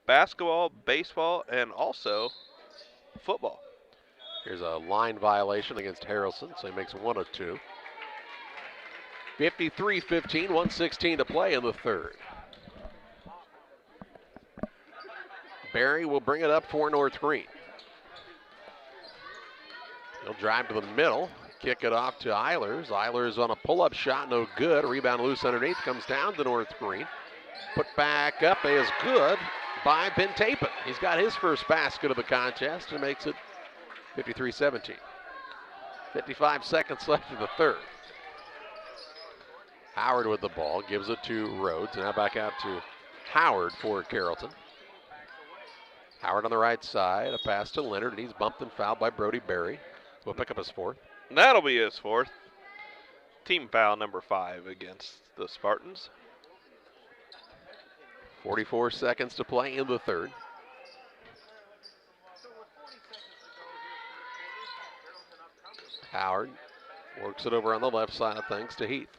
basketball, baseball, and also football. Here's a line violation against Harrelson, so he makes one of two. 53-15, 1:16 to play in the third. Barry will bring it up for North Greene. He'll drive to the middle, kick it off to Eilers. Eilers on a pull-up shot, no good. Rebound loose underneath, comes down to North Greene. Put back up is good by Ben Tapin. He's got his first basket of the contest and makes it 53-17. 55 seconds left in the third. Howard with the ball, gives it to Rhodes. Now back out to Howard for Carrollton. Howard on the right side, a pass to Leonard, and he's bumped and fouled by Brody Berry. Will pick up his fourth. That'll be his fourth. Team foul number 5 against the Spartans. 44 seconds to play in the third. Howard works it over on the left side of things to Heath.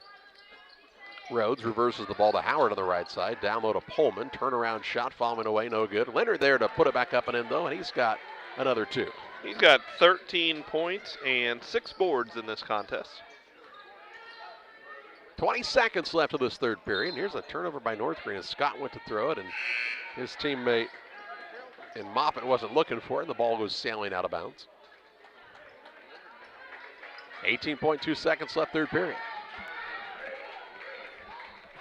Rhodes reverses the ball to Howard on the right side. Down low to Pullman. Turnaround shot following away, no good. Leonard there to put it back up and in, though, and he's got another 2. He's got 13 points and 6 boards in this contest. 20 seconds left of this third period. Here's a turnover by North Greene as Scott went to throw it, and his teammate in Moffitt wasn't looking for it, and the ball goes sailing out of bounds. 18.2 seconds left, third period.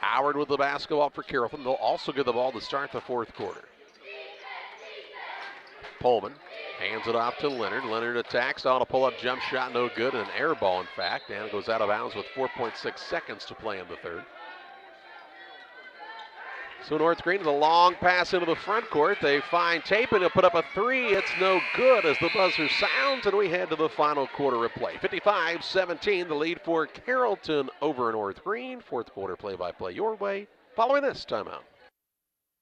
Howard with the basketball for Carrollton. They'll also get the ball to start the fourth quarter. Pullman hands it off to Leonard. Leonard attacks on a pull-up jump shot, no good, an air ball, in fact, and it goes out of bounds with 4.6 seconds to play in the third. So North Greene with a long pass into the front court. They find Tapin to put up a 3. It's no good as the buzzer sounds, and we head to the final quarter of play. 55-17, the lead for Carrollton over North Greene. Fourth quarter play-by-play your way following this timeout.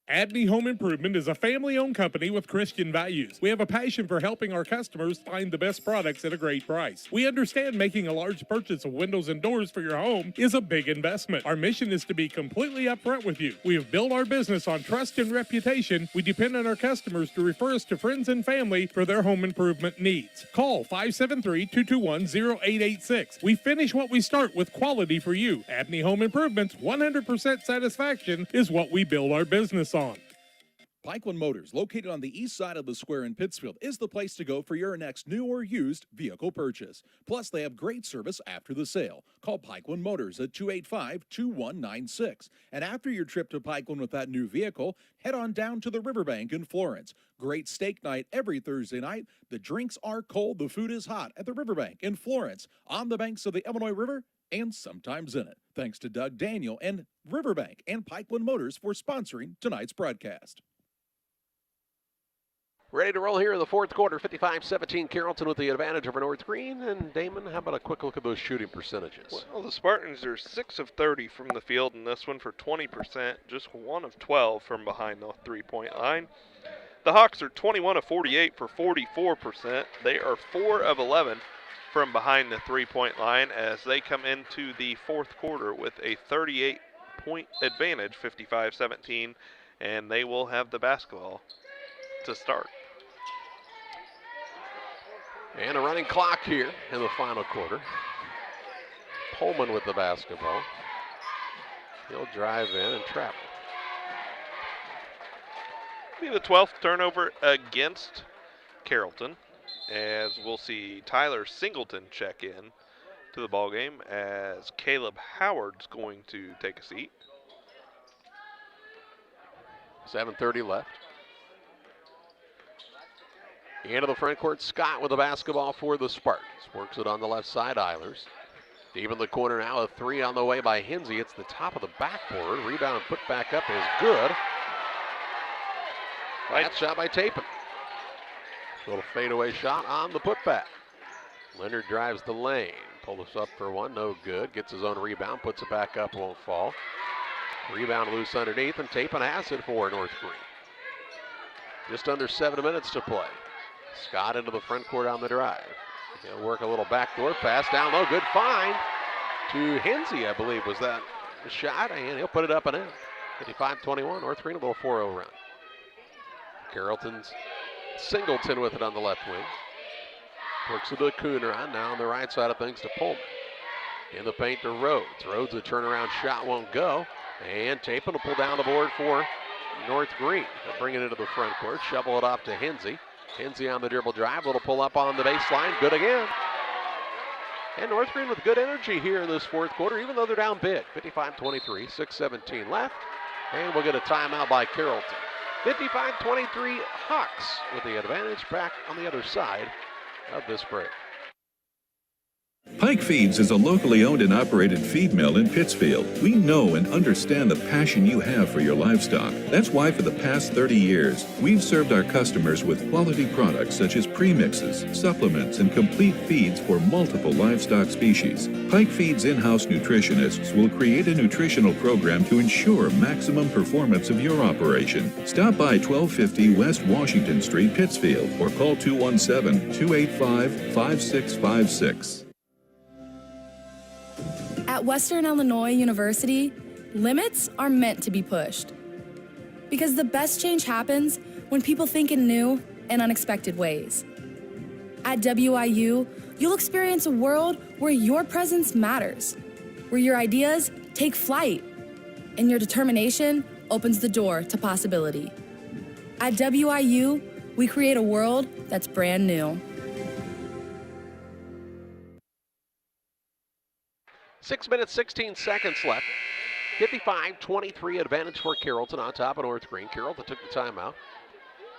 Abney Home Improvement is a family-owned company with Christian values. We have a passion for helping our customers find the best products at a great price. We understand making a large purchase of windows and doors for your home is a big investment. Our mission is to be completely upfront with you. We have built our business on trust and reputation. We depend on our customers to refer us to friends and family for their home improvement needs. Call 573-221-0886. We finish what we start with quality for you. Abney Home Improvements, 100% satisfaction is what we build our business on. Pikeland Motors, located on the east side of the square in Pittsfield, is the place to go for your next new or used vehicle purchase. Plus, they have great service after the sale. Call Pikeland Motors at 285-2196. And after your trip to Pikeland with that new vehicle, head on down to the Riverbank in Florence. Great steak night every Thursday night. The drinks are cold, the food is hot at the Riverbank in Florence, on the banks of the Illinois River, and sometimes in it. Thanks to Doug Daniel and Riverbank and Pikeland Motors for sponsoring tonight's broadcast. Ready to roll here in the fourth quarter. 55-17, Carrollton with the advantage over North Greene. And Damon, how about a quick look at those shooting percentages? Well, the Spartans are 6 of 30 from the field in this one for 20%, just 1 of 12 from behind the three-point line. The Hawks are 21 of 48 for 44%. They are 4 of 11 from behind the three-point line as they come into the fourth quarter with a 38-point advantage, 55-17, and they will have the basketball to start. And a running clock here in the final quarter. Pullman with the basketball. He'll drive in and travel. Be the 12th turnover against Carrollton, as we'll see Tyler Singleton check in to the ballgame as Caleb Howard's going to take a seat. 7:30 left. Into the front court, Scott with the basketball for the Spartans. Works it on the left side, Eilers. Deep in the corner now, a 3 on the way by Hinsey. It's the top of the backboard. Rebound and put back up is good. That shot by Tapin. Little fadeaway shot on the putback. Leonard drives the lane. Pulls up for one, no good. Gets his own rebound, puts it back up, won't fall. Rebound loose underneath, and Tapin has it for North Greene. Just under 7 minutes to play. Scott into the front court on the drive. He'll work a little backdoor pass down low. Good find to Hinsey, I believe, was that shot, and he'll put it up and in. 55-21, North Greene, a little 4-0 run. Carrollton's Singleton with it on the left wing. Works it to Coonrod, now on the right side of things to Pullman. In the paint to Rhodes. Rhodes, a turnaround shot won't go. And Tapin will pull down the board for North Greene. They'll bring it into the front court, shovel it off to Hinsey. Hinsey on the dribble drive, little pull up on the baseline, good again. And North Greene with good energy here in this fourth quarter, even though they're down big. 55-23, 6:17 left. And we'll get a timeout by Carrollton. 55-23 Hawks with the advantage back on the other side of this break. Pike Feeds is a locally owned and operated feed mill in Pittsfield. We know and understand the passion you have for your livestock. That's why for the past 30 years, we've served our customers with quality products such as premixes, supplements, and complete feeds for multiple livestock species. Pike Feeds in-house nutritionists will create a nutritional program to ensure maximum performance of your operation. Stop by 1250 West Washington Street, Pittsfield, or call 217-285-5656. At Western Illinois University, Limits are meant to be pushed. Because the best change happens when people think in new and unexpected ways. At WIU, you'll experience a world where your presence matters, where your ideas take flight, and your determination opens the door to possibility. At WIU, we create a world that's brand new. 6 minutes, 16 seconds left. 55-23 advantage for Carrollton on top of North Greene. Carrollton took the timeout.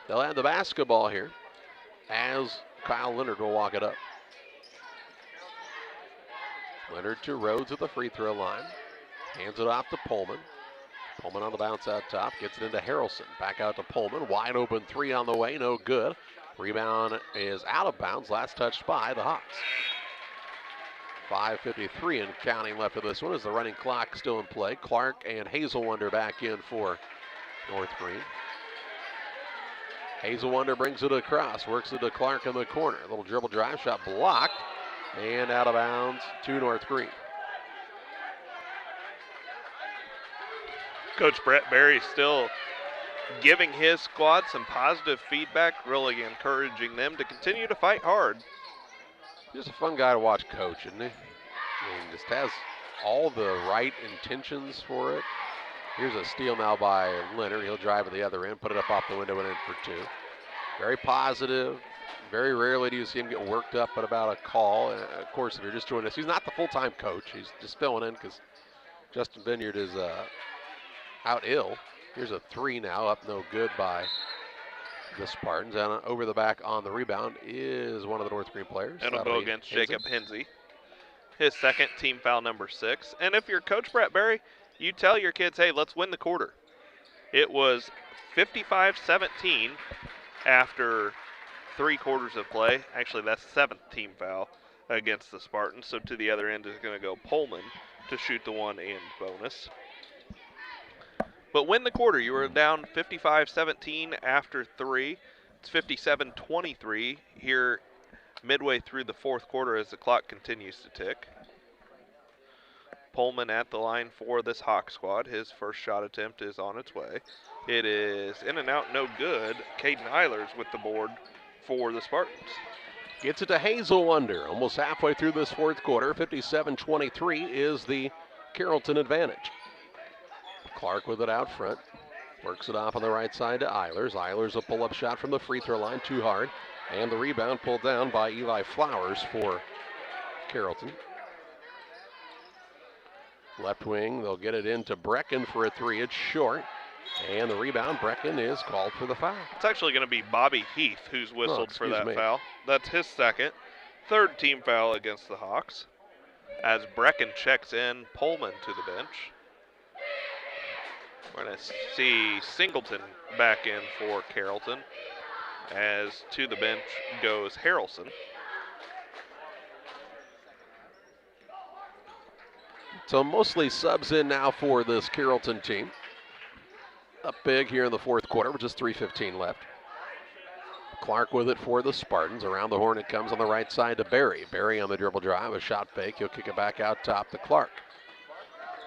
They'll have the basketball here as Kyle Leonard will walk it up. Leonard to Rhodes at the free throw line. Hands it off to Pullman. Pullman on the bounce out top. Gets it into Harrelson. Back out to Pullman. Wide open three on the way. No good. Rebound is out of bounds. Last touched by the Hawks. 5:53 and counting left of this one as the running clock still in play. Clark and Hazelwonder back in for North Greene. Hazelwonder brings it across, works it to Clark in the corner. A little dribble drive shot blocked and out of bounds to North Greene. Coach Brett Berry still giving his squad some positive feedback, really encouraging them to continue to fight hard. Just a fun guy to watch coach, isn't he? I mean, just has all the right intentions for it. Here's a steal now by Leonard. He'll drive at the other end, put it up off the window and in for two. Very positive. Very rarely do you see him get worked up about a call. And of course, if you're just joining us, he's not the full-time coach. He's just filling in because Justin Vineyard is out ill. Here's a three now, up no good by the Spartans. And over the back on the rebound is one of the North Greene players. It'll go against Jacob Hensey. His second, team foul number 6. And if you're Coach Brett Berry, you tell your kids, hey, let's win the quarter. It was 55-17 after 3 quarters of play. Actually, that's 7th team foul against the Spartans. So to the other end is going to go Pullman to shoot the one and bonus. But win the quarter. You were down 55-17 after 3. It's 57-23 here midway through the 4th quarter as the clock continues to tick. Pullman at the line for this Hawk squad. His first shot attempt is on its way. It is in and out, no good. Caden Eilers with the board for the Spartans. Gets it to Hazelwonder. Almost halfway through this 4th quarter. 57-23 is the Carrollton advantage. Clark with it out front. Works it off on the right side to Eilers. Eilers a pull-up shot from the free throw line, too hard. And the rebound pulled down by Eli Flowers for Carrollton. Left wing, they'll get it into Brecken for a 3. It's short. And the rebound, Brecken is called for the foul. It's actually going to be Bobby Heath who's whistled for that foul. That's his second. 3rd team foul against the Hawks. As Brecken checks in, Pullman to the bench. We're going to see Singleton back in for Carrollton. As to the bench goes Harrelson. So mostly subs in now for this Carrollton team. Up big here in the 4th quarter with just 3:15 left. Clark with it for the Spartans. Around the horn it comes on the right side to Barry. Barry on the dribble drive, a shot fake. He'll kick it back out top to Clark.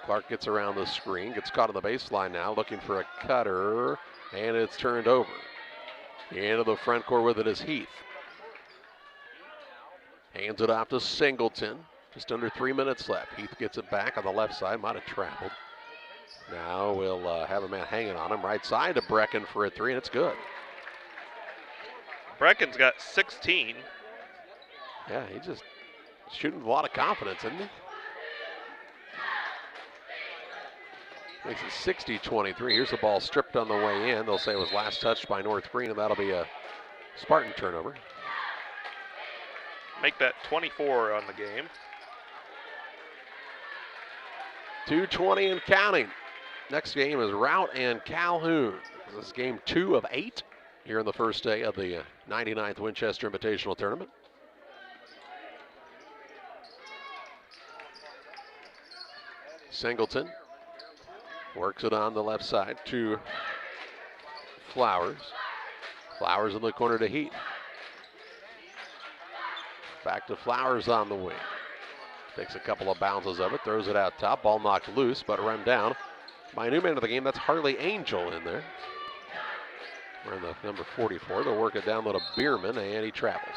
Clark gets around the screen, gets caught on the baseline now, looking for a cutter, and it's turned over. Into the front court with it is Heath. Hands it off to Singleton. Just under 3 minutes left. Heath gets it back on the left side, might have traveled. Now we'll have a man hanging on him. Right side to Brecken for a 3, and it's good. Brecken's got 16. Yeah, he's just shooting with a lot of confidence, isn't he? Makes it 60-23. Here's the ball stripped on the way in. They'll say it was last touched by North Greene, and that'll be a Spartan turnover. Make that 24 on the game. 2:20 and counting. Next game is Routt and Calhoun. This is game 2 of 8 here in the first day of the 99th Winchester Invitational Tournament. Singleton works it on the left side to Flowers. Flowers in the corner to Heath. Back to Flowers on the wing. Takes a couple of bounces of it, throws it out top. Ball knocked loose, but run down My new man of the game, that's Harley Angel in there. Wearing the number 44. They'll work it down to Bierman, and he travels.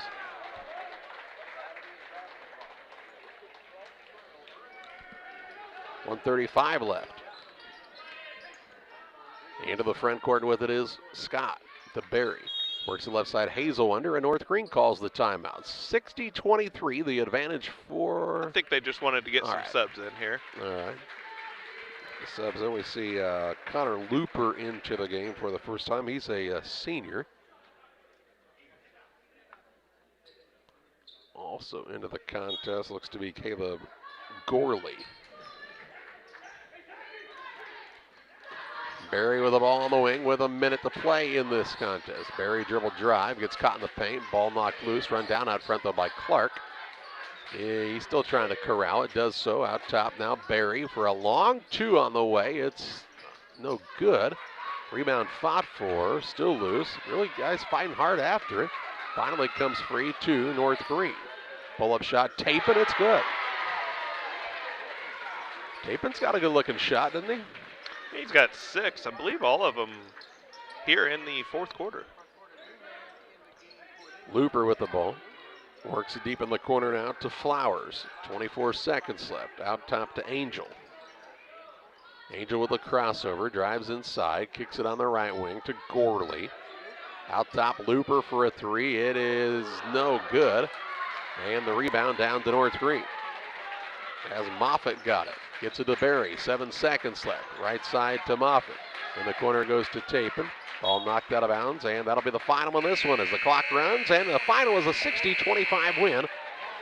.135 left. Into the front court with it is Scott to Barry. Works the left side, Hazel under, and North Greene calls the timeout. 60-23, the advantage for... I think they just wanted to get some subs in here. All right. The subs in, we see Connor Looper into the game for the first time. He's a senior. Also into the contest looks to be Caleb Gorley. Barry with the ball on the wing with a minute to play in this contest. Barry dribble drive, gets caught in the paint, ball knocked loose, run down out front though by Clark. Yeah, he's still trying to corral it, does so out top now. Barry for a long two on the way. It's no good. Rebound fought for, still loose. Really, guys fighting hard after it. Finally comes free to North Greene. Pull-up shot, Tapin, it's good. Tapin's got a good looking shot, doesn't he? He's got 6, I believe all of them here in the fourth quarter. Looper with the ball. Works it deep in the corner now to Flowers. 24 seconds left. Out top to Angel. Angel with a crossover. Drives inside. Kicks it on the right wing to Gorley. Out top, Looper for a three. It is no good. And the rebound down to North Greene. As Moffitt got it. Gets it to Barry. 7 seconds left. Right side to Moffitt. In the corner goes to Tapin. Ball knocked out of bounds, and that'll be the final on this one as the clock runs. And the final is a 60-25 win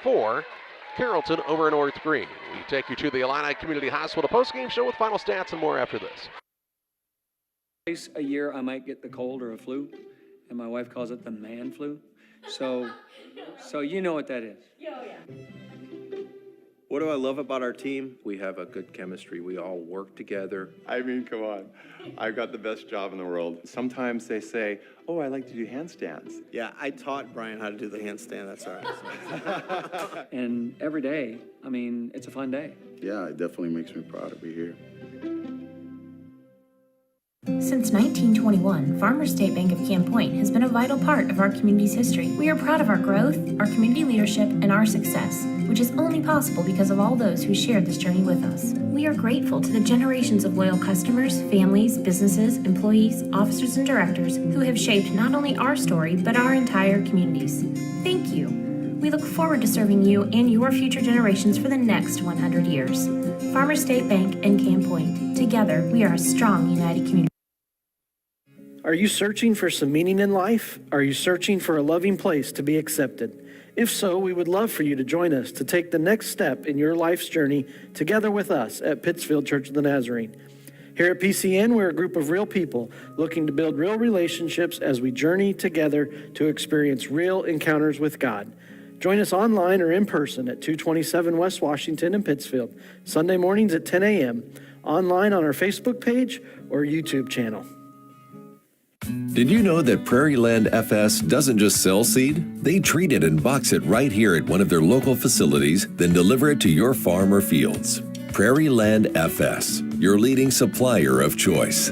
for Carrollton over North Greene. We take you to the Illini Community Hospital postgame show with final stats and more after this. Twice a year I might get the cold or a flu, and my wife calls it the man flu. So you know what that is. Oh, yeah. What do I love about our team? We have a good chemistry. We all work together. I mean, come on. I've got the best job in the world. Sometimes they say, oh, I like to do handstands. Yeah, I taught Brian how to do the handstand. That's all right. And every day, I mean, it's a fun day. Yeah, it definitely makes me proud to be here. Since 1921, Farmers State Bank of Camp Point has been a vital part of our community's history. We are proud of our growth, our community leadership, and our success, which is only possible because of all those who shared this journey with us. We are grateful to the generations of loyal customers, families, businesses, employees, officers, and directors who have shaped not only our story, but our entire communities. Thank you. We look forward to serving you and your future generations for the next 100 years. Farmers State Bank and Camp Point. Together, we are a strong, united community. Are you searching for some meaning in life? Are you searching for a loving place to be accepted? If so, we would love for you to join us to take the next step in your life's journey together with us at Pittsfield Church of the Nazarene. Here at PCN, we're a group of real people looking to build real relationships as we journey together to experience real encounters with God. Join us online or in person at 227 West Washington in Pittsfield, Sunday mornings at 10 a.m., online on our Facebook page or YouTube channel. Did you know that Prairie Land FS doesn't just sell seed? They treat it and box it right here at one of their local facilities, then deliver it to your farm or fields. Prairie Land FS, your leading supplier of choice.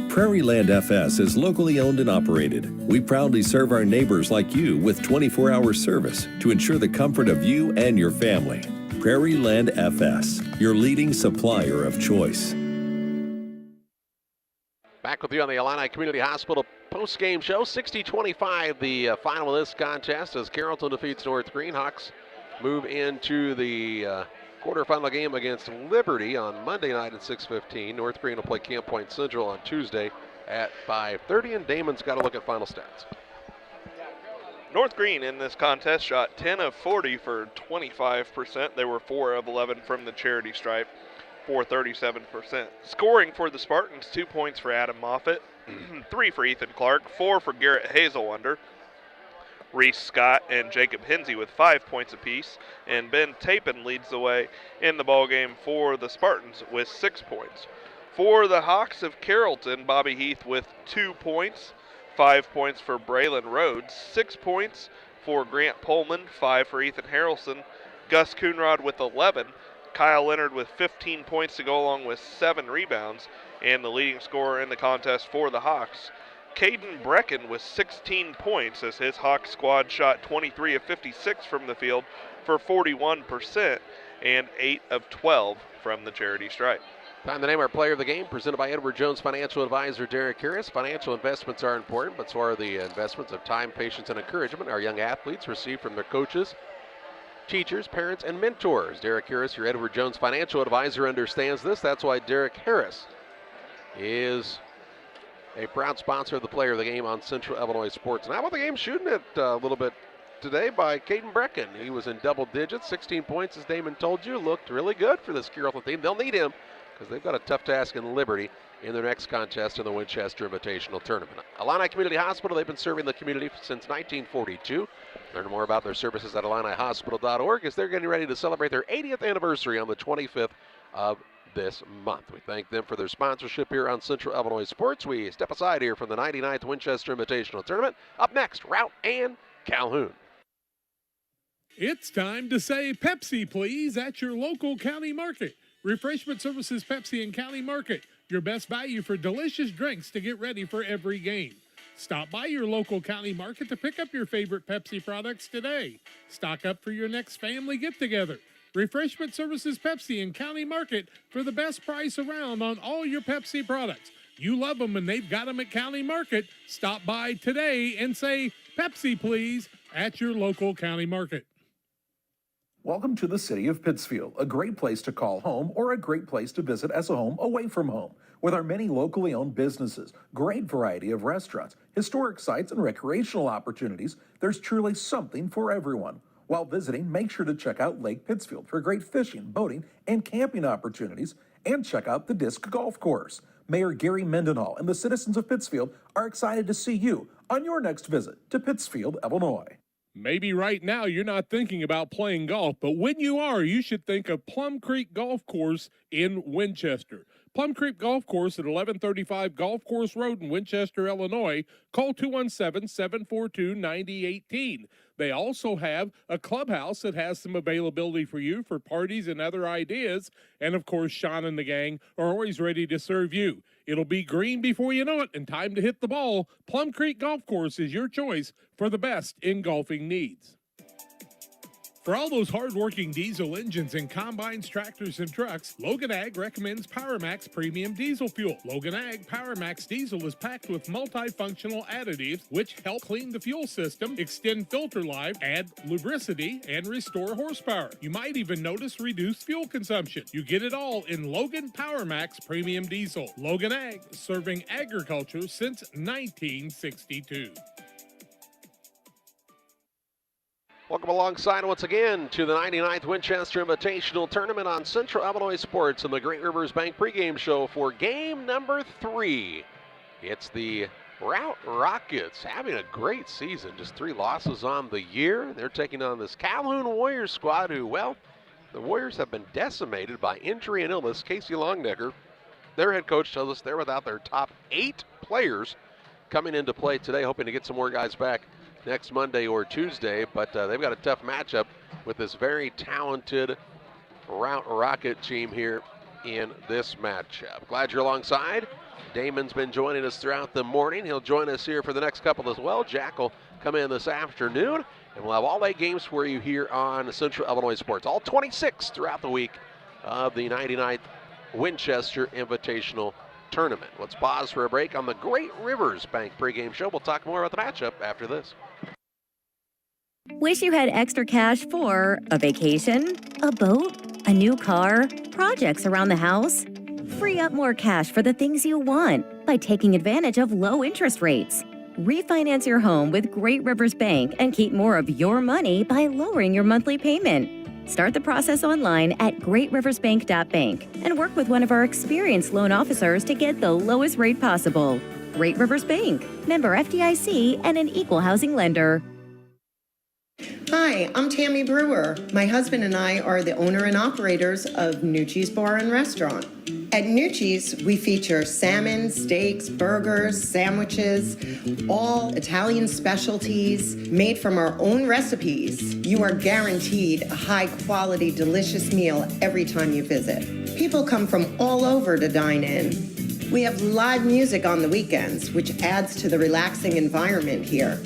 Prairie Land FS is locally owned and operated. We proudly serve our neighbors like you with 24-hour service to ensure the comfort of you and your family. Prairie Land FS, your leading supplier of choice. Back with you on the Illini Community Hospital post-game show. 60-25, the final of this contest as Carrollton defeats North Greene. Hawks move into the quarterfinal game against Liberty on Monday night at 6:15. North Greene will play Camp Point Central on Tuesday at 5:30, and Damon's got to look at final stats. North Greene in this contest shot 10 of 40 for 25%. They were 4 of 11 from the charity stripe for 37%. Scoring for the Spartans, 2 points for Adam Moffitt, 3 for Ethan Clark, 4 for Garrett Hazelunder, Reese Scott and Jacob Hinsey with 5 points apiece, and Ben Tapin leads the way in the ballgame for the Spartans with 6 points. For the Hawks of Carrollton, Bobby Heath with 2 points, 5 points for Braylon Rhodes, 6 points for Grant Pullman, 5 for Ethan Harrelson, Gus Coonrod with 11, Kyle Leonard with 15 points to go along with 7 rebounds, and the leading scorer in the contest for the Hawks. Caden Brecken with 16 points as his Hawks squad shot 23 of 56 from the field for 41% and 8 of 12 from the charity stripe. Time to name our player of the game, presented by Edward Jones Financial Advisor Derek Harris. Financial investments are important, but so are the investments of time, patience, and encouragement our young athletes receive from their coaches, teachers, parents, and mentors. Derek Harris, your Edward Jones Financial Advisor, understands this. That's why Derek Harris is a proud sponsor of the player of the game on Central Illinois Sports. And how about the game shooting it a little bit today by Caden Brecken? He was in double digits, 16 points, as Damon told you. Looked really good for this Carrollton team. They'll need him because they've got a tough task in Liberty in their next contest in the Winchester Invitational Tournament. Illini Community Hospital, they've been serving the community since 1942. Learn more about their services at IlliniHospital.org as they're getting ready to celebrate their 80th anniversary on the 25th of this month. We thank them for their sponsorship here on Central Illinois Sports. We step aside here from the 99th Winchester Invitational Tournament. Up next, Routt and Calhoun. It's time to say Pepsi, please, at your local county market. Refreshment Services Pepsi and County Market, your best value for delicious drinks to get ready for every game. Stop by your local county market to pick up your favorite Pepsi products today. Stock up for your next family get-together. Refreshment Services Pepsi and County Market for the best price around on all your Pepsi products. You love them and they've got them at County Market. Stop by today and say, Pepsi, please, at your local county market. Welcome to the city of Pittsfield, a great place to call home or a great place to visit as a home away from home. With our many locally owned businesses, great variety of restaurants, historic sites, and recreational opportunities, there's truly something for everyone. While visiting, make sure to check out Lake Pittsfield for great fishing, boating, and camping opportunities, and check out the Disc Golf Course. Mayor Gary Mendenhall and the citizens of Pittsfield are excited to see you on your next visit to Pittsfield, Illinois. Maybe right now you're not thinking about playing golf, but when you are, you should think of Plum Creek Golf Course in Winchester. Plum Creek Golf Course at 1135 Golf Course Road in Winchester, Illinois. Call 217-742-9018. They also have a clubhouse that has some availability for you for parties and other ideas. And, of course, Sean and the gang are always ready to serve you. It'll be green before you know it and time to hit the ball. Plum Creek Golf Course is your choice for the best in golfing needs. For all those hard-working diesel engines and combines, tractors, and trucks, Logan Ag recommends PowerMax Premium Diesel Fuel. Logan Ag PowerMax Diesel is packed with multifunctional additives which help clean the fuel system, extend filter life, add lubricity, and restore horsepower. You might even notice reduced fuel consumption. You get it all in Logan PowerMax Premium Diesel. Logan Ag, serving agriculture since 1962. Welcome alongside once again to the 99th Winchester Invitational Tournament on Central Illinois Sports and the Great Rivers Bank pregame show for game number 3. It's the Routt Rockets having a great season, just 3 losses on the year. They're taking on this Calhoun Warriors squad who, well, the Warriors have been decimated by injury and illness. Casey Longnecker, their head coach, tells us they're without their top 8 players coming into play today, hoping to get some more guys back next Monday or Tuesday, but they've got a tough matchup with this very talented Routt Rocket team here in this matchup. Glad you're alongside. Damon's been joining us throughout the morning. He'll join us here for the next couple as well. Jack will come in this afternoon, and we'll have all 8 games for you here on Central Illinois Sports, all 26 throughout the week of the 99th Winchester Invitational Tournament. Let's pause for a break on the Great Rivers Bank pregame show. We'll talk more about the matchup after this. Wish you had extra cash for a vacation, a boat, a new car, projects around the house? Free up more cash for the things you want by taking advantage of low interest rates. Refinance your home with Great Rivers Bank and keep more of your money by lowering your monthly payment. Start the process online at greatriversbank.bank and work with one of our experienced loan officers to get the lowest rate possible. Great Rivers Bank, member FDIC, and an equal housing lender. Hi, I'm Tammy Brewer. My husband and I are the owner and operators of Nucci's Bar and Restaurant. At Nucci's, we feature salmon, steaks, burgers, sandwiches, all Italian specialties made from our own recipes. You are guaranteed a high-quality, delicious meal every time you visit. People come from all over to dine in. We have live music on the weekends, which adds to the relaxing environment here.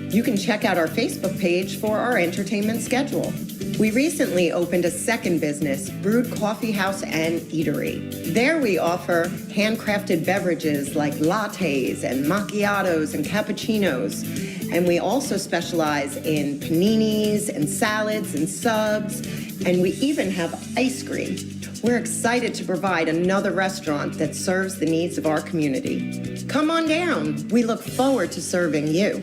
You can check out our Facebook page for our entertainment schedule. We recently opened a second business, Brewed Coffee House and Eatery. There we offer handcrafted beverages like lattes and macchiatos and cappuccinos. And we also specialize in paninis and salads and subs. And we even have ice cream. We're excited to provide another restaurant that serves the needs of our community. Come on down. We look forward to serving you.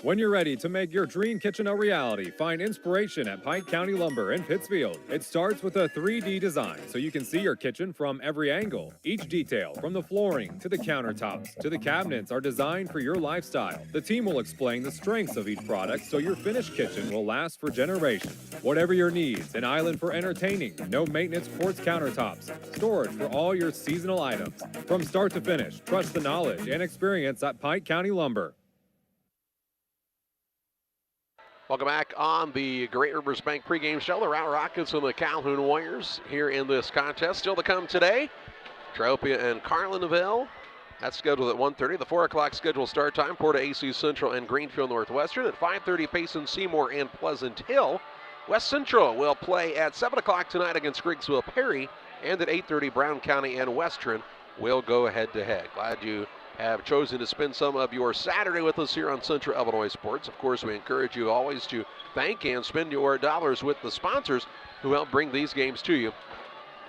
When you're ready to make your dream kitchen a reality, find inspiration at Pike County Lumber in Pittsfield. It starts with a 3D design so you can see your kitchen from every angle. Each detail, from the flooring to the countertops to the cabinets, are designed for your lifestyle. The team will explain the strengths of each product so your finished kitchen will last for generations. Whatever your needs, an island for entertaining, no maintenance quartz countertops, storage for all your seasonal items. From start to finish, trust the knowledge and experience at Pike County Lumber. Welcome back on the Great Rivers Bank pregame show. The Routt Rockets and the Calhoun Warriors here in this contest. Still to come today, Triopia and Carlinville. That's scheduled at 1:30. The 4 o'clock scheduled start time, Porta-A Central and Greenfield Northwestern. At 5:30, Payson, Seymour, and Pleasant Hill. West Central will play at 7 o'clock tonight against Griggsville Perry. And at 8:30, Brown County and Western will go head-to-head. Glad you have chosen to spend some of your Saturday with us here on Central Illinois Sports. Of course, we encourage you always to thank and spend your dollars with the sponsors who help bring these games to you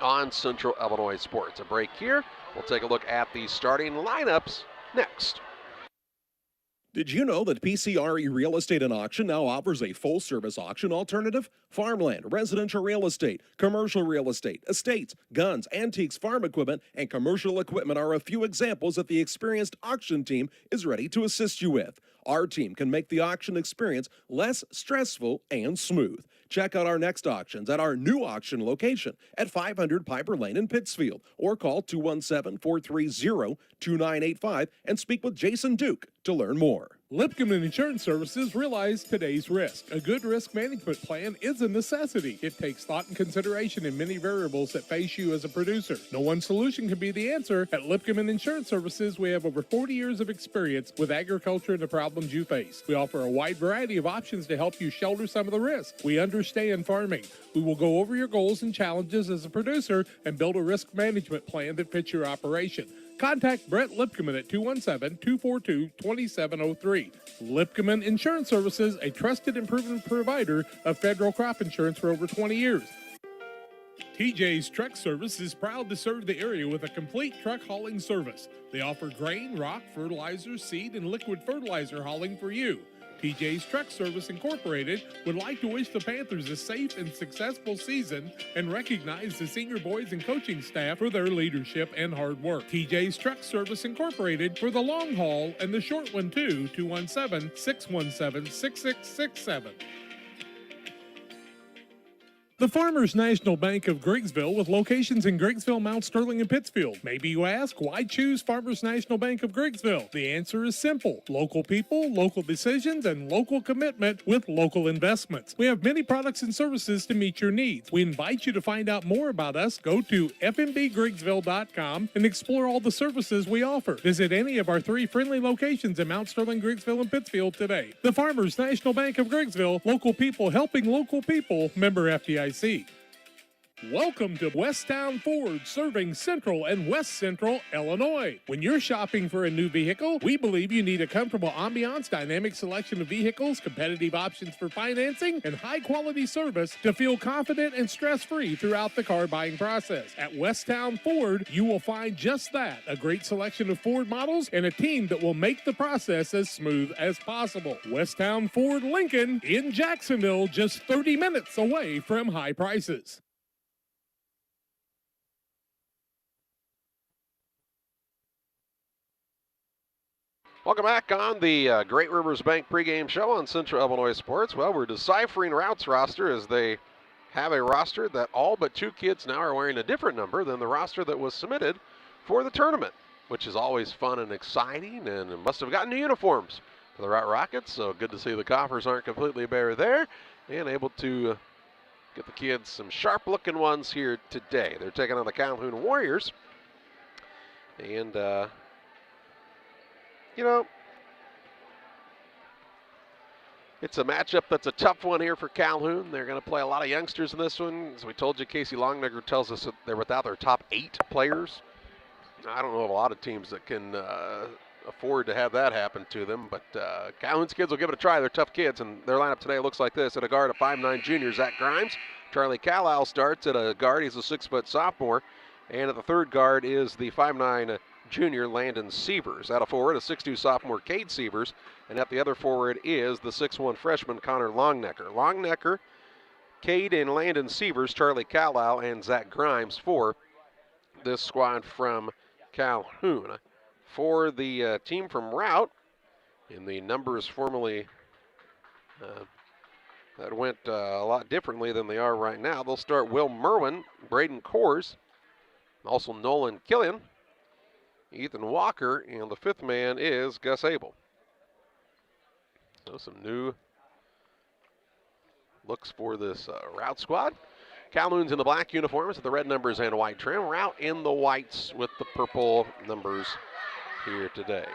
on Central Illinois Sports. A break here. We'll take a look at the starting lineups next. Did you know that PCRE Real Estate and Auction now offers a full-service auction alternative? Farmland, residential real estate, commercial real estate, estates, guns, antiques, farm equipment, and commercial equipment are a few examples that the experienced auction team is ready to assist you with. Our team can make the auction experience less stressful and smooth. Check out our next auctions at our new auction location at 500 Piper Lane in Pittsfield, or call 217-430-2985 and speak with Jason Duke to learn more. Lipcomb Insurance Services realize today's risk. A good risk management plan is a necessity. It takes thought and consideration in many variables that face you as a producer. No one solution can be the answer. At Lipcomb Insurance Services, we have over 40 years of experience with agriculture and the problems you face. We offer a wide variety of options to help you shoulder some of the risk. We understand farming. We will go over your goals and challenges as a producer and build a risk management plan that fits your operation. Contact Brett Lipkeman at 217-242-2703. Lipkeman Insurance Services, a trusted and proven provider of federal crop insurance for over 20 years. TJ's Truck Service is proud to serve the area with a complete truck hauling service. They offer grain, rock, fertilizer, seed, and liquid fertilizer hauling for you. TJ's Truck Service Incorporated would like to wish the Panthers a safe and successful season and recognize the senior boys and coaching staff for their leadership and hard work. TJ's Truck Service Incorporated for the long haul and the short one too, 217-617-6667. The Farmers National Bank of Griggsville, with locations in Griggsville, Mount Sterling, and Pittsfield. Maybe you ask, why choose Farmers National Bank of Griggsville? The answer is simple. Local people, local decisions, and local commitment with local investments. We have many products and services to meet your needs. We invite you to find out more about us. Go to fmbgriggsville.com and explore all the services we offer. Visit any of our 3 friendly locations in Mount Sterling, Griggsville, and Pittsfield today. The Farmers National Bank of Griggsville, local people helping local people, member FDIC. Welcome to Westtown Ford, serving Central and West Central Illinois. When you're shopping for a new vehicle, we believe you need a comfortable ambiance, dynamic selection of vehicles, competitive options for financing, and high-quality service to feel confident and stress-free throughout the car buying process. At Westtown Ford, you will find just that, a great selection of Ford models and a team that will make the process as smooth as possible. Westtown Ford Lincoln in Jacksonville, just 30 minutes away from high prices. Welcome back on the Great Rivers Bank pregame show on Central Illinois Sports. Well, we're deciphering Routt's roster as they have a roster that all but 2 kids now are wearing a different number than the roster that was submitted for the tournament, which is always fun and exciting, and must have gotten new uniforms for the Routt Rockets, so good to see the Coffers aren't completely bare there and able to get the kids some sharp-looking ones here today. They're taking on the Calhoun Warriors, and you know, it's a matchup that's a tough one here for Calhoun. They're going to play a lot of youngsters in this one. As we told you, Casey Longnegger tells us that they're without their top 8 players. I don't know of a lot of teams that can afford to have that happen to them, but Calhoun's kids will give it a try. They're tough kids, and their lineup today looks like this. At a guard, a 5'9" junior, Zach Grimes. Charlie Calhoun starts at a guard. He's a 6-foot sophomore. And at the third guard is the 5'9" junior, Landon Sievers. At a forward, a 6'2" sophomore, Cade Sievers. And at the other forward is the 6'1" freshman, Connor Longnecker. Longnecker, Cade and Landon Sievers, Charlie Calhoun, and Zach Grimes for this squad from Calhoun. For the team from Routt, in the numbers formerly that went a lot differently than they are right now. They'll start Will Merwin, Braden Kors, also Nolan Killian, Ethan Walker, and the 5th man is Gus Abel. So some new looks for this Routt squad. Calhoun's in the black uniforms with the red numbers and white trim. Routt in the whites with the purple numbers here today.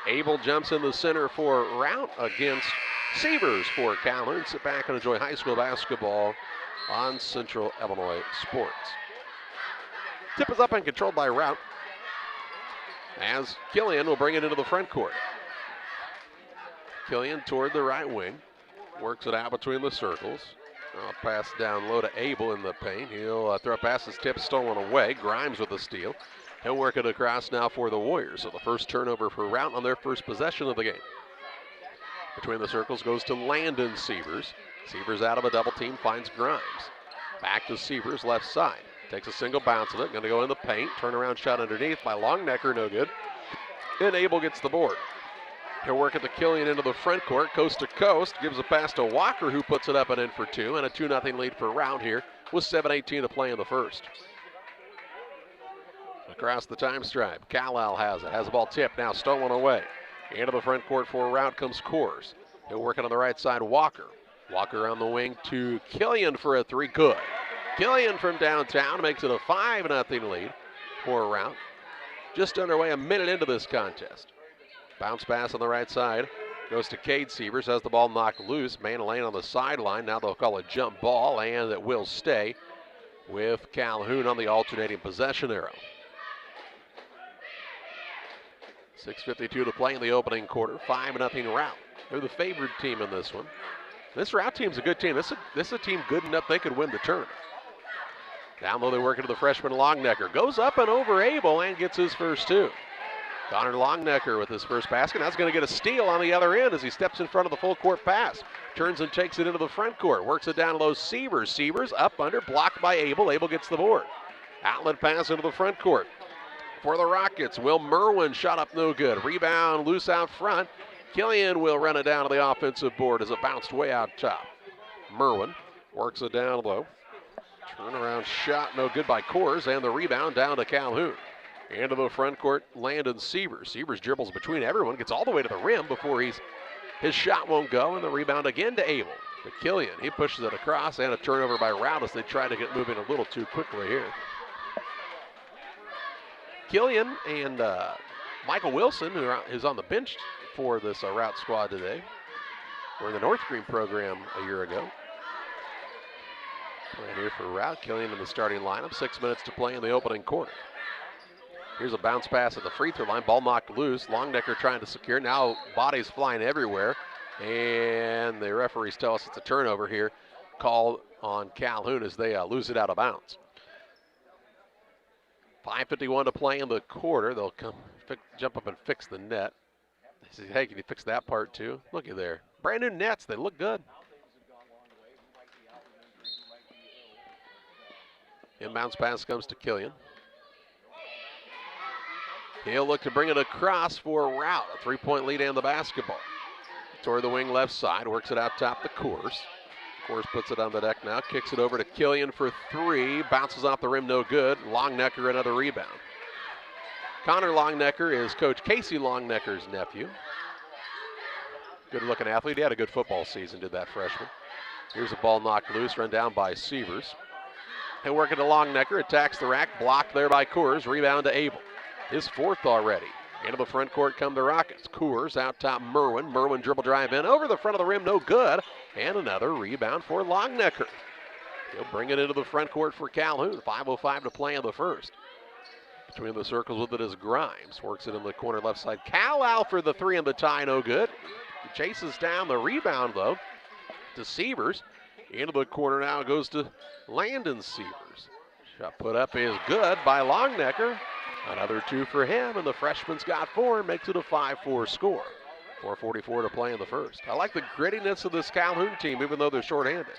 Abel jumps in the center for Routt against Sievers for Calhoun. Sit back and enjoy high school basketball on Central Illinois Sports. Tip is up and controlled by Routt, as Killian will bring it into the front court. Killian toward the right wing, works it out between the circles. Pass down low to Abel in the paint. He'll throw past his tip, stolen away. Grimes with the steal. He'll work it across now for the Warriors. So the first turnover for Routt on their first possession of the game. Between the circles goes to Landon Sievers. Sievers out of a double team, finds Grimes. Back to Sievers, left side. Takes a single bounce of it, going to go in the paint. Turnaround shot underneath by Longnecker, no good. And Abel gets the board. He'll work at the Killian into the front court, coast to coast. Gives a pass to Walker, who puts it up and in for 2. And a 2-0 lead for Routt here with 7:18 to play in the first. Across the time stripe, Calhoun has it. Has the ball tipped, now stolen away. Into the front court for Routt comes Kors. He'll work it on the right side, Walker. Walker on the wing to Killian for a 3. Good. Killian from downtown makes it a 5-0 lead for Routt. Just underway, a minute into this contest. Bounce pass on the right side. Goes to Cade Sievers. Has the ball knocked loose. Man laying on the sideline. Now they'll call a jump ball, and it will stay with Calhoun on the alternating possession arrow. 6:52 to play in the opening quarter. 5-0 Routt. They're the favored team in this one. This Routt team's a good team. This is a team good enough they could win the tournament. Down low, they work into the freshman Longnecker. Goes up and over Abel and gets his first 2. Connor Longnecker with his first basket. That's going to get a steal on the other end as he steps in front of the full court pass. Turns and takes it into the front court. Works it down low, Sievers. Sievers up under, blocked by Abel. Abel gets the board. Outlet pass into the front court. For the Rockets, Will Merwin shot up no good. Rebound loose out front. Killian will run it down to the offensive board as it bounced way out top. Merwin works it down low. Turnaround shot no good by Kors, and the rebound down to Calhoun. Into the front court, Landon Sievers. Sievers dribbles between everyone, gets all the way to the rim before his shot won't go, and the rebound again to Abel. To Killian, he pushes it across, and a turnover by Routt as they try to get moving a little too quickly here. Killian and Michael Wilson, who is on the bench for this Routt squad today, were in the North Green program a year ago. Playing here for Routt. Killian in the starting lineup. 6 minutes to play in the opening quarter. Here's a bounce pass at the free throw line. Ball knocked loose. Longnecker trying to secure. Now bodies flying everywhere. And the referees tell us it's a turnover here. Called on Calhoun as they lose it out of bounds. 5:51 to play in the quarter. They'll jump up and fix the net. They say, hey, can you fix that part too? Looky there. Brand new nets. They look good. Inbounds pass comes to Killian. He'll look to bring it across for Routt. A 3-point lead and the basketball. Toward the wing left side, works it out top to Coors. Coors puts it on the deck now, kicks it over to Killian for 3. Bounces off the rim, no good. Longnecker another rebound. Connor Longnecker is Coach Casey Longnecker's nephew. Good looking athlete. He had a good football season, did that freshman. Here's a ball knocked loose, run down by Sievers. And working to Longnecker, attacks the rack, blocked there by Coors, rebound to Abel. His 4th already. Into the front court come the Rockets. Coors out top Merwin. Merwin dribble drive in over the front of the rim, no good. And another rebound for Longnecker. He'll bring it into the front court for Calhoun. 5:05 to play in the first. Between the circles with it is Grimes. Works it in the corner left side. Calhoun for the 3 and the tie, no good. He chases down the rebound though to Sievers. Into the corner now goes to Landon Sievers. Shot put up is good by Longnecker. Another 2 for him, and the freshman's got 4, makes it a 5-4 score. 4:44 to play in the first. I like the grittiness of this Calhoun team, even though they're shorthanded.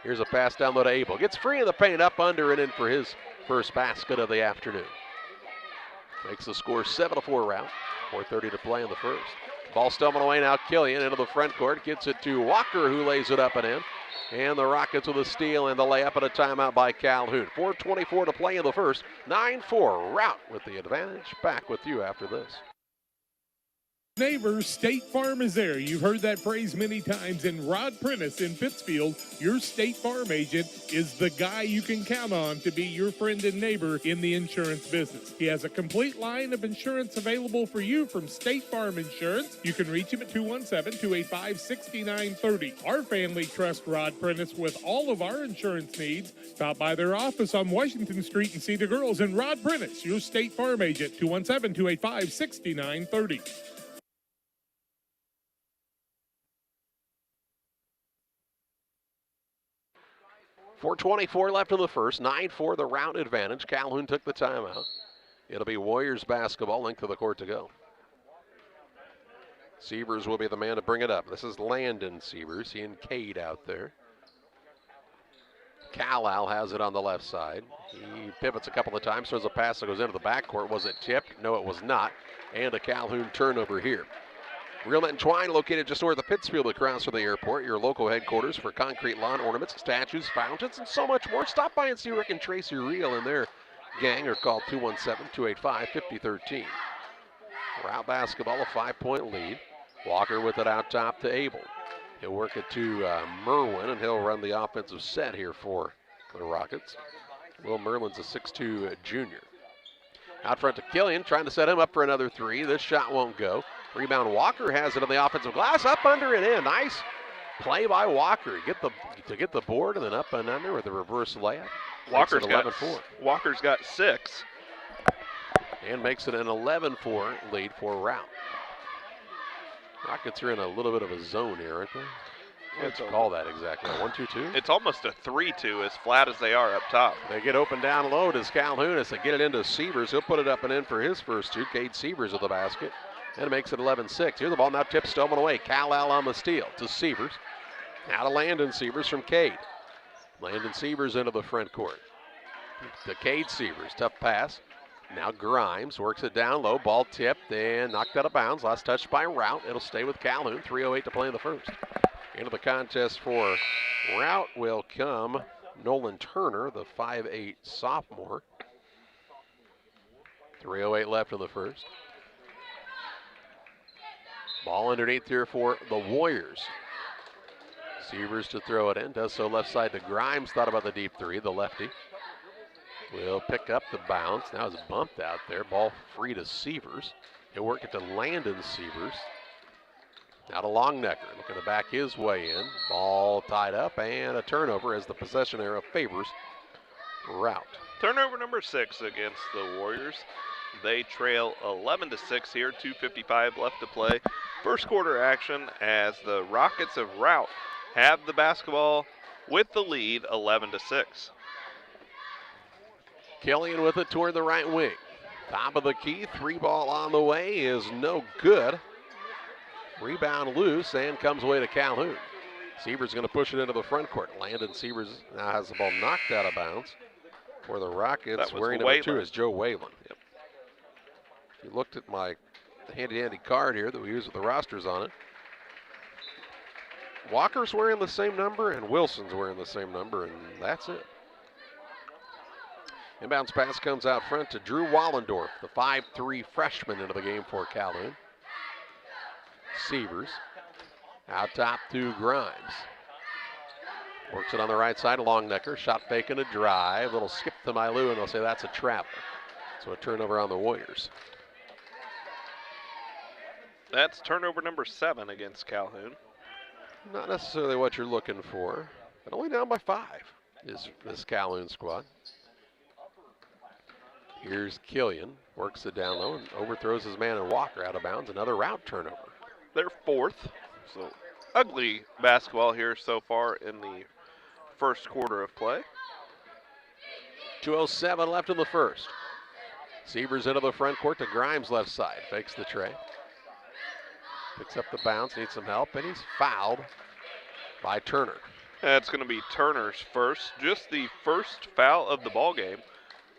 Here's a pass down low to Abel. Gets free in the paint, up under and in for his first basket of the afternoon. Makes the score 7-4 Routt. 4:30 to play in the first. Ball stumbling away now, Killian into the front court. Gets it to Walker, who lays it up and in. And the Rockets with a steal and the layup and a timeout by Calhoun. 4:24 to play in the first. 9-4 Routt with the advantage. Back with you after this. Neighbors, State Farm is there. You've heard that phrase many times. And Rod Prentice in Pittsfield, your State Farm agent, is the guy you can count on to be your friend and neighbor in the insurance business. He has a complete line of insurance available for you from State Farm Insurance. You can reach him at 217-285-6930. Our family trusts Rod Prentice with all of our insurance needs. Stop by their office on Washington Street and see the girls. And Rod Prentice, your State Farm agent, 217-285-6930. 4:24 left in the first. 9-4 the Routt advantage. Calhoun took the timeout. It'll be Warriors basketball, length of the court to go. Sievers will be the man to bring it up. This is Landon Sievers. He and Cade out there. Calhoun has it on the left side. He pivots a couple of times, throws a pass that goes into the backcourt. Was it tipped? No, it was not. And a Calhoun turnover here. Reelnet and Twine, located just north of Pittsfield across from the airport, your local headquarters for concrete lawn ornaments, statues, fountains, and so much more. Stop by and see Rick and Tracy Reel and their gang, or call 217-285-5013. Routt basketball, a 5-point lead. Walker with it out top to Abel. He'll work it to Merwin, and he'll run the offensive set here for the Rockets. Will Merlin's a 6'2 junior. Out front to Killian, trying to set him up for another 3. This shot won't go. Rebound, Walker has it on the offensive glass, up, under, and in. Nice play by Walker. Get the board and then up and under with a reverse layup. Walker's got 6. And makes it an 11-4 lead for Routt. Rockets are in a little bit of a zone here, aren't they? What do you call that exactly? 1-2-2? It's almost a 3-2, as flat as they are up top. They get open down low to Calhoun as they get it into Sievers. He'll put it up and in for his first 2. Cade Sievers with the basket. And it makes it 11-6. Here's the ball now tipped, stolen away. Calhoun on the steal to Sievers. Now to Landon Sievers from Cade. Landon Sievers into the front court. To Cade Sievers, tough pass. Now Grimes works it down low. Ball tipped and knocked out of bounds. Last touch by Routt. It'll stay with Calhoun. 3:08 to play in the first. Into the contest for Routt will come Nolan Turner, the 5'8 sophomore. 3:08 left in the first. Ball underneath here for the Warriors. Sievers to throw it in. Does so left side to Grimes. Thought about the deep 3, the lefty. Will pick up the bounce. Now it's bumped out there. Ball free to Sievers. He'll work it to Landon Sievers. Now to Longnecker. Looking to back his way in. Ball tied up and a turnover as the possession era favors Routt. Turnover number 6 against the Warriors. They trail 11-6 here. 2:55 left to play. First quarter action as the Rockets of Routt have the basketball with the lead 11-6. Killian with it toward the right wing. Top of the key, 3 ball on the way is no good. Rebound loose and comes away to Calhoun. Sievers going to push it into the front court. Landon Sievers now has the ball knocked out of bounds for the Rockets. Wearing number 2 is Joe Whalen. Yep. If you looked at my handy-dandy card here that we use with the rosters on it, Walker's wearing the same number and Wilson's wearing the same number, and that's it. Inbounds pass comes out front to Drew Wallendorf, the 5'3" freshman into the game for Calhoun. Sievers out top to Grimes. Works it on the right side, Longnecker, shot fake and a drive. Little skip to Mailu, and they'll say that's a travel. So a turnover on the Warriors. That's turnover number 7 against Calhoun. Not necessarily what you're looking for, but only down by 5 is this Calhoun squad. Here's Killian, works it down low and overthrows his man and Walker out of bounds. Another Routt turnover. Their 4th. So ugly basketball here so far in the first quarter of play. 2:07 left in the first. Sievers into the front court to Grimes left side. Fakes the tray. Picks up the bounce, needs some help, and he's fouled by Turner. That's going to be Turner's first, just the first foul of the ball game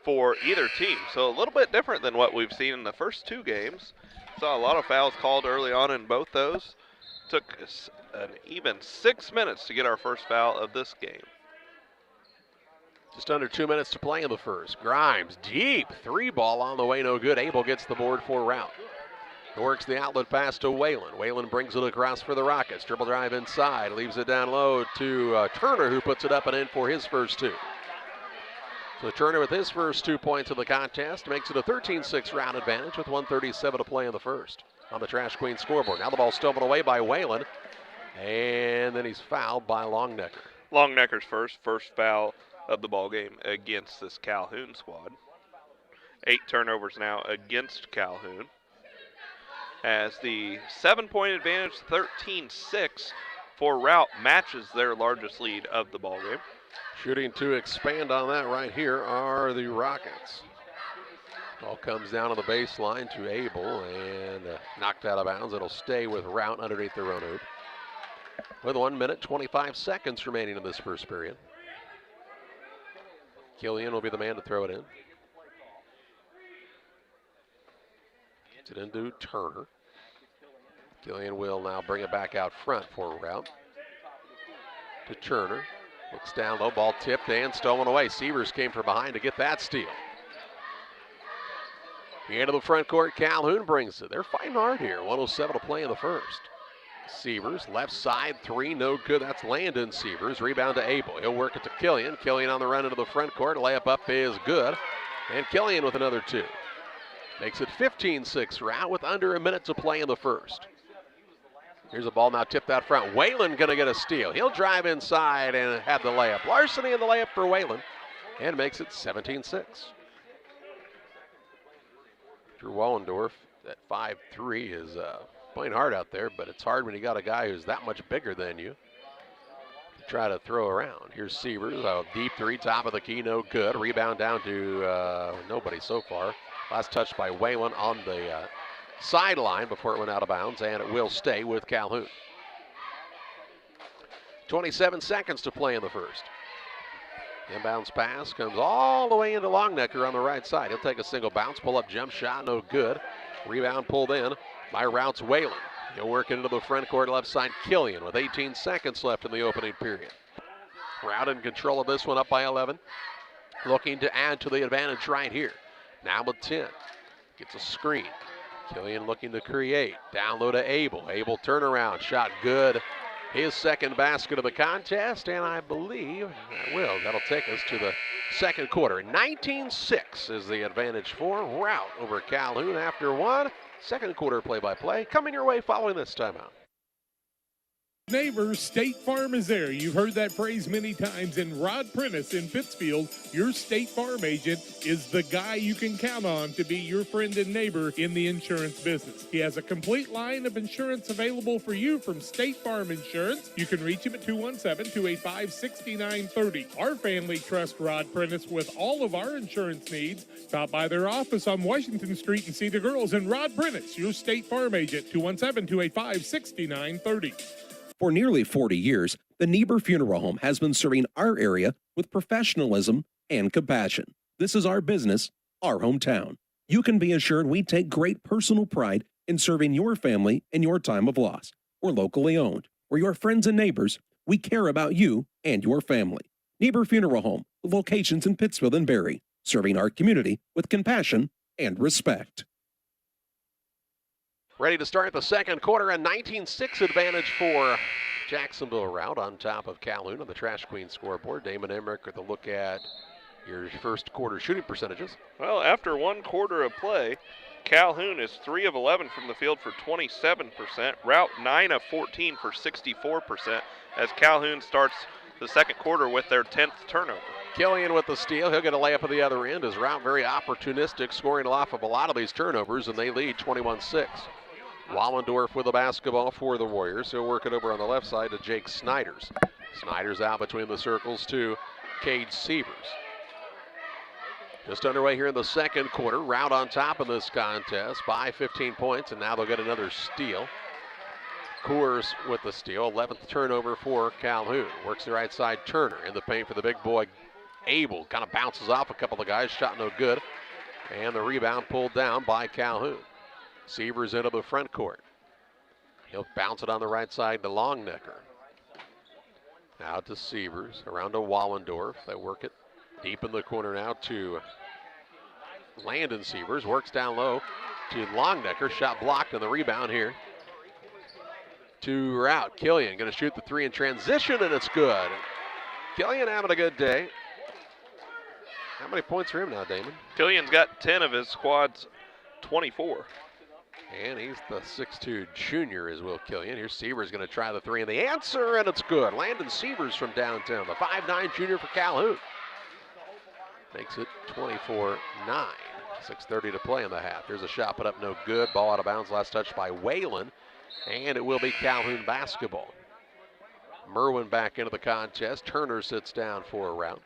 for either team. So a little bit different than what we've seen in the first 2 games. Saw a lot of fouls called early on in both those. Took us an even 6 minutes to get our first foul of this game. Just under 2 minutes to play in the first. Grimes, deep 3 ball on the way, no good. Abel gets the board for Routt. Works the outlet pass to Whalen. Whalen brings it across for the Rockets. Dribble drive inside, leaves it down low to Turner, who puts it up and in for his first 2. So Turner with his first 2 points of the contest makes it a 13-6 round advantage with 1:37 to play in the first on the Trash Queen scoreboard. Now the ball stolen away by Whalen, and then he's fouled by Longnecker. Longnecker's first foul of the ball game against this Calhoun squad. 8 turnovers now against Calhoun. As the 7-point advantage, 13-6 for Routt, matches their largest lead of the ball game. Shooting to expand on that right here are the Rockets. Ball comes down on the baseline to Abel and knocked out of bounds. It'll stay with Routt underneath their own hoop. With 1 minute, 25 seconds remaining in this first period. Killian will be the man to throw it in. Gets it into Turner. Killian will now bring it back out front for Routt. To Turner. Looks down low, ball tipped and stolen away. Sievers came from behind to get that steal. Into the front court, Calhoun brings it. They're fighting hard here. 1:07 to play in the first. Sievers, left side, 3, no good. That's Landon Sievers. Rebound to Abel. He'll work it to Killian. Killian on the run into the front court. Layup up is good. And Killian with another 2. Makes it 15-6 Routt with under a minute to play in the first. Here's a ball now tipped out front. Whalen gonna get a steal. He'll drive inside and have the layup. Larceny in the layup for Whalen and makes it 17-6. Drew Wallendorf at 5'3" is playing hard out there, but it's hard when you got a guy who's that much bigger than you to try to throw around. Here's Sievers, a deep 3, top of the key, no good. Rebound down to nobody so far. Last touch by Whalen on the sideline before it went out of bounds, and it will stay with Calhoun. 27 seconds to play in the first. Inbounds pass comes all the way into Longnecker on the right side. He'll take a single bounce, pull up jump shot, no good. Rebound pulled in by Routt's Whalen. He'll work into the front court left side, Killian with 18 seconds left in the opening period. Routt in control of this one, up by 11. Looking to add to the advantage right here. Now with 10. Gets a screen. Killian looking to create. Down low to Abel. Abel turnaround. Shot good. His second basket of the contest, and I believe that will. That'll take us to the second quarter. 19-6 is the advantage for Routt over Calhoun after 1. Second quarter play-by-play coming your way following this timeout. Neighbors, State Farm is there. You've heard that phrase many times. And Rod Prentice in Pittsfield, your State Farm agent, is the guy you can count on to be your friend and neighbor in the insurance business. He has a complete line of insurance available for you from State Farm Insurance. You can reach him at 217-285-6930. Our family trusts Rod Prentice with all of our insurance needs. Stop by their office on Washington Street and see the girls. And Rod Prentice, your State Farm agent, 217-285-6930. For nearly 40 years, the Niebuhr Funeral Home has been serving our area with professionalism and compassion. This is our business, our hometown. You can be assured we take great personal pride in serving your family in your time of loss. We're locally owned. We're your friends and neighbors. We care about you and your family. Neighbor Funeral Home, with locations in Pittsfield and Barry, serving our community with compassion and respect. Ready to start the second quarter, a 19-6 advantage for Jacksonville Routt on top of Calhoun on the Trash Queen scoreboard. Damon Emmerich with a look at your first quarter shooting percentages. Well, after one quarter of play, Calhoun is 3 of 11 from the field for 27%. Routt 9 of 14 for 64% as Calhoun starts the second quarter with their 10th turnover. Killian with the steal. He'll get a layup at the other end as Routt very opportunistic, scoring off of a lot of these turnovers, and they lead 21-6. Wallendorf with the basketball for the Warriors. He'll work it over on the left side to Jake Snyders. Snyders out between the circles to Cade Sievers. Just underway here in the second quarter. Routt on top of this contest by 15 points, and now they'll get another steal. Coors with the steal, 11th turnover for Calhoun. Works the right side, Turner in the paint for the big boy. Abel kind of bounces off a couple of guys, shot no good. And the rebound pulled down by Calhoun. Sievers into the front court. He'll bounce it on the right side to Longnecker. Out to Sievers, around to Wallendorf. They work it deep in the corner now to Landon Sievers. Works down low to Longnecker. Shot blocked on the rebound here to Routt. Killian going to shoot the three in transition, and it's good. Killian having a good day. How many points for him now, Damon? Killian's got 10 of his squad's 24. And he's the 6'2 junior is Will Killian. Here's Sievers going to try the three, and the answer, and it's good. Landon Sievers from downtown, the 5'9 junior for Calhoun. Makes it 24-9. 6:30 to play in the half. Here's a shot put up, no good. Ball out of bounds, last touch by Whalen, and it will be Calhoun basketball. Merwin back into the contest. Turner sits down for a round.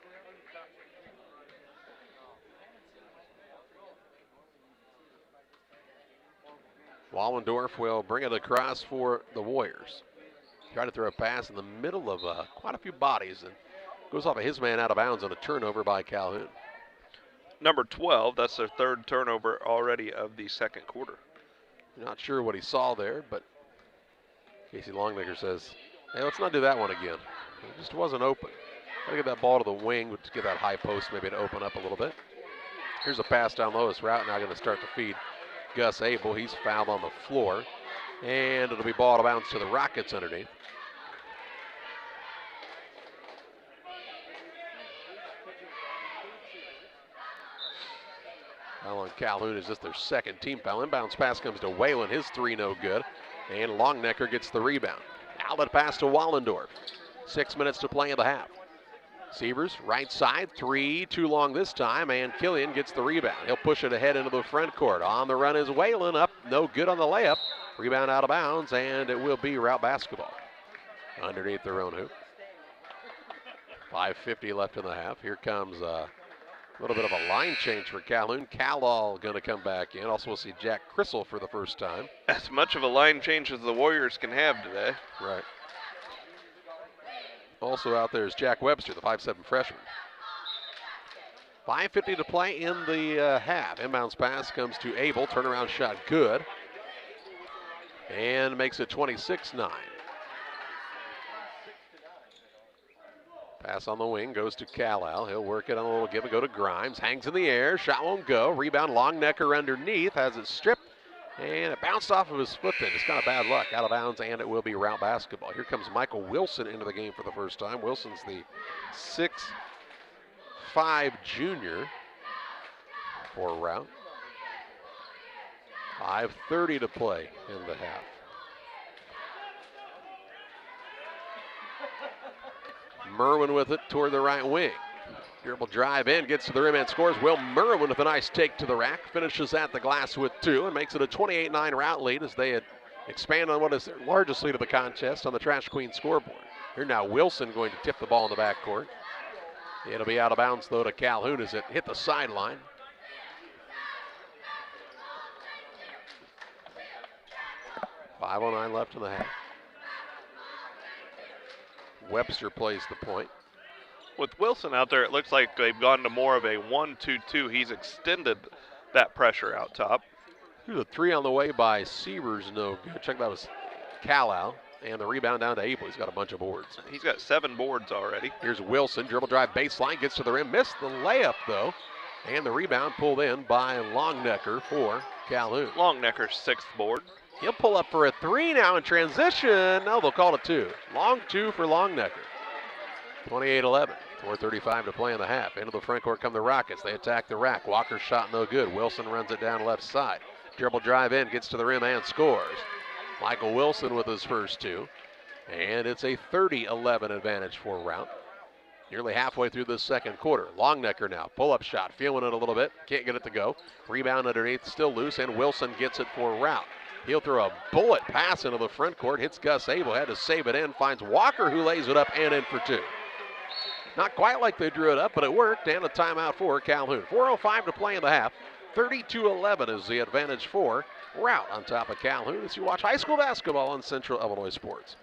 Wallendorf will bring it across for the Warriors. Try to throw a pass in the middle of quite a few bodies, and goes off of his man out of bounds on a turnover by Calhoun. Number 12, that's their third turnover already of the second quarter. Not sure what he saw there, but Casey Longnecker says, hey, let's not do that one again. It just wasn't open. Gotta get that ball to the wing to get that high post maybe to open up a little bit. Here's a pass down low. It's Routt now going to start to feed Gus Abel. He's fouled on the floor, and it'll be ball out of bounds to the Rockets underneath. Foul on Calhoun is just their second team foul. Inbounds pass comes to Whalen. His three no good, and Longnecker gets the rebound. Outlet pass to Wallendorf. 6 minutes to play in the half. Sievers, right side, three, too long this time, and Killian gets the rebound. He'll push it ahead into the front court. On the run is Whalen, up, no good on the layup. Rebound out of bounds, and it will be Routt basketball. Underneath their own hoop. 5:50 left in the half. Here comes a little bit of a line change for Calhoun. Callall going to come back in. Also we'll see Jack Crissell for the first time. As much of a line change as the Warriors can have today. Right. Also out there is Jack Webster, the 5'7 freshman. 5:50 to play in the half. Inbounds pass comes to Abel. Turnaround shot good. And makes it 26-9. Pass on the wing goes to Callal. He'll work it on a little give and go to Grimes. Hangs in the air. Shot won't go. Rebound Longnecker underneath. Has it stripped. And it bounced off of his foot then. It's kind of bad luck. Out of bounds, and it will be Routt basketball. Here comes Michael Wilson into the game for the first time. Wilson's the 6'5 junior for Routt. 5:30 to play in the half. Merwin with it toward the right wing. Dribble drive in, gets to the rim and scores. Will Merwin with a nice take to the rack. Finishes at the glass with two and makes it a 28-9 Routt lead as they had expand on what is their largest lead of the contest on the Trash Queen scoreboard. Here now Wilson going to tip the ball in the backcourt. It'll be out of bounds though to Calhoun as it hit the sideline. .509 left in the half. Webster plays the point. With Wilson out there, it looks like they've gone to more of a 1-2-2. He's extended that pressure out top. Here's a three on the way by Seaver's, no good. Check that was Calhoun. And the rebound down to Abel. He's got a bunch of boards. He's got 7 boards already. Here's Wilson, dribble drive baseline, gets to the rim, missed the layup though. And the rebound pulled in by Longnecker for Calhoun. Longnecker's 6th board. He'll pull up for a 3 now in transition. No, they'll call it 2. Long 2 for Longnecker. 28-11. 4:35 to play in the half. Into the front court come the Rockets. They attack the rack. Walker's shot no good. Wilson runs it down left side. Dribble drive in, gets to the rim and scores. Michael Wilson with his first 2. And it's a 30-11 advantage for Routt. Nearly halfway through the second quarter. Longnecker now, pull-up shot, feeling it a little bit, can't get it to go. Rebound underneath, still loose, and Wilson gets it for Routt. He'll throw a bullet pass into the front court, hits Gus Abel, had to save it in, finds Walker who lays it up and in for 2. Not quite like they drew it up, but it worked, and a timeout for Calhoun. 4:05 to play in the half. 32-11 is the advantage for Routt on top of Calhoun as you watch high school basketball on Central Illinois Sports.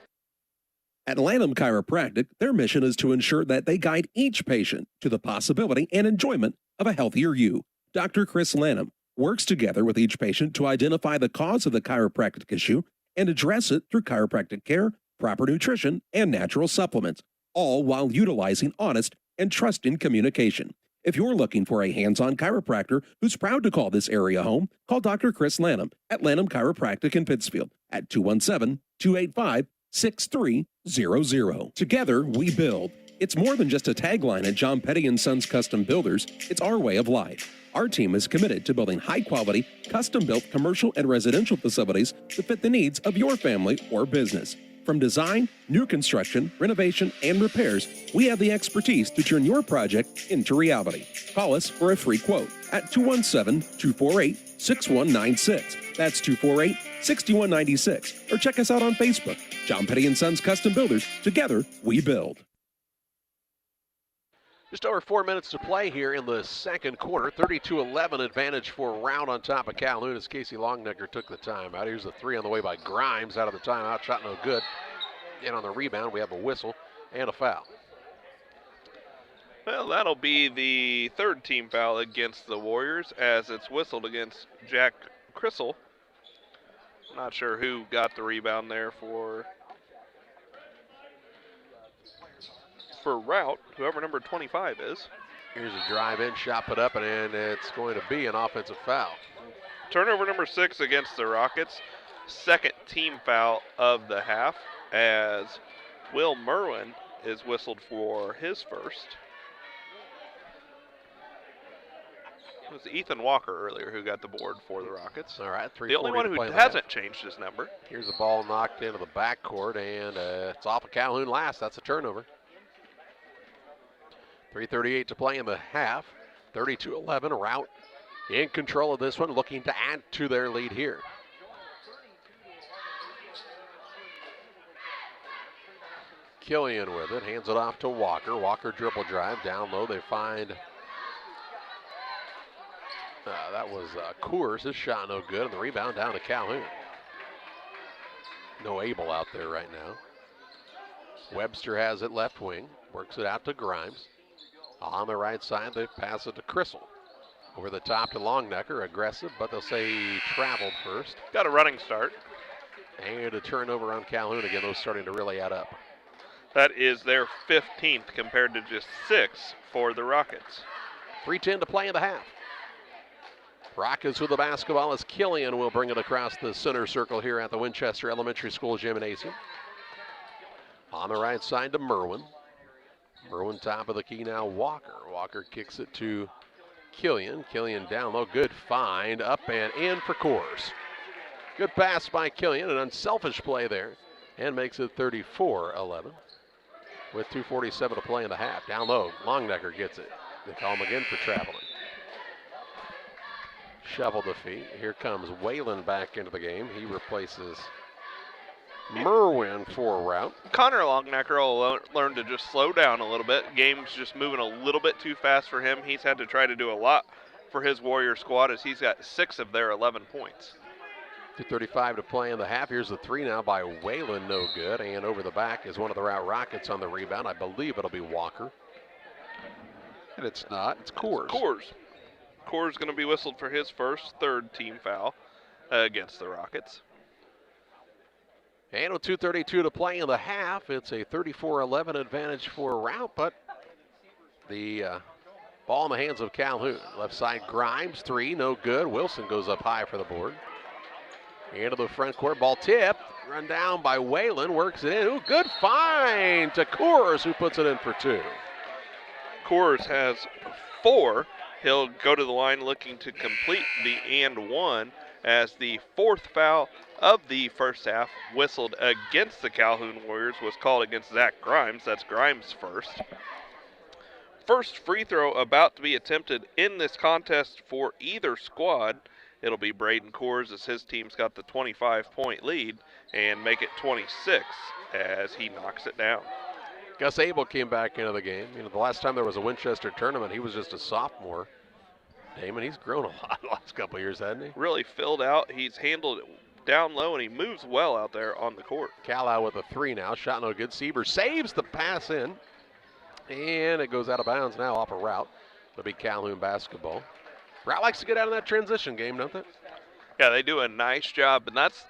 At Lanham Chiropractic, their mission is to ensure that they guide each patient to the possibility and enjoyment of a healthier you. Dr. Chris Lanham works together with each patient to identify the cause of the chiropractic issue and address it through chiropractic care, proper nutrition, and natural supplements, all while utilizing honest and trusting communication. If you're looking for a hands-on chiropractor who's proud to call this area home, call Dr. Chris Lanham at Lanham Chiropractic in Pittsfield at 217-285-6300. Together, we build. It's more than just a tagline at John Petty & Sons Custom Builders. It's our way of life. Our team is committed to building high-quality, custom-built commercial and residential facilities to fit the needs of your family or business. From design, new construction, renovation, and repairs, we have the expertise to turn your project into reality. Call us for a free quote at 217-248-6196. That's 248-6196. Or check us out on Facebook. John Petty & Sons Custom Builders. Together, we build. Just over 4 minutes to play here in the second quarter. 32-11 advantage for Routt on top of Calhoun as Casey Longnecker took the timeout. Here's the 3 on the way by Grimes out of the timeout. Shot no good. And on the rebound, we have a whistle and a foul. Well, that'll be the 3rd team foul against the Warriors as it's whistled against Jack Crissell. Not sure who got the rebound there for Routt, whoever number 25 is. Here's a drive-in, shot put up, and it's going to be an offensive foul. Turnover number 6 against the Rockets. 2nd team foul of the half as Will Merwin is whistled for his first. It was Ethan Walker earlier who got the board for the Rockets. All right, the only one who hasn't changed his number. Here's the ball knocked into the backcourt, and it's off of Calhoun last. That's a turnover. 3:38 to play in the half. 32-11, Routt in control of this one, looking to add to their lead here. Killian with it, hands it off to Walker. Walker dribble drive, down low, they find, that was Coors, his shot no good, and the rebound down to Calhoun. No Abel out there right now. Webster has it left wing, works it out to Grimes. On the right side, they pass it to Crissell. Over the top to Longnecker, aggressive, but they'll say he traveled first. Got a running start. And a turnover on Calhoun again, those starting to really add up. That is their 15th compared to just 6 for the Rockets. 3:10 to play in the half. Rockets with the basketball as Killian will bring it across the center circle here at the Winchester Elementary School Gymnasium. On the right side to Merwin. Merwin top of the key now, Walker. Walker kicks it to Killian. Killian down low, good find, up and in for Coors. Good pass by Killian, an unselfish play there, and makes it 34-11. With 2:47 to play in the half. Down low, Longnecker gets it. They call him again for traveling. Shovel the feet. Here comes Whalen back into the game. He replaces Merwin for Routt. Connor Longnecker will learn to just slow down a little bit. Game's just moving a little bit too fast for him. He's had to try to do a lot for his Warrior squad as he's got 6 of their 11 points. 2:35 to play in the half. Here's the 3 now by Whalen, no good. And over the back is one of the Routt Rockets on the rebound. I believe it'll be Walker. And it's not, it's Coors. Coors is going to be whistled for his first, third team foul against the Rockets. And with 2:32 to play in the half, it's a 34-11 advantage for Routt, but the ball in the hands of Calhoun. Left side, Grimes, three, no good. Wilson goes up high for the board. Into the front court, ball tipped, run down by Whalen, works it in. Ooh, good find to Coors, who puts it in for two. Coors has 4. He'll go to the line looking to complete the and one as the fourth foul of the first half whistled against the Calhoun Warriors was called against Zach Grimes. That's Grimes' first. First free throw about to be attempted in this contest for either squad. It'll be Braden Coors as his team's got the 25-point lead and make it 26 as he knocks it down. Gus Abel came back into the game. You know, the last time there was a Winchester tournament, he was just a sophomore. Damon, he's grown a lot the last couple of years, hasn't he? Really filled out. He's handled it down low, and he moves well out there on the court. Calhoun with a three now. Shot no good. Seymour saves the pass in. And it goes out of bounds now off a Routt. It'll be Calhoun basketball. Routt likes to get out of that transition game, don't they? Yeah, they do a nice job, and that's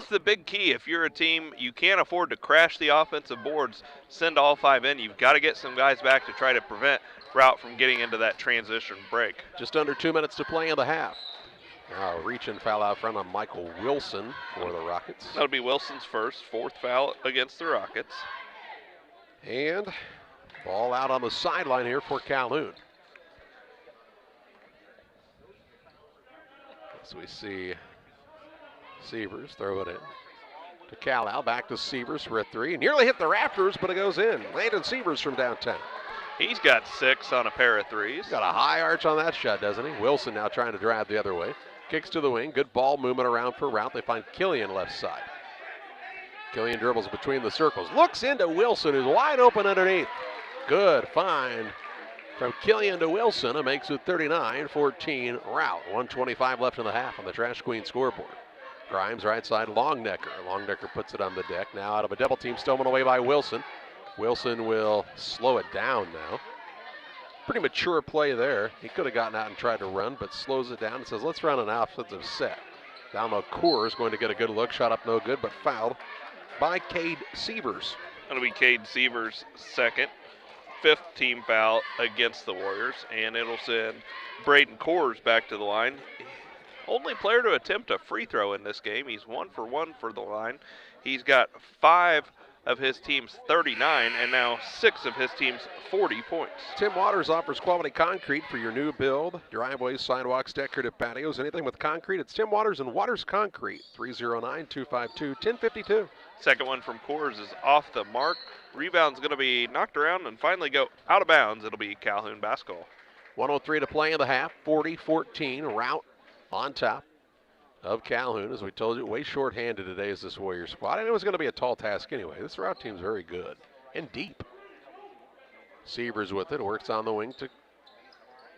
the big key. If you're a team, you can't afford to crash the offensive boards, send all 5 in. You've got to get some guys back to try to prevent Routt from getting into that transition break. Just under 2 minutes to play in the half. Now reach and foul out front on Michael Wilson for the Rockets. That'll be Wilson's first, 4th foul against the Rockets. And ball out on the sideline here for Calhoun. So we see Sievers throw it in to Calhoun. Back to Sievers for a three. Nearly hit the rafters, but it goes in. Landon Sievers from downtown. He's got 6 on a pair of threes. Got a high arch on that shot, doesn't he? Wilson now trying to drive the other way. Kicks to the wing. Good ball movement around for Routt. They find Killian left side. Killian dribbles between the circles. Looks into Wilson, who's wide open underneath. Good find from Killian to Wilson. It makes it 39-14 Routt. 1:25 left in the half on the Trash Queen scoreboard. Grimes right side, Longnecker. Longnecker puts it on the deck. Now out of a double team, stolen away by Wilson. Wilson will slow it down now. Pretty mature play there. He could have gotten out and tried to run, but slows it down and says, let's run an offensive set. Down low, Coors going to get a good look. Shot up no good, but fouled by Cade Sievers. That'll be Cade Sievers' second, 5th team foul against the Warriors, and it'll send Braden Coors back to the line. Only player to attempt a free throw in this game. He's 1 for 1 for the line. He's got 5 of his team's 39, and now 6 of his team's 40 points. Tim Waters offers quality concrete for your new build, driveways, sidewalks, decorative patios, anything with concrete. It's Tim Waters and Waters Concrete, 309-252-1052. Second one from Coors is off the mark. Rebound's going to be knocked around and finally go out of bounds. It'll be Calhoun basketball. 1:03 to play in the half, 40-14, Routt on top of Calhoun. As we told you, way short-handed today is this Warrior squad, and it was going to be a tall task anyway. This Routt team's very good and deep. Sievers with it, works on the wing to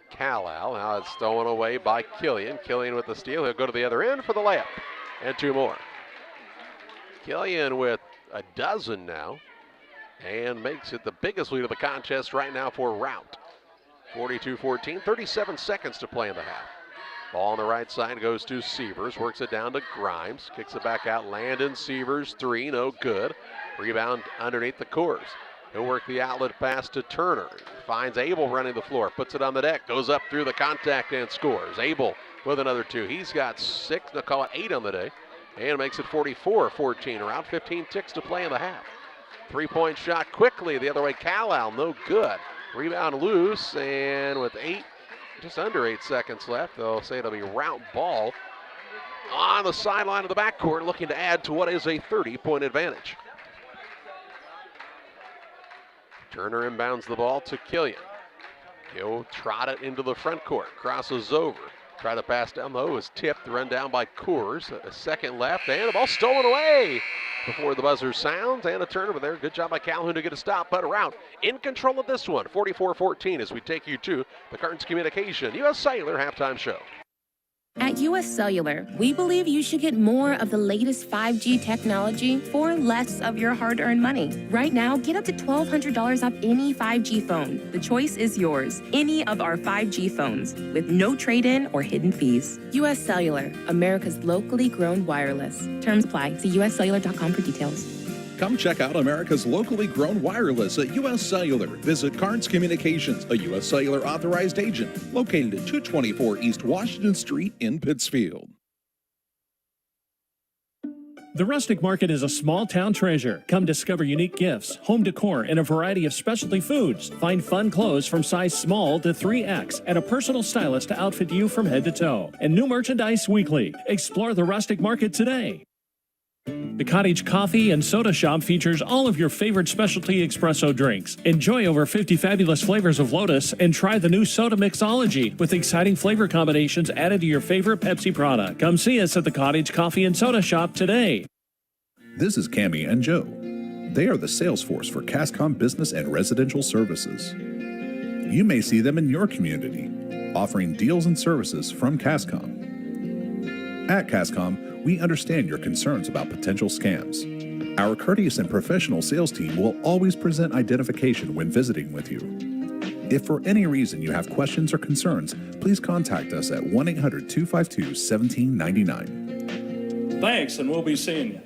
Calhoun. Now it's stolen away by Killian. Killian with the steal. He'll go to the other end for the layup, and 2 more. Killian with a dozen now, and makes it the biggest lead of the contest right now for Routt. 42-14, 37 seconds to play in the half. Ball on the right side goes to Sievers, works it down to Grimes, kicks it back out. Landon Sievers, 3, no good. Rebound underneath the Coors. He'll work the outlet pass to Turner. Finds Abel running the floor, puts it on the deck, goes up through the contact and scores. Abel with another 2. He's got 6, they'll call it 8 on the day, and makes it 44-14. Around 15 ticks to play in the half. 3-point shot quickly the other way. Calhoun, no good. Rebound loose, and with just under 8 seconds left, they'll say it'll be Routt ball on the sideline of the backcourt, looking to add to what is a 30-point advantage. Turner inbounds the ball to Killian. He'll trot it into the front court, crosses over. Try to pass down low, is tipped, run down by Coors. A second left, and the ball stolen away before the buzzer sounds, and a turnover there. Good job by Calhoun to get a stop, but Routt in control of this one. 44-14 as we take you to the Cartons Communication U.S. Cellular halftime show. At US Cellular, we believe you should get more of the latest 5G technology for less of your hard-earned money. Right now, get up to $1,200 off any 5G phone. The choice is yours. Any of our 5G phones with no trade-in or hidden fees. US Cellular, America's locally grown wireless. Terms apply. See uscellular.com for details. Come check out America's locally grown wireless at U.S. Cellular. Visit Cards Communications, a U.S. Cellular authorized agent, located at 224 East Washington Street in Pittsfield. The Rustic Market is a small-town treasure. Come discover unique gifts, home decor, and a variety of specialty foods. Find fun clothes from size small to 3X and a personal stylist to outfit you from head to toe. And new merchandise weekly. Explore the Rustic Market today. The Cottage Coffee and Soda Shop features all of your favorite specialty espresso drinks. Enjoy over 50 fabulous flavors of Lotus and try the new Soda Mixology with exciting flavor combinations added to your favorite Pepsi product. Come see us at the Cottage Coffee and Soda Shop today. This is Cammie and Joe. They are the sales force for CASCOM Business and Residential Services. You may see them in your community, offering deals and services from CASCOM. At CASCOM, we understand your concerns about potential scams. Our courteous and professional sales team will always present identification when visiting with you. If for any reason you have questions or concerns, please contact us at 1-800-252-1799. Thanks, and we'll be seeing you.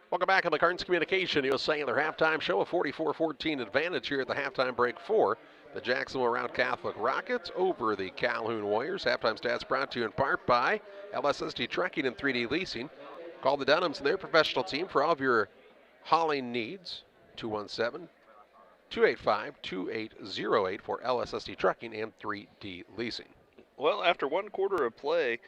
Welcome back on the Cards Communication USA Cellular halftime show. A 44-14 advantage here at the halftime break for the Jacksonville Routt Catholic Rockets over the Calhoun Warriors. Halftime stats brought to you in part by LSSD Trucking and 3D Leasing. Call the Dunhams and their professional team for all of your hauling needs. 217-285-2808 for LSSD Trucking and 3D Leasing. Well, after one quarter of play,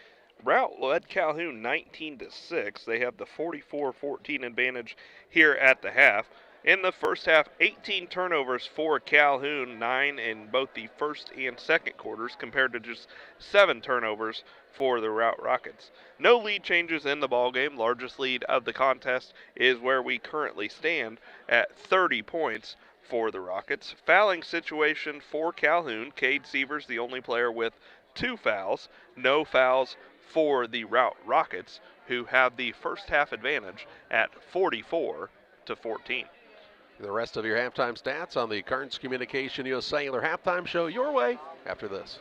Routt led Calhoun 19-6. They have the 44-14 advantage here at the half. In the first half, 18 turnovers for Calhoun, 9 in both the first and second quarters, compared to just 7 turnovers for the Routt Rockets. No lead changes in the ballgame. Largest lead of the contest is where we currently stand at 30 points for the Rockets. Fouling situation for Calhoun. Cade Sievers, the only player with 2 fouls. No fouls for the Routt Rockets, who have the first half advantage at 44-14. The rest of your halftime stats on the Cards Communication USA Cellular halftime show your way after this.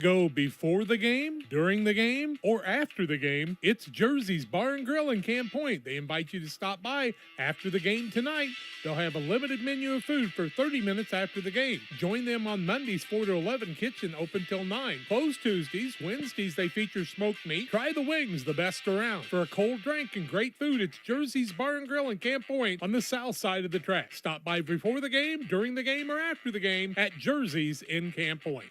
Go before the game, during the game, or after the game. It's Jersey's Bar and Grill in Camp Point. They invite you to stop by after the game tonight. They'll have a limited menu of food for 30 minutes after the game. Join them on Mondays 4 to 11, kitchen open till 9. Closed Tuesdays. Wednesdays they feature smoked meat. Try the wings, the best around. For a cold drink and great food, it's Jersey's Bar and Grill in Camp Point on the south side of the track. Stop by before the game, during the game, or after the game at Jersey's in Camp Point.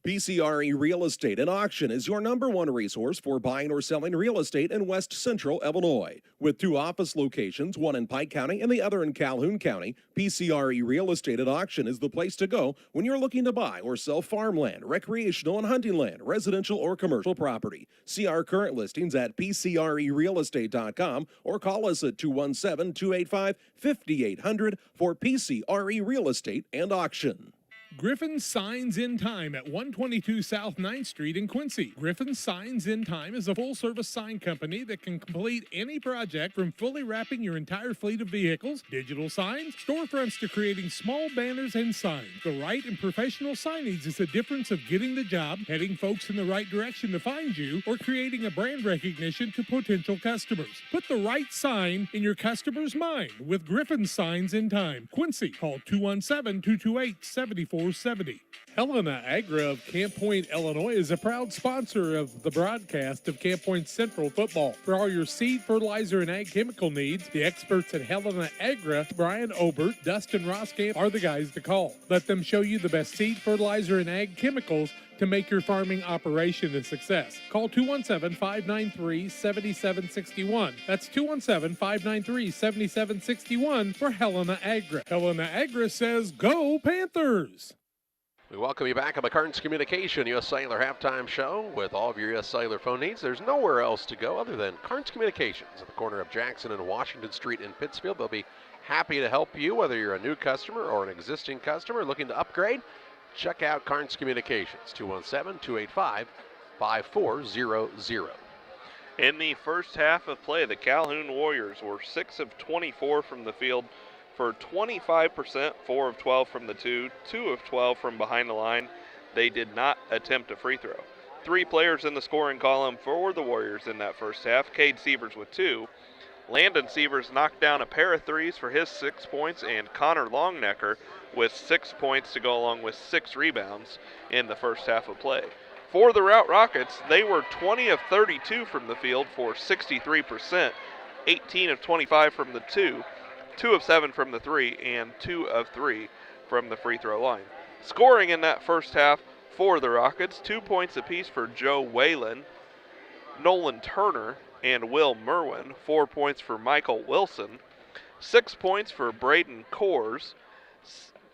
PCRE Real Estate and Auction is your #1 resource for buying or selling real estate in West Central Illinois. With 2 office locations, one in Pike County and the other in Calhoun County, PCRE Real Estate and Auction is the place to go when you're looking to buy or sell farmland, recreational and hunting land, residential or commercial property. See our current listings at PCRERealestate.com or call us at 217-285-5800 for PCRE Real Estate and Auction. Griffin Signs in Time at 122 South 9th Street in Quincy. Griffin Signs in Time is a full-service sign company that can complete any project from fully wrapping your entire fleet of vehicles, digital signs, storefronts to creating small banners and signs. The right and professional signage is the difference of getting the job, heading folks in the right direction to find you, or creating a brand recognition to potential customers. Put the right sign in your customer's mind with Griffin Signs in Time. Quincy, call 217-228-7470. Helena Agra of Camp Point, Illinois is a proud sponsor of the broadcast of Camp Point Central football. For all your seed, fertilizer, and ag chemical needs, the experts at Helena Agra, Brian Obert, Dustin Roskamp, are the guys to call. Let them show you the best seed, fertilizer, and ag chemicals to make your farming operation a success. Call 217-593-7761. That's 217-593-7761 for Helena Agra. Helena Agra says, go Panthers! We welcome you back on the Cards Communication US Cellular halftime show with all of your US Cellular phone needs. There's nowhere else to go other than Cards Communications at the corner of Jackson and Washington Street in Pittsfield. They'll be happy to help you, whether you're a new customer or an existing customer looking to upgrade. check out Carnes Communications, 217-285-5400. In the first half of play, the Calhoun Warriors were 6 of 24 from the field for 25%, 4 of 12 from the 2 of 12 from behind the line. They did not attempt a free throw. 3 players in the scoring column for the Warriors in that first half. Cade Sievers with 2. Landon Sievers knocked down a pair of threes for his 6 points, and Connor Longnecker with 6 points to go along with 6 rebounds in the first half of play. For the Routt Rockets, they were 20 of 32 from the field for 63%, 18 of 25 from the 2 of 7 from the 3, and 2 of 3 from the free throw line. Scoring in that first half for the Rockets, 2 points apiece for Joe Whalen, Nolan Turner, and Will Merwin, 4 points for Michael Wilson, 6 points for Braden Coors,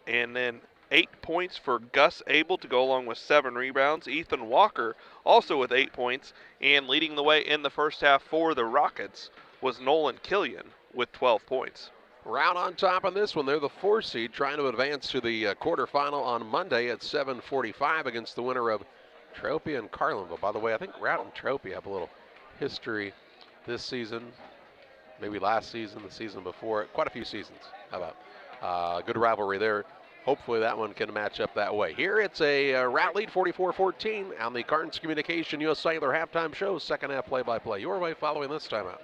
and then 8 points for Gus Abel to go along with 7 rebounds. Ethan Walker also with 8 points, and leading the way in the first half for the Rockets was Nolan Killian with 12 points. Routt on top on this one. They're the 4 seed trying to advance to the quarterfinal on Monday at 7:45 against the winner of Triopia and Carlinville. By the way, I think Routt and Triopia have a little history this season, maybe last season, the season before, quite a few seasons. How about good rivalry there. Hopefully that one can match up that way. Here it's a Routt lead 44-14 on the Carnes Communication U.S. Cellular halftime show. Second half play-by-play your way following this timeout.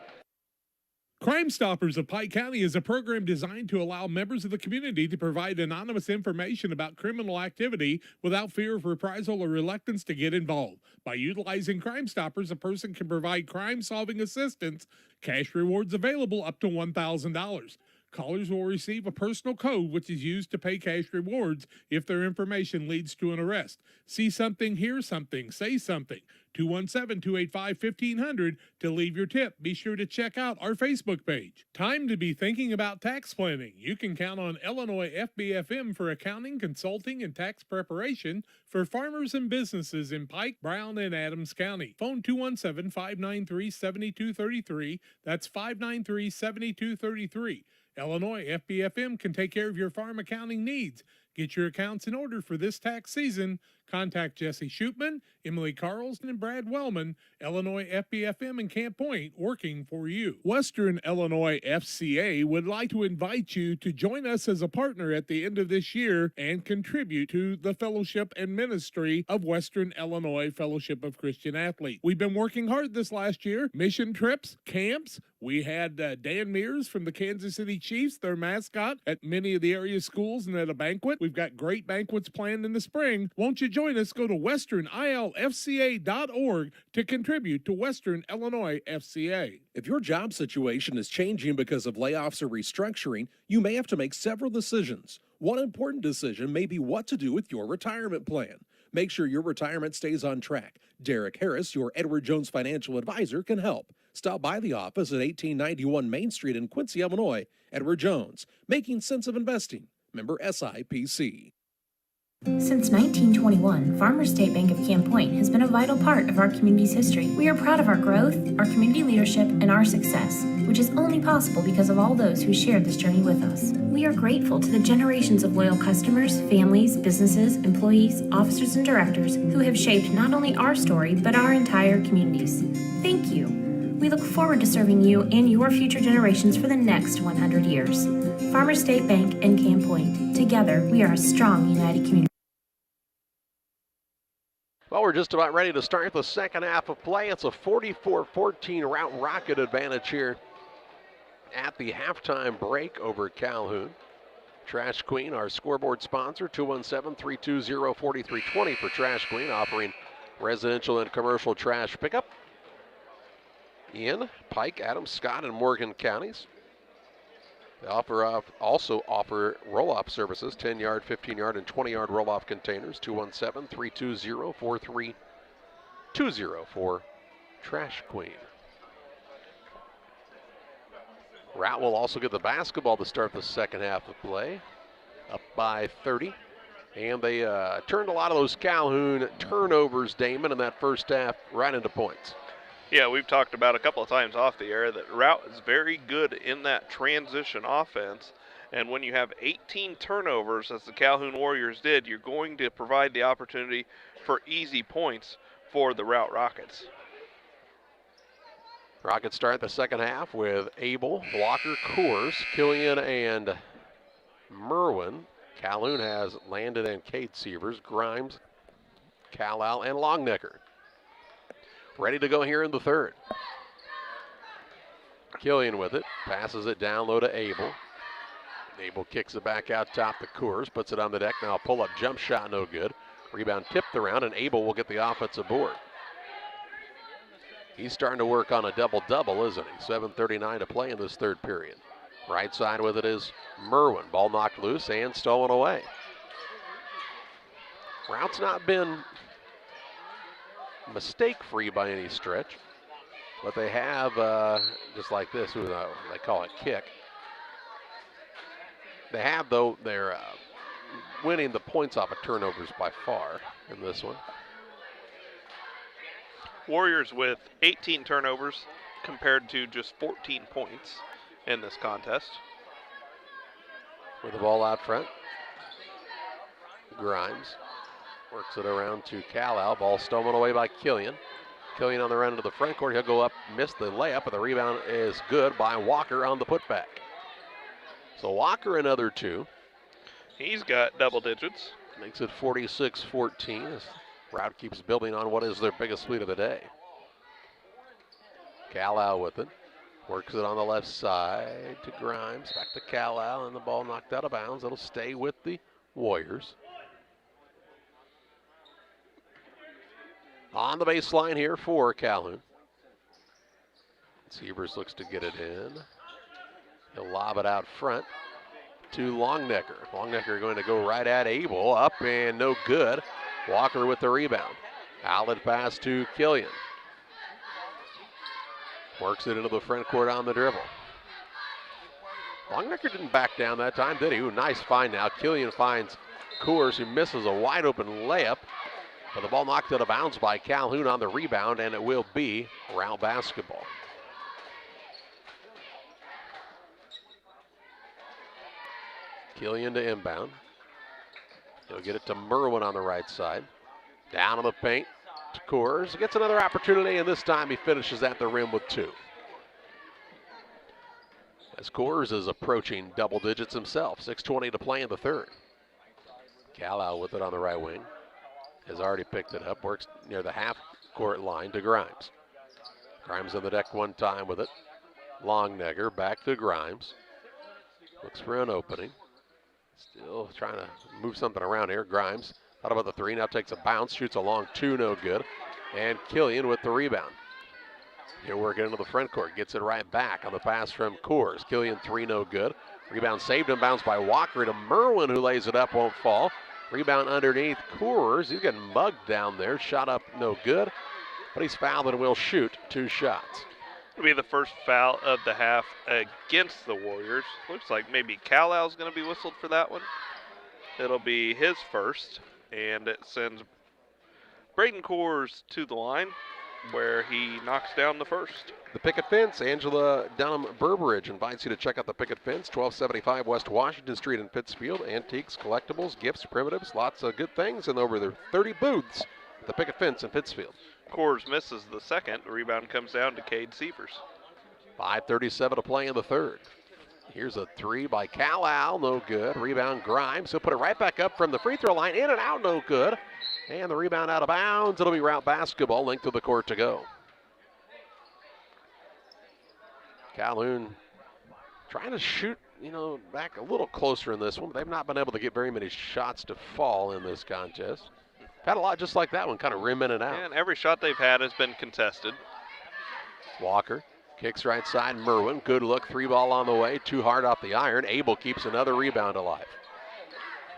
Crime Stoppers of Pike County is a program designed to allow members of the community to provide anonymous information about criminal activity without fear of reprisal or reluctance to get involved. By utilizing Crime Stoppers, a person can provide crime-solving assistance, cash rewards available up to $1,000. Callers will receive a personal code which is used to pay cash rewards if their information leads to an arrest. See something, hear something, say something. 217-285-1500 to leave your tip. Be sure to check out our Facebook page. Time to be thinking about tax planning. You can count on Illinois FBFM for accounting, consulting, and tax preparation for farmers and businesses in Pike, Brown, and Adams County. Phone 217-593-7233. That's 593-7233. Illinois FBFM can take care of your farm accounting needs. Get your accounts in order for this tax season. Contact Jesse Shootman, Emily Carlson, and Brad Wellman. Illinois FBFM in Camp Point, working for you. Western Illinois FCA would like to invite you to join us as a partner at the end of this year and contribute to the fellowship and ministry of Western Illinois Fellowship of Christian Athletes. We've been working hard this last year. Mission trips, camps. We had Dan Mears from the Kansas City Chiefs, their mascot, at many of the area schools and at a banquet. We've got great banquets planned in the spring. Won't you join us? Go to westernilfca.org to contribute to Western Illinois FCA. If your job situation is changing because of layoffs or restructuring, you may have to make several decisions. One important decision may be what to do with your retirement plan. Make sure your retirement stays on track. Derek Harris, your Edward Jones financial advisor, can help. Stop by the office at 1891 Main Street in Quincy, Illinois. Edward Jones, making sense of investing. Member SIPC. Since 1921, Farmers State Bank of Camp Point has been a vital part of our community's history. We are proud of our growth, our community leadership, and our success, which is only possible because of all those who shared this journey with us. We are grateful to the generations of loyal customers, families, businesses, employees, officers, and directors who have shaped not only our story, but our entire communities. Thank you. We look forward to serving you and your future generations for the next 100 years. Farmers State Bank and Camp Point. Together, we are a strong, united community. Well, we're just about ready to start the second half of play. It's a 44-14 Routt Rocket advantage here at the halftime break over Calhoun. Trash Queen, our scoreboard sponsor, 217-320-4320 for Trash Queen, offering residential and commercial trash pickup in Pike, Adams, Scott, and Morgan counties. They also offer roll-off services, 10-yard, 15-yard, and 20-yard roll-off containers, 217-320-4320 for Trash Queen. Routt will also get the basketball to start the second half of play, up by 30. And they turned a lot of those Calhoun turnovers, Damon, in that first half right into points. Yeah, we've talked about a couple of times off the air that Routt is very good in that transition offense. And when you have 18 turnovers, as the Calhoun Warriors did, you're going to provide the opportunity for easy points for the Routt Rockets. Rockets start the second half with Abel, Walker, Coors, Killian, and Merwin. Calhoun has Landon and Cade Sievers, Grimes, Calal, and Longnecker. Ready to go here in the third. Killian with it, passes it down low to Abel. Abel kicks it back out top to Coors, puts it on the deck. Now a pull-up jump shot, no good. Rebound tipped around, and Abel will get the offensive board. He's starting to work on a double-double, isn't he? 7:39 to play in this third period. Right side with it is Merwin. Ball knocked loose and stolen away. Routt's not been mistake-free by any stretch, but they have, just like this, they call it kick. They have, though, they're winning the points off of turnovers by far in this one. Warriors with 18 turnovers compared to just 14 points in this contest. With the ball out front, Grimes works it around to Calal. Ball stolen away by Killian. Killian on the run into the front court. He'll go up, miss the layup, but the rebound is good by Walker on the putback. So Walker another two. He's got double digits. Makes it 46-14 as Routt keeps building on what is their biggest lead of the day. Calal with it. Works it on the left side to Grimes. Back to Calal, and the ball knocked out of bounds. It'll stay with the Warriors. On the baseline here for Calhoun. Sievers looks to get it in. He'll lob it out front to Longnecker. Longnecker going to go right at Abel. Up and no good. Walker with the rebound. Outlet pass to Killian. Works it into the front court on the dribble. Longnecker didn't back down that time, did he? Ooh, nice find now. Killian finds Coors, who misses a wide open layup. But the ball knocked out of bounds by Calhoun on the rebound, and it will be Routt basketball. Killian to inbound. He'll get it to Merwin on the right side. Down in the paint to Coors. Gets another opportunity, and this time he finishes at the rim with two. As Coors is approaching double digits himself. 6:20 to play in the third. Calhoun with it on the right wing. Has already picked it up. Works near the half-court line to Grimes. Grimes on the deck one time with it. Longnecker back to Grimes. Looks for an opening. Still trying to move something around here. Grimes thought about the three, now takes a bounce, shoots a long two, no good. And Killian with the rebound. Here working into the front court, gets it right back on the pass from Coors. Killian three, no good. Rebound saved and bounced by Walker to Merwin, who lays it up, won't fall. Rebound underneath Coors. He's getting mugged down there. Shot up, no good. But he's fouled and will shoot two shots. It'll be the first foul of the half against the Warriors. Looks like maybe Calal's going to be whistled for that one. It'll be his first, and it sends Braden Coors to the line where he knocks down the first. The Picket Fence, Angela Dunham Burbridge invites you to check out the Picket Fence, 1275 West Washington Street in Pittsfield. Antiques, collectibles, gifts, primitives, lots of good things, and over their 30 booths at the Picket Fence in Pittsfield. Coors misses the second. The rebound comes down to Cade Sievers. 5:37 to play in the third. Here's a three by Calhoun, no good. Rebound Grimes. He'll put it right back up from the free throw line, in and out, no good. And the rebound out of bounds. It'll be Routt basketball, length of the court to go. Calhoun trying to shoot, back a little closer in this one, but they've not been able to get very many shots to fall in this contest. Had a lot just like that one, kind of rim in and out. And every shot they've had has been contested. Walker kicks right side. Merwin, good look. Three ball on the way. Too hard off the iron. Abel keeps another rebound alive.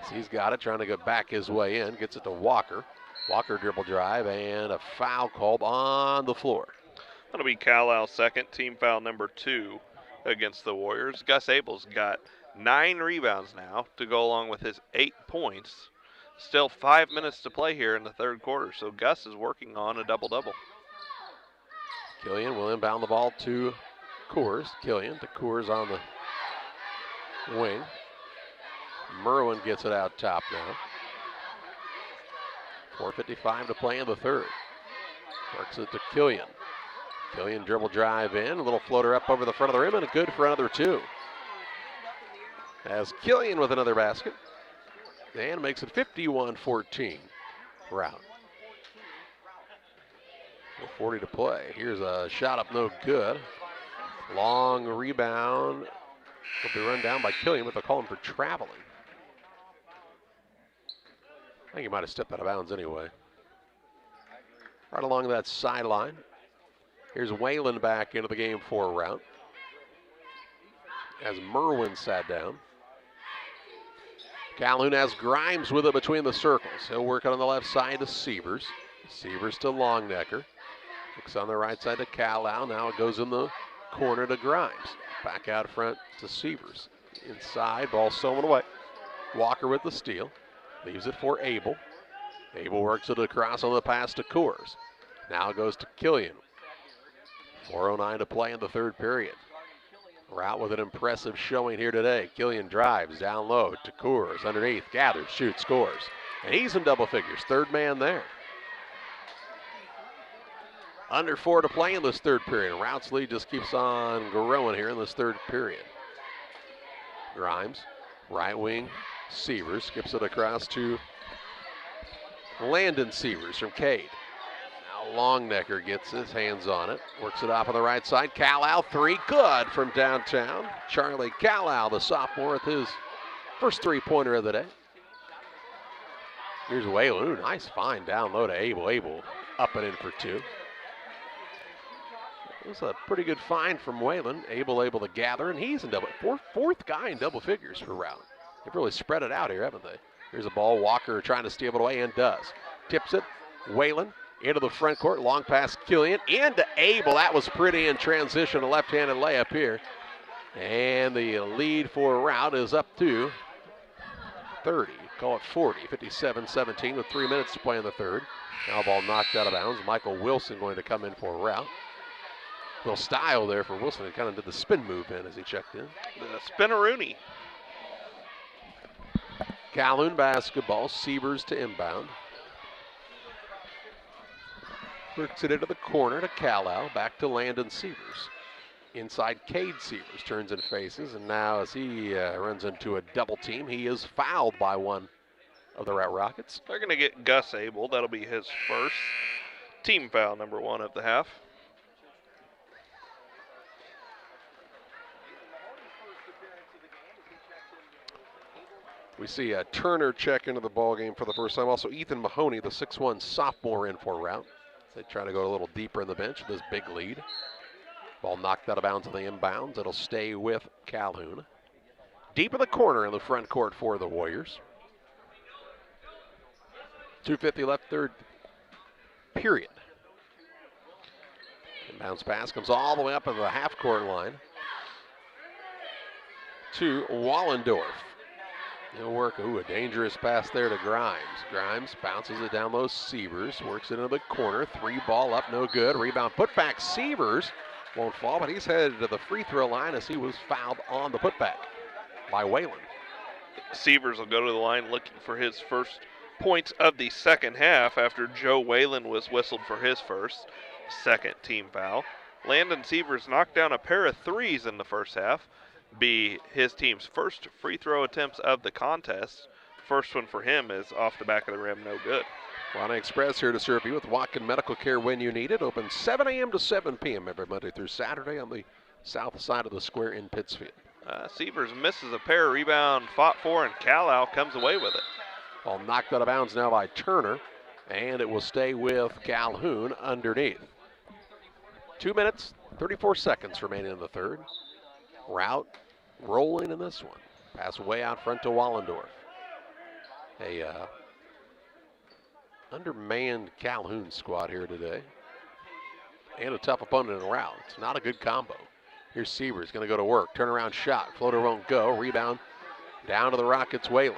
So he's got it, trying to get back his way in. Gets it to Walker. Walker dribble drive, and a foul called on the floor. That'll be Calhoun's second, team foul number 2 against the Warriors. Gus Abel's got 9 rebounds now to go along with his 8 points. Still 5 minutes to play here in the third quarter, so Gus is working on a double-double. Killian will inbound the ball to Coors. Killian to Coors on the wing. Merwin gets it out top now. 4:55 to play in the third. Works it to Killian. Killian dribble drive in, a little floater up over the front of the rim, and a good for another two. As Killian with another basket. And makes it 51-14. Routt. 40 to play. Here's a shot up, no good. Long rebound. Will be run down by Killian, but they'll call him for traveling. I think he might have stepped out of bounds anyway. Right along that sideline. Here's Whalen back into the game for Routt. As Merwin sat down. Calhoun has Grimes with it between the circles. He'll work it on the left side to Sievers. Sievers to Longnecker. Looks on the right side to Calhoun. Now it goes in the corner to Grimes. Back out front to Sievers. Inside, ball stolen away. Walker with the steal. Leaves it for Abel. Abel works it across on the pass to Coors. Now it goes to Killian. 4:09 to play in the third period. Routt with an impressive showing here today. Killian drives down low to Coors. Underneath, gathers, shoots, scores. And he's in double figures. Third man there. Under 4 to play in this third period. Rout's lead just keeps on growing here in this third period. Grimes, right wing, Sievers, skips it across to Landon Sievers from Cade. Now Longnecker gets his hands on it, works it off on the right side. Calhoun, three, good from downtown. Charlie Calhoun, the sophomore, with his first three-pointer of the day. Here's Whalen. Ooh, nice find down low to Abel. Abel up and in for two. It was a pretty good find from Whalen. Abel able to gather, and he's in double. Fourth guy in double figures for Routt. They've really spread it out here, haven't they? Here's a ball. Walker trying to steal it away and does. Tips it. Whalen into the front court. Long pass Killian into Abel. That was pretty in transition. A left-handed layup here. And the lead for Routt is up to 30. Call it 40. 57-17 with 3 minutes to play in the third. Now ball knocked out of bounds. Michael Wilson going to come in for Routt. Little style there for Wilson. He kind of did the spin move in as he checked in. The spin-a-rooney. Calhoun basketball. Sievers to inbound. Works it into the corner to Calhoun. Back to Landon Sievers. Inside Cade Sievers turns and faces. And now as he runs into a double team, he is fouled by one of the Routt Rockets. They're going to get Gus Abel. That'll be his first team foul, number 1 of the half. We see Turner check into the ball game for the first time. Also Ethan Mahoney, the 6'1 sophomore, in for Routt. They try to go a little deeper in the bench with this big lead. Ball knocked out of bounds on the inbounds. It'll stay with Calhoun. Deep in the corner in the front court for the Warriors. 2:50 left third period. Inbounds pass comes all the way up to the half-court line to Wallendorf. He'll work, a dangerous pass there to Grimes. Grimes bounces it down low, Sievers, works it into the corner, 3-ball up, no good. Rebound putback, Sievers won't fall, but he's headed to the free throw line as he was fouled on the putback by Whalen. Sievers will go to the line looking for his first points of the second half after Joe Whalen was whistled for his second team foul. Landon Sievers knocked down a pair of threes in the first half. Be his team's first free throw attempts of the contest. First one for him is off the back of the rim, no good. Quanta Express here to serve you with Watkin Medical Care when you need it. Open 7 a.m. to 7 p.m. every Monday through Saturday on the south side of the square in Pittsfield. Sievers misses a pair, rebound fought for, and Calhoun comes away with it. Ball knocked out of bounds now by Turner, and it will stay with Calhoun underneath. 2 minutes, 34 seconds remaining in the third. Routt rolling in this one. Pass way out front to Wallendorf. A undermanned Calhoun squad here today. And a tough opponent in Routt. It's not a good combo. Here's Sievers going to go to work. Turnaround shot. Floater won't go. Rebound down to the Rockets, Whalen.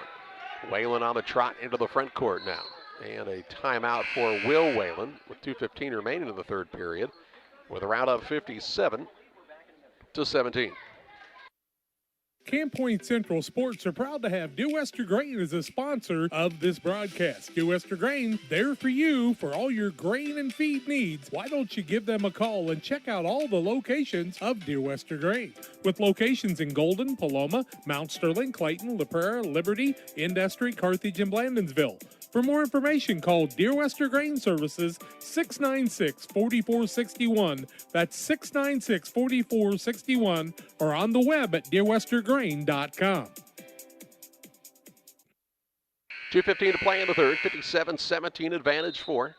Whalen on the trot into the front court now. And a timeout for Will Whalen with 2:15 remaining in the third period. With a round of 57-17. Camp Point Central Sports are proud to have Dear Wester Grain as a sponsor of this broadcast. Dear Wester Grain, there for you for all your grain and feed needs. Why don't you give them a call and check out all the locations of Dear Wester Grain? With locations in Golden, Paloma, Mount Sterling, Clayton, La Prairie, Liberty, Industry, Carthage, and Blandonsville. For more information, call Dear Wester Grain Services 696-4461. That's 696-4461, or on the web at dearwestergrain.com. 2:15 to play in the third. 57-17 advantage for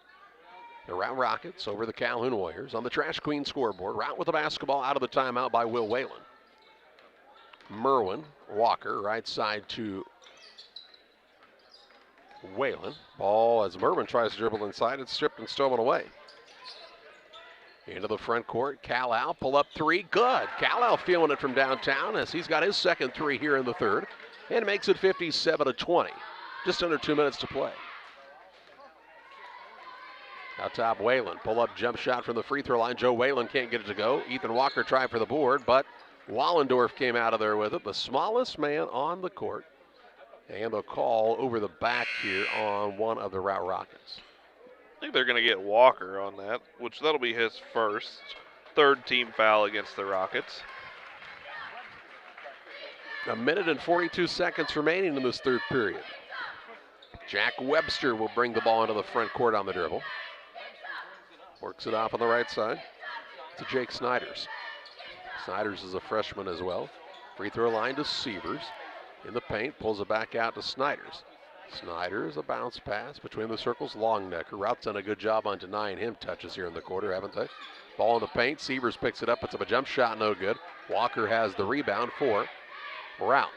the Routt Rockets over the Calhoun Warriors. On the Trash Queen scoreboard, Routt with the basketball out of the timeout by Will Whalen. Merwin Walker, right side to Whalen. Ball as Merwin tries to dribble inside. It's stripped and stolen away. Into the front court. Calhoun, pull up three. Good. Calhoun feeling it from downtown as he's got his second three here in the third. And makes it 57-20. Just under 2 minutes to play. Out top, Whalen. Pull up jump shot from the free throw line. Joe Whalen can't get it to go. Ethan Walker tried for the board, but Wallendorf came out of there with it. The smallest man on the court. And a call over the back here on one of the Routt Rockets. I think they're going to get Walker on that, which that'll be his first, third team foul against the Rockets. A minute and 42 seconds remaining in this third period. Jack Webster will bring the ball into the front court on the dribble. Works it off on the right side to Jake Snyders. Snyders is a freshman as well. Free throw line to Sievers. In the paint, pulls it back out to Snyders. Snyders, a bounce pass between the circles. Longnecker. Rout's done a good job on denying him touches here in the quarter, haven't they? Ball in the paint. Sievers picks it up. It's a jump shot, no good. Walker has the rebound for Routt.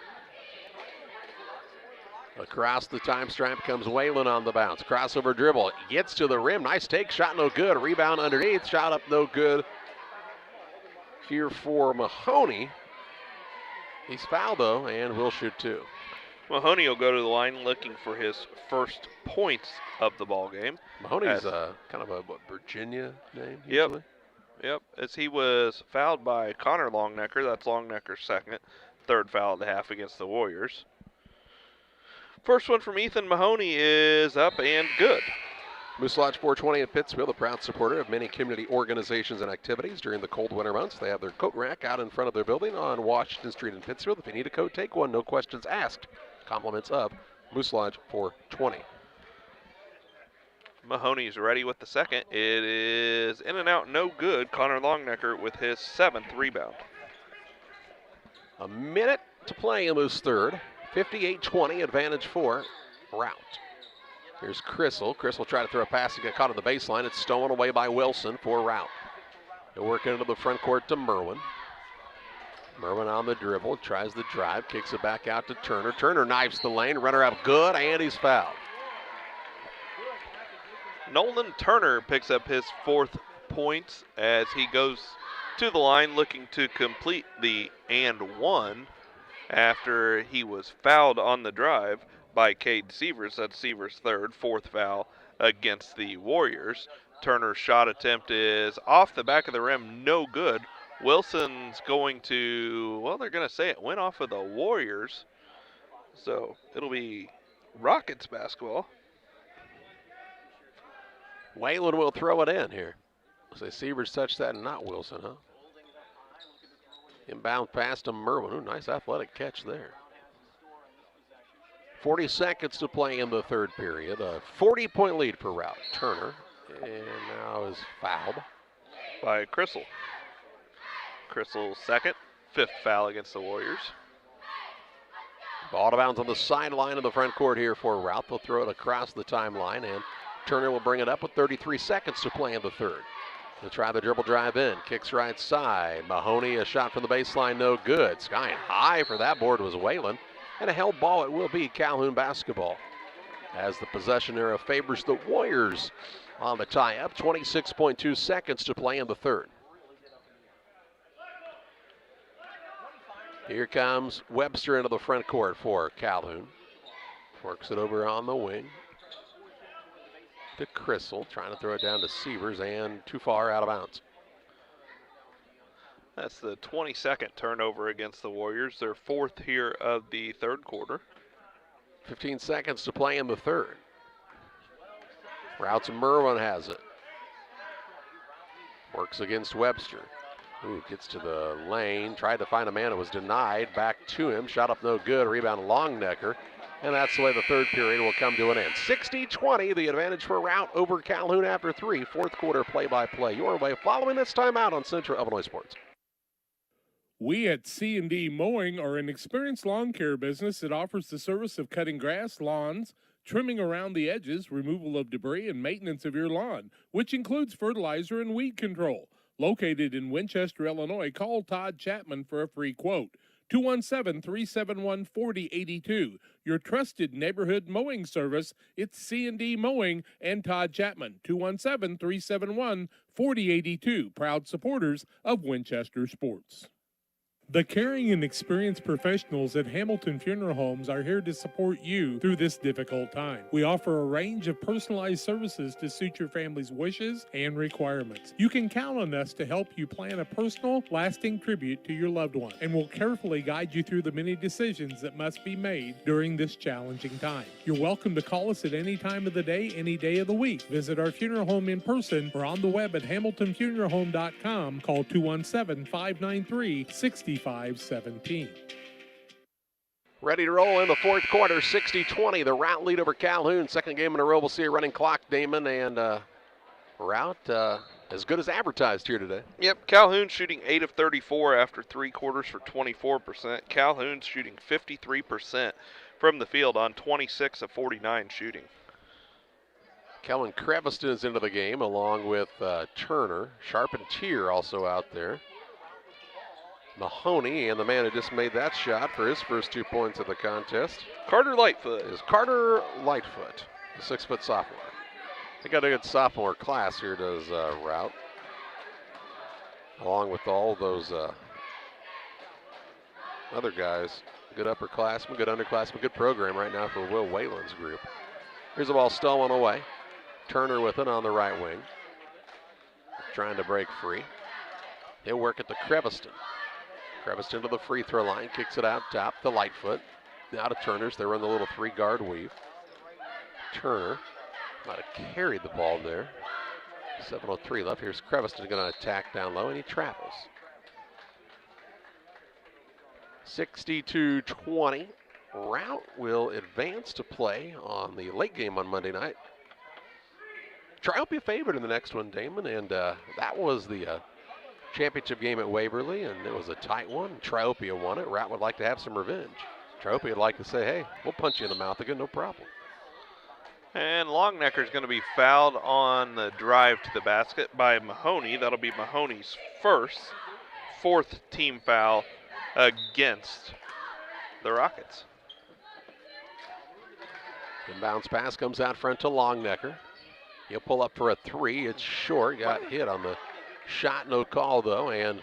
Across the time stripe comes Whalen on the bounce. Crossover dribble. Gets to the rim. Nice take. Shot no good. Rebound underneath. Shot up no good here for Mahoney. He's fouled, though, and will shoot two. Mahoney will go to the line looking for his first points of the ball game. Mahoney's kind of a Virginia name? Yep. Yep. As he was fouled by Connor Longnecker. That's Longnecker's second. Third foul of the half against the Warriors. First one from Ethan Mahoney is up and good. Moose Lodge 420 in Pittsfield, a proud supporter of many community organizations and activities during the cold winter months. They have their coat rack out in front of their building on Washington Street in Pittsfield. If you need a coat, take one. No questions asked. Compliments of Moose Lodge 420. Mahoney's ready with the second. It is in and out, no good. Connor Longnecker with his seventh rebound. A minute to play in this third. 58-20, advantage for Routt. Here's Crissell. Crissell tried to throw a pass and get caught on the baseline. It's stolen away by Wilson for Routt. He'll work into the front court to Merwin. Merwin on the dribble, tries the drive, kicks it back out to Turner. Turner knifes the lane, runner up good, and he's fouled. Nolan Turner picks up his fourth points as he goes to the line looking to complete the and one after he was fouled on the drive by Cade Sievers. That's Sievers' third, fourth foul against the Warriors. Turner's shot attempt is off the back of the rim, no good. Wilson's going to, well, they're going to say it went off of the Warriors. So it'll be Rockets basketball. Whalen will throw it in here. So Sievers touched that and not Wilson, huh? Inbound pass to Merwin. Ooh, nice athletic catch there. 40 seconds to play in the third period. A 40-point lead for Routt. Turner, and now is fouled by Crissell. Crissell's second, fifth foul against the Warriors. Ball to bounds on the sideline of the front court here for Routt. They'll throw it across the timeline, and Turner will bring it up with 33 seconds to play in the third. He'll try the dribble drive in, kicks right side. Mahoney, a shot from the baseline, no good. Skying high for that board was Whalen. And a held ball, it will be Calhoun basketball. As the possession era favors the Warriors on the tie-up. 26.2 seconds to play in the third. Here comes Webster into the front court for Calhoun. Works it over on the wing to Crissell, trying to throw it down to Sievers, and too far out of bounds. That's the 22nd turnover against the Warriors, their 4th here of the third quarter. 15 seconds to play in the third. Routt's Merwin has it. Works against Webster. Ooh, gets to the lane, tried to find a man, it was denied. Back to him, shot up no good, rebound Longnecker. And that's the way the third period will come to an end. 60-20, the advantage for Routt over Calhoun after 3. Fourth quarter play-by-play your way following this timeout on Central Illinois Sports. We at C&D Mowing are an experienced lawn care business that offers the service of cutting grass, lawns, trimming around the edges, removal of debris, and maintenance of your lawn, which includes fertilizer and weed control. Located in Winchester, Illinois, call Todd Chapman for a free quote. 217-371-4082. Your trusted neighborhood mowing service. It's C&D Mowing and Todd Chapman. 217-371-4082. Proud supporters of Winchester sports. The caring and experienced professionals at Hamilton Funeral Homes are here to support you through this difficult time. We offer a range of personalized services to suit your family's wishes and requirements. You can count on us to help you plan a personal, lasting tribute to your loved one, and we'll carefully guide you through the many decisions that must be made during this challenging time. You're welcome to call us at any time of the day, any day of the week. Visit our funeral home in person or on the web at hamiltonfuneralhome.com. Call 217-593-6517. Ready to roll in the fourth quarter, 60-20. The Routt lead over Calhoun. Second game in a row. We'll see a running clock, Damon, and Routt as good as advertised here today. Yep, Calhoun shooting 8 of 34 after 3 quarters for 24%. Calhoun's shooting 53% from the field on 26 of 49 shooting. Kellen Creviston is into the game along with Turner. Charpentier also out there. Mahoney, and the man who just made that shot for his first 2 points of the contest, Carter Lightfoot. Is Carter Lightfoot, the 6-foot sophomore. They got a good sophomore class here, does Routt. Along with all those other guys. Good upperclassmen, good underclassmen, good program right now for Will Whalen's group. Here's the ball stolen away. Turner with it on the right wing. Trying to break free. He'll work it to Creviston. Creviston to the free throw line, kicks it out top to Lightfoot. Now to Turner's, they run the little 3-guard weave. Turner might have carried the ball there. 7:03 left. Here's Creviston going to attack down low, and he travels. 62-20. Routt will advance to play on the late game on Monday night. Triopia favored in the next one, Damon, and that was the championship game at Waverly, and it was a tight one. Triopia won it. Routt would like to have some revenge. Triopia would like to say, hey, we'll punch you in the mouth again, no problem. And Longnecker's going to be fouled on the drive to the basket by Mahoney. That'll be Mahoney's fourth team foul against the Rockets. Inbounds pass comes out front to Longnecker. He'll pull up for a 3. It's short. Got hit on the shot, no call though, and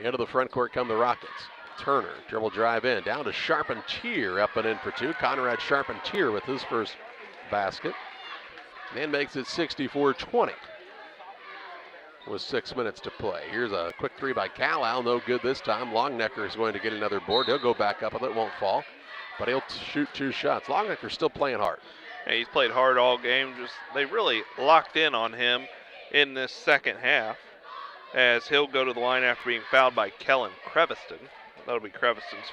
into the front court come the Rockets. Turner, dribble drive in, down to Charpentier, up and in for 2. Conrad Charpentier with his first basket. And makes it 64-20 with 6 minutes to play. Here's a quick 3 by Calhoun, no good this time. Longnecker is going to get another board. He'll go back up with it, won't fall, but he'll shoot 2 shots. Longnecker's still playing hard. Hey, he's played hard all game. They really locked in on him in this second half, as he'll go to the line after being fouled by Kellen Creviston. That'll be Creviston's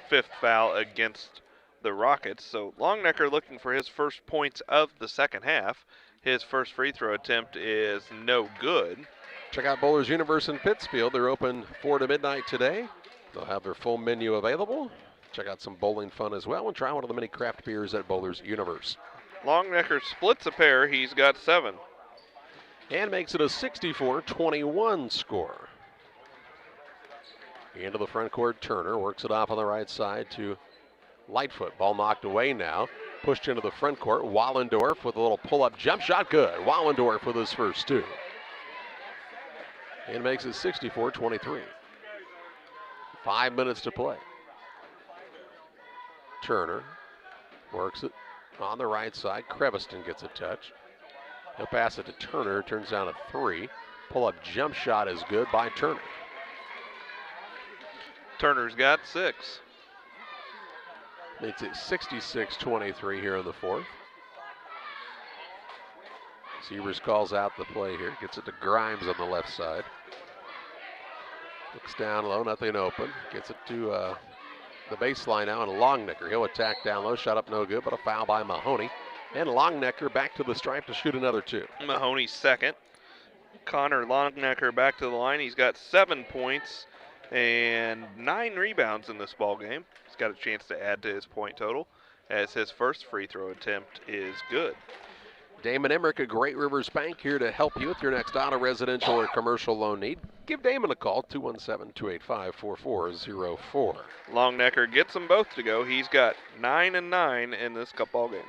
fifth foul against the Rockets. So Longnecker looking for his first points of the second half. His first free throw attempt is no good. Check out Bowlers Universe in Pittsfield. They're open 4 to midnight today. They'll have their full menu available. Check out some bowling fun as well and try one of the many craft beers at Bowlers Universe. Longnecker splits a pair. He's got 7. And makes it a 64-21 score. Into the front court, Turner works it off on the right side to Lightfoot. Ball knocked away now. Pushed into the front court. Wallendorf with a little pull-up jump shot. Good. Wallendorf with his first 2. And makes it 64-23. 5 minutes to play. Turner works it on the right side. Creviston gets a touch. He'll pass it to Turner. Turns down a 3. Pull-up jump shot is good by Turner. Turner's got 6. Makes it 66-23 here in the fourth. Severs calls out the play here. Gets it to Grimes on the left side. Looks down low, nothing open. Gets it to the baseline now, and Longnecker. He'll attack down low. Shot up no good, but a foul by Mahoney. And Longnecker back to the stripe to shoot another 2. Mahoney's second. Connor Longnecker back to the line. He's got 7 points and 9 rebounds in this ball game. He's got a chance to add to his point total, as his first free throw attempt is good. Damon Emmerich at Great Rivers Bank here to help you with your next auto, residential, or commercial loan need. Give Damon a call, 217-285-4404. Longnecker gets them both to go. He's got 9 and 9 in this cup ball game.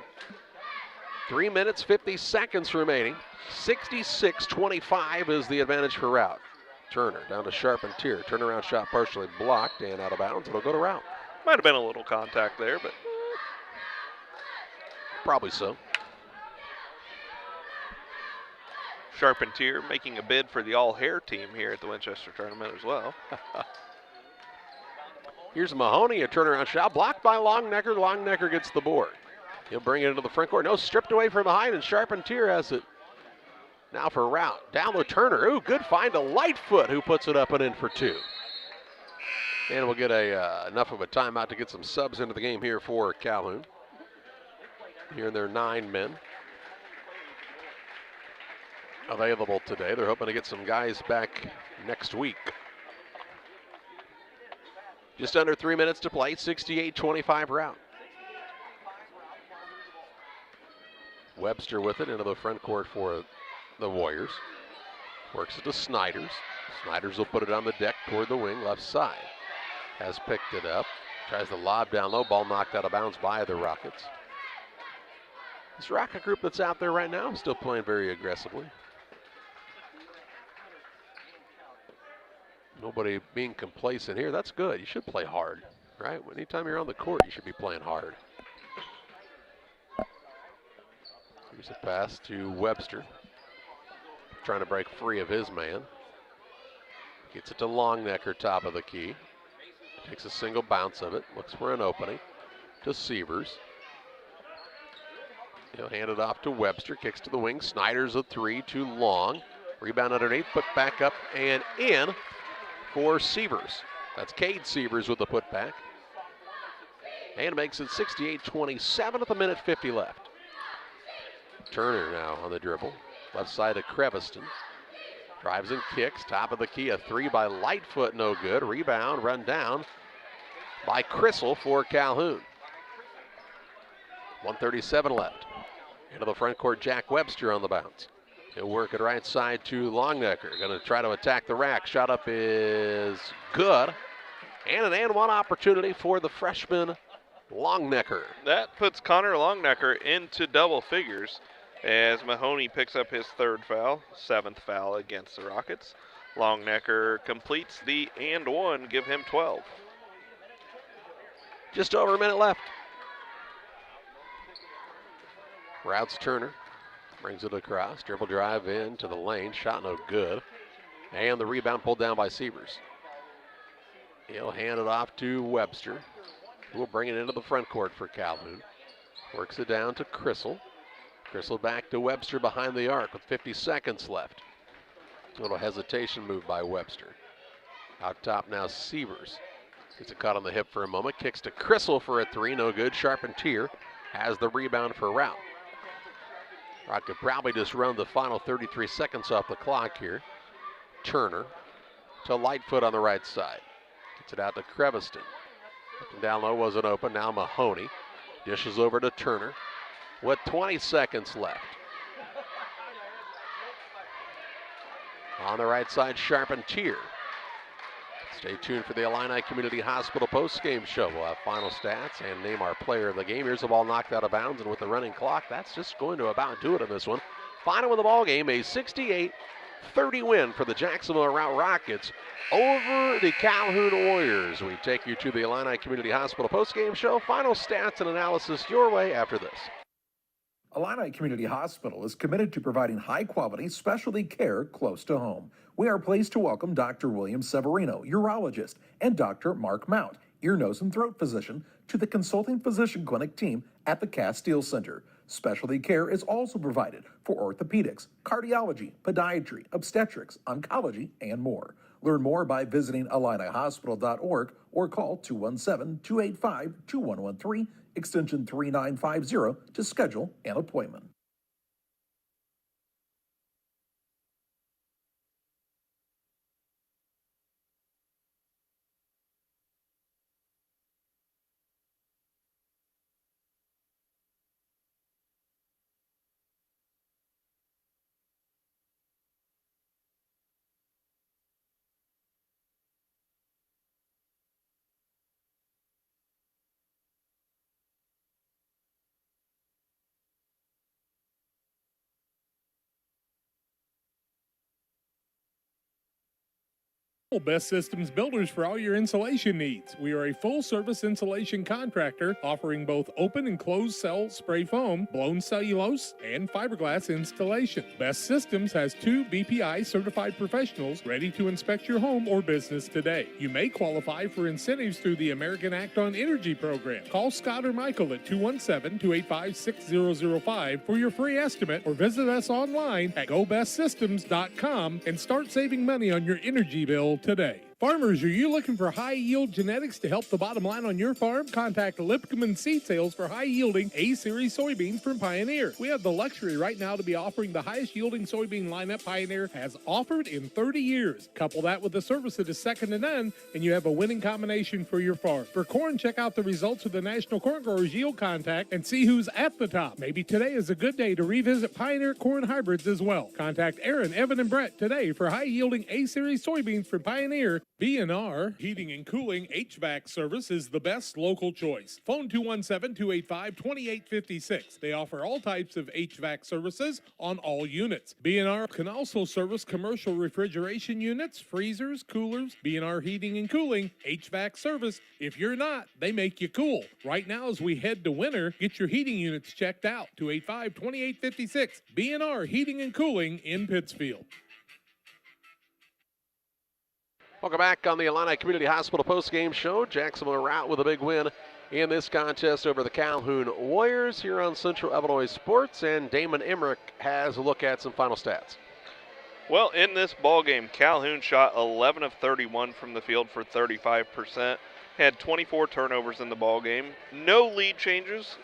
3 minutes, 50 seconds remaining. 66-25 is the advantage for Routt. Turner down to Charpentier. Turnaround shot partially blocked and out of bounds. It'll go to Routt. Might have been a little contact there, but probably so. Charpentier making a bid for the all-hair team here at the Winchester tournament as well. Here's Mahoney, a turnaround shot blocked by Longnecker. Longnecker gets the board. He'll bring it into the front court. No, stripped away from behind, and Charpentier has it. Now for Routt. Down low, Turner. Ooh, good find to Lightfoot, who puts it up and in for 2. And we'll get enough of a timeout to get some subs into the game here for Calhoun. Here in their 9 men available today. They're hoping to get some guys back next week. Just under 3 minutes to play, 68-25 Routt. Webster with it into the front court for the Warriors. Works it to Snyders. Snyders will put it on the deck toward the wing, left side. Has picked it up. Tries to lob down low. Ball knocked out of bounds by the Rockets. This Rocket group that's out there right now is still playing very aggressively. Nobody being complacent here. That's good. You should play hard, right? Anytime you're on the court, you should be playing hard. Here's a pass to Webster. Trying to break free of his man. Gets it to Longnecker, top of the key. Takes a single bounce of it. Looks for an opening to Severs. He'll hand it off to Webster. Kicks to the wing. Snyder's a 3, too long. Rebound underneath, put back up and in for Severs. That's Cade Severs with the putback. And makes it 68-27 at the minute 50 left. Turner now on the dribble. Left side of Creviston. Drives and kicks. Top of the key, a 3 by Lightfoot, no good. Rebound, run down by Crissell for Calhoun. 1:37 left. Into the front court, Jack Webster on the bounce. He'll work it right side to Longnecker. Going to try to attack the rack. Shot up is good. And an and one opportunity for the freshman Longnecker. That puts Connor Longnecker into double figures as Mahoney picks up his 3rd foul, 7th foul against the Rockets. Longnecker completes the and one, give him 12. Just over a minute left. Routt's Turner. Brings it across. Dribble drive in to the lane. Shot no good. And the rebound pulled down by Severs. He'll hand it off to Webster, who will bring it into the front court for Calhoun. Works it down to Crissell. Crissell back to Webster behind the arc with 50 seconds left. A little hesitation move by Webster. Out top now Severs. Gets it caught on the hip for a moment. Kicks to Crissell for a 3. No good. Charpentier has the rebound for Routt. Routt could probably just run the final 33 seconds off the clock here. Turner to Lightfoot on the right side. Gets it out to Creviston. Up and down low, wasn't open. Now Mahoney dishes over to Turner with 20 seconds left. On the right side, Charpentier. Stay tuned for the Illini Community Hospital post-game show. We'll have final stats and name our player of the game. Here's the ball knocked out of bounds, and with the running clock, that's just going to about do it in this one. Final of the ball game, a 68-30 win for the Jacksonville Routt Rockets over the Calhoun Warriors. We take you to the Illini Community Hospital post-game show. Final stats and analysis your way after this. Illini Community Hospital is committed to providing high-quality specialty care close to home. We are pleased to welcome Dr. William Severino, urologist, and Dr. Mark Mount, ear, nose, and throat physician, to the consulting physician clinic team at the Castile Center. Specialty care is also provided for orthopedics, cardiology, podiatry, obstetrics, oncology, and more. Learn more by visiting IlliniHospital.org or call 217-285-2113, extension 3950 to schedule an appointment. Best Systems Builders for all your insulation needs. We are a full-service insulation contractor offering both open and closed cell spray foam, blown cellulose, and fiberglass installation. Best Systems has 2 BPI certified professionals ready to inspect your home or business today. You may qualify for incentives through the American Act on Energy program. Call Scott or Michael at 217-285-6005 for your free estimate, or visit us online at gobestsystems.com and start saving money on your energy bill today. Farmers, are you looking for high-yield genetics to help the bottom line on your farm? Contact Lipcomb Seed Sales for high-yielding A-Series soybeans from Pioneer. We have the luxury right now to be offering the highest-yielding soybean lineup Pioneer has offered in 30 years. Couple that with a service that is second to none, and you have a winning combination for your farm. For corn, check out the results of the National Corn Growers Yield Contact and see who's at the top. Maybe today is a good day to revisit Pioneer corn hybrids as well. Contact Aaron, Evan, and Brett today for high-yielding A-Series soybeans from Pioneer. B&R Heating and Cooling HVAC service is the best local choice. Phone 217-285-2856. They offer all types of HVAC services on all units. B&R can also service commercial refrigeration units, freezers, coolers. B&R Heating and Cooling HVAC service. If you're not, they make you cool. Right now, as we head to winter, get your heating units checked out. 285-2856. B&R Heating and Cooling in Pittsfield. Welcome back on the Illini Community Hospital postgame show. Jacksonville Routt with a big win in this contest over the Calhoun Warriors here on Central Illinois Sports, and Damon Emmerich has a look at some final stats. Well, in this ball game, Calhoun shot 11 of 31 from the field for 35%, had 24 turnovers in the ball game, no lead changes.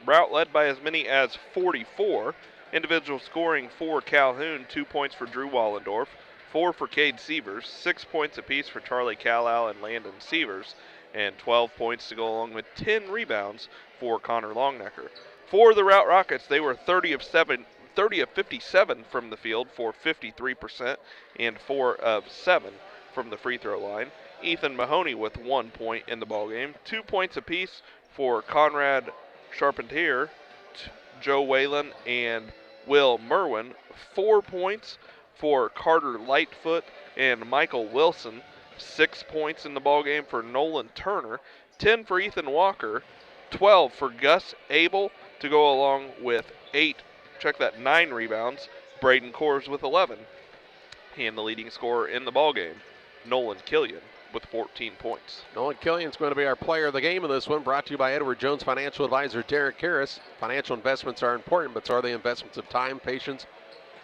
Routt led by as many as 44. Individual scoring for Calhoun, 2 points for Drew Wallendorf, 4 for Cade Sievers, 6 points apiece for Charlie Callow and Landon Sievers, and 12 points to go along with 10 rebounds for Connor Longnecker. For the Routt Rockets, they were 30 of 57 from the field for 53% and 4 of 7 from the free throw line. Ethan Mahoney with 1 point in the ballgame, 2 points apiece for Conrad Charpentier, Joe Whalen, and Will Merwin, 4 points for Carter Lightfoot and Michael Wilson, 6 points in the ballgame for Nolan Turner, 10 for Ethan Walker, 12 for Gus Abel to go along with 9 rebounds. Braden Corbs with 11. And the leading scorer in the ballgame, Nolan Killian, with 14 points. Nolan Killian's going to be our player of the game in this one, brought to you by Edward Jones financial advisor Derek Harris. Financial investments are important, but so are the investments of time, patience,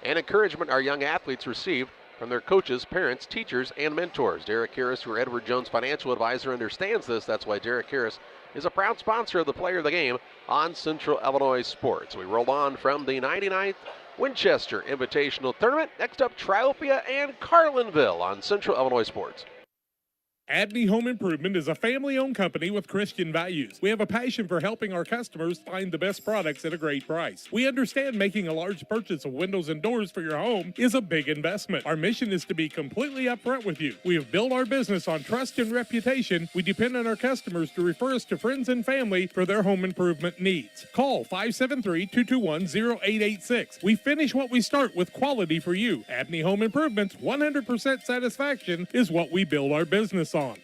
and encouragement our young athletes receive from their coaches, parents, teachers, and mentors. Derek Harris, who Edward Jones financial advisor, understands this. That's why Derek Harris is a proud sponsor of the player of the game on Central Illinois Sports. We roll on from the 99th Winchester Invitational Tournament. Next up, Triopia and Carlinville on Central Illinois Sports. Abney Home Improvement is a family-owned company with Christian values. We have a passion for helping our customers find the best products at a great price. We understand making a large purchase of windows and doors for your home is a big investment. Our mission is to be completely upfront with you. We have built our business on trust and reputation. We depend on our customers to refer us to friends and family for their home improvement needs. Call 573-221-0886. We finish what we start with quality for you. Abney Home Improvements, 100% satisfaction is what we build our business on.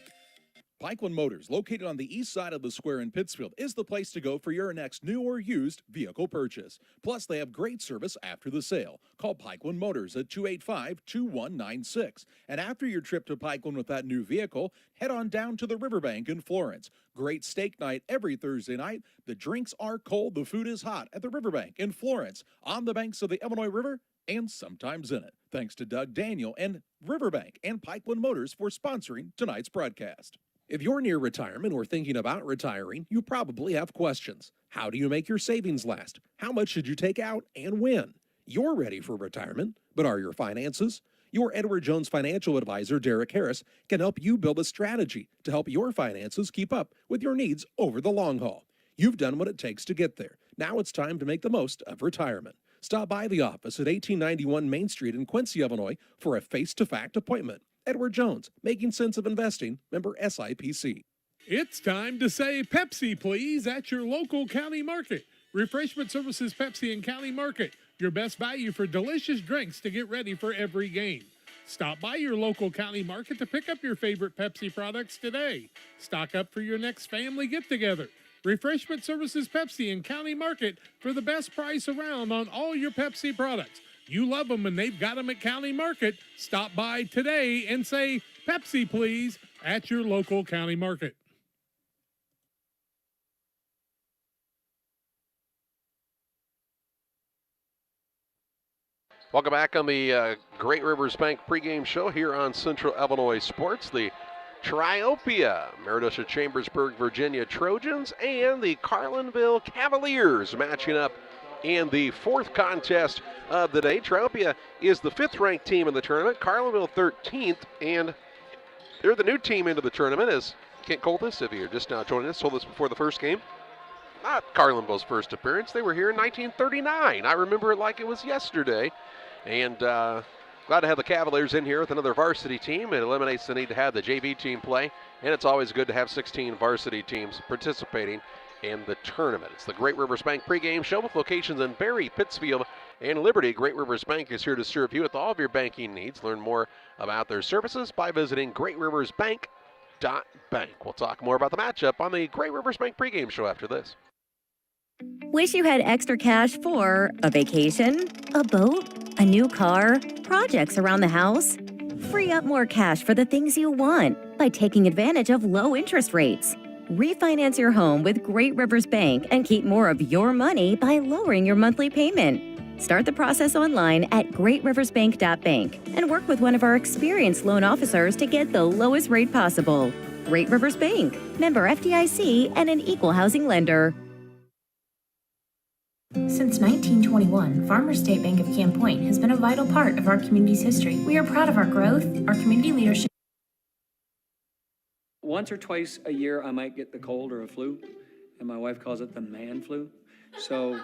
Pikeland Motors, located on the east side of the square in Pittsfield, is the place to go for your next new or used vehicle purchase. Plus, they have great service after the sale. Call Pikeland Motors at 285-2196. And after your trip to Pikeland with that new vehicle, head on down to the Riverbank in Florence. Great steak night every Thursday night. The drinks are cold, the food is hot at the Riverbank in Florence, on the banks of the Illinois River, and sometimes in it. Thanks to Doug Daniel and Riverbank and Pikeland Motors for sponsoring tonight's broadcast. If you're near retirement or thinking about retiring, you probably have questions. How do you make your savings last? How much should you take out and when? You're ready for retirement, but are your finances? Your Edward Jones financial advisor, Derek Harris, can help you build a strategy to help your finances keep up with your needs over the long haul. You've done what it takes to get there. Now it's time to make the most of retirement. Stop by the office at 1891 Main Street in Quincy, Illinois for a face-to-fact appointment. Edward Jones, Making Sense of Investing, member SIPC. It's time to say Pepsi, please, at your local county market. Refreshment Services Pepsi and County Market, your best value for delicious drinks to get ready for every game. Stop by your local county market to pick up your favorite Pepsi products today. Stock up for your next family get-together. Refreshment Services Pepsi and County Market for the best price around on all your Pepsi products. You love them and they've got them at County Market. Stop by today and say, Pepsi, please, at your local county market. Welcome back on the Great Rivers Bank pregame show here on Central Illinois Sports. The Triopia, Meredith Chambersburg, Virginia Trojans, and the Carlinville Cavaliers matching up in the fourth contest of the day. Triopia is the fifth-ranked team in the tournament, Carlinville 13th, and they're the new team into the tournament as Kent Coltis, if you're just now joining us, told us before the first game. Not Carlinville's first appearance. They were here in 1939. I remember it like it was yesterday. And glad to have the Cavaliers in here with another varsity team. It eliminates the need to have the JV team play, and it's always good to have 16 varsity teams participating in the tournament. It's the Great Rivers Bank pregame show with locations in Barry, Pittsfield, and Liberty. Great Rivers Bank is here to serve you with all of your banking needs. Learn more about their services by visiting greatriversbank.bank. We'll talk more about the matchup on the Great Rivers Bank pregame show after this. Wish you had extra cash for a vacation, a boat, a new car, projects around the house? Free up more cash for the things you want by taking advantage of low interest rates. Refinance your home with Great Rivers Bank and keep more of your money by lowering your monthly payment. Start the process online at greatriversbank.bank and work with one of our experienced loan officers to get the lowest rate possible. Great Rivers Bank, member FDIC, and an equal housing lender. Since 1921, Farmers State Bank of Camp Point has been a vital part of our community's history. We are proud of our growth, our community leadership. Once or twice a year, I might get the cold or a flu, and my wife calls it the man flu. So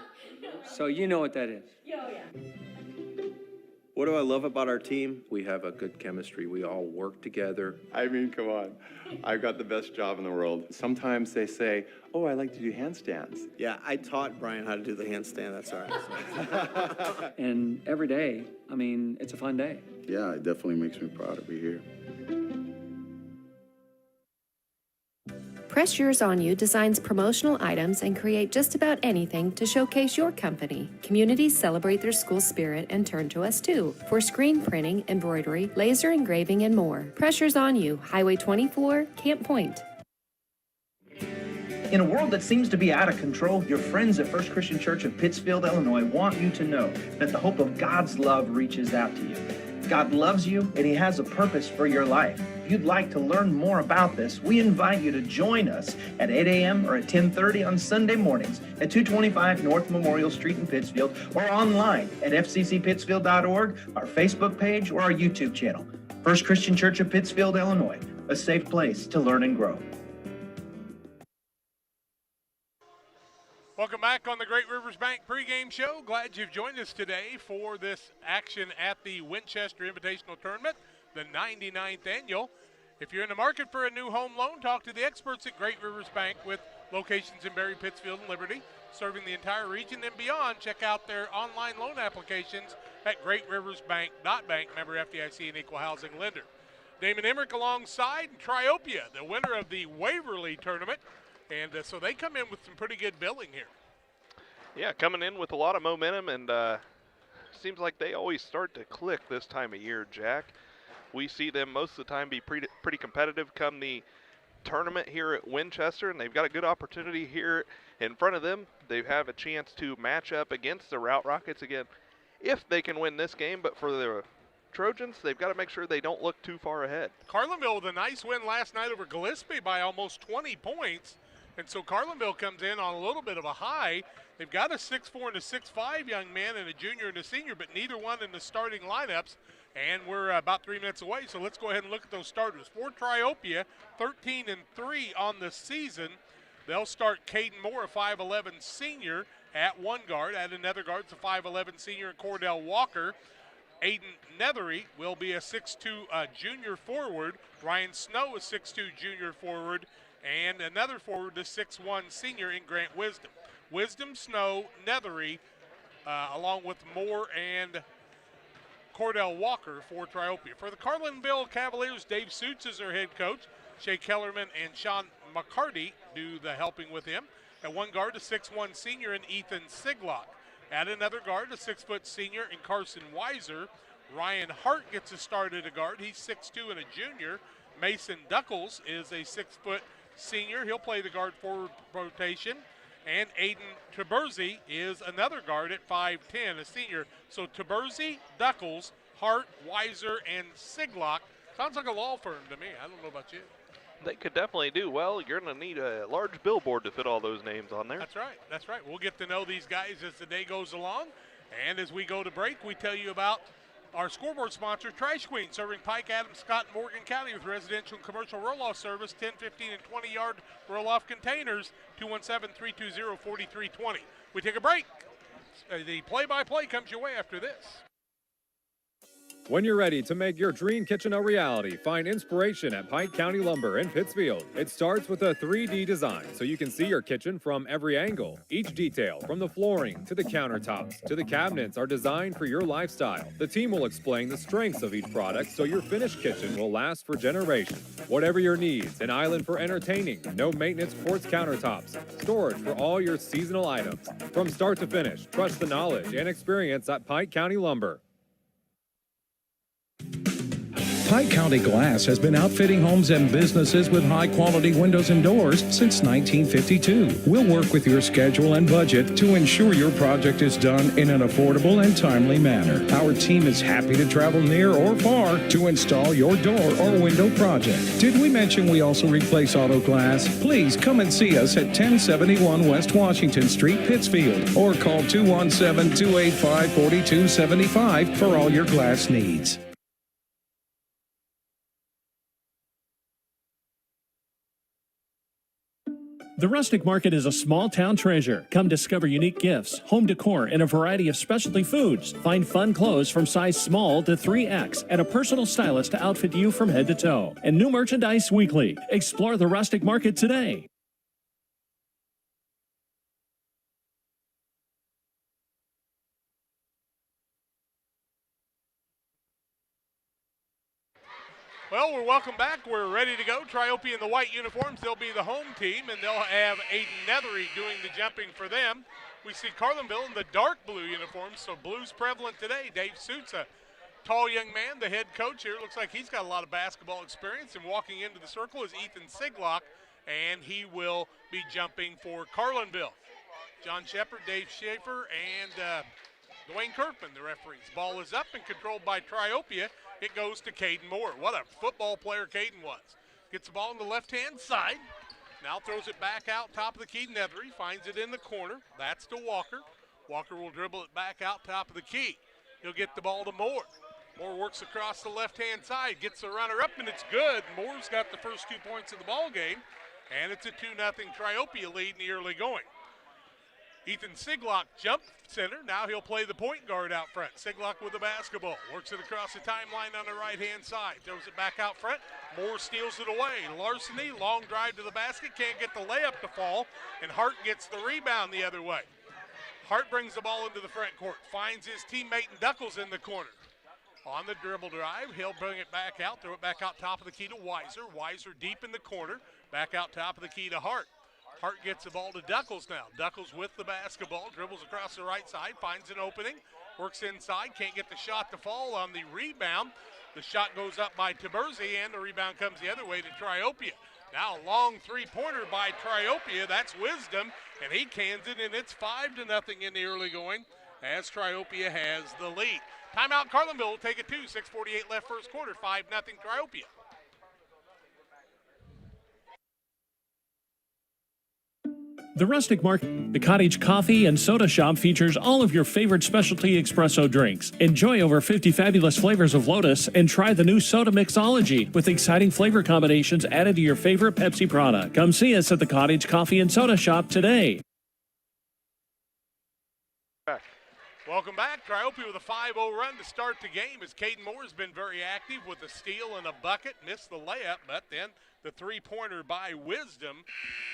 you know what that is. What do I love about our team? We have a good chemistry. We all work together. I mean, come on. I've got the best job in the world. Sometimes they say, oh, I like to do handstands. Yeah, I taught Brian how to do the handstand. That's all right. And every day, I mean, it's a fun day. Yeah, it definitely makes me proud to be here. Press Yours On You designs promotional items and create just about anything to showcase your company. Communities celebrate their school spirit and turn to us too for screen printing, embroidery, laser engraving, and more. Press Yours On You, Highway 24, Camp Point. In a world that seems to be out of control, your friends at First Christian Church of Pittsfield, Illinois want you to know that the hope of God's love reaches out to you. God loves you and He has a purpose for your life. If you'd like to learn more about this, we invite you to join us at 8 a.m. or at 10:30 on Sunday mornings at 225 North Memorial Street in Pittsfield, or online at fccpittsfield.org, our Facebook page, or our YouTube channel. First Christian Church of Pittsfield, Illinois, a safe place to learn and grow. Welcome back on the Great Rivers Bank pregame show. Glad you've joined us today for this action at the Winchester Invitational Tournament, the 99th annual. If you're in the market for a new home loan, talk to the experts at Great Rivers Bank with locations in Barry, Pittsfield, and Liberty, serving the entire region and beyond. Check out their online loan applications at greatriversbank.bank, member FDIC and equal housing lender. Damon Emmerich alongside Triopia, the winner of the Waverly tournament. And so they come in with some pretty good billing here. Yeah, coming in with a lot of momentum, and seems like they always start to click this time of year, Jack. We see them most of the time be pretty competitive come the tournament here at Winchester, and they've got a good opportunity here in front of them. They have a chance to match up against the Routt Rockets again if they can win this game, but for the Trojans, they've got to make sure they don't look too far ahead. Carlinville with a nice win last night over Gillespie by almost 20 points. And so Carlinville comes in on a little bit of a high. They've got a 6'4" and a 6'5" young man and a junior and a senior, but neither one in the starting lineups. And we're about 3 minutes away, so let's go ahead and look at those starters. For Triopia, 13-3 on the season. They'll start Caden Moore, a 5'11" senior, at one guard. At another guard, it's a 5'11" senior and Cordell Walker. Aiden Nethery will be a 6'2" junior forward. Ryan Snow, a 6'2" junior forward. And another forward, the 6'1" senior in Grant Wisdom. Wisdom, Snow, Nethery, along with Moore and Cordell Walker for Triopia. For the Carlinville Cavaliers, Dave Suits is their head coach. Shea Kellerman and Sean McCarty do the helping with him. At one guard, a 6'1" senior in Ethan Siglock. At another guard, a 6' senior in Carson Weiser. Ryan Hart gets a start at a guard. He's 6'2" and a junior. Mason Duckles is a 6' senior. He'll play the guard forward rotation. And Aiden Taberzi is another guard at 5'10", a senior. So Taberzi, Duckles, Hart, Weiser, and Siglock. Sounds like a law firm to me. I don't know about you. They could definitely do well. You're going to need a large billboard to fit all those names on there. That's right. That's right. We'll get to know these guys as the day goes along. And as we go to break, we tell you about our scoreboard sponsor, Trash Queen, serving Pike, Adams, Scott, and Morgan County with residential and commercial roll-off service, 10, 15, and 20-yard roll-off containers, 217-320-4320. We take a break. The play-by-play comes your way after this. When you're ready to make your dream kitchen a reality, find inspiration at Pike County Lumber in Pittsfield. It starts with a 3D design so you can see your kitchen from every angle. Each detail, from the flooring to the countertops to the cabinets, are designed for your lifestyle. The team will explain the strengths of each product so your finished kitchen will last for generations. Whatever your needs, an island for entertaining, no maintenance quartz countertops, storage for all your seasonal items. From start to finish, trust the knowledge and experience at Pike County Lumber. Pike County Glass has been outfitting homes and businesses with high-quality windows and doors since 1952. We'll work with your schedule and budget to ensure your project is done in an affordable and timely manner. Our team is happy to travel near or far to install your door or window project. Did we mention we also replace auto glass? Please come and see us at 1071 West Washington Street, Pittsfield, or call 217-285-4275 for all your glass needs. The Rustic Market is a small-town treasure. Come discover unique gifts, home decor, and a variety of specialty foods. Find fun clothes from size small to 3X and a personal stylist to outfit you from head to toe. And new merchandise weekly. Explore the Rustic Market today. Well, we're welcome back. We're ready to go. Triopia in the white uniforms. They'll be the home team, and they'll have Aiden Nethery doing the jumping for them. We see Carlinville in the dark blue uniforms, so blue's prevalent today. Dave Suits, a tall young man, the head coach here. Looks like he's got a lot of basketball experience, and walking into the circle is Ethan Siglock, and he will be jumping for Carlinville. John Shepard, Dave Schaefer, and Dwayne Kirkman, the referees. Ball is up and controlled by Triopia. It goes to Caden Moore. What a football player Caden was. Gets the ball on the left-hand side. Now throws it back out top of the key. Nethery finds it in the corner. That's to Walker. Walker will dribble it back out top of the key. He'll get the ball to Moore. Moore works across the left-hand side, gets the runner up, and it's good. Moore's got the first 2 points of the ball game, and it's a 2-0 Triopia lead in the early going. Ethan Siglock jump center. Now he'll play the point guard out front. Siglock with the basketball. Works it across the timeline on the right-hand side. Throws it back out front. Moore steals it away. Larceny, long drive to the basket. Can't get the layup to fall. And Hart gets the rebound the other way. Hart brings the ball into the front court. Finds his teammate Duckles in the corner. On the dribble drive, he'll bring it back out, throw it back out top of the key to Weiser. Weiser deep in the corner, back out top of the key to Hart. Hart gets the ball to Duckles now. Duckles with the basketball, dribbles across the right side, finds an opening, works inside, can't get the shot to fall on the rebound. The shot goes up by Taberzi, and the rebound comes the other way to Triopia. Now a long three-pointer by Triopia. That's Wisdom, and he cans it, and it's 5-0 in the early going as Triopia has the lead. Timeout, Carlinville will take it 6:48 left first quarter, 5-0 Triopia. The Rustic Market, the Cottage Coffee and Soda Shop features all of your favorite specialty espresso drinks. Enjoy over 50 fabulous flavors of Lotus and try the new Soda Mixology with exciting flavor combinations added to your favorite Pepsi product. Come see us at the Cottage Coffee and Soda Shop today. Welcome back. Triopia with a 5-0 run to start the game as Caden Moore has been very active with a steal and a bucket. Missed the layup, but then the three-pointer by Wisdom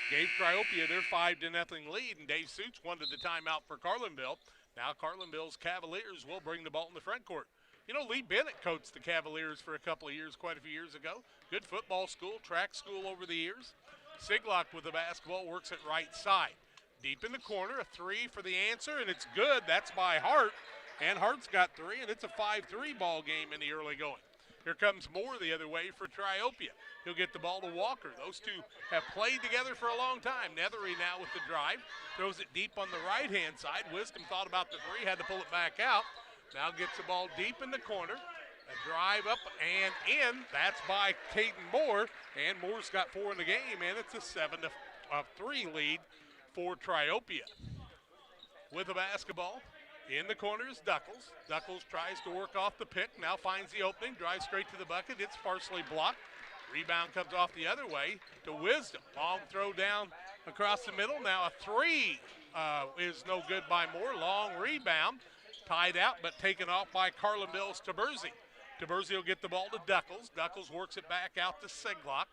gave Triopia their 5-0 lead, and Dave Suits wanted the timeout for Carlinville. Now Carlinville's Cavaliers will bring the ball in the front court. You know, Lee Bennett coached the Cavaliers for a couple of years, quite a few years ago. Good football school, track school over the years. Siglock with the basketball, works it right side. Deep in the corner, a three for the answer, and it's good. That's by Hart, and Hart's got three, and it's a 5-3 ball game in the early going. Here comes Moore the other way for Triopia. He'll get the ball to Walker. Those two have played together for a long time. Nethery now with the drive, throws it deep on the right-hand side. Wisdom thought about the three, had to pull it back out. Now gets the ball deep in the corner. A drive up and in. That's by Caden Moore, and Moore's got 4 in the game, and it's a 7-3 lead for Triopia. With the basketball in the corner is Duckles. Duckles tries to work off the pick, now finds the opening, drives straight to the bucket. It's partially blocked. Rebound comes off the other way to Wisdom. Long throw down across the middle. Now a three is no good by Moore. Long rebound, tied out but taken off by Carlinville's Taberzi. Taberzi will get the ball to Duckles. Duckles works it back out to Siglock.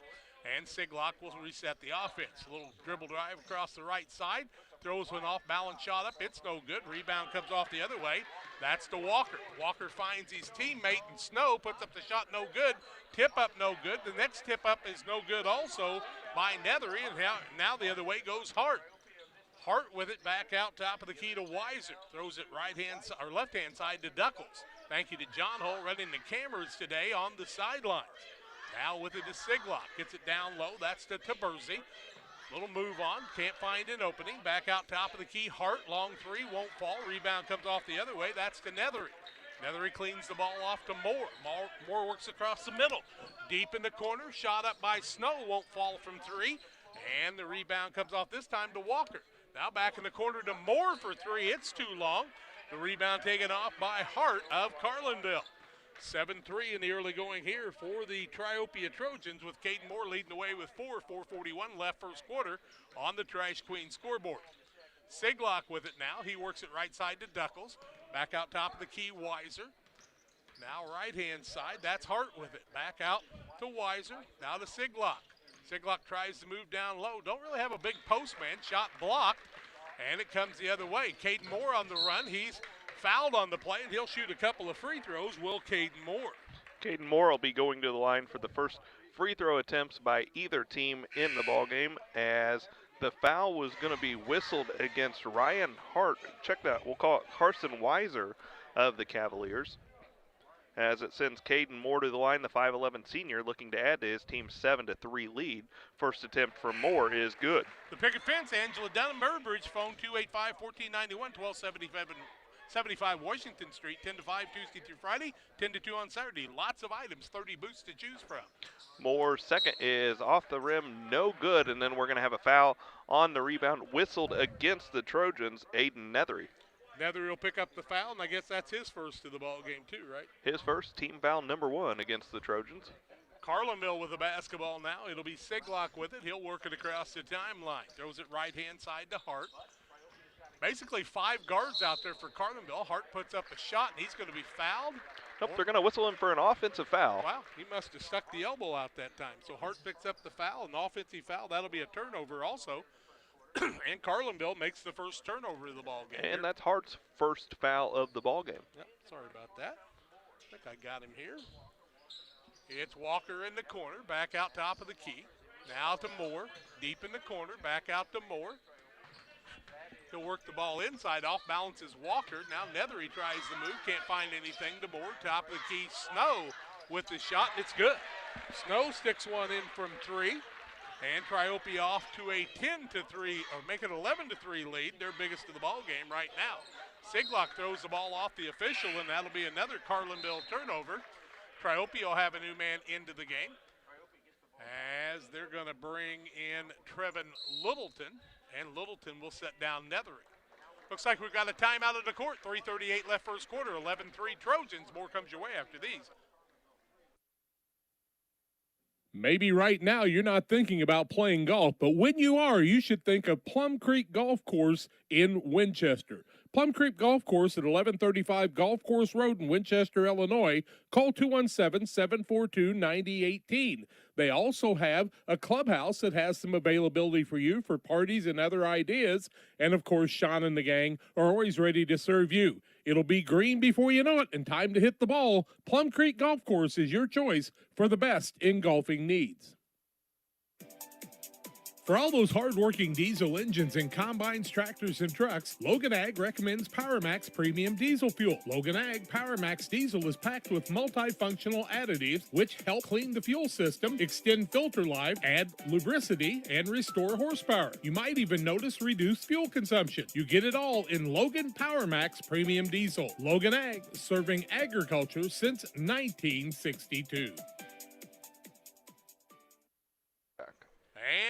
And Siglock will reset the offense. A little dribble drive across the right side. Throws one off, balance shot up. It's no good. Rebound comes off the other way. That's to Walker. Walker finds his teammate in Snow, puts up the shot, no good. Tip up, no good. The next tip up is no good also by Nethery. And now the other way goes Hart. Hart with it back out top of the key to Weiser. Throws it left-hand side to Duckles. Thank you to John Hull running the cameras today on the sidelines. Now with it to Siglock. Gets it down low. That's to Taberzi. Little move on. Can't find an opening. Back out top of the key. Hart. Long three. Won't fall. Rebound comes off the other way. That's to Nethery. Nethery cleans the ball off to Moore. Moore works across the middle. Deep in the corner. Shot up by Snow. Won't fall from three. And the rebound comes off this time to Walker. Now back in the corner to Moore for three. It's too long. The rebound taken off by Hart of Carlinville. 7-3 in the early going here for the Triopia Trojans, with Caden Moore leading the way with 4:41 left first quarter on the Trash Queen scoreboard. Siglock with it now. He works it right side to Duckles. Back out top of the key, Weiser. Now right-hand side, that's Hart with it. Back out to Weiser, now to Siglock. Siglock tries to move down low. Don't really have a big post man. Shot blocked, and it comes the other way. Caden Moore on the run. He's fouled on the play, and he'll shoot a couple of free throws, will Caden Moore. Caden Moore will be going to the line for the first free throw attempts by either team in the ballgame, as the foul was going to be whistled against Ryan Hart. Check that. We'll call it Carson Weiser of the Cavaliers, as it sends Caden Moore to the line, the 5'11 senior, looking to add to his team's 7-3 lead. First attempt from Moore is good. The picket fence, Angela Dunham, Burbridge, phone 285-1491, 1275 Washington Street, 10 to 5 Tuesday through Friday, 10 to 2 on Saturday. Lots of items, 30 booths to choose from. Moore's second is off the rim, no good, and then we're going to have a foul on the rebound, whistled against the Trojans, Aiden Nethery. Nethery will pick up the foul, and I guess that's his first of the ball game too, right? His first, team foul number 1 against the Trojans. Carlinville with the basketball now. It'll be Siglock with it. He'll work it across the timeline. Throws it right-hand side to Hart. Basically 5 guards out there for Carlinville. Hart puts up a shot, and he's going to be fouled. Nope, they're going to whistle him for an offensive foul. Wow, he must have stuck the elbow out that time. So Hart picks up the foul, an offensive foul. That'll be a turnover also. And Carlinville makes the first turnover of the ball game. And that's Hart's first foul of the ball game. Yep, sorry about that. I think I got him here. It's Walker in the corner, back out top of the key. Now to Moore, deep in the corner, back out to Moore. He'll work the ball inside, off balances Walker. Now Nethery tries the move, can't find anything to Moore. Top of the key, Snow with the shot, and it's good. Snow sticks one in from 3, and Triopia off to a 10-3, or make it 11-3 lead, their biggest of the ball game right now. Siglock throws the ball off the official, and that'll be another Carlinville turnover. Triopia will have a new man into the game, as they're going to bring in Trevin Littleton, and Littleton will set down Nethery. Looks like we've got a timeout of the court. 3:38 left first quarter, 11-3 Trojans. More comes your way after these. Maybe right now you're not thinking about playing golf, but when you are, you should think of Plum Creek Golf Course in Winchester. Plum Creek Golf Course at 1135 Golf Course Road in Winchester, Illinois. Call 217-742-9018. They also have a clubhouse that has some availability for you for parties and other ideas. And, of course, Sean and the gang are always ready to serve you. It'll be green before you know it and time to hit the ball. Plum Creek Golf Course is your choice for the best in golfing needs. For all those hard-working diesel engines and combines, tractors, and trucks, Logan Ag recommends PowerMax Premium Diesel Fuel. Logan Ag PowerMax Diesel is packed with multifunctional additives which help clean the fuel system, extend filter life, add lubricity, and restore horsepower. You might even notice reduced fuel consumption. You get it all in Logan PowerMax Premium Diesel. Logan Ag, serving agriculture since 1962.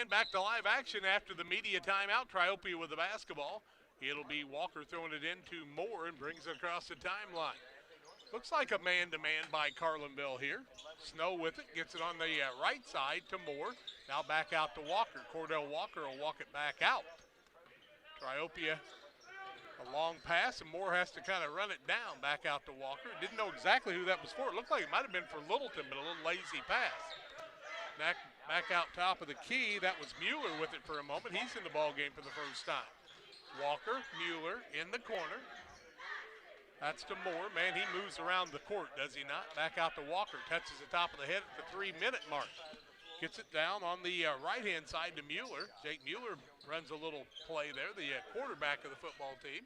And back to live action after the media timeout. Triopia with the basketball. It'll be Walker throwing it into Moore and brings it across the timeline. Looks like a man-to-man by Carlinville here. Snow with it, gets it on the right side to Moore. Now back out to Walker. Cordell Walker will walk it back out. Triopia, a long pass, and Moore has to kind of run it down back out to Walker. Didn't know exactly who that was for. It looked like it might have been for Littleton, but a little lazy pass. Back out top of the key, that was Mueller with it for a moment. He's in the ball game for the first time. Walker, Mueller in the corner. That's to Moore. Man, he moves around the court, does he not? Back out to Walker, touches the top of the head at the 3-minute mark. Gets it down on the right-hand side to Mueller. Jake Mueller runs a little play there, the quarterback of the football team.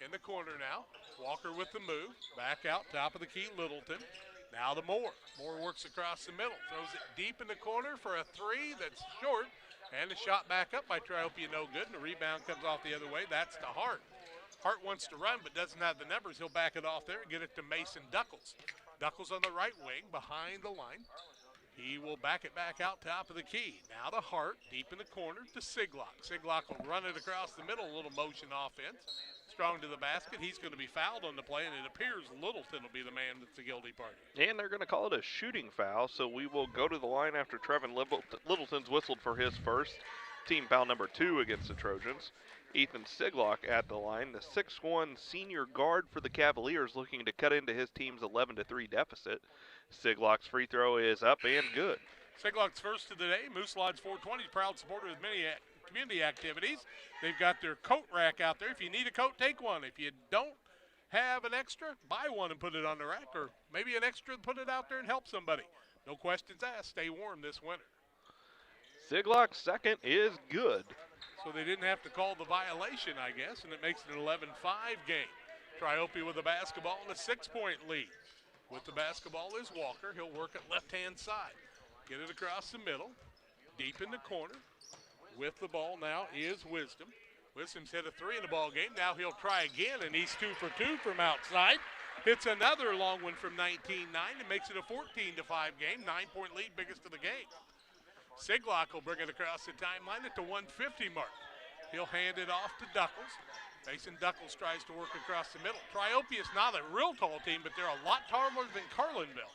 In the corner now. Walker with the move. Back out, top of the key, Littleton. Now to Moore. Moore works across the middle, throws it deep in the corner for a 3 that's short, and a shot back up by Triopia, no good, and the rebound comes off the other way. That's to Hart. Hart wants to run but doesn't have the numbers. He'll back it off there and get it to Mason Duckles. Duckles on the right wing behind the line. He will back it back out top of the key. Now to Hart, deep in the corner to Siglock. Siglock will run it across the middle, a little motion offense. Strong to the basket. He's going to be fouled on the play, and it appears Littleton will be the man that's the guilty party. And they're going to call it a shooting foul, so we will go to the line after Trevin Littleton's whistled for his first. Team foul number 2 against the Trojans. Ethan Siglock at the line, the 6'1" senior guard for the Cavaliers, looking to cut into his team's 11-3 deficit. Siglock's free throw is up and good. Siglock's first of the day. Moose Lodge 420 is proud supporter of many community activities. They've got their coat rack out there. If you need a coat, take one. If you don't have an extra, buy one and put it on the rack, or maybe an extra, put it out there and help somebody. No questions asked. Stay warm this winter. Siglock's second is good. So they didn't have to call the violation, I guess, and it makes it an 11-5 game. Triopia with the basketball and a 6-point lead. With the basketball is Walker. He'll work at left-hand side. Get it across the middle, deep in the corner. With the ball now is Wisdom. Wisdom's hit a 3 in the ball game. Now he'll try again, and he's 2 for 2 from outside. Hits another long one from 19-9 and makes it a 14-5 game. 9-point lead, biggest of the game. Siglock will bring it across the timeline at the 150 mark. He'll hand it off to Duckles. Mason Duckles tries to work across the middle. Triopia is not a real tall team, but they're a lot taller than Carlinville.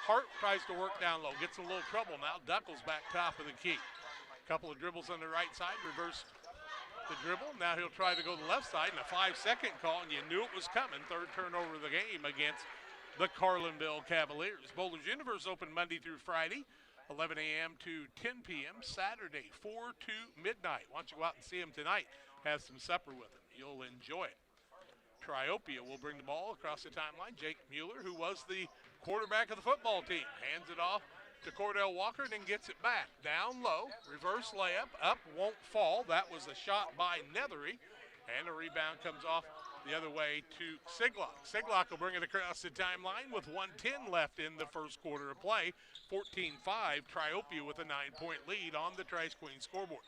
Hart tries to work down low, gets in a little trouble now. Duckles back top of the key. Couple of dribbles on the right side, reversed the dribble. Now he'll try to go to the left side, and a 5-second call, and you knew it was coming. Third turnover of the game against the Carlinville Cavaliers. Boulders Universe open Monday through Friday, 11 a.m. to 10 p.m. Saturday, 4 to midnight. Why don't you go out and see them tonight? Have some supper with them. You'll enjoy it. Triopia will bring the ball across the timeline. Jake Mueller, who was the quarterback of the football team, hands it off to Cordell Walker, then gets it back. Down low, reverse layup, up, won't fall. That was a shot by Nethery, and the rebound comes off the other way to Siglock. Siglock will bring it across the timeline with 1:10 left in the first quarter of play. 14-5, Triopia with a 9-point lead on the Trice Queen scoreboard.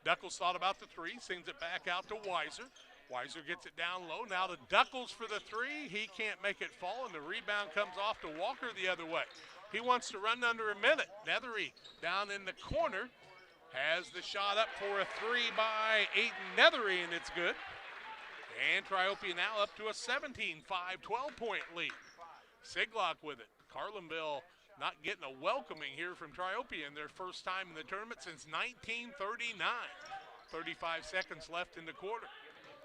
Duckles thought about the three, sends it back out to Weiser. Weiser gets it down low. Now to Duckles for the three. He can't make it fall, and the rebound comes off to Walker the other way. He wants to run under a minute. Nethery down in the corner has the shot up for a three by Aiden Nethery, and it's good. And Triopia now up to a 17-5, 12-point lead. Siglock with it. Carlinville not getting a welcoming here from Triopia in their first time in the tournament since 1939. 35 seconds left in the quarter.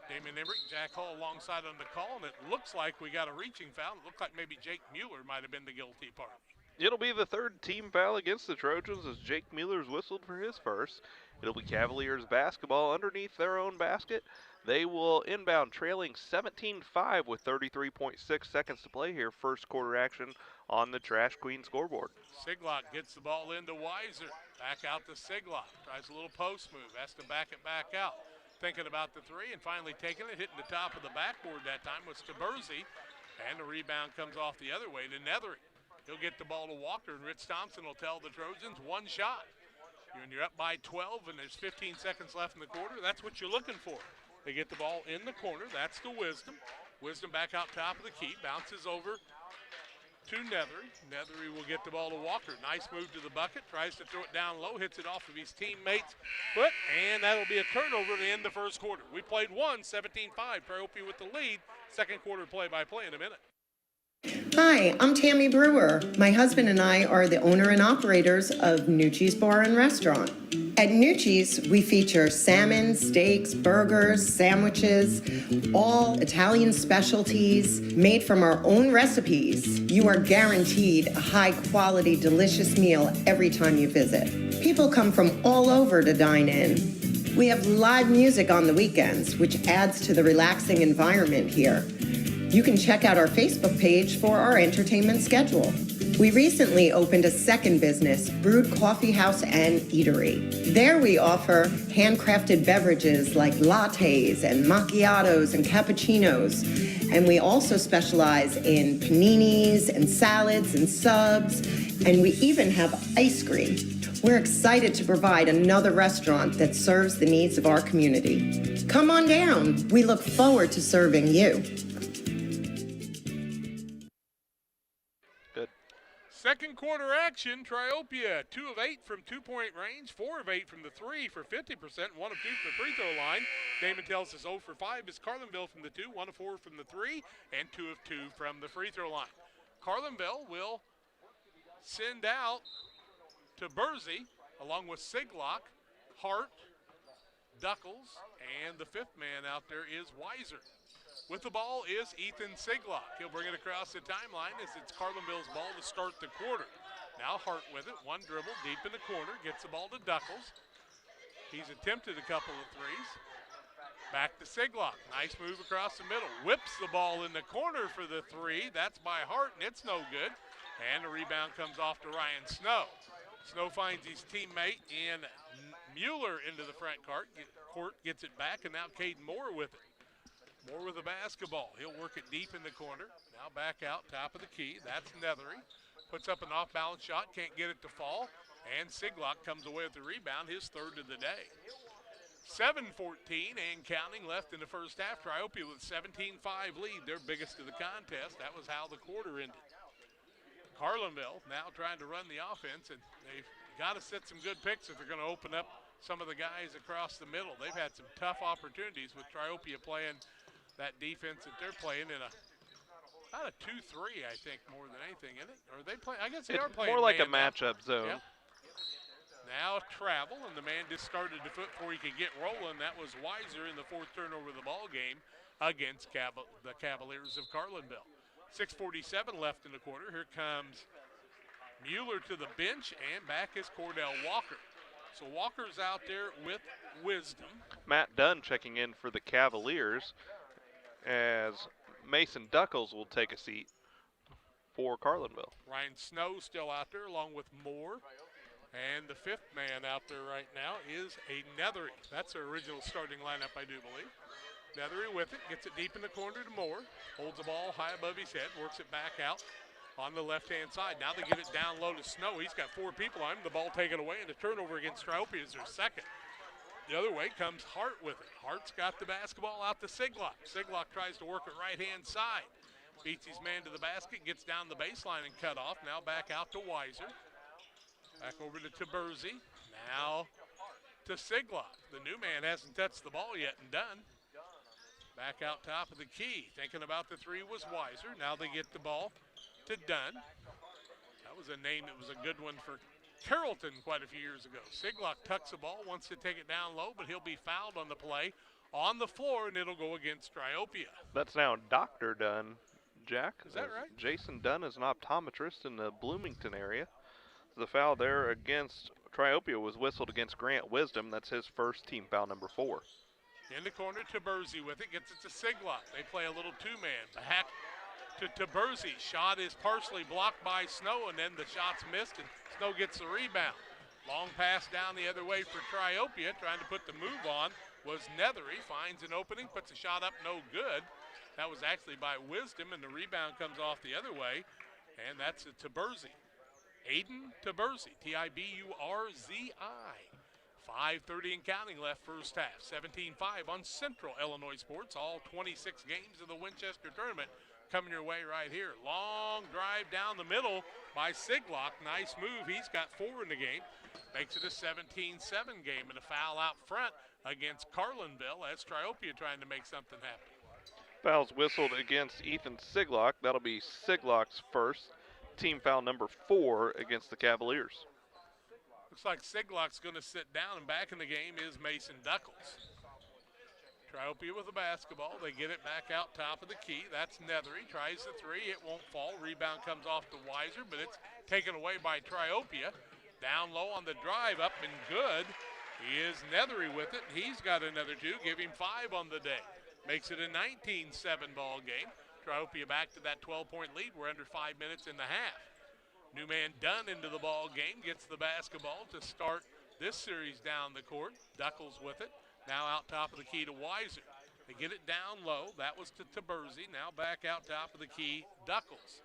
Damon Emmerich, Jack Hall alongside on the call, and it looks like we got a reaching foul. It looked like maybe Jake Mueller might have been the guilty party. It'll be the third team foul against the Trojans as Jake Mueller's whistled for his first. It'll be Cavaliers basketball underneath their own basket. They will inbound trailing 17-5 with 33.6 seconds to play here. First quarter action on the Trash Queen scoreboard. Siglock gets the ball into Weiser. Back out to Siglock. Tries a little post move. Has to back it back out. Thinking about the three and finally taking it. Hitting the top of the backboard that time was Taberzi. And the rebound comes off the other way to Nethery. He'll get the ball to Walker, and Rich Thompson will tell the Trojans one shot. When you're up by 12 and there's 15 seconds left in the quarter, that's what you're looking for. They get the ball in the corner. That's to Wisdom. Wisdom back out top of the key. Bounces over to Nethery. Nethery will get the ball to Walker. Nice move to the bucket. Tries to throw it down low. Hits it off of his teammate's foot. And that'll be a turnover to end the first quarter. We played 17-5. Triopia with the lead. Second quarter play-by-play in a minute. Hi, I'm Tammy Brewer. My husband and I are the owner and operators of Nucci's Bar and Restaurant. At Nucci's, we feature salmon, steaks, burgers, sandwiches, all Italian specialties made from our own recipes. You are guaranteed a high-quality, delicious meal every time you visit. People come from all over to dine in. We have live music on the weekends, which adds to the relaxing environment here. You can check out our Facebook page for our entertainment schedule. We recently opened a second business, Brewed Coffee House and Eatery. There we offer handcrafted beverages like lattes and macchiatos and cappuccinos. And we also specialize in paninis and salads and subs. And we even have ice cream. We're excited to provide another restaurant that serves the needs of our community. Come on down. We look forward to serving you. Second quarter action, Triopia, 2 of 8 from 2-point range, 4 of 8 from the 3 for 50%, 1 of 2 from the free throw line. Damon tells us 0 for 5 is Carlinville from the 2, 1 of 4 from the 3, and 2 of 2 from the free throw line. Carlinville will send out to Bursey, along with Siglock, Hart, Duckles, and the fifth man out there is Weiser. With the ball is Ethan Siglock. He'll bring it across the timeline as it's Carlinville's ball to start the quarter. Now Hart with it, one dribble deep in the corner, gets the ball to Duckles. He's attempted a couple of threes. Back to Siglock, nice move across the middle. Whips the ball in the corner for the three. That's by Hart, and it's no good. And the rebound comes off to Ryan Snow. Snow finds his teammate in Mueller into the front court, gets it back, and now Caden Moore with it. Moore with the basketball. He'll work it deep in the corner. Now back out, top of the key. That's Nethery. Puts up an off-balance shot, can't get it to fall. And Siglock comes away with the rebound, his third of the day. 7:14 and counting left in the first half. Triopia with 17-5 lead, their biggest of the contest. That was how the quarter ended. Carlinville now trying to run the offense, and they've got to set some good picks if they're going to open up some of the guys across the middle. They've had some tough opportunities with Triopia playing that defense that they're playing in about a 2-3, I think, more than anything, isn't it? Or are they play? I guess they are playing more like a now. matchup zone. Yep. Now travel, and the man just started the foot before he could get rolling. That was Weiser in the fourth turnover of the ball game against the Cavaliers of Carlinville. 6:47 left in the quarter. Here comes Mueller to the bench, and back is Cordell Walker. So Walker's out there with Wisdom. Matt Dunn checking in for the Cavaliers. as Mason Duckles will take a seat for Carlinville. Ryan Snow still out there along with Moore. And the fifth man out there right now is a Nethery. That's their original starting lineup, I do believe. Nethery with it, gets it deep in the corner to Moore. Holds the ball high above his head, works it back out on the left-hand side. Now they get it down low to Snow. He's got 4 people on him. The ball taken away, and the turnover against Triopia is their second. The other way comes Hart with it. Hart's got the basketball out to Siglock. Siglock tries to work it right-hand side. Beats his man to the basket, gets down the baseline and cut off. Now back out to Weiser. Back over to Taberzi. Now to Siglock. The new man hasn't touched the ball yet and done. Back out top of the key. Thinking about the three was Weiser. Now they get the ball to Dunn. That was a name that was a good one for Carrollton quite a few years ago. Siglock tucks the ball, wants to take it down low, but he'll be fouled on the play on the floor, and it'll go against Triopia. That's now Dr. Dunn, Jack. Is that right? Jason Dunn is an optometrist in the Bloomington area. The foul there against Triopia was whistled against Grant Wisdom. That's his first team foul, number 4. In the corner, Taberzi with it, gets it to Siglock. They play a little two-man. Back to Taberzi. Shot is partially blocked by Snow, and then the shot's missed, and Snow gets the rebound. Long pass down the other way for Triopia, trying to put the move on, was Nethery. Finds an opening, puts a shot up, no good. That was actually by Wisdom, and the rebound comes off the other way, and that's a Taberzi. Aiden Taberzi, Tiburzi. 5:30 and counting left first half. 17-5 on Central Illinois Sports. All 26 games of the Winchester tournament coming your way right here. Long drive down the middle by Siglock. Nice move. He's got 4 in the game. Makes it a 17-7 game, and a foul out front against Carlinville as Triopia trying to make something happen. Foul's whistled against Ethan Siglock. That'll be Siglock's first. Team foul number 4 against the Cavaliers. Looks like Siglock's going to sit down, and back in the game is Mason Duckles. Triopia with the basketball. They get it back out top of the key. That's Nethery. Tries the 3. It won't fall. Rebound comes off to Weiser, but it's taken away by Triopia. Down low on the drive, up and good. He is Nethery with it. He's got another 2. Give him 5 on the day. Makes it a 19-7 ball game. Triopia back to that 12-point lead. We're under 5 minutes in the half. New man Dunn into the ball game, gets the basketball to start this series down the court. Duckles with it. Now out top of the key to Weiser. They get it down low. That was to Taberzi. Now back out top of the key, Duckles.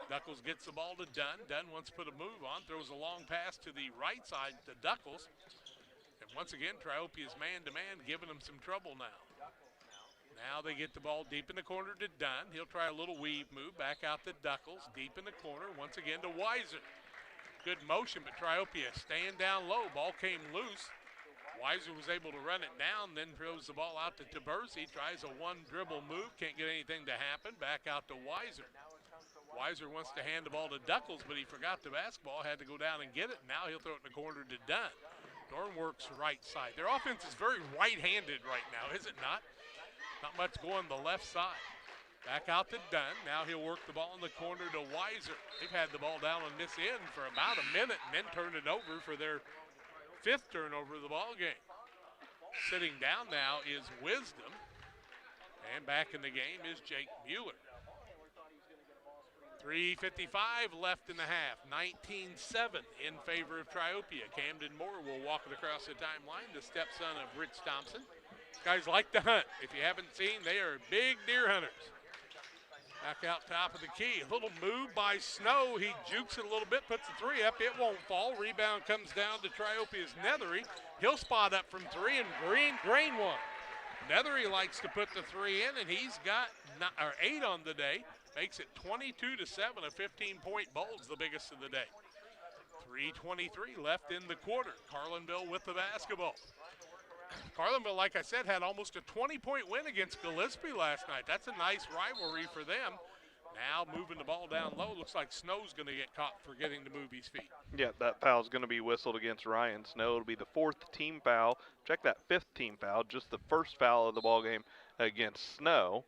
Duckles gets the ball to Dunn. Dunn wants to put a move on. Throws a long pass to the right side to Duckles. And once again, Triopia's man-to-man giving them some trouble now. Now they get the ball deep in the corner to Dunn. He'll try a little weave move. Back out to Duckles. Deep in the corner. Once again to Weiser. Good motion, but Triopia staying down low. Ball came loose. Weiser was able to run it down, then throws the ball out to Taberzi. Tries a one-dribble move. Can't get anything to happen. Back out to Weiser. Weiser wants to hand the ball to Duckles, but he forgot the basketball. Had to go down and get it. Now he'll throw it in the corner to Dunn. Dorn works right side. Their offense is very right-handed right now, is it not? Not much going the left side. Back out to Dunn. Now he'll work the ball in the corner to Weiser. They've had the ball down on this end for about a minute and then turned it over for their 5th turnover of the ball game. Sitting down now is Wisdom. And back in the game is Jake Mueller. 3:55 left in the half. 19-7 in favor of Triopia. Camden Moore will walk it across the timeline, the stepson of Rich Thompson. Guys like to hunt. If you haven't seen, they are big deer hunters. Back out top of the key. A little move by Snow. He jukes it a little bit, puts the 3 up. It won't fall. Rebound comes down to Triopia's Nethery. He'll spot up from 3 and Greene one. Nethery likes to put the 3 in, and he's got 8 on the day. Makes it 22-7, a 15-point bowl's the biggest of the day. 3:23 left in the quarter. Carlinville with the basketball. Carlinville, like I said, had almost a 20-point win against Gillespie last night. That's a nice rivalry for them. Now moving the ball down low. Looks like Snow's going to get caught forgetting to move his feet. Yeah, that foul's going to be whistled against Ryan Snow. It'll be the 4th team foul. Check that 5th team foul, just the first foul of the ball game against Snow.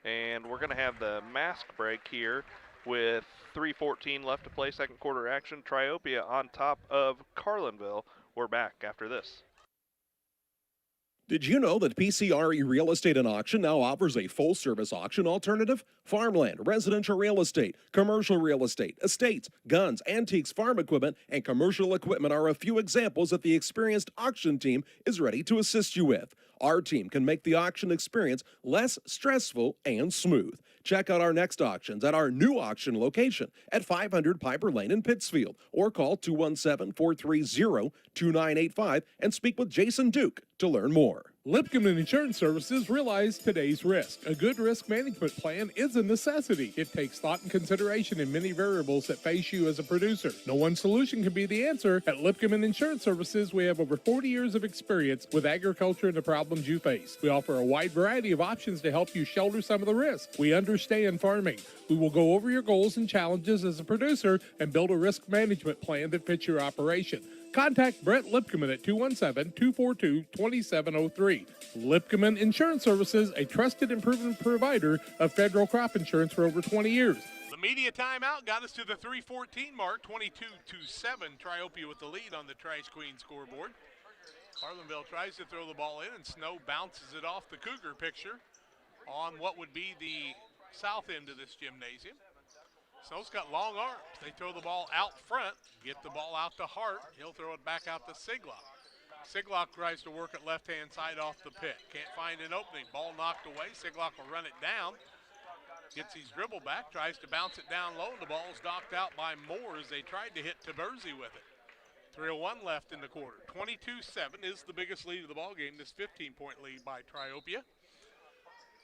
And we're going to have the mask break here with 3:14 left to play, second quarter action. Triopia on top of Carlinville. We're back after this. Did you know that PCRE Real Estate and Auction now offers a full-service auction alternative? Farmland, residential real estate, commercial real estate, estates, guns, antiques, farm equipment, and commercial equipment are a few examples that the experienced auction team is ready to assist you with. Our team can make the auction experience less stressful and smooth. Check out our next auctions at our new auction location at 500 Piper Lane in Pittsfield, or call 217-430-2985 and speak with Jason Duke to learn more. Lipcomb Insurance Services realize today's risk. A good risk management plan is a necessity. It takes thought and consideration in many variables that face you as a producer. No one solution can be the answer. At Lipcomb Insurance Services, we have over 40 years of experience with agriculture and the problems you face. We offer a wide variety of options to help you shoulder some of the risk. We understand farming. We will go over your goals and challenges as a producer and build a risk management plan that fits your operation. Contact Brett Lipkeman at 217-242-2703. Lipkeman Insurance Services, a trusted and proven provider of federal crop insurance for over 20 years. The media timeout got us to the 3:14 mark, 22-7. Triopia with the lead on the Trash Queen scoreboard. Carlinville tries to throw the ball in, and Snow bounces it off the Cougar picture on what would be the south end of this gymnasium. Snow's got long arms. They throw the ball out front, get the ball out to Hart. He'll throw it back out to Siglock. Siglock tries to work it left-hand side off the pit. Can't find an opening. Ball knocked away. Siglock will run it down. Gets his dribble back, tries to bounce it down low, and the ball's knocked out by Moore as they tried to hit Taberzi with it. 3:01 left in the quarter. 22-7 is the biggest lead of the ball game. This 15-point lead by Triopia.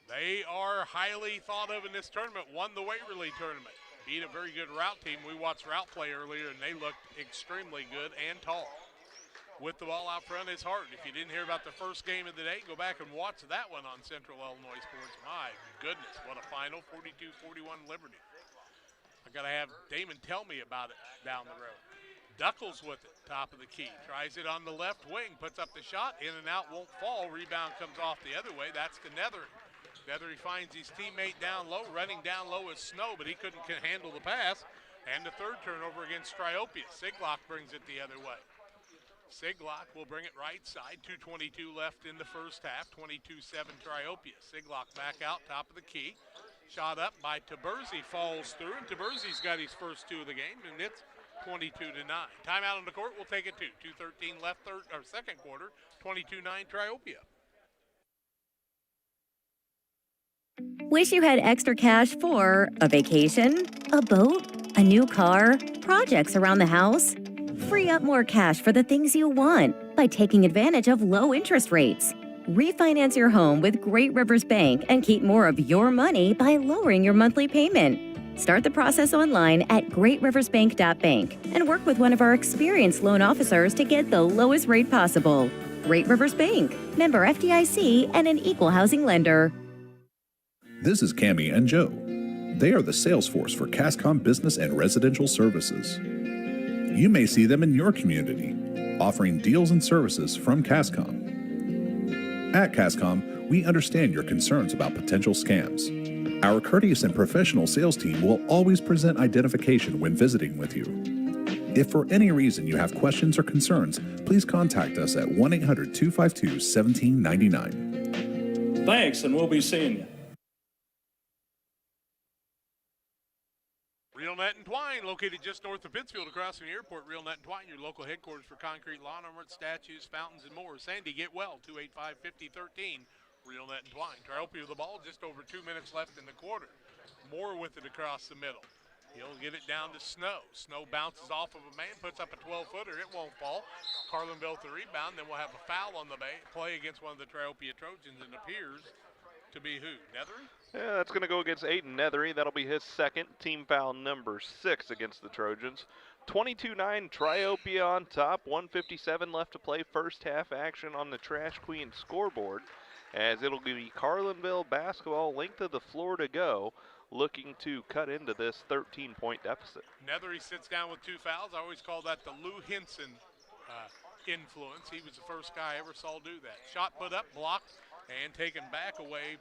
They are highly thought of in this tournament. Won the Waverly tournament. Beat a very good Routt team. We watched Routt play earlier, and they looked extremely good and tall. With the ball out front is Hart. If you didn't hear about the first game of the day, go back and watch that one on Central Illinois Sports. My goodness, what a final, 42-41 Liberty. I got to have Damon tell me about it down the road. Duckles with it, top of the key. Tries it on the left wing, puts up the shot, in and out, won't fall. Rebound comes off the other way. That's to Nethery. Nethery finds his teammate down low. Running down low is Snow, but he couldn't handle the pass. And the third turnover against Triopia. Siglock brings it the other way. Siglock will bring it right side. 2:22 left in the first half. 22-7 Triopia. Siglock back out, top of the key. Shot up by Taberzi, falls through, and Taberzi's got his first two of the game, and it's 22-9. Timeout on the court, we'll take it to 2:13 left second quarter. 22-9 Triopia. Wish you had extra cash for a vacation, a boat, a new car, projects around the house? Free up more cash for the things you want by taking advantage of low interest rates. Refinance your home with Great Rivers Bank and keep more of your money by lowering your monthly payment. Start the process online at greatriversbank.bank and work with one of our experienced loan officers to get the lowest rate possible. Great Rivers Bank, member FDIC, and an equal housing lender. This is Cammie and Joe. They are the sales force for CASCOM Business and Residential Services. You may see them in your community, offering deals and services from CASCOM. At CASCOM, we understand your concerns about potential scams. Our courteous and professional sales team will always present identification when visiting with you. If for any reason you have questions or concerns, please contact us at 1-800-252-1799. Thanks, and we'll be seeing you. Real Net and Twine, located just north of Pittsfield across from the airport. Real Net and Twine, your local headquarters for concrete, lawn ornament, statues, fountains, and more. Sandy, get well, 285-5013. Real Net and Twine. Triopia with the ball, just over 2 minutes left in the quarter. Moore with it across the middle. He'll get it down to Snow. Snow bounces off of a man, puts up a 12-footer. It won't fall. Carlinville with the rebound. Then we'll have a foul on the play against one of the Triopia Trojans, and appears to be who? Nethery? Yeah, that's going to go against Aiden Nethery. That'll be his second. Team foul number 6 against the Trojans. 22-9, Triopia on top. 1:57 left to play. First half action on the Trash Queen scoreboard, as it'll be Carlinville basketball, length of the floor to go, looking to cut into this 13-point deficit. Nethery sits down with 2 fouls. I always call that the Lou Henson influence. He was the first guy I ever saw do that. Shot put up, blocked, and taken back away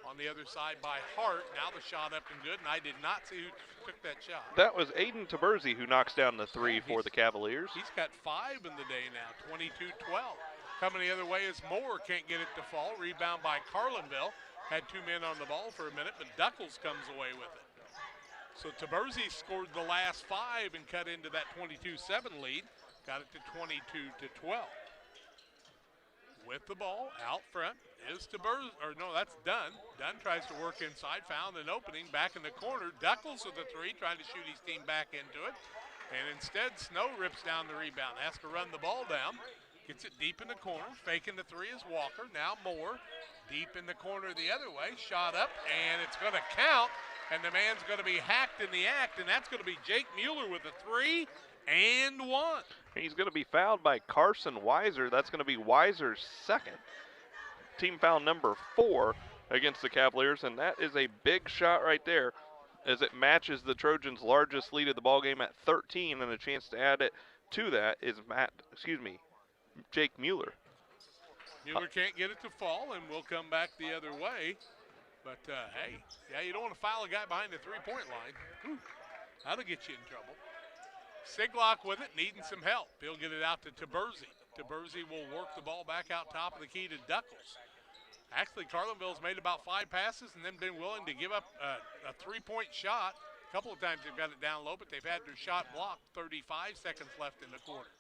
on the other side by Hart. Now the shot up and good, and I did not see who took that shot. That was Aiden Taberzi who knocks down the 3 for the Cavaliers. He's got 5 in the day now, 22-12. Coming the other way is Moore, can't get it to fall. Rebound by Carlinville. Had 2 men on the ball for a minute, but Duckles comes away with it. So Taberzi scored the last 5 and cut into that 22-7 lead. Got it to 22-12. With the ball out front is Taberzi, or no, that's Dunn. Dunn tries to work inside, found an opening back in the corner. Duckles with the 3, trying to shoot his team back into it. And instead, Snow rips down the rebound. Has to run the ball down. Gets it deep in the corner. Faking the 3 is Walker. Now Moore. Deep in the corner the other way. Shot up, and it's going to count. And the man's going to be hacked in the act, and that's going to be Jake Mueller with a 3 and 1. He's going to be fouled by Carson Weiser. That's going to be Weiser's second. Team foul number 4 against the Cavaliers, and that is a big shot right there, as it matches the Trojans' largest lead of the ballgame at 13, and a chance to add it to that is Jake Mueller. Mueller can't get it to fall, and we'll come back the other way. But, hey, yeah, you don't want to foul a guy behind the three-point line. Whew, that'll get you in trouble. Siglock with it, needing some help. He'll get it out to Taberzi. Taberzi will work the ball back out top of the key to Duckles. Actually, Carlinville's made about 5 passes and then been willing to give up a three-point shot. A couple of times they've got it down low, but they've had their shot blocked. 35 seconds left in the quarter.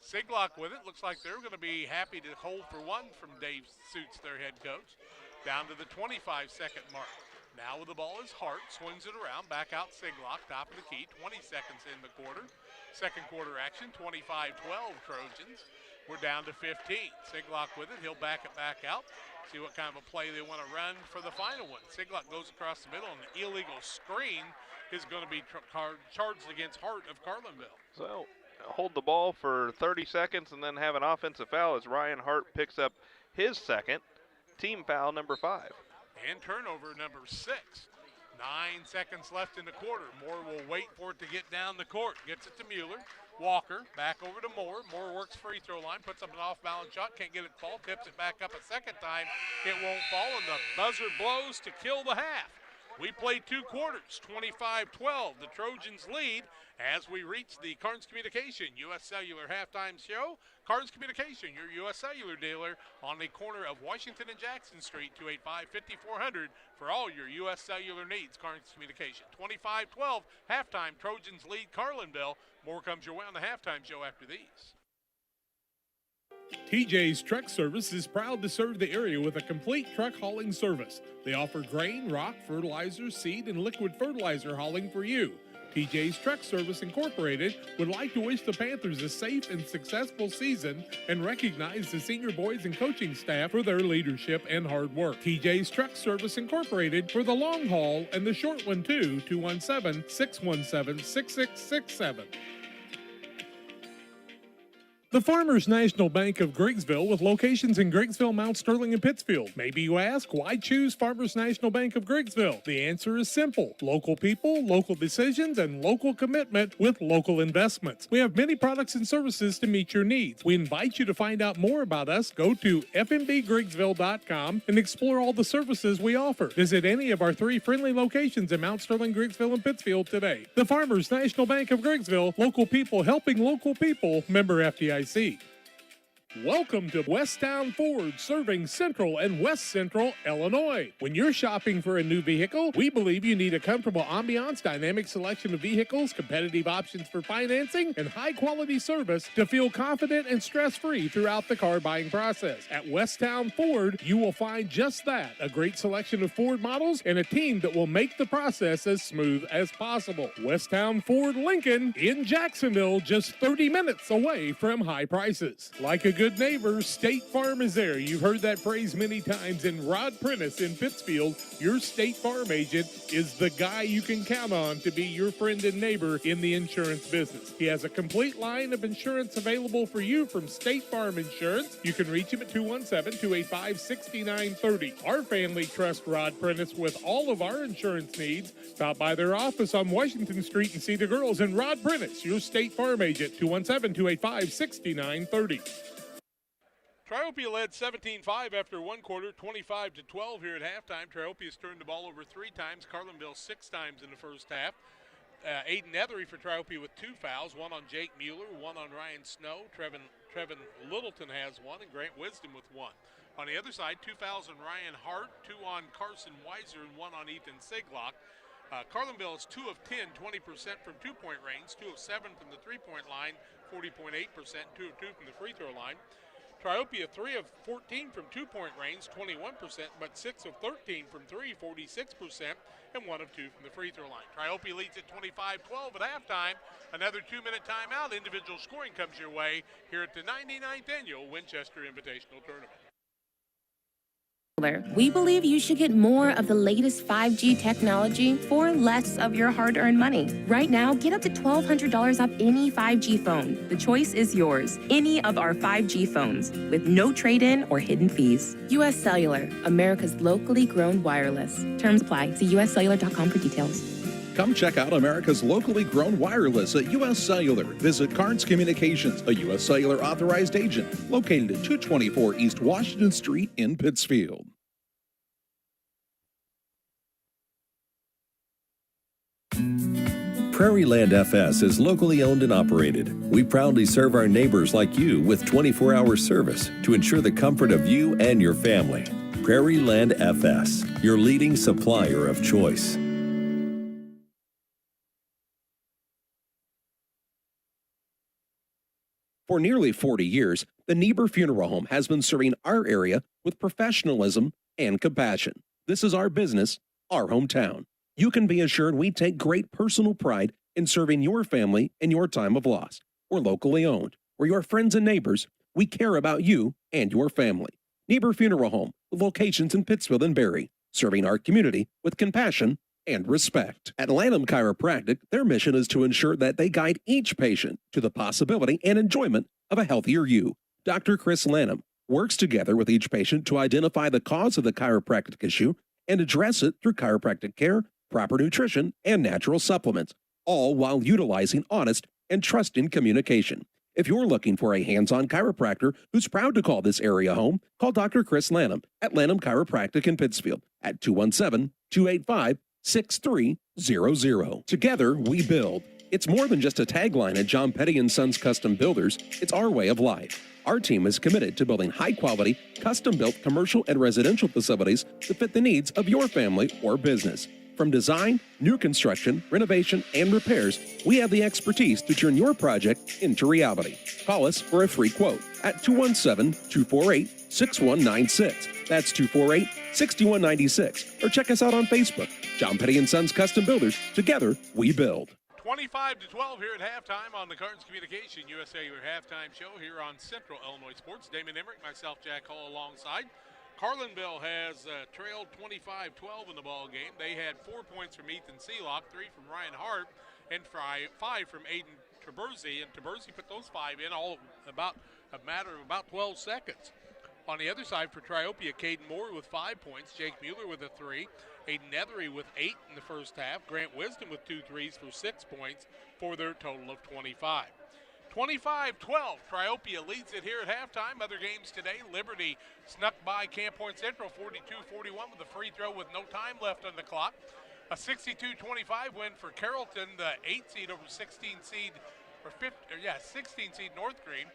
Siglock with it. Looks like they're going to be happy to hold for 1 from Dave Suits, their head coach. Down to the 25-second mark. Now with the ball is Hart, swings it around, back out Siglock, top of the key, 20 seconds in the quarter. Second quarter action, 25-12 Trojans. We're down to 15. Siglock with it, he'll back it back out. See what kind of a play they want to run for the final one. Siglock goes across the middle, and an illegal screen is going to be charged against Hart of Carlinville. So hold the ball for 30 seconds and then have an offensive foul as Ryan Hart picks up his second. Team foul number 5. And turnover number 6. 9 seconds left in the quarter. Moore will wait for it to get down the court. Gets it to Mueller. Walker back over to Moore. Moore works free throw line, puts up an off-balance shot, can't get it to fall, tips it back up a second time. It won't fall, and the buzzer blows to kill the half. We played 2 quarters, 25-12. The Trojans lead as we reach the Carnes Communication U.S. Cellular halftime show. Carnes Communication, your U.S. Cellular dealer on the corner of Washington and Jackson Street, 285-5400 for all your U.S. Cellular needs. Carnes Communication, 25-12, halftime. Trojans lead Carlinville. More comes your way on the halftime show after these. TJ's Truck Service is proud to serve the area with a complete truck hauling service. They offer grain, rock, fertilizer, seed, and liquid fertilizer hauling for you. TJ's Truck Service Incorporated would like to wish the Panthers a safe and successful season and recognize the senior boys and coaching staff for their leadership and hard work. TJ's Truck Service Incorporated for the long haul and the short one too, 217-617-6667. The Farmers National Bank of Griggsville with locations in Griggsville, Mount Sterling, and Pittsfield. Maybe you ask, why choose Farmers National Bank of Griggsville? The answer is simple. Local people, local decisions, and local commitment with local investments. We have many products and services to meet your needs. We invite you to find out more about us. Go to fmbgriggsville.com and explore all the services we offer. Visit any of our 3 friendly locations in Mount Sterling, Griggsville, and Pittsfield today. The Farmers National Bank of Griggsville, local people helping local people, member FDIC. Welcome to Westtown Ford, serving Central and West Central Illinois. When you're shopping for a new vehicle, we believe you need a comfortable ambiance, dynamic selection of vehicles, competitive options for financing, and high-quality service to feel confident and stress-free throughout the car buying process. At Westtown Ford, you will find just that, a great selection of Ford models and a team that will make the process as smooth as possible. Westtown Ford Lincoln in Jacksonville, just 30 minutes away from high prices. Like a good neighbor, State Farm is there. You've heard that phrase many times. And Rod Prentice in Pittsfield, your State Farm agent, is the guy you can count on to be your friend and neighbor in the insurance business. He has a complete line of insurance available for you from State Farm Insurance. You can reach him at 217-285-6930. Our family trusts Rod Prentice with all of our insurance needs. Stop by their office on Washington Street and see the girls. And Rod Prentice, your State Farm agent, 217-285-6930. Triopia led 17-5 after 1 quarter, 25-12 here at halftime. Triopia's turned the ball over 3 times, Carlinville 6 times in the first half. Aiden Ethery for Triopia with 2 fouls, 1 on Jake Mueller, 1 on Ryan Snow. Trevin Littleton has 1, and Grant Wisdom with 1. On the other side, 2,000 Ryan Hart, 2 on Carson Weiser, and 1 on Ethan Siglock. Carlinville is 2 of 10, 20% from 2-point range, 2 of 7 from the 3-point line, 40.8%, 2 of 2 from the free throw line. Triopia 3 of 14 from 2-point range, 21%, but 6 of 13 from 3, 46%, and 1 of 2 from the free throw line. Triopia leads at 25-12 at halftime. Another 2-minute timeout. Individual scoring comes your way here at the 99th annual Winchester Invitational Tournament. We believe you should get more of the latest 5G technology for less of your hard-earned money. Right now, get up to $1,200 off any 5G phone. The choice is yours. Any of our 5G phones with no trade-in or hidden fees. U.S. Cellular, America's locally grown wireless. Terms apply. See uscellular.com for details. Come check out America's locally grown wireless at U.S. Cellular. Visit Cards Communications, a U.S. Cellular authorized agent, located at 224 East Washington Street in Pittsfield. Prairie Land FS is locally owned and operated. We proudly serve our neighbors like you with 24-hour service to ensure the comfort of you and your family. Prairie Land FS, your leading supplier of choice. For nearly 40 years, the Niebuhr Funeral Home has been serving our area with professionalism and compassion. This is our business, our hometown. You can be assured we take great personal pride in serving your family in your time of loss. We're locally owned. We're your friends and neighbors. We care about you and your family. Niebuhr Funeral Home, with locations in Pittsfield and Barry, serving our community with compassion and respect. At Lanham Chiropractic, their mission is to ensure that they guide each patient to the possibility and enjoyment of a healthier you. Dr. Chris Lanham works together with each patient to identify the cause of the chiropractic issue and address it through chiropractic care, proper nutrition, and natural supplements, all while utilizing honest and trusting communication. If you're looking for a hands-on chiropractor who's proud to call this area home, call Dr. Chris Lanham at Lanham Chiropractic in Pittsfield at 217-285-6300. Together, we build. It's more than just a tagline at John Petty & Sons Custom Builders. It's our way of life. Our team is committed to building high-quality, custom-built commercial and residential facilities to fit the needs of your family or business. From design, new construction, renovation, and repairs, we have the expertise to turn your project into reality. Call us for a free quote at 217-248-6196. That's 248-6196. Or check us out on Facebook. John Petty & Sons Custom Builders. Together, we build. 25-12 here at halftime on the Cards Communication USA, your halftime show here on Central Illinois Sports. Damon Emmerich, myself, Jack Hall alongside. Carlinville has trailed 25-12 in the ball game. They had 4 points from Ethan Sealock, 3 from Ryan Hart, and 5 from Aiden Taberzi. And Taberzi put those 5 in all about a matter of about 12 seconds. On the other side for Triopia, Caden Moore with 5 points, Jake Mueller with a 3, Aiden Nethery with 8 in the first half, Grant Wisdom with 2 threes for 6 points for their total of 25. 25-12, Triopia leads it here at halftime. Other games today, Liberty snuck by Camp Point Central 42-41 with a free throw with no time left on the clock. A 62-25 win for Carrollton, the 8 seed over 16 seed North Greene,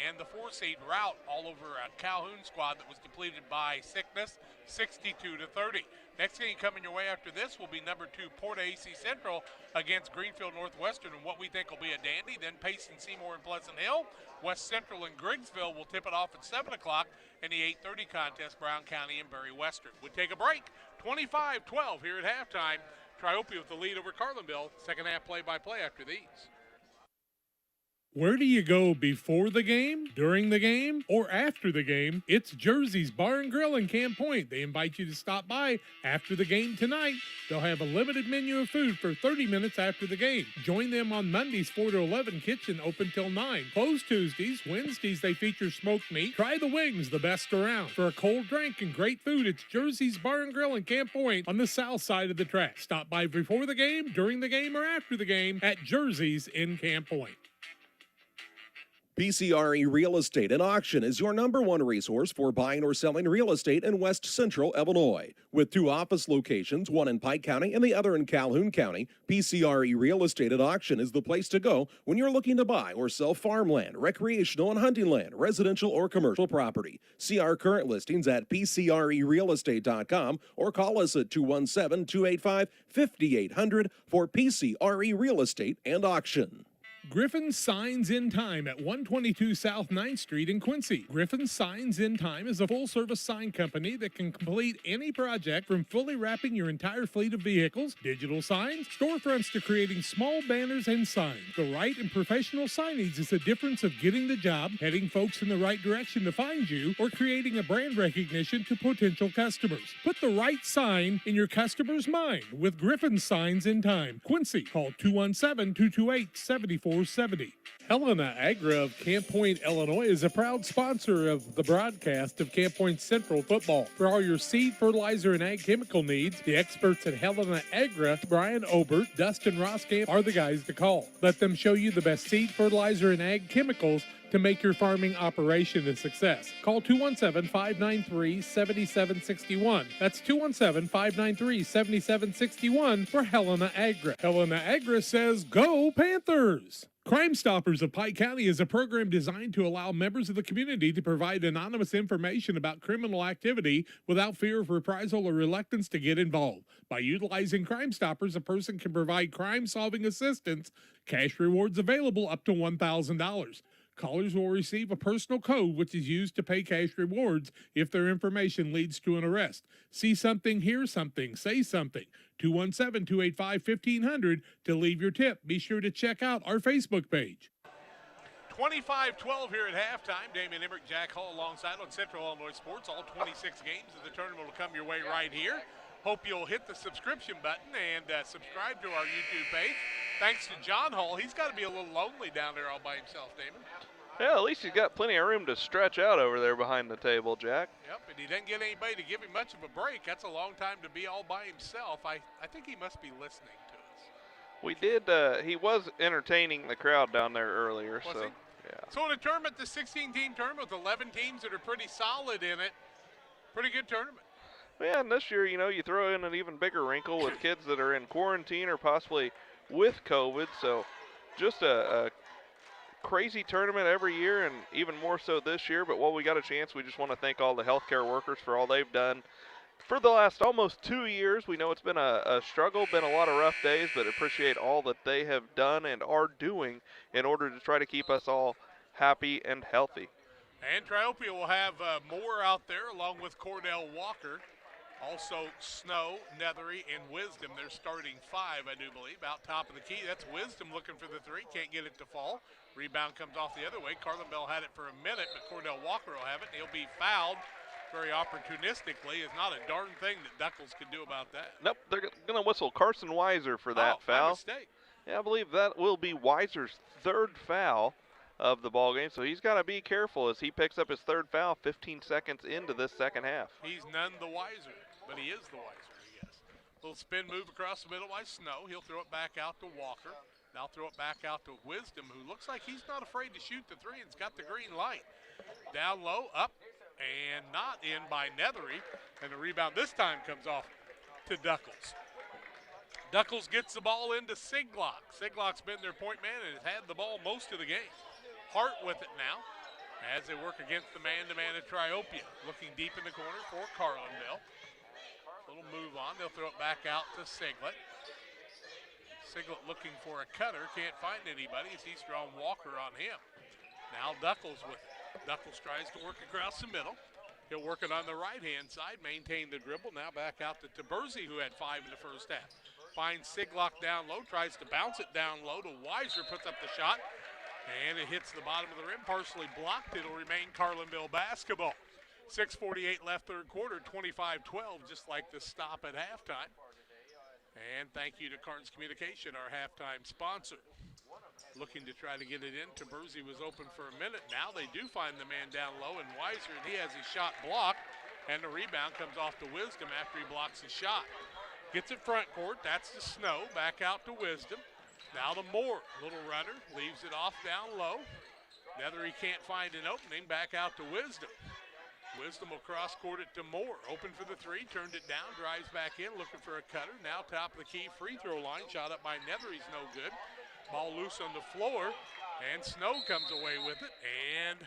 and the 4 seed Routt all over a Calhoun squad that was depleted by sickness, 62-30. Next game coming your way after this will be number 2 Porta-A Central against Greenfield Northwestern, and what we think will be a dandy. Then Payson, Seymour, and Pleasant Hill. West Central and Griggsville will tip it off at 7 o'clock in the 8:30 contest, Brown County and Barry Western. We take a break. 25-12 here at halftime. Triopia with the lead over Carlinville. Second half play-by-play after these. Where do you go before the game, during the game, or after the game? It's Jersey's Bar and Grill in Camp Point. They invite you to stop by after the game tonight. They'll have a limited menu of food for 30 minutes after the game. Join them on Mondays 4 to 11, kitchen open till 9. Closed Tuesdays. Wednesdays they feature smoked meat. Try the wings, the best around. For a cold drink and great food, it's Jersey's Bar and Grill in Camp Point on the south side of the track. Stop by before the game, during the game, or after the game at Jersey's in Camp Point. PCRE Real Estate and Auction is your #1 resource for buying or selling real estate in West Central Illinois. With 2 office locations, one in Pike County and the other in Calhoun County, PCRE Real Estate and Auction is the place to go when you're looking to buy or sell farmland, recreational and hunting land, residential or commercial property. See our current listings at PCRERealestate.com or call us at 217-285-5800 for PCRE Real Estate and Auction. Griffin's Signs in Time at 122 South 9th Street in Quincy. Griffin's Signs in Time is a full-service sign company that can complete any project from fully wrapping your entire fleet of vehicles, digital signs, storefronts to creating small banners and signs. The right and professional signage is the difference of getting the job, heading folks in the right direction to find you, or creating a brand recognition to potential customers. Put the right sign in your customer's mind with Griffin's Signs in Time. Quincy, call 217-228-7470. Helena Agra of Camp Point, Illinois is a proud sponsor of the broadcast of Camp Point Central football. For all your seed, fertilizer, and ag chemical needs, the experts at Helena Agra, Brian Obert, Dustin Roskamp, are the guys to call. Let them show you the best seed, fertilizer, and ag chemicals to make your farming operation a success. Call 217-593-7761. That's 217-593-7761 for Helena Agra. Helena Agra says, go Panthers! Crime Stoppers of Pike County is a program designed to allow members of the community to provide anonymous information about criminal activity without fear of reprisal or reluctance to get involved. By utilizing Crime Stoppers, a person can provide crime-solving assistance, cash rewards available up to $1,000. Callers will receive a personal code which is used to pay cash rewards if their information leads to an arrest. See something, hear something, say something. 217-285-1500 to leave your tip. Be sure to check out our Facebook page. 25-12 here at halftime. Damian Emmerich, Jack Hall alongside on Central Illinois Sports. All 26 games of the tournament will come your way right here. Hope you'll hit the subscription button and subscribe to our YouTube page. Thanks to John Hall. He's got to be a little lonely down there all by himself, Damon. Yeah, at least he's got plenty of room to stretch out over there behind the table, Jack. Yep, and he didn't get anybody to give him much of a break. That's a long time to be all by himself. I think he must be listening to us. We did, he was entertaining the crowd down there earlier. Was so, he? Yeah. So in a tournament, the 16-team tournament with 11 teams that are pretty solid in it, pretty good tournament. Yeah, and this year, you know, you throw in an even bigger wrinkle with kids that are in quarantine or possibly with COVID. So just a crazy tournament every year, and even more so this year. But while we got a chance, we just want to thank all the healthcare workers for all they've done for the last almost 2 years. We know it's been a struggle, been a lot of rough days, but appreciate all that they have done and are doing in order to try to keep us all happy and healthy. And Triopia will have more out there along with Cordell Walker. Also Snow, Nethery, and Wisdom. They're starting 5, I do believe, out top of the key. That's Wisdom looking for the 3. Can't get it to fall. Rebound comes off the other way. Carlinville had it for a minute, but Cordell Walker will have it. He'll be fouled very opportunistically. It's not a darn thing that Duckles could do about that. Nope, they're going to whistle Carson Weiser for that foul. My mistake. Yeah, I believe that will be Weiser's 3rd foul of the ball game, so he's got to be careful as he picks up his 3rd foul 15 seconds into this second half. He's none the wiser, but he is the wiser, I guess. Little spin move across the middle by Snow. He'll throw it back out to Walker. Now throw it back out to Wisdom, who looks like he's not afraid to shoot the 3 and's got the green light. Down low, up, and not in by Nethery. And the rebound this time comes off to Duckles. Duckles gets the ball into Siglock. Siglock's been their point man and has had the ball most of the game. Hart with it now as they work against the man-to-man of Triopia. Looking deep in the corner for Carlinville. Little move on. They'll throw it back out to Siglet. Siglet looking for a cutter. Can't find anybody as he's drawn Walker on him. Now Duckles with it. Duckles tries to work across the middle. He'll work it on the right-hand side, maintain the dribble. Now back out to Taberzi, who had 5 in the first half. Finds Siglock down low, tries to bounce it down low to Weiser, puts up the shot. And it hits the bottom of the rim, partially blocked. It'll remain Carlinville basketball. 6:48 left third quarter, 25-12, just like the stop at halftime. And thank you to Carnes Communication, our halftime sponsor. Looking to try to get it in. Taberzi was open for a minute. Now they do find the man down low, and Weiser, and he has his shot blocked. And the rebound comes off to Wisdom after he blocks his shot. Gets it front court. That's to Snow. Back out to Wisdom. Now to Moore. Little runner. Leaves it off down low. Nethery can't find an opening. Back out to Wisdom. Wisdom will cross court it to Moore. Open for the three, turned it down, drives back in, looking for a cutter. Now top of the key, free throw line. Shot up by Nethery's no good. Ball loose on the floor, and Snow comes away with it. And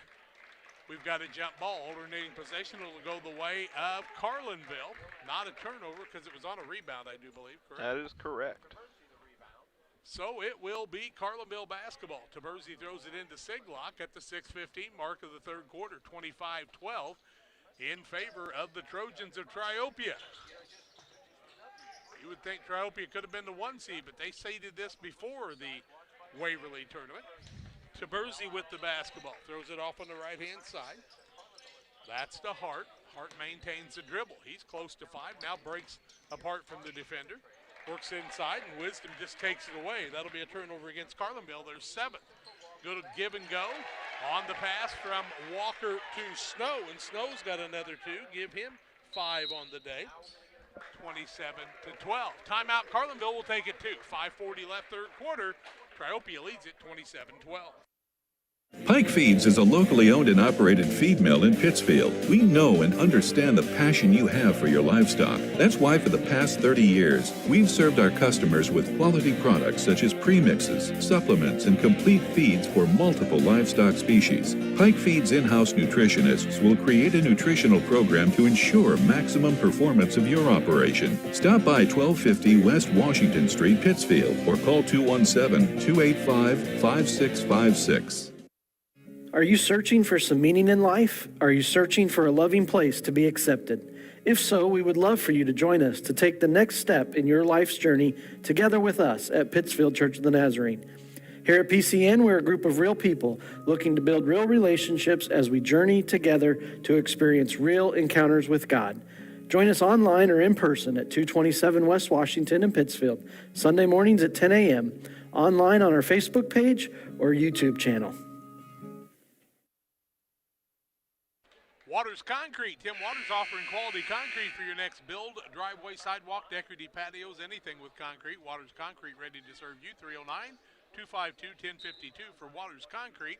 we've got a jump ball. Alternating possession. It'll go the way of Carlinville. Not a turnover because it was on a rebound, I do believe, correct? That is correct. So it will be Carlinville basketball. Taberzi throws it into Siglock at the 6:15 mark of the third quarter, 25-12 in favor of the Trojans of Triopia. You would think Triopia could have been the 1 seed, but they seeded this before the Waverly tournament. Taberzi with the basketball, throws it off on the right-hand side. That's to Hart. Hart maintains the dribble. He's close to 5, now breaks apart from the defender. Works inside, and Wisdom just takes it away. That'll be a turnover against Carlinville. There's 7. Go to give and go. On the pass from Walker to Snow, and Snow's got another 2. Give him 5 on the day. 27-12. Timeout. Carlinville will take it 2. 5:40 left third quarter. Triopia leads it 27-12. Pike Feeds is a locally owned and operated feed mill in Pittsfield. We know and understand the passion you have for your livestock. That's why for the past 30 years, we've served our customers with quality products such as premixes, supplements, and complete feeds for multiple livestock species. Pike Feeds in-house nutritionists will create a nutritional program to ensure maximum performance of your operation. Stop by 1250 West Washington Street, Pittsfield, or call 217-285-5656. Are you searching for some meaning in life? Are you searching for a loving place to be accepted? If so, we would love for you to join us to take the next step in your life's journey together with us at Pittsfield Church of the Nazarene. Here at PCN, we're a group of real people looking to build real relationships as we journey together to experience real encounters with God. Join us online or in person at 227 West Washington in Pittsfield, Sunday mornings at 10 a.m., online on our Facebook page or YouTube channel. Waters Concrete. Tim Waters offering quality concrete for your next build, driveway, sidewalk, decorative patios, anything with concrete. Waters Concrete ready to serve you. 309-252-1052 for Waters Concrete.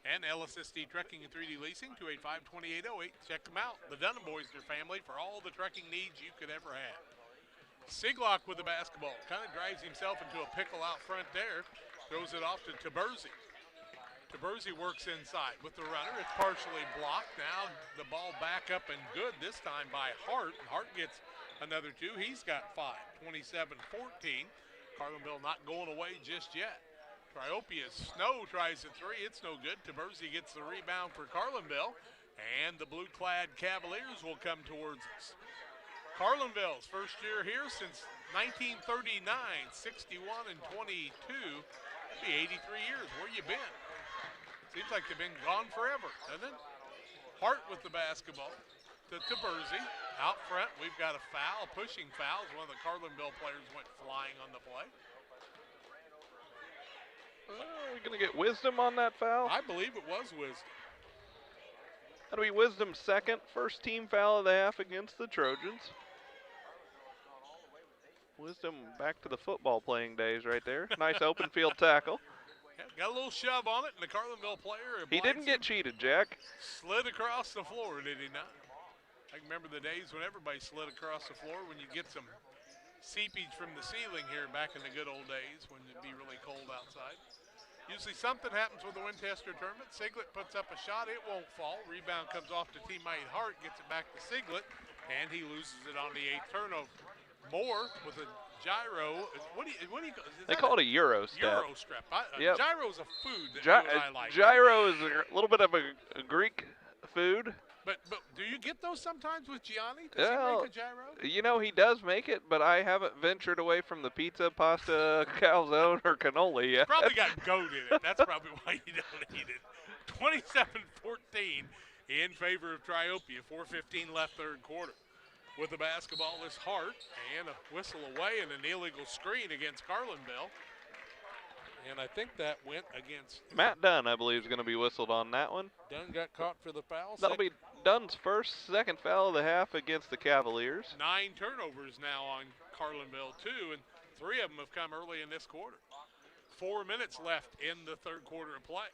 And LSSD Trucking and 3D Leasing, 285-2808. Check them out. The Dunham Boys and their family for all the trucking needs you could ever have. Siglock with the basketball. Kind of drives himself into a pickle out front there. Throws it off to Taberzi. Taberzi works inside with the runner. It's partially blocked. Now the ball back up and good this time by Hart. Hart gets another 2. He's got 5. 27-14. Carlinville not going away just yet. Triopia's Snow tries a 3. It's no good. Taberzi gets the rebound for Carlinville. And the blue-clad Cavaliers will come towards us. Carlinville's first year here since 1939. 61-22. Be 83 years. Where you been? Seems like they've been gone forever, doesn't it? Hart with the basketball to Taberzi. Out front, we've got a foul, pushing fouls. One of the Carlinville players went flying on the play. Are we going to get Wisdom on that foul? I believe it was Wisdom. That'll be Wisdom's second, first team foul of the half against the Trojans. Wisdom back to the football playing days right there. Nice open field tackle. Got a little shove on it, and the Carlinville player. He didn't get cheated, Jack. Slid across the floor, did he not? I can remember the days when everybody slid across the floor when you get some seepage from the ceiling here back in the good old days when it'd be really cold outside. Usually something happens with the Winchester tournament. Siglet puts up a shot, it won't fall. Rebound comes off to teammate Hart, gets it back to Siglet, and he loses it on the 8th turnover. Moore with a gyro. What do you they call it a Euro step. Euro strap. Yep. Gyro is a food that you and I like. Gyro is a little bit of a Greek food. But do you get those sometimes with Gianni? Does he make a gyro? You know, he does make it, but I haven't ventured away from the pizza, pasta, calzone, or cannoli yet. Probably got goat in it. That's probably why you don't eat it. 27-14 in favor of Triopia. 4:15 left third quarter. With the basketball is Hart, and a whistle away and an illegal screen against Carlinville. And I think that went against Matt Dunn, I believe, is going to be whistled on that one. Dunn got caught for the foul. That'll be Dunn's second foul of the half against the Cavaliers. 9 turnovers now on Carlinville, too, and 3 of them have come early in this quarter. 4 minutes left in the third quarter of play.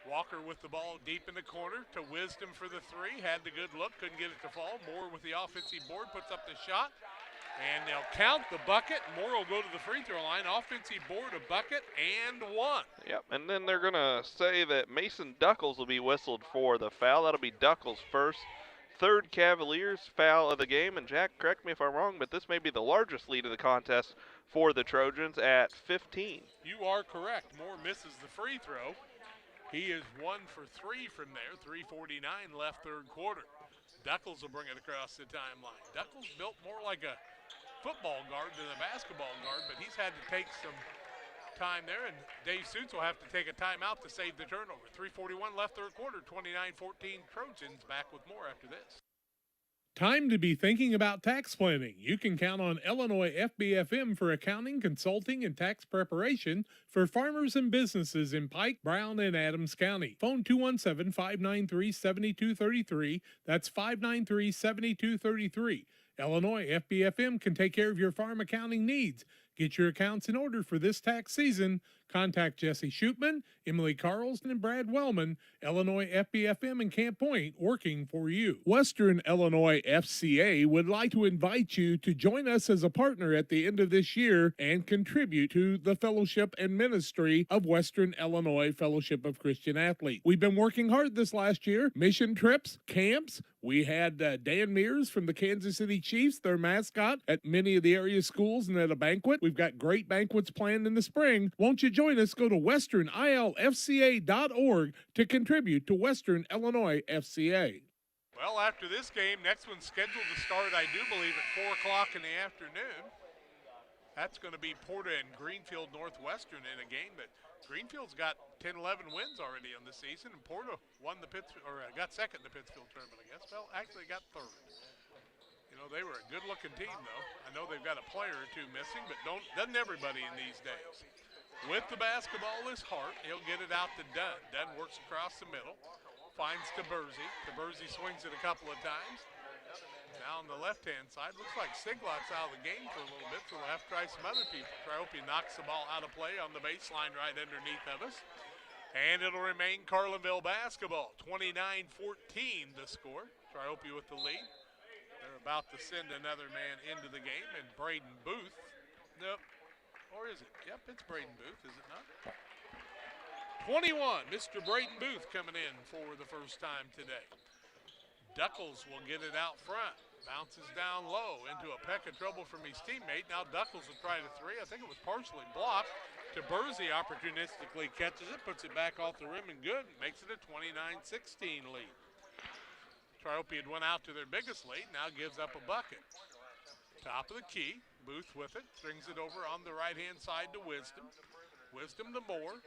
Walker with the ball deep in the corner to Wisdom for the three. Had the good look, couldn't get it to fall. Moore with the offensive board puts up the shot. And they'll count the bucket. Moore will go to the free throw line. Offensive board, a bucket, and one. Yep, and then they're going to say that Mason Duckles will be whistled for the foul. That'll be Duckles first. Third Cavaliers foul of the game. And Jack, correct me if I'm wrong, but this may be the largest lead of the contest for the Trojans at 15. You are correct. Moore misses the free throw. He is 1 for 3 from there. 3:49 left third quarter. Duckles will bring it across the timeline. Duckles built more like a football guard than a basketball guard, but he's had to take some time there, and Dave Suits will have to take a timeout to save the turnover. 3:41 left third quarter, 29-14 Trojans. Back with more after this. Time to be thinking about tax planning. You can count on Illinois FBFM for accounting, consulting, and tax preparation for farmers and businesses in Pike, Brown, and Adams County. Phone 217-593-7233. That's 593-7233. Illinois FBFM can take care of your farm accounting needs. Get your accounts in order for this tax season. Contact Jesse Shootman, Emily Carlson, and Brad Wellman. Illinois FBFM in Camp Point, working for you. Western Illinois FCA would like to invite you to join us as a partner at the end of this year and contribute to the fellowship and ministry of Western Illinois Fellowship of Christian Athletes. We've been working hard this last year. Mission trips, camps. We had Dan Mears from the Kansas City Chiefs, their mascot, at many of the area schools and at a banquet. We've got great banquets planned in the spring. Won't you join us? Go to westernilfca.org to contribute to Western Illinois FCA. Well, after this game, next one's scheduled to start, I do believe, at 4 o'clock in the afternoon. That's going to be Porta and Greenfield Northwestern in a game that Greenfield's got 10-11 wins already on the season, and Porta won the got second in the Pittsfield tournament, I guess. Well, actually got third. You know, they were a good-looking team, though. I know they've got a player or two missing, but doesn't everybody in these days. With the basketball is Hart. He'll get it out to Dunn. Dunn works across the middle, finds Taberzi. Taberzi swings it a couple of times. Now on the left-hand side, looks like Siglock's out of the game for a little bit, so we'll have to try some other people. Triopia knocks the ball out of play on the baseline right underneath of us. And it'll remain Carlinville basketball. 29-14 the score. Triopia with the lead. They're about to send another man into the game, and Braden Booth. Nope. Or is it? Yep, it's Braden Booth, is it not? 21, Mr. Braden Booth coming in for the first time today. Duckles will get it out front. Bounces down low into a peck of trouble from his teammate. Now Duckles will try the three. I think it was partially blocked. Taberzi opportunistically catches it, puts it back off the rim and good. Makes it a 29-16 lead. Triopia had went out to their biggest lead, now gives up a bucket. Top of the key, Booth with it, brings it over on the right-hand side to Wisdom. Wisdom to Moore.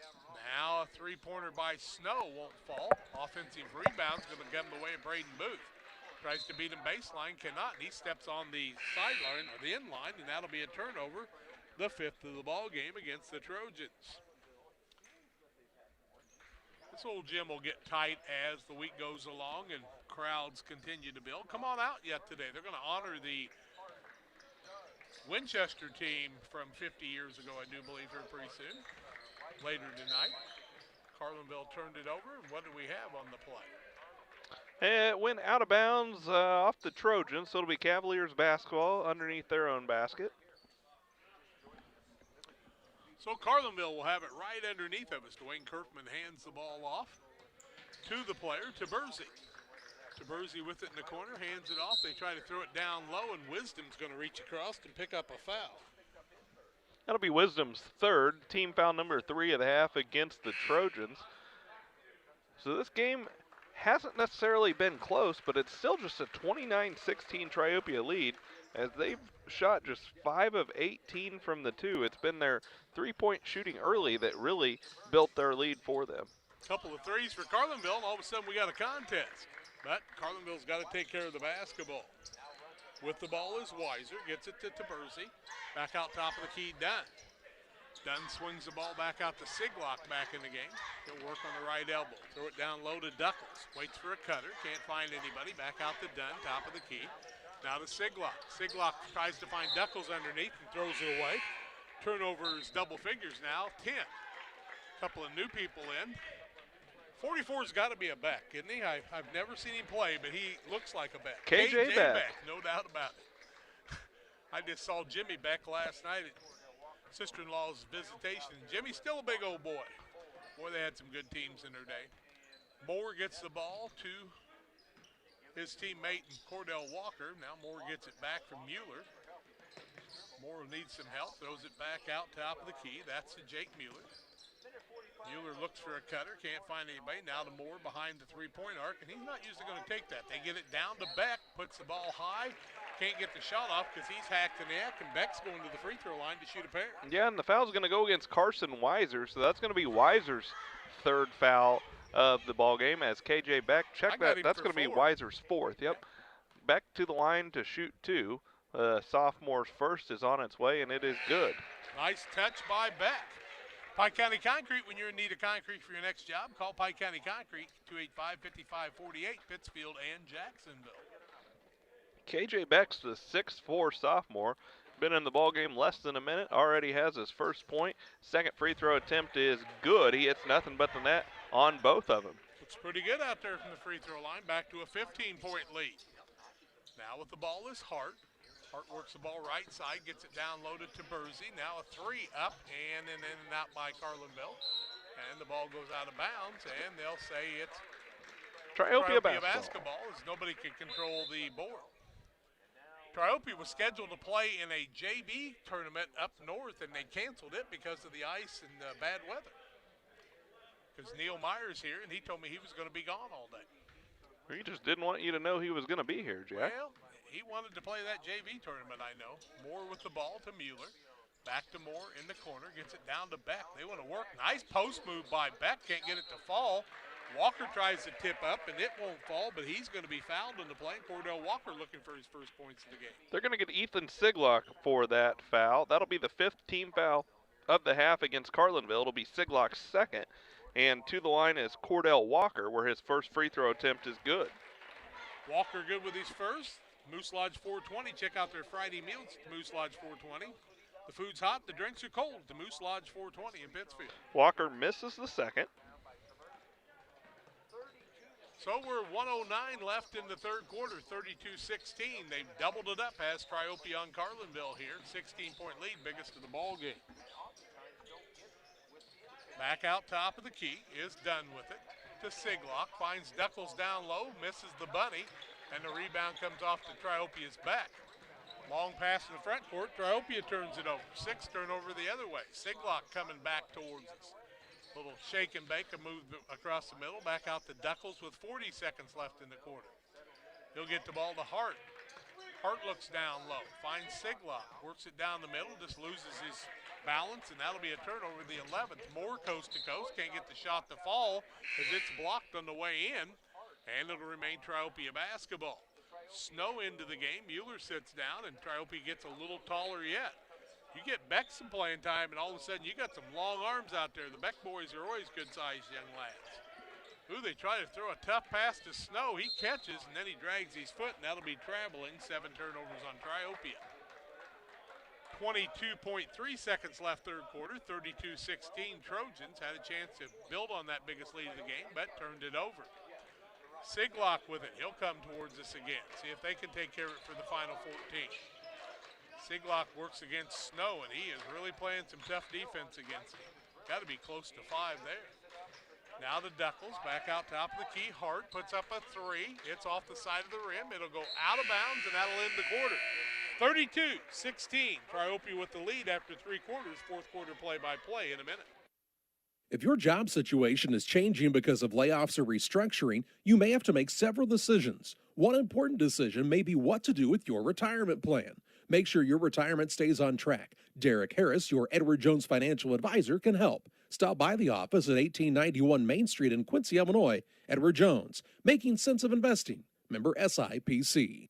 Now a three-pointer by Snow won't fall. Offensive rebound's going to come the way of Braden Booth. Tries to beat him baseline, cannot, and he steps on the sideline, or the end line, and that'll be a turnover, the 5th of the ball game against the Trojans. This old gym will get tight as the week goes along and crowds continue to build. Come on out yet today. They're going to honor the Winchester team from 50 years ago, I do believe, here pretty soon. Later tonight, Carlinville turned it over, and what do we have on the play? It went out of bounds off the Trojans, so it'll be Cavaliers basketball underneath their own basket. So Carlinville will have it right underneath of us. Dwayne Kirkman hands the ball off to the player, Taberzi. Taberzi with it in the corner, hands it off. They try to throw it down low, and Wisdom's going to reach across and pick up a foul. That'll be Wisdom's third, team foul number 3 of the half against the Trojans. So this game hasn't necessarily been close, but it's still just a 29-16 Triopia lead as they've shot just 5 of 18 from the 2. It's been their three-point shooting early that really built their lead for them. Couple of threes for Carlinville, and all of a sudden we got a contest. But Carlinville's got to take care of the basketball. With the ball is Weiser, gets it to Taberzi. Back out top of the key, Dunn. Dunn swings the ball back out to Siglock back in the game. He'll work on the right elbow. Throw it down low to Duckles. Waits for a cutter, can't find anybody. Back out to Dunn, top of the key. Now to Siglock. Siglock tries to find Duckles underneath and throws it away. Turnovers double figures now, 10. Couple of new people in 44's got to be a Beck, isn't he? I've never seen him play, but he looks like a Beck. KJ Beck. No doubt about it. I just saw Jimmy Beck last night at sister-in-law's visitation. Jimmy's still a big old boy. Boy, they had some good teams in their day. Moore gets the ball to his teammate Cordell Walker. Now Moore gets it back from Mueller. Moore needs some help, throws it back out top of the key. That's to Jake Mueller. Mueller looks for a cutter, can't find anybody. Now to Moore behind the three-point arc, and he's not usually going to take that. They get it down to Beck, puts the ball high, can't get the shot off because he's hacked the neck, and Beck's going to the free throw line to shoot a pair. Yeah, and the foul's going to go against Carson Weiser, so that's going to be Weiser's third foul of the ball game as KJ Beck. Check that. That's going to be Weiser's fourth. Yep. Beck to the line to shoot two. Sophomore's first is on its way, and it is good. Nice touch by Beck. Pike County Concrete, when you're in need of concrete for your next job, call Pike County Concrete, 285-5548, Pittsfield and Jacksonville. KJ Beck's the 6'4" sophomore. Been in the ball game less than a minute, already has his first point. Second free throw attempt is good. He hits nothing but the net on both of them. Looks pretty good out there from the free throw line, back to a 15-point lead. Now with the ball is Hart. Hart works the ball right side, gets it downloaded to Bursey. Now a three up and in and out by Carlinville. And the ball goes out of bounds, and they'll say it's Triopia basketball. As nobody can control the board. Triopia was scheduled to play in a JV tournament up north, and they canceled it because of the ice and bad weather. Because Neil Meyer's here, and he told me he was going to be gone all day. He just didn't want you to know he was going to be here, Jack. Well, he wanted to play that JV tournament, I know. Moore with the ball to Mueller. Back to Moore in the corner. Gets it down to Beck. They want to work. Nice post move by Beck. Can't get it to fall. Walker tries to tip up, and it won't fall, but he's going to be fouled in the play. Cordell Walker looking for his first points of the game. They're going to get Ethan Siglock for that foul. That'll be the fifth team foul of the half against Carlinville. It'll be Siglock's second. And to the line is Cordell Walker, where his first free throw attempt is good. Walker good with his first. Moose Lodge 420. Check out their Friday meals at Moose Lodge 420. The food's hot, the drinks are cold. The Moose Lodge 420 in Pittsfield. Walker misses the second. So we're 1:09 left in the third quarter, 32-16. They've doubled it up as Triopia on Carlinville here. 16-point lead, biggest of the ball game. Back out top of the key, is done with it. To Siglock, finds Duckles down low, misses the bunny, and the rebound comes off to Triopia's back. Long pass in the front court, Triopia turns it over. Six turnover the other way. Siglock coming back towards us. Little shake and bake, a move across the middle, back out to Duckles with 40 seconds left in the quarter. He'll get the ball to Hart. Hart looks down low, finds Siglock, works it down the middle, just loses his balance, and that'll be a turnover the 11th. Moore coast to coast, can't get the shot to fall as it's blocked on the way in, and it'll remain Triopia basketball. Snow into the game, Mueller sits down, and Triopia gets a little taller yet. You get Beck some playing time, and all of a sudden you got some long arms out there. The Beck boys are always good-sized young lads. Ooh, they try to throw a tough pass to Snow. He catches, and then he drags his foot, and that'll be traveling. 7 turnovers on Triopia. 22.3 seconds left third quarter, 32-16. Trojans had a chance to build on that biggest lead of the game, but turned it over. Siglock with it. He'll come towards us again. See if they can take care of it for the final 14. Siglock works against Snow, and he is really playing some tough defense against him. Got to be close to 5 there. Now to Duckles, back out top of the key. Hart puts up a 3. It's off the side of the rim. It'll go out of bounds, and that'll end the quarter. 32-16. Triopia with the lead after 3 quarters. Fourth quarter play-by-play in a minute. If your job situation is changing because of layoffs or restructuring, you may have to make several decisions. One important decision may be what to do with your retirement plan. Make sure your retirement stays on track. Derek Harris, your Edward Jones financial advisor, can help. Stop by the office at 1891 Main Street in Quincy, Illinois. Edward Jones, making sense of investing. Member SIPC.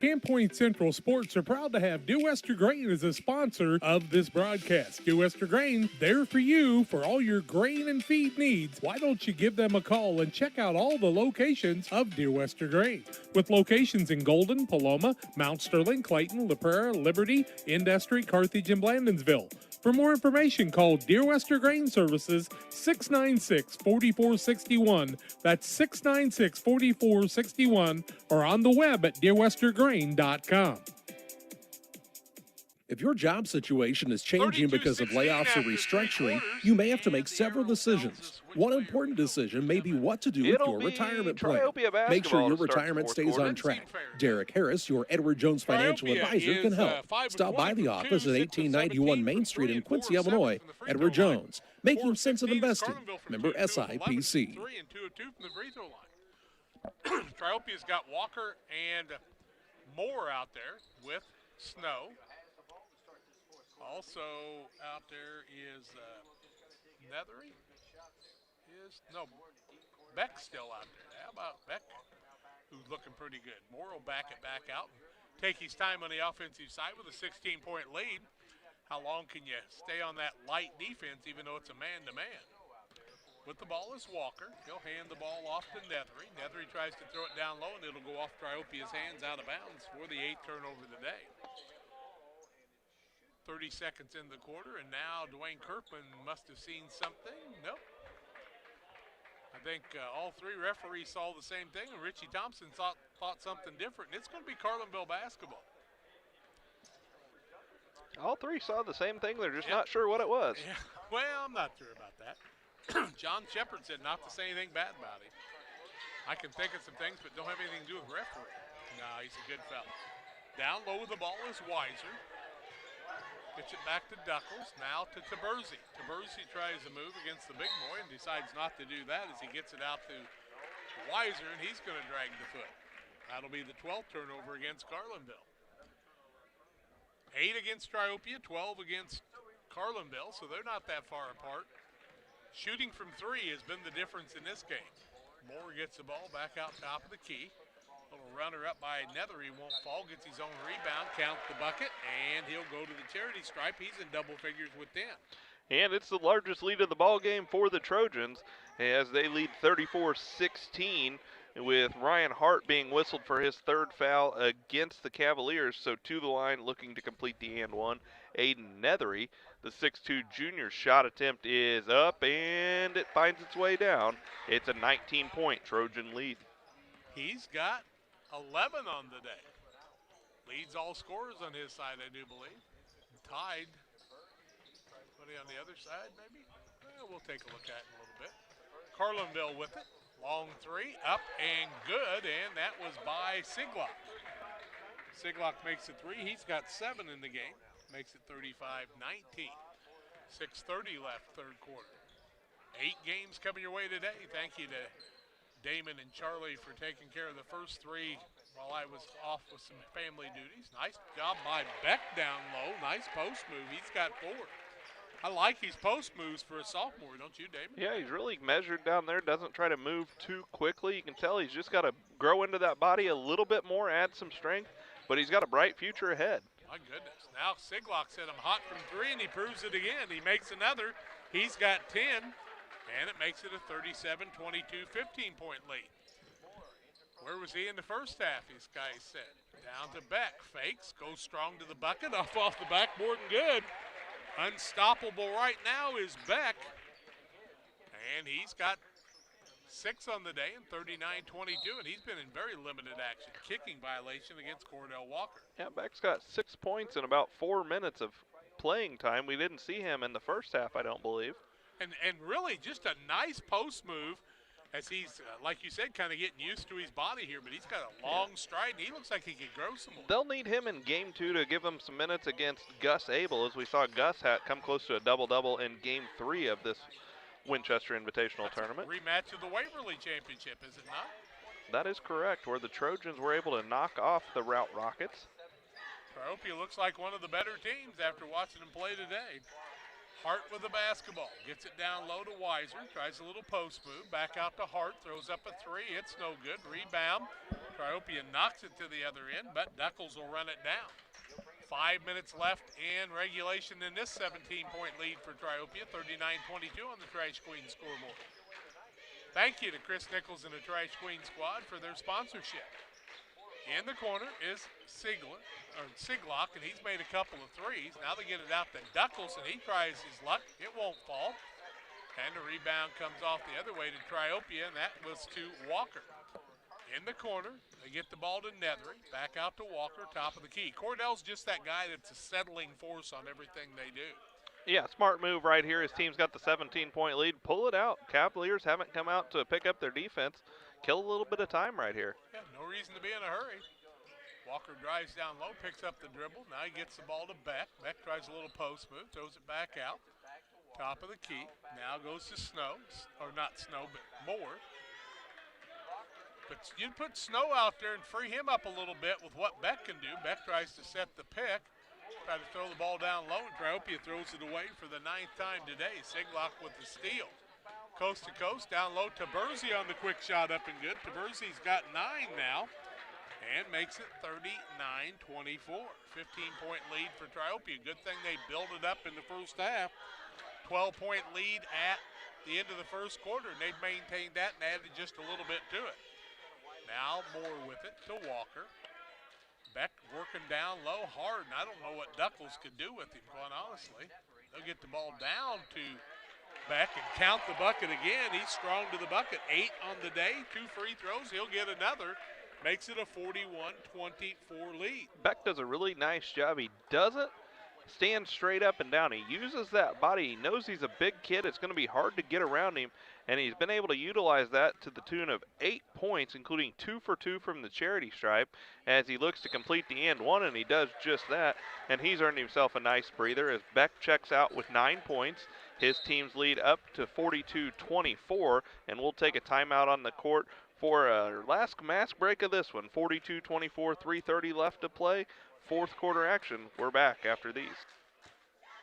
Camp Point Central Sports are proud to have Due Wester Grain as a sponsor of this broadcast. Due Wester Grain, there for you for all your grain and feed needs. Why don't you give them a call and check out all the locations of Due Wester Grain? With locations in Golden, Paloma, Mount Sterling, Clayton, La Prairie, Liberty, Industry, Carthage, and Blandonsville. For more information, call Dear Wester Grain Services 696-4461. That's 696-4461, or on the web at dearwestergrain.com. If your job situation is changing because of layoffs or restructuring, you may have to make several decisions. One important decision may be what to do with your retirement plan. Make sure your retirement stays on track. Derek Harris, your Edward Jones financial advisor, can help. Stop by the office at 1891 Main Street in Quincy, Illinois. Edward Jones, making sense of investing. Member SIPC. 3 and 2 of 2 from the free throw line. Triopia's got Walker and Moore out there with Snow. Also out there is Nethery. Beck's still out there. How about Beck, who's looking pretty good? Moore will back it back out and take his time on the offensive side with a 16-point lead. How long can you stay on that light defense even though it's a man-to-man? With the ball is Walker. He'll hand the ball off to Nethery. Nethery tries to throw it down low, and it'll go off Triopia's hands out of bounds for the 8th turnover of the day. 30 seconds in the quarter, and now Dwayne Kirkman must have seen something. Nope. I think all three referees saw the same thing, and Richie Thompson thought something different, and it's going to be Carlinville basketball. All three saw the same thing. They're just not sure what it was. Yeah. Well, I'm not sure about that. John Shepard said not to say anything bad about him. I can think of some things, but don't have anything to do with referee. No, he's a good fella. Down low with the ball is Weiser. Gets it back to Duckles, now to Taberzi. Taberzi tries to move against the big boy and decides not to do that as he gets it out to Weiser, and he's going to drag the foot. That'll be the 12th turnover against Carlinville. 8 against Triopia, 12 against Carlinville, so they're not that far apart. Shooting from 3 has been the difference in this game. Moore gets the ball back out top of the key. Little runner up by Nethery won't fall, gets his own rebound, counts the bucket, and he'll go to the charity stripe. He's in double figures with 10. And it's the largest lead of the ball game for the Trojans as they lead 34-16 with Ryan Hart being whistled for his 3rd foul against the Cavaliers. So to the line looking to complete the and one. Aiden Nethery, the 6'2 junior shot attempt is up and it finds its way down. It's a 19-point Trojan lead. He's got 11 on the day. Leads all scorers on his side, I do believe. Tied. Somebody on the other side, maybe? Well, we'll take a look at it in a little bit. Carlinville with it. Long 3, up and good, and that was by Siglock. Siglock makes it 3. He's got 7 in the game. Makes it 35-19. 6:30 left, 3rd quarter. 8 games coming your way today. Thank you to Damon and Charlie for taking care of the first 3 while I was off with some family duties. Nice job by Beck down low. Nice post move. He's got 4. I like his post moves for a sophomore, don't you, Damon? Yeah, he's really measured down there. Doesn't try to move too quickly. You can tell he's just got to grow into that body a little bit more, add some strength, but he's got a bright future ahead. My goodness. Now Siglock said I'm hot from 3, and he proves it again. He makes another. He's got 10. And it makes it a 37-22, 15-point lead. Where was he in the first half, these guys said? Down to Beck. Fakes, goes strong to the bucket, off the backboard and good. Unstoppable right now is Beck. And he's got 6 on the day and 39-22, and he's been in very limited action. Kicking violation against Cordell Walker. Yeah, Beck's got 6 points in about 4 minutes of playing time. We didn't see him in the first half, I don't believe. And really just a nice post move as he's, like you said, kind of getting used to his body here, but he's got a long stride, and he looks like he could grow some more. They'll need him in Game 2 to give him some minutes against Gus Abel, as we saw Gus come close to a double-double in Game 3 of this Winchester Invitational Tournament. Rematch of the Waverly Championship, is it not? That is correct, where the Trojans were able to knock off the Routt Rockets. Triopia looks like one of the better teams after watching them play today. Hart with the basketball, gets it down low to Weiser, tries a little post move, back out to Hart, throws up a 3, it's no good, rebound. Triopia knocks it to the other end, but Duckles will run it down. 5 minutes left in regulation in this 17-point lead for Triopia, 39-22 on the Trash Queen scoreboard. Thank you to Chris Nichols and the Trash Queen squad for their sponsorship. In the corner is Siglock, and he's made a couple of threes. Now they get it out to Duckles, and he tries his luck. It won't fall. And the rebound comes off the other way to Triopia, and that was to Walker. In the corner, they get the ball to Nethery. Back out to Walker, top of the key. Cordell's just that guy that's a settling force on everything they do. Yeah, smart move right here. His team's got the 17-point lead. Pull it out. Cavaliers haven't come out to pick up their defense. Kill a little bit of time right here. Yeah, no reason to be in a hurry. Walker drives down low, picks up the dribble. Now he gets the ball to Beck. Beck tries a little post move, throws it back out. Top of the key. Now goes to Snow, or not Snow, but Moore. But you put Snow out there and free him up a little bit with what Beck can do. Beck tries to set the pick, try to throw the ball down low, and Triopia throws it away for the 9th time today. Siglock with the steal. Coast to coast, down low. Taberzi on the quick shot, up and good. Taberzi's got 9 now and makes it 39-24. 15-point lead for Triopia. Good thing they built it up in the first half. 12-point lead at the end of the first quarter, and they've maintained that and added just a little bit to it. Now Moore with it to Walker. Beck working down low hard, and I don't know what Duckles could do with him, quite honestly. They'll get the ball down to Beck and count the bucket again. He's strong to the bucket. 8 on the day, 2 free throws. He'll get another. Makes it a 41-24 lead. Beck does a really nice job. He doesn't stand straight up and down. He uses that body. He knows he's a big kid. It's going to be hard to get around him, and he's been able to utilize that to the tune of 8 points, including 2 for 2 from the charity stripe, as he looks to complete the and one, and he does just that, and he's earned himself a nice breather as Beck checks out with 9 points. His team's lead up to 42-24, and we'll take a timeout on the court for our last mask break of this one. 42-24, 3:30 left to play. 4th quarter action. We're back after these.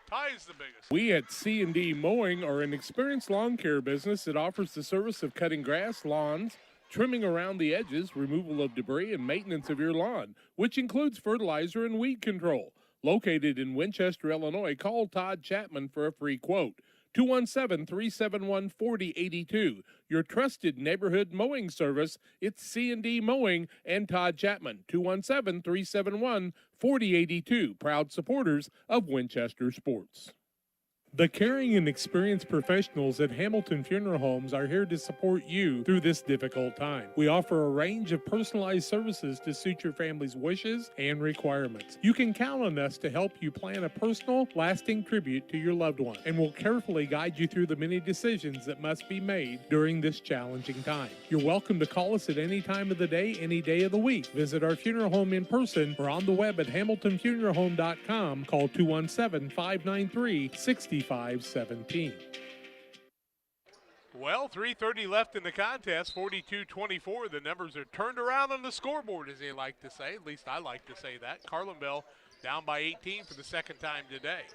Ties the biggest. We at C&D Mowing are an experienced lawn care business that offers the service of cutting grass, lawns, trimming around the edges, removal of debris, and maintenance of your lawn, which includes fertilizer and weed control. Located in Winchester, Illinois, call Todd Chapman for a free quote. 217-371-4082. Your trusted neighborhood mowing service. It's C&D Mowing and Todd Chapman. 217-371-4082. Proud supporters of Winchester sports. The caring and experienced professionals at Hamilton Funeral Homes are here to support you through this difficult time. We offer a range of personalized services to suit your family's wishes and requirements. You can count on us to help you plan a personal, lasting tribute to your loved one, and we'll carefully guide you through the many decisions that must be made during this challenging time. You're welcome to call us at any time of the day, any day of the week. Visit our funeral home in person or on the web at hamiltonfuneralhome.com. Call 217-593-6517. Well, 3:30 left in the contest, 42-24. The numbers are turned around on the scoreboard, as they like to say. At least I like to say that. Carlinville down by 18 for the 2nd time today.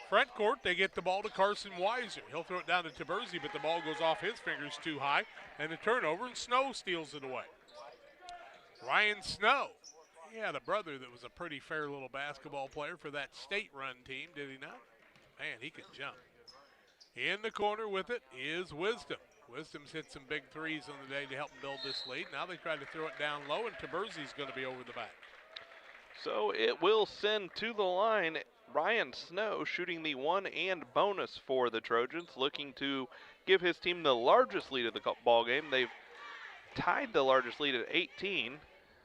Front court, they get the ball to Carson Weiser. He'll throw it down to Taberzi, but the ball goes off his fingers too high, and a turnover, and Snow steals it away. Ryan Snow. He had a brother that was a pretty fair little basketball player for that state-run team, did he not? Man, he can jump. In the corner with it is Wisdom. Wisdom's hit some big threes on the day to help him build this lead. Now they try to throw it down low, and Taberzi's going to be over the back. So it will send to the line Ryan Snow, shooting the 1 and bonus for the Trojans, looking to give his team the largest lead of the ball game. They've tied the largest lead at 18.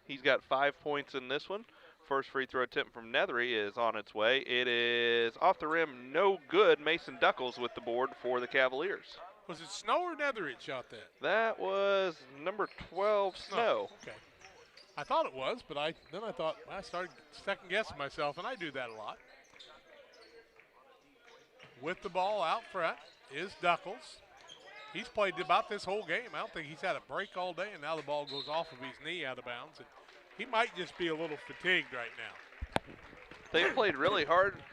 He's got 5 points in this one. First free throw attempt from Nethery is on its way. It is off the rim, no good. Mason Duckles with the board for the Cavaliers. Was it Snow or Nethery that shot that? That was number 12, Snow. Okay. I thought it was, but I started second-guessing myself, and I do that a lot. With the ball out front is Duckles. He's played about this whole game. I don't think he's had a break all day, and now the ball goes off of his knee out of bounds. And he might just be a little fatigued right now. They've played really hard.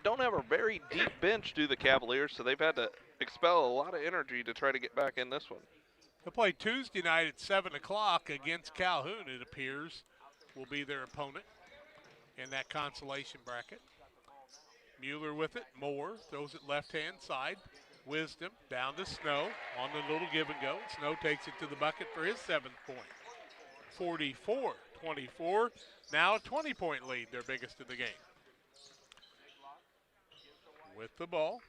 Don't have a very deep bench, do the Cavaliers, so they've had to expel a lot of energy to try to get back in this one. They'll play Tuesday night at 7 o'clock against Calhoun, it appears, will be their opponent in that consolation bracket. Mueller with it. Moore throws it left-hand side. Wisdom down to Snow on the little give and go. Snow takes it to the bucket for his 7th point. 24. Now a 20-point lead, their biggest of the game. With the ball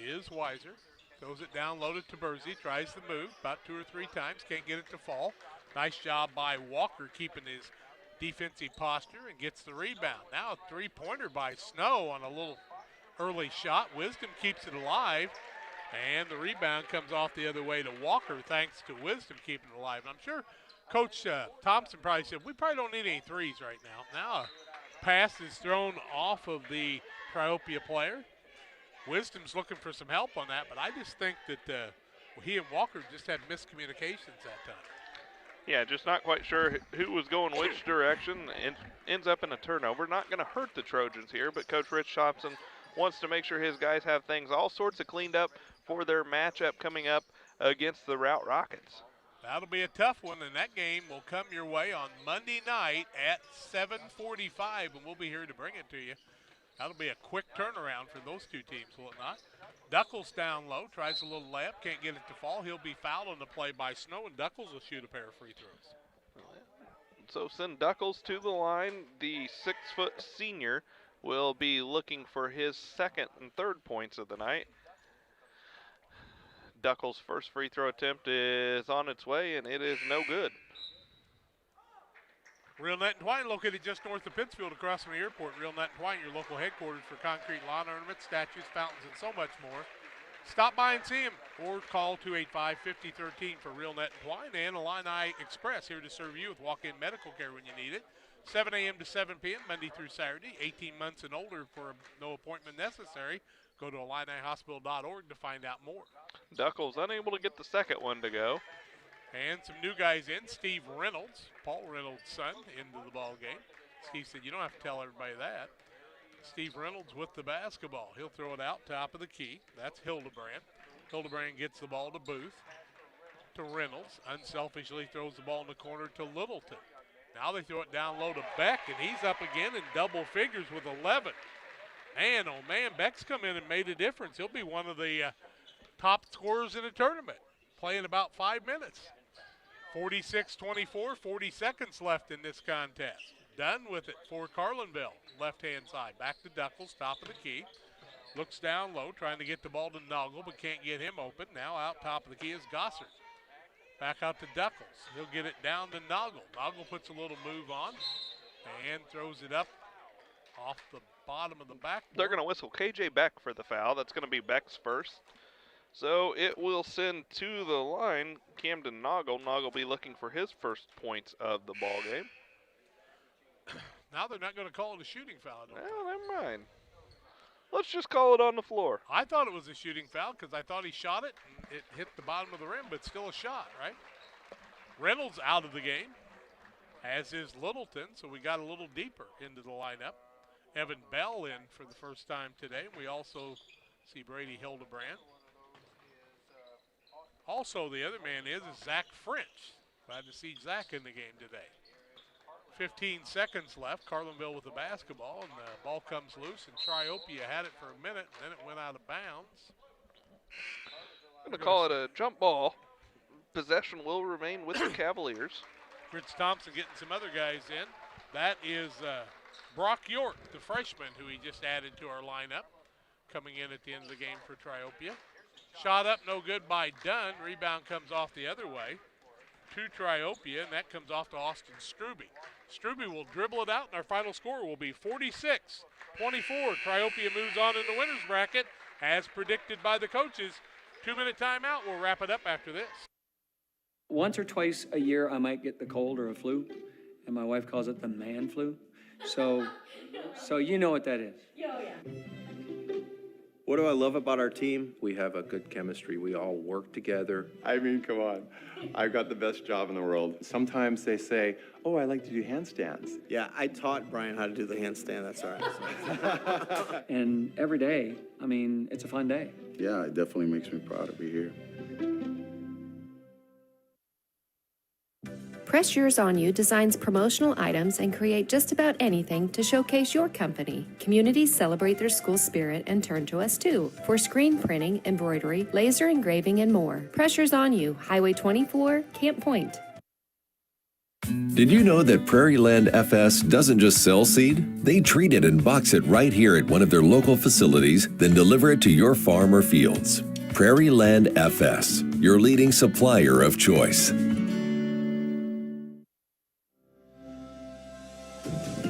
is Weiser. Throws it down, loaded to Bursey. Tries the move about 2 or 3 times. Can't get it to fall. Nice job by Walker keeping his defensive posture and gets the rebound. Now a three-pointer by Snow on a little early shot. Wisdom keeps it alive. And the rebound comes off the other way to Walker thanks to Wisdom keeping it alive. And I'm sure Coach Thompson probably said, we probably don't need any threes right now. Now a pass is thrown off of the Triopia player. Wisdom's looking for some help on that, but I just think that he and Walker just had miscommunications that time. Yeah, just not quite sure who was going which direction, and ends up in a turnover. Not going to hurt the Trojans here, but Coach Rich Thompson wants to make sure his guys have things all sorts of cleaned up for their matchup coming up against the Routt Rockets. That'll be a tough one, and that game will come your way on Monday night at 7:45, and we'll be here to bring it to you. That'll be a quick turnaround for those two teams, will it not? Duckles down low, tries a little layup, can't get it to fall. He'll be fouled on the play by Snow, and Duckles will shoot a pair of free throws. So send Duckles to the line. The 6-foot senior will be looking for his second and third points of the night. Duckles' first free throw attempt is on its way, and it is no good. Real Net and Twine, located just north of Pittsfield across from the airport. Real Net and Twine, your local headquarters for concrete lawn ornaments, statues, fountains, and so much more. Stop by and see them or call 285-5013 for Real Net and Twine, and Illini Express here to serve you with walk-in medical care when you need it. 7 a.m. to 7 p.m. Monday through Saturday. 18 months and older for no appointment necessary. Go to IlliniHospital.org to find out more. Duckles unable to get the second one to go. And some new guys in. Steve Reynolds, Paul Reynolds' son, into the ball game. Steve said, you don't have to tell everybody that. Steve Reynolds with the basketball. He'll throw it out top of the key. That's Hildebrand. Hildebrand gets the ball to Booth. To Reynolds. Unselfishly throws the ball in the corner to Littleton. Now they throw it down low to Beck, and he's up again in double figures with 11. Man, oh man, Beck's come in and made a difference. He'll be one of the top scorers in the tournament, playing about 5 minutes. 46-24, 40 seconds left in this contest. Done with it for Carlinville, left-hand side. Back to Duckles, top of the key. Looks down low, trying to get the ball to Noggle, but can't get him open. Now out top of the key is Gossard. Back out to Duckles. He'll get it down to Noggle. Noggle puts a little move on and throws it up off the bottom of the backboard. They're going to whistle KJ Beck for the foul. That's going to be Beck's first. So it will send to the line Camden Noggle. Noggle be looking for his first points of the ball game. Now they're not going to call it a shooting foul. Well, never mind. Let's just call it on the floor. I thought it was a shooting foul because I thought he shot it and it hit the bottom of the rim, but still a shot, right? Reynolds out of the game, as is Littleton, so we got a little deeper into the lineup. Evan Bell in for the first time today. We also see Brady Hildebrand. Also, the other man is Zach French. Glad to see Zach in the game today. 15 seconds left. Carlinville with the basketball, and the ball comes loose, and Triopia had it for a minute, and then it went out of bounds. I'm going to call it a jump ball. Possession will remain with the Cavaliers. Rich Thompson getting some other guys in. That is Brock York, the freshman who he just added to our lineup, coming in at the end of the game for Triopia. Shot up, no good by Dunn. Rebound comes off the other way to Triopia, and that comes off to Austin Struby. Struby will dribble it out, and our final score will be 46-24. Triopia moves on in the winner's bracket, as predicted by the coaches. 2-minute timeout. We'll wrap it up after this. Once or twice a year, I might get the cold or a flu, and my wife calls it the man flu. So you know what that is. Oh, yeah. What do I love about our team? We have a good chemistry. We all work together. I mean, come on. I've got the best job in the world. Sometimes they say, oh, I like to do handstands. Yeah, I taught Brian how to do the handstand. That's all right. And every day, I mean, it's a fun day. Yeah, it definitely makes me proud to be here. Press Yours On You designs promotional items and create just about anything to showcase your company. Communities celebrate their school spirit and turn to us too for screen printing, embroidery, laser engraving, and more. Press Yours On You, Highway 24, Camp Point. Did you know that Prairie Land FS doesn't just sell seed? They treat it and box it right here at one of their local facilities, then deliver it to your farm or fields. Prairie Land FS, your leading supplier of choice.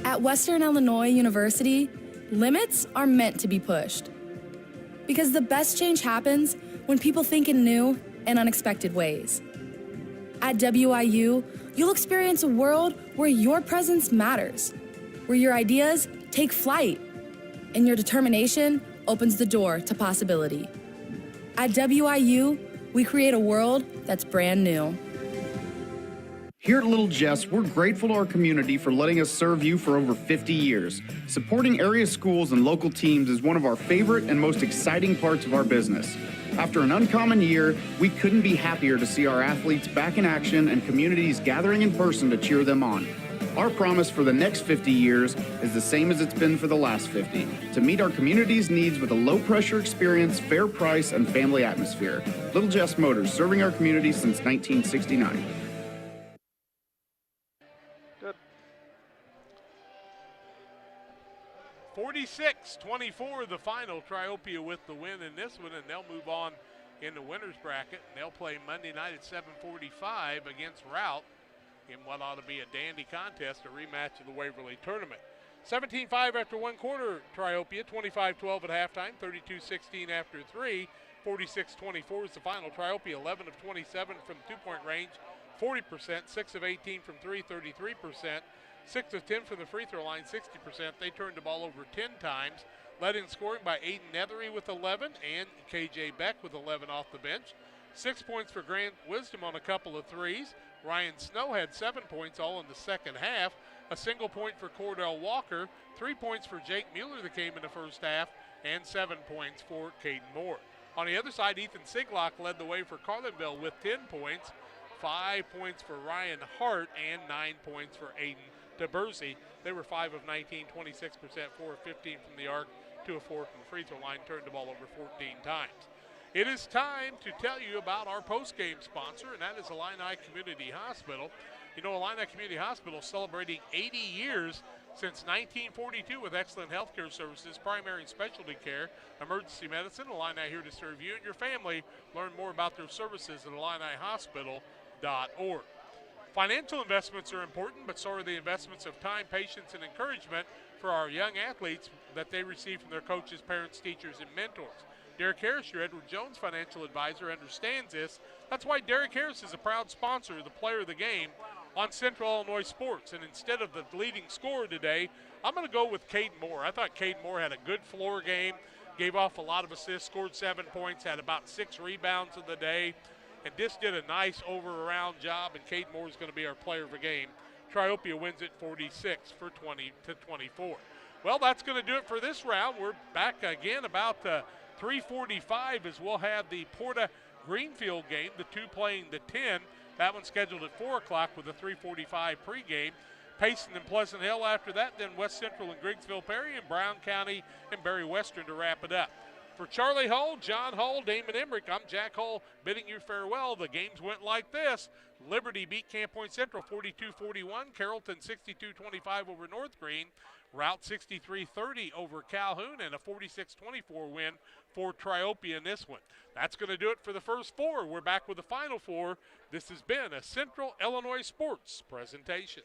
At Western Illinois University, limits are meant to be pushed. Because the best change happens when people think in new and unexpected ways. At WIU, you'll experience a world where your presence matters, where your ideas take flight, and your determination opens the door to possibility. At WIU, we create a world that's brand new. Here at Little Jess, we're grateful to our community for letting us serve you for over 50 years. Supporting area schools and local teams is one of our favorite and most exciting parts of our business. After an uncommon year, we couldn't be happier to see our athletes back in action and communities gathering in person to cheer them on. Our promise for the next 50 years is the same as it's been for the last 50, to meet our community's needs with a low-pressure experience, fair price, and family atmosphere. Little Jess Motors, serving our community since 1969. 46-24 the final. Triopia with the win in this one, and they'll move on in the winner's bracket. And they'll play Monday night at 7:45 against Routt in what ought to be a dandy contest, a rematch of the Waverly tournament. 17-5 after one quarter, Triopia. 25-12 at halftime, 32-16 after three. 46-24 is the final. Triopia 11 of 27 from two-point range, 40%, 6 of 18 from three, 33%. 6 of 10 from the free throw line, 60%. They turned the ball over 10 times. Led in scoring by Aiden Nethery with 11 and KJ Beck with 11 off the bench. 6 points for Grant Wisdom on a couple of threes. Ryan Snow had 7 points all in the second half. A single point for Cordell Walker. 3 points for Jake Mueller that came in the first half. And 7 points for Caden Moore. On the other side, Ethan Siglock led the way for Carlinville with 10 points. 5 points for Ryan Hart and 9 points for Aiden DeBersey. They were 5 of 19, 26%, 4 of 15 from the arc, 2 of 4 from the free throw line, turned the ball over 14 times. It is time to tell you about our post-game sponsor, and that is Illini Community Hospital. You know, Illini Community Hospital is celebrating 80 years since 1942 with excellent healthcare services, primary and specialty care, emergency medicine. Illini here to serve you and your family. Learn more about their services at IlliniHospital.org. Financial investments are important, but so are the investments of time, patience, and encouragement for our young athletes that they receive from their coaches, parents, teachers, and mentors. Derek Harris, your Edward Jones financial advisor, understands this. That's why Derek Harris is a proud sponsor of the Player of the Game on Central Illinois Sports. And instead of the leading scorer today, I'm going to go with Caden Moore. I thought Caden Moore had a good floor game, gave off a lot of assists, scored 7 points, had about 6 rebounds of the day, and just did a nice over-around job, and Caden Moore is going to be our player of the game. Triopia wins it 46-20. Well, that's going to do it for this round. We're back again about 3:45 as we'll have the Porta Greenfield game, the two playing the 10. That one's scheduled at 4 o'clock with a 3:45 pregame. Payson and Pleasant Hill after that, then West Central and Griggsville Perry, and Brown County and Berry Western to wrap it up. For Charlie Hull, John Hull, Damon Emmerich, I'm Jack Hull bidding you farewell. The games went like this. Liberty beat Camp Point Central 42-41. Carrollton 62-25 over North Greene. Routt 63-30 over Calhoun, and a 46-24 win for Triopia in this one. That's going to do it for the first four. We're back with the final four. This has been a Central Illinois Sports presentation.